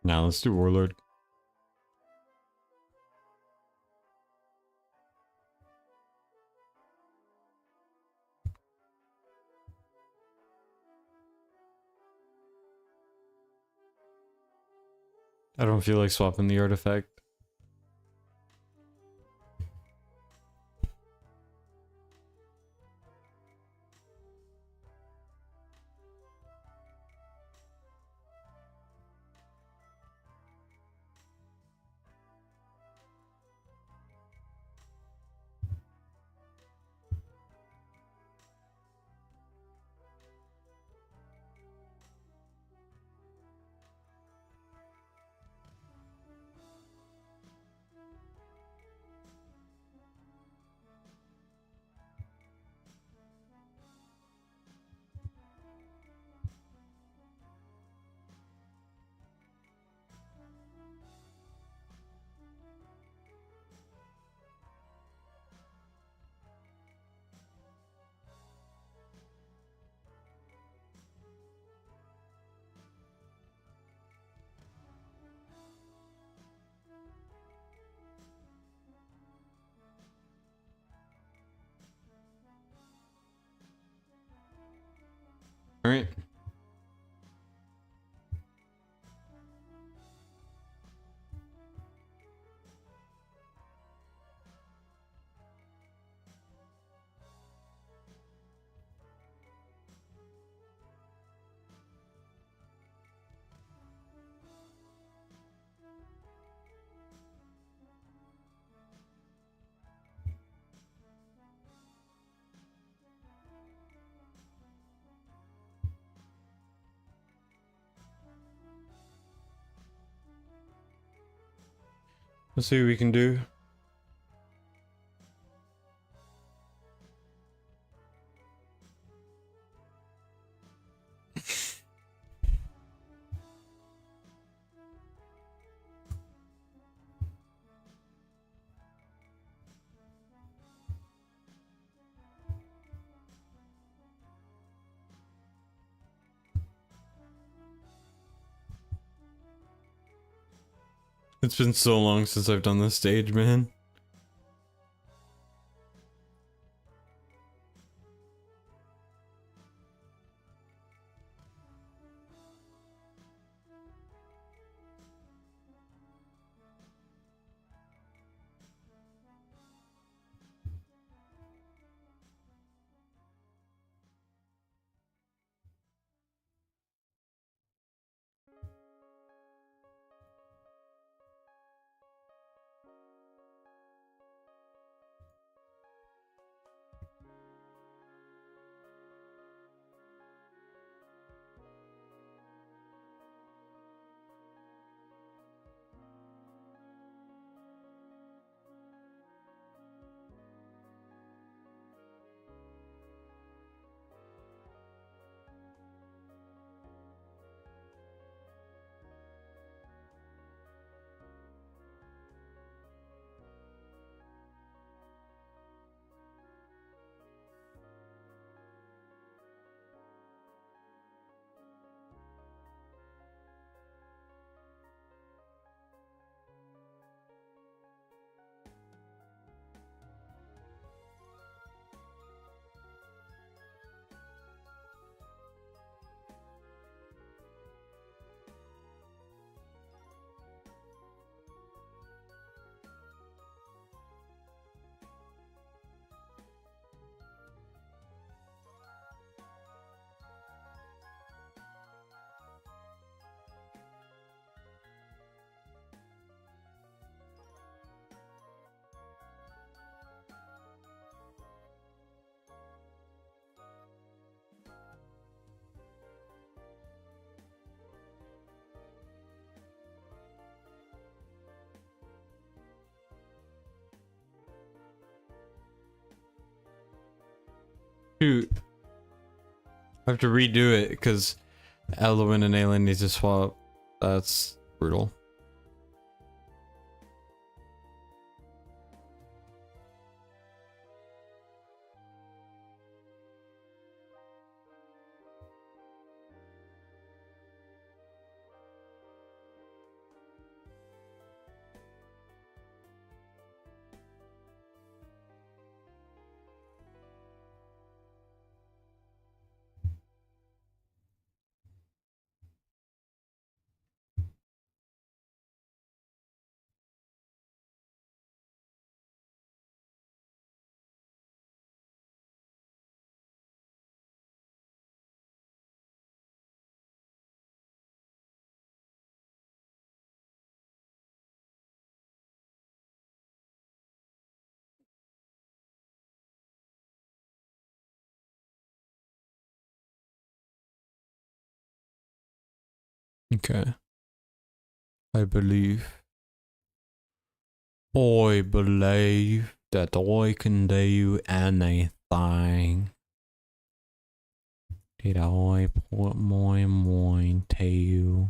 Now let's do Warlord. I don't feel like swapping the artifact. All right. Let's see what we can do. It's been so long since I've done this stage, man. Shoot. I have to redo it because Eloin and Aelin need to swap. That's brutal. Okay. I believe that I can do anything. Did I put my mind to?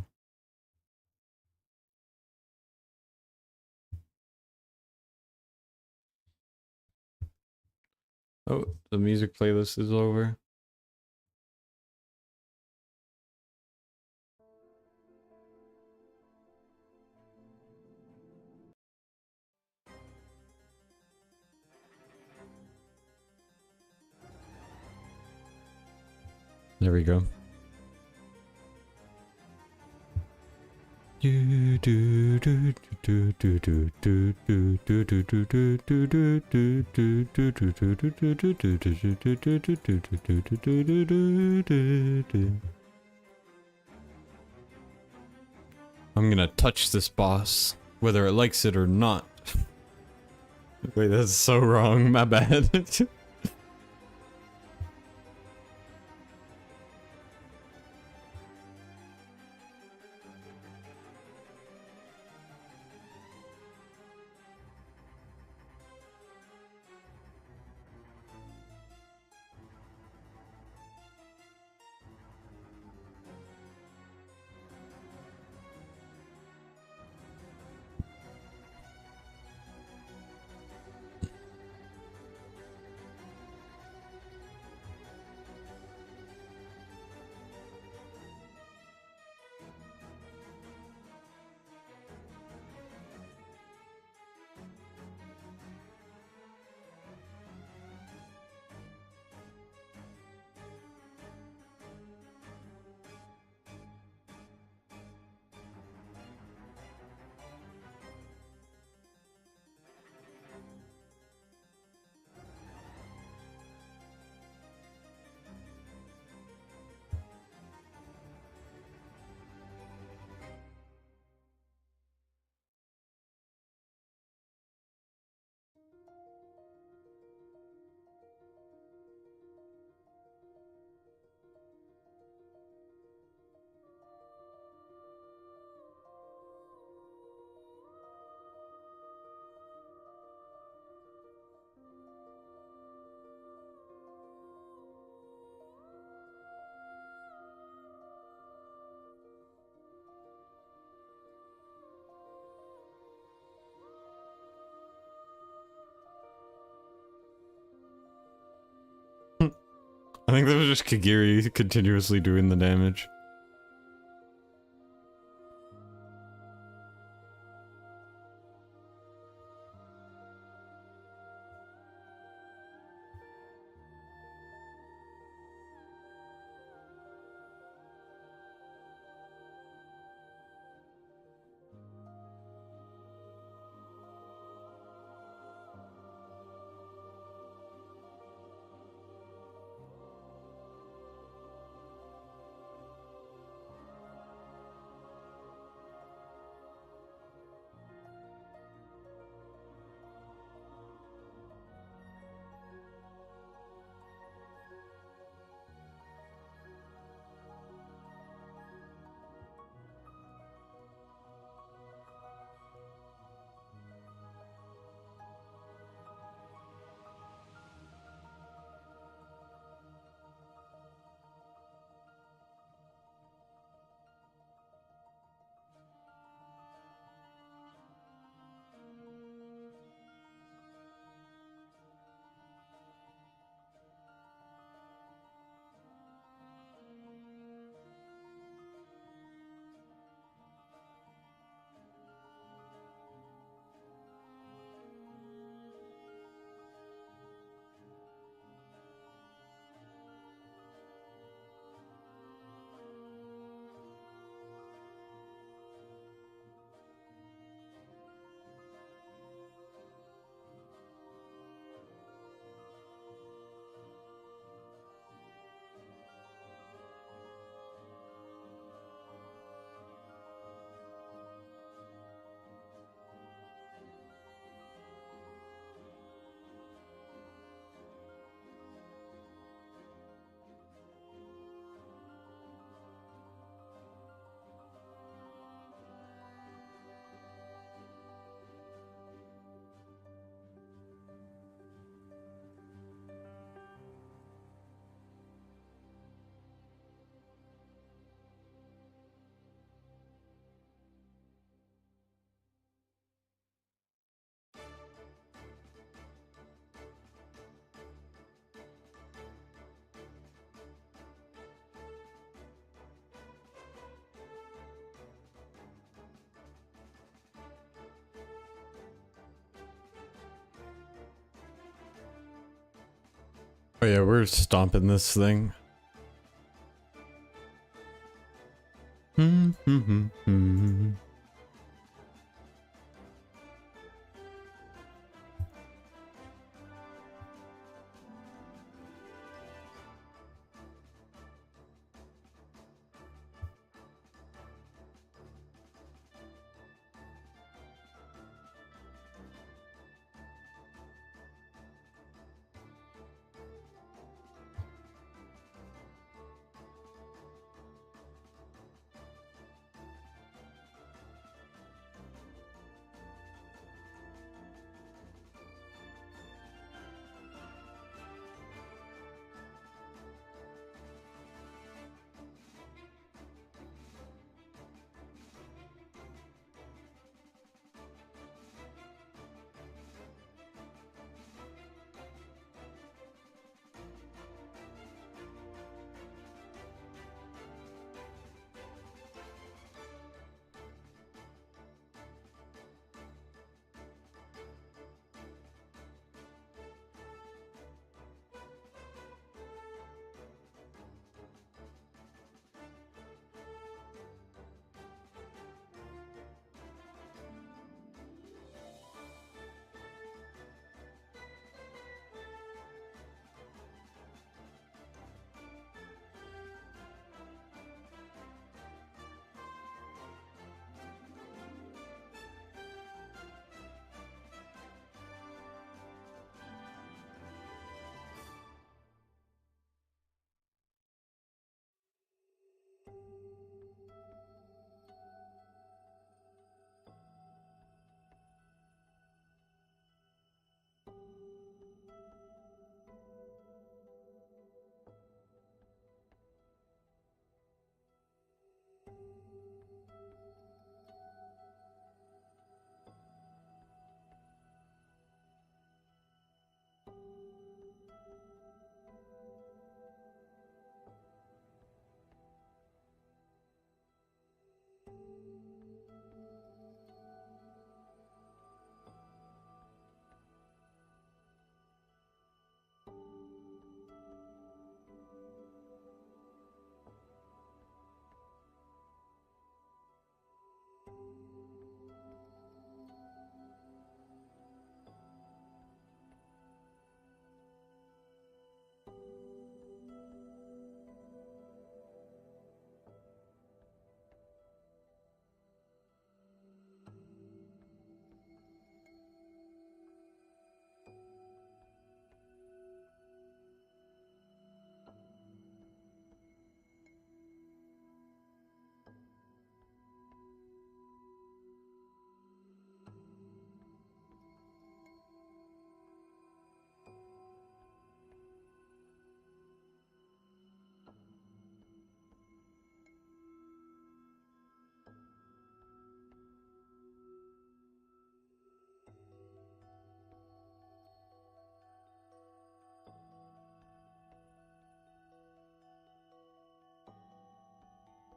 Oh, the music playlist is over. There we go. I'm gonna touch this boss, whether it likes it or not. Wait, that's so wrong. My bad. I think that was just Kagiri continuously doing the damage. Oh yeah, we're stomping this thing.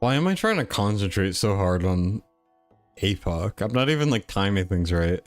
Why am I trying to concentrate so hard on APOC? I'm not even like timing things right.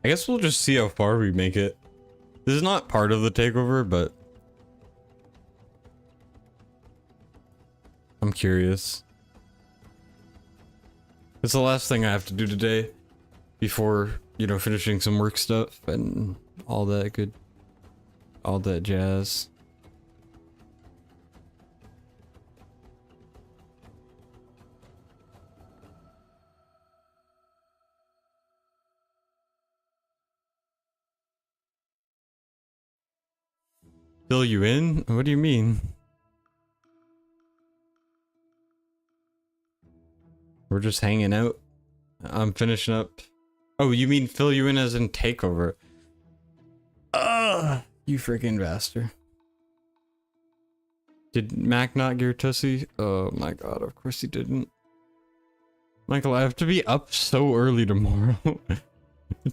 I guess we'll just see how far we make it. This is not part of the takeover, but I'm curious. It's the last thing I have to do today before, you know, finishing some work stuff and all that jazz. Fill you in? What do you mean? We're just hanging out. I'm finishing up. Oh, you mean fill you in as in takeover? Ugh, you freaking bastard. Did Mac not gear Tussie? Oh my god, of course he didn't. Michael, I have to be up so early tomorrow.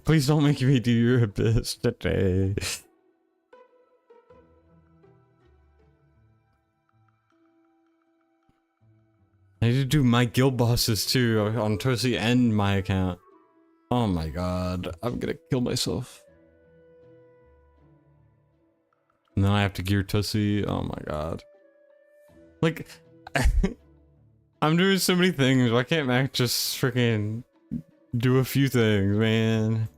Please don't make me do your abyss today. I need to do my guild bosses too on Tussie and my account. Oh my god, I'm gonna kill myself. And then I have to gear Tussie. Oh my god. Like, I'm doing so many things. Why can't Mac just freaking do a few things, man?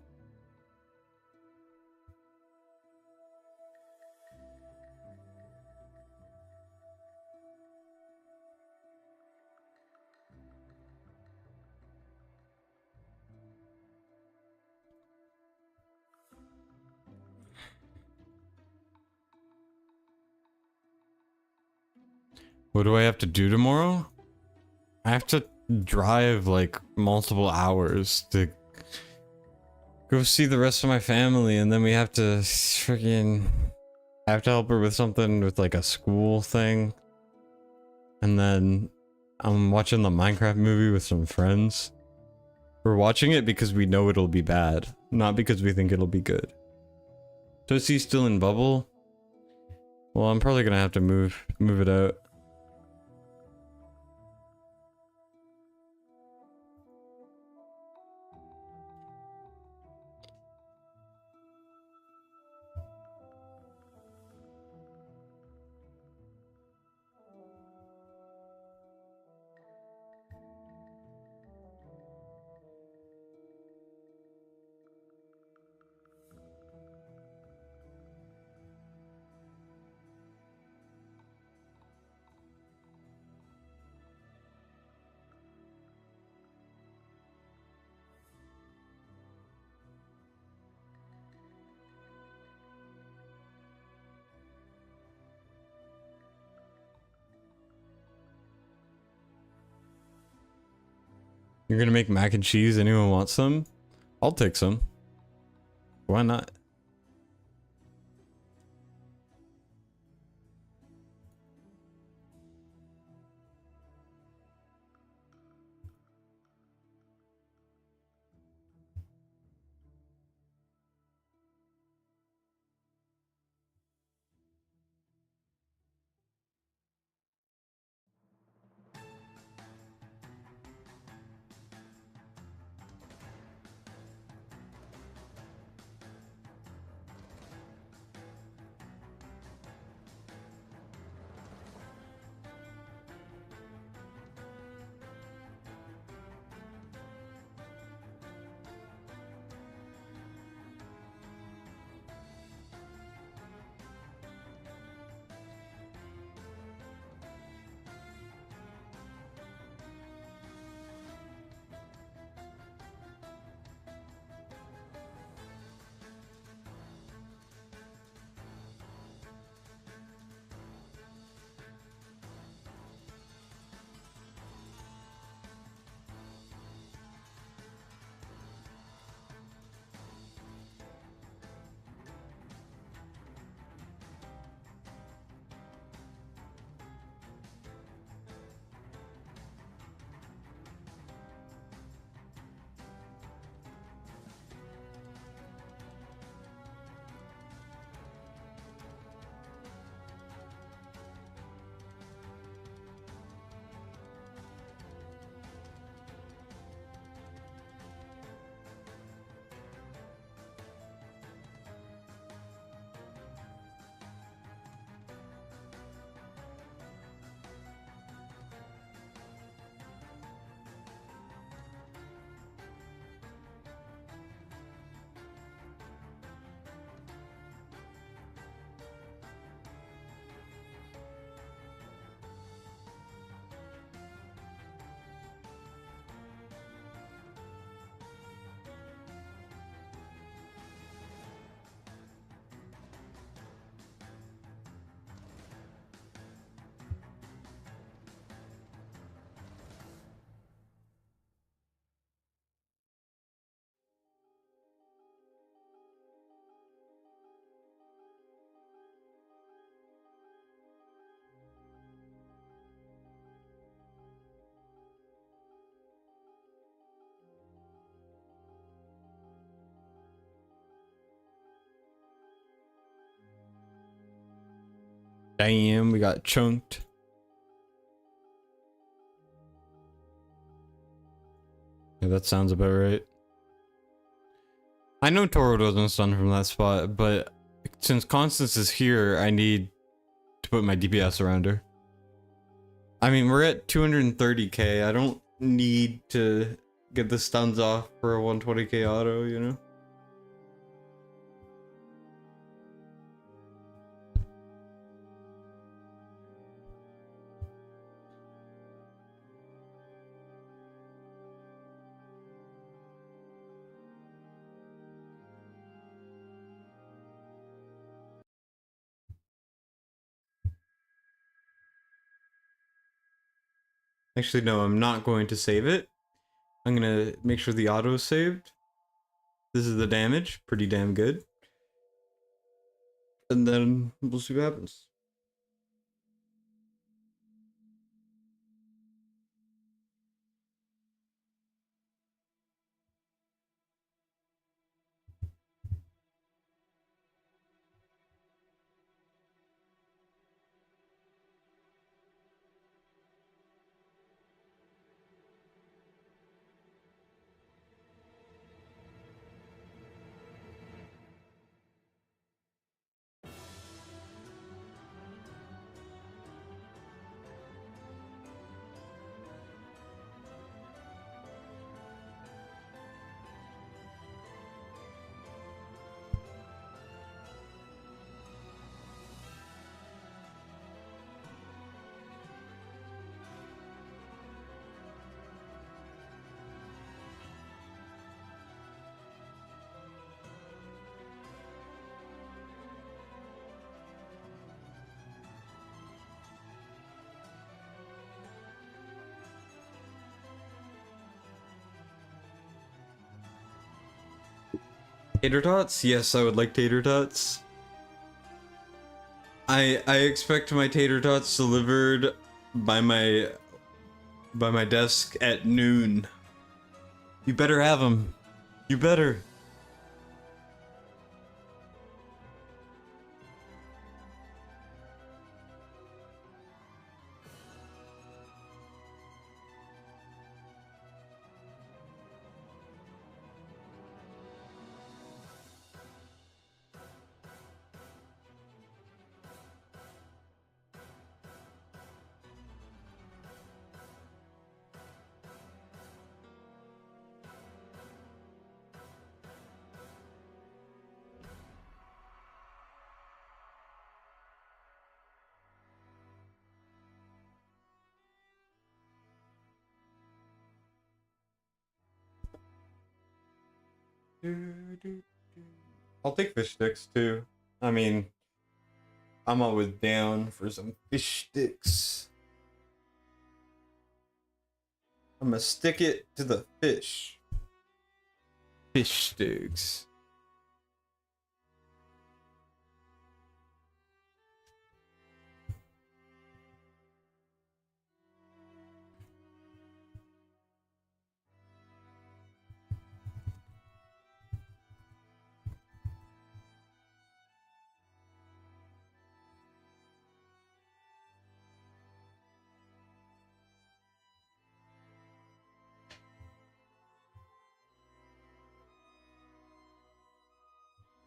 What do I have to do tomorrow? I have to drive like multiple hours to go see the rest of my family, and then we have to freaking... I have to help her with something with like a school thing. And then I'm watching the Minecraft movie with some friends. We're watching it because we know it'll be bad, not because we think it'll be good. Toasie's still in bubble? Well, I'm probably gonna have to move it out. You're gonna make mac and cheese. Anyone want some? I'll take some. Why not? Damn, we got chunked. Yeah, that sounds about right. I know Toro doesn't stun from that spot, but since Constance is here, I need to put my DPS around her. I mean, we're at 230k. I don't need to get the stuns off for a 120k auto, you know? Actually, no, I'm not going to save it. I'm gonna make sure the auto is saved. This is the damage, pretty damn good. And then we'll see what happens. Tater tots? Yes, I would like tater tots. I expect my tater tots delivered by my desk at noon. You better have them. You better. I'll take fish sticks too. I mean, I'm always down for some fish sticks. I'm gonna stick it to the fish. Fish sticks.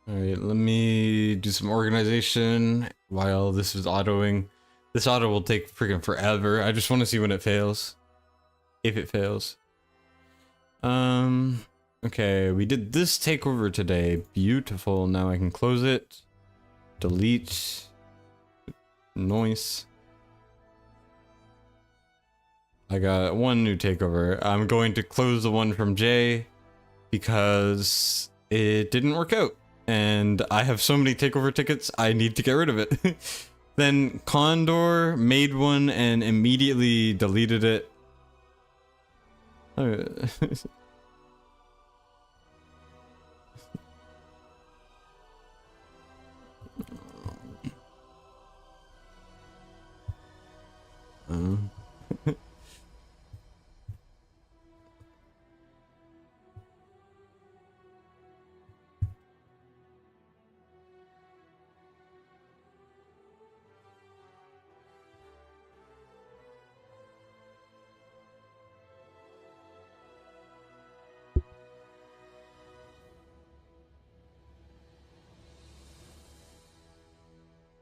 Alright, let me do some organization while this is autoing. This auto will take freaking forever. I just want to see when it fails. If it fails. Okay, we did this takeover today. Beautiful. Now I can close it. Delete. Noise. I got one new takeover. I'm going to close the one from Jay because it didn't work out. And I have so many takeover tickets, I need to get rid of it. Then Condor made one and immediately deleted it.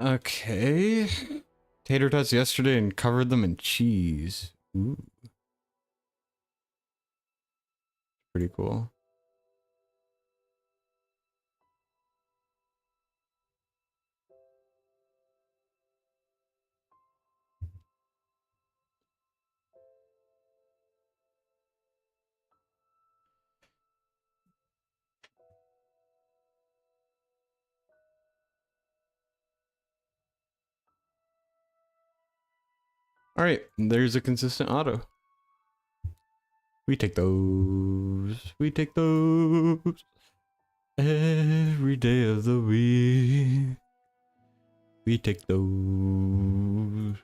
Okay. Tater tots yesterday and covered them in cheese. Ooh. Pretty cool. Alright, there's a consistent auto. We take those. We take those. Every day of the week. We take those.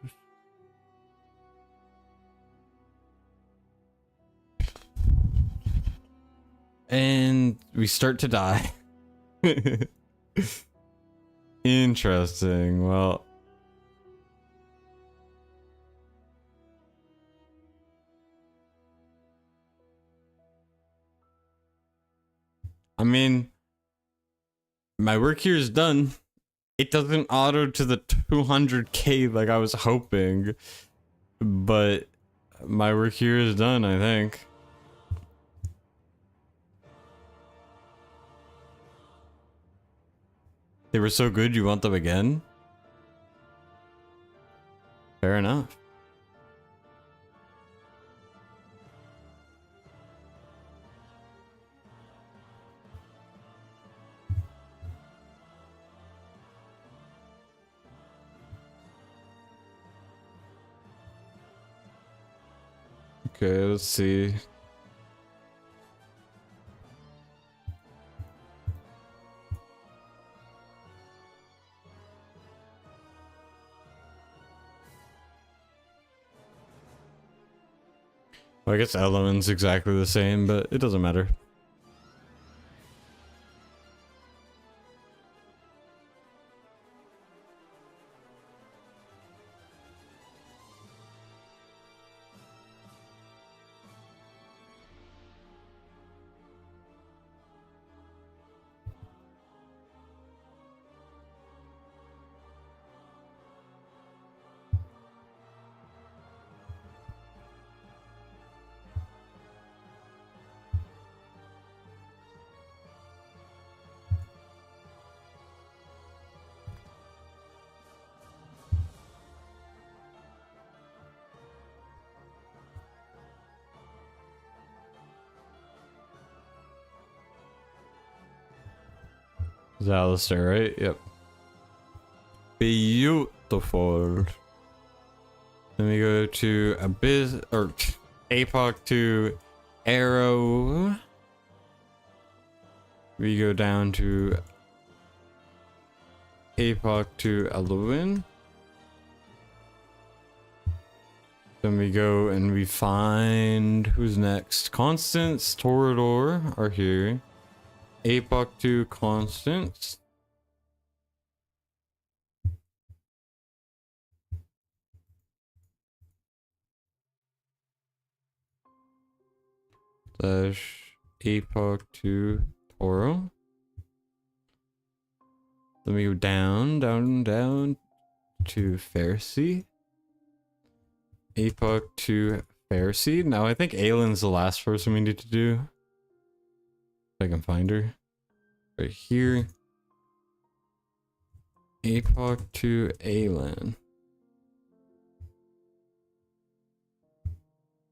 And we start to die. Interesting. Well, I mean, my work here is done. It doesn't auto to the 200k like I was hoping, but my work here is done, I think. They were so good, you want them again? Fair enough. Okay, let's see. Well, I guess Element's exactly the same, but it doesn't matter. Is that Alistair, right? Yep. Beautiful. Then we go to Abyss or Apoc to Arrow. We go down to Apoc to Eluin. Then we go and we find who's next. Constance, Torador are here. Apoc to Constance. Slash Apoc to Toro. Then we go down to Pharisee. Apoc to Pharisee. Now I think Aylin's the last person we need to do. If I can find her. Right here. Apoc to Aylin.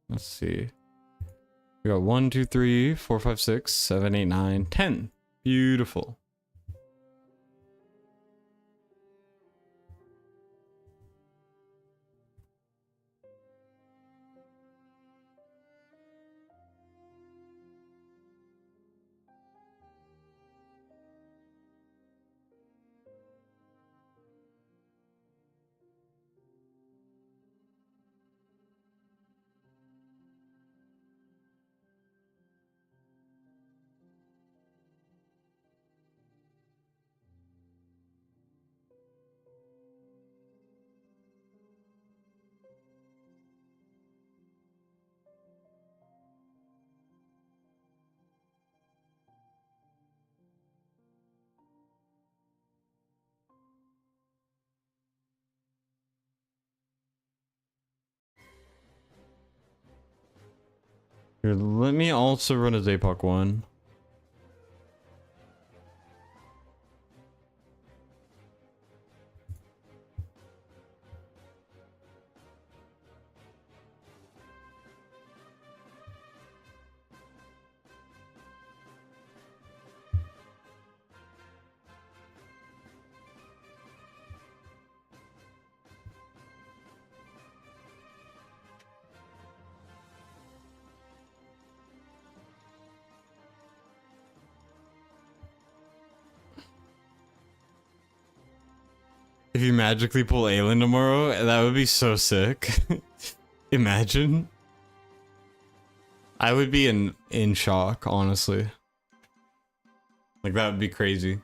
Let's see. We got 1, 2, 3, 4, 5, 6, 7, 8, 9, 10. Beautiful. Here, let me also run as Apoc 1. If you magically pull Aylin tomorrow, that would be so sick. Imagine. I would be in shock, honestly. Like, that would be crazy.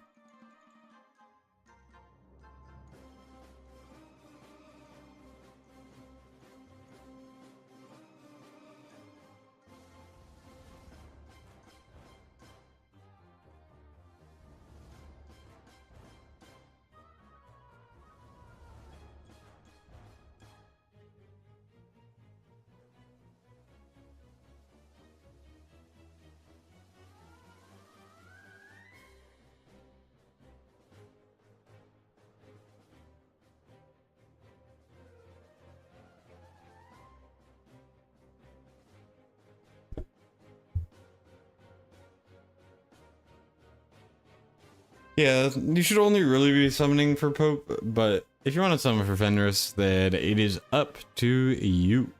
Yeah, you should only really be summoning for Pope, but if you want to summon for Fenris, then it is up to you.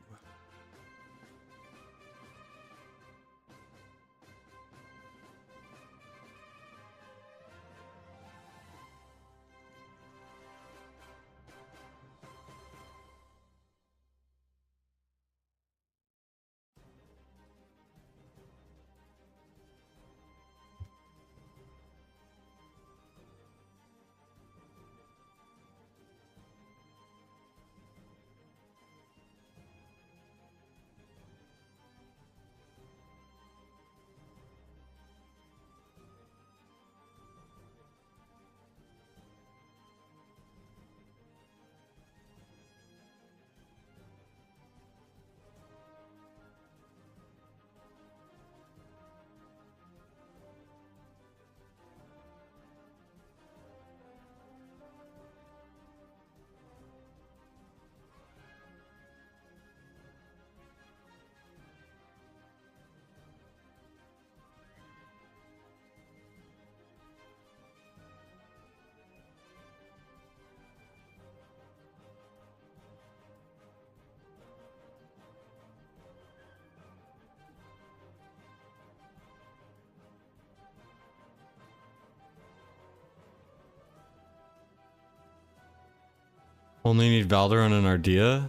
Only need Valderon and Ardea?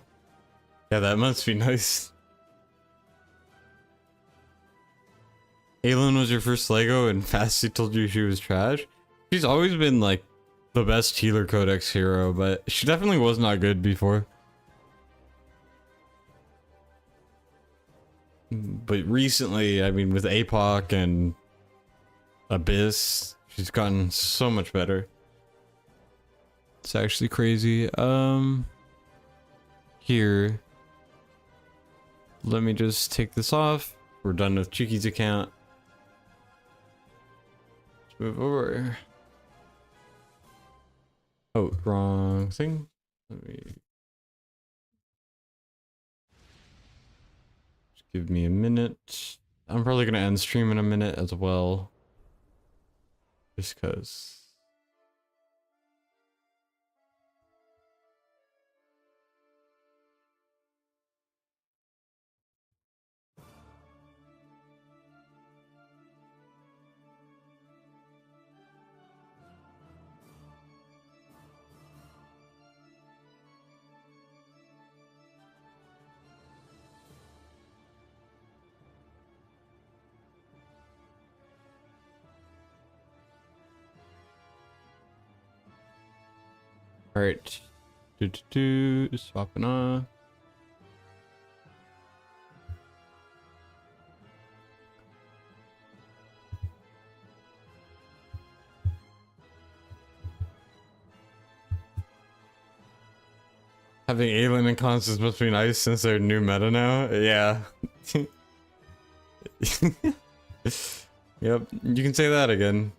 Yeah, that must be nice. Aelin was your first Lego and Fasty told you she was trash? She's always been like the best healer codex hero, but she definitely was not good before. But recently, I mean, with APOC and Abyss, she's gotten so much better. It's actually crazy. Here. Let me just take this off. We're done with Cheeky's account. Let's move over. Oh, wrong thing. Let me... Just give me a minute. I'm probably gonna end stream in a minute as well. Just cause. Alright. Swapping off. Having Aelin and Constance must be nice since they're new meta now. Yeah. Yep, you can say that again.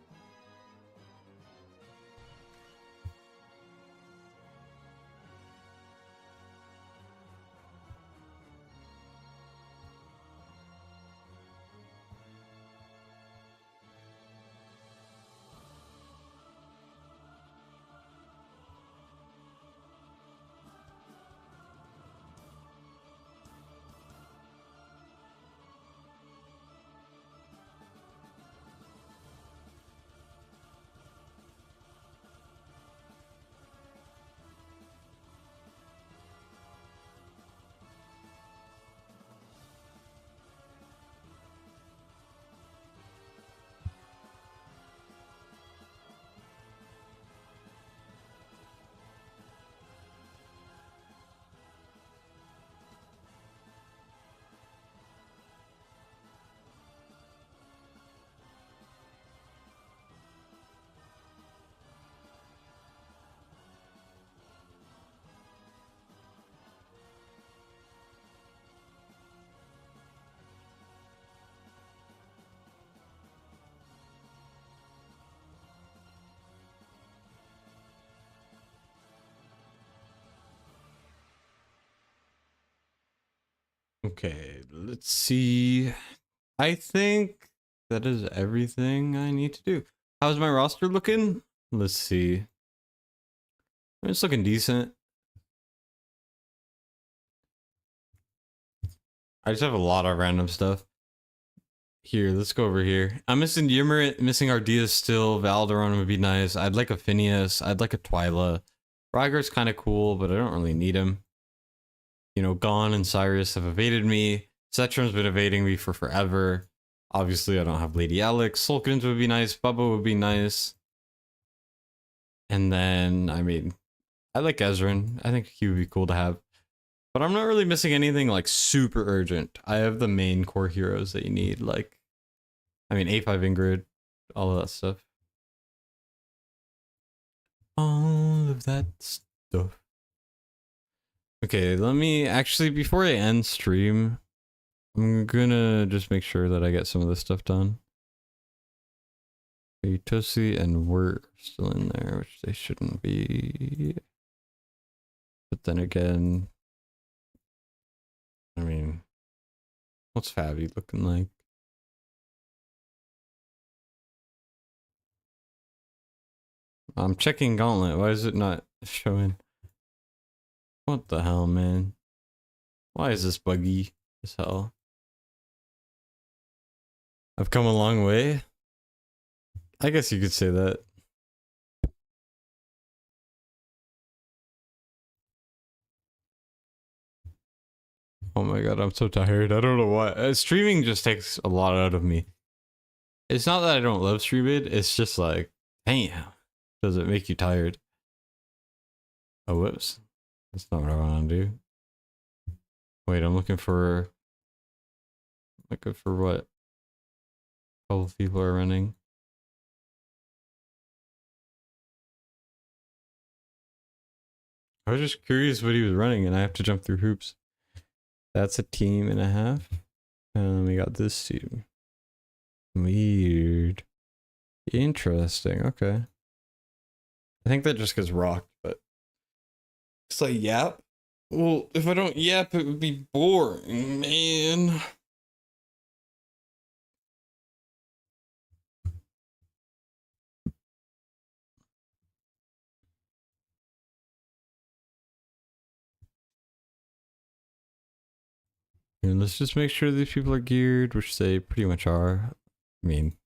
Okay, let's see. I think that is everything I need to do. How's my roster looking? Let's see. It's looking decent. I just have a lot of random stuff. Here, let's go over here. I'm missing Yimmer, missing Ardea still. Valderon would be nice. I'd like a Phineas. I'd like a Twyla. Rygar's kind of cool, but I don't really need him. You know, Gon and Cyrus have evaded me. Cetrum's been evading me for forever. Obviously, I don't have Lady Alex. Sulkins would be nice. Bubba would be nice. And then, I mean, I like Ezrein. I think he would be cool to have. But I'm not really missing anything like super urgent. I have the main core heroes that you need. Like, I mean, A5 Ingrid, all of that stuff. All of that stuff. Okay, let me actually, before I end stream, I'm gonna just make sure that I get some of this stuff done. Okay, Tosi and we're still in there, which they shouldn't be. But then again, I mean, what's Fabi looking like? I'm checking Gauntlet. Why is it not showing? What the hell, man? Why is this buggy as hell? I've come a long way. I guess you could say that. Oh my god, I'm so tired. I don't know why. Streaming just takes a lot out of me. It's not that I don't love streaming, it's just like, damn, does it make you tired? Oh, whoops. That's not what I want to do. Wait, I'm looking for what? A couple of people are running. I was just curious what he was running, and I have to jump through hoops. That's a team and a half. And we got this team. Weird. Interesting. Okay. I think that just gets rocked, but it's like yap. Well, if I don't yap, it would be boring, man. And let's just make sure these people are geared, which they pretty much are. I mean,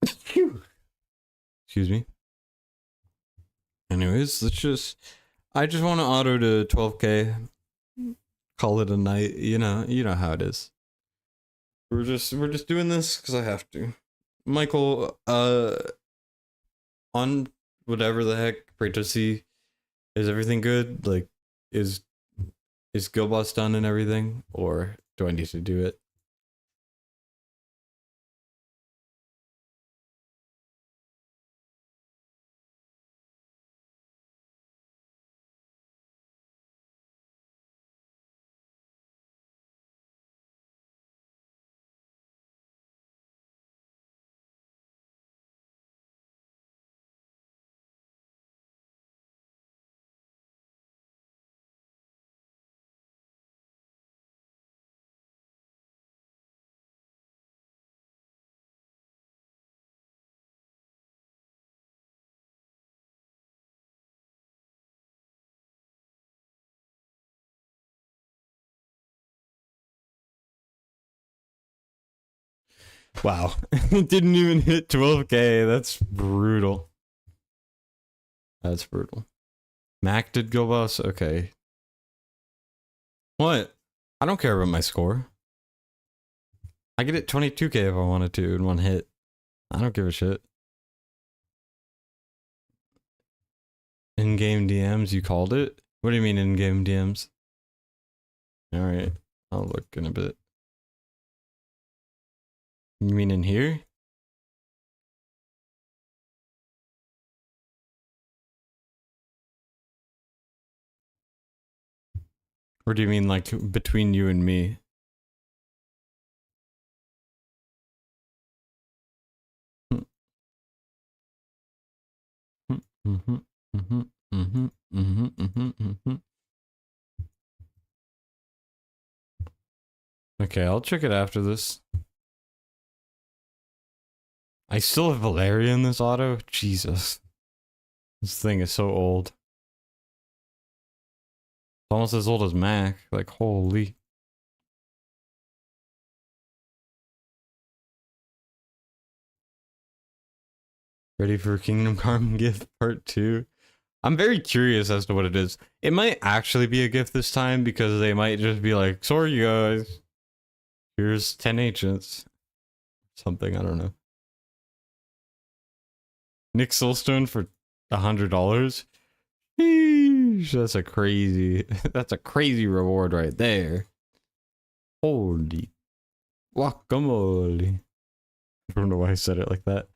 excuse me. Anyways, I just want to auto to 12k. Call it a night. You know how it is. We're just doing this because I have to. Michael, on whatever the heck, pray to see. Is everything good? Like, is Gilboss done and everything, or do I need to do it? Wow, it didn't even hit 12k. That's brutal. That's brutal. Mac did Gilboss. Okay. What? I don't care about my score. I get it 22k if I wanted to in one hit. I don't give a shit. In-game DMs, you called it? What do you mean in-game DMs? Alright, I'll look in a bit. You mean in here? Or do you mean like between you and me? Okay, I'll check it after this. I still have Valeria in this auto? Jesus. This thing is so old. It's almost as old as Mac. Like, holy. Ready for Kingdom Come gift part 2? I'm very curious as to what it is. It might actually be a gift this time because they might just be like, sorry guys, here's 10 agents. Something, I don't know. Nick Soulstone for $100? Eesh, that's a crazy reward right there. Holy guacamole. I don't know why I said it like that.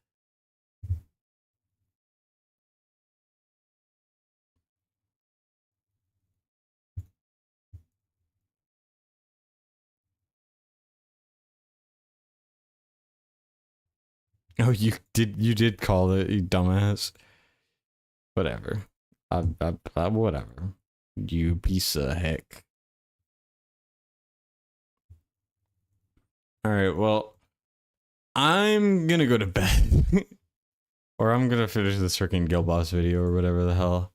Oh, you did call it, you dumbass. Whatever. Whatever. You piece of heck. Alright, well, I'm gonna go to bed. Or I'm gonna finish this freaking Guild Boss video or whatever the hell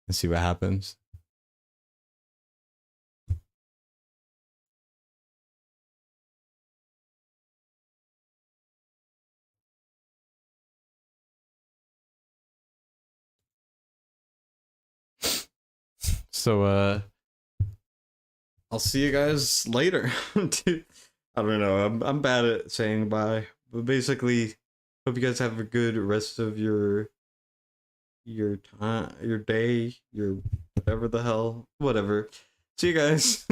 and see what happens. So I'll see you guys later. Dude, I don't know. I'm bad at saying bye, but basically, hope you guys have a good rest of your time, your day, your whatever the hell, whatever. See you guys.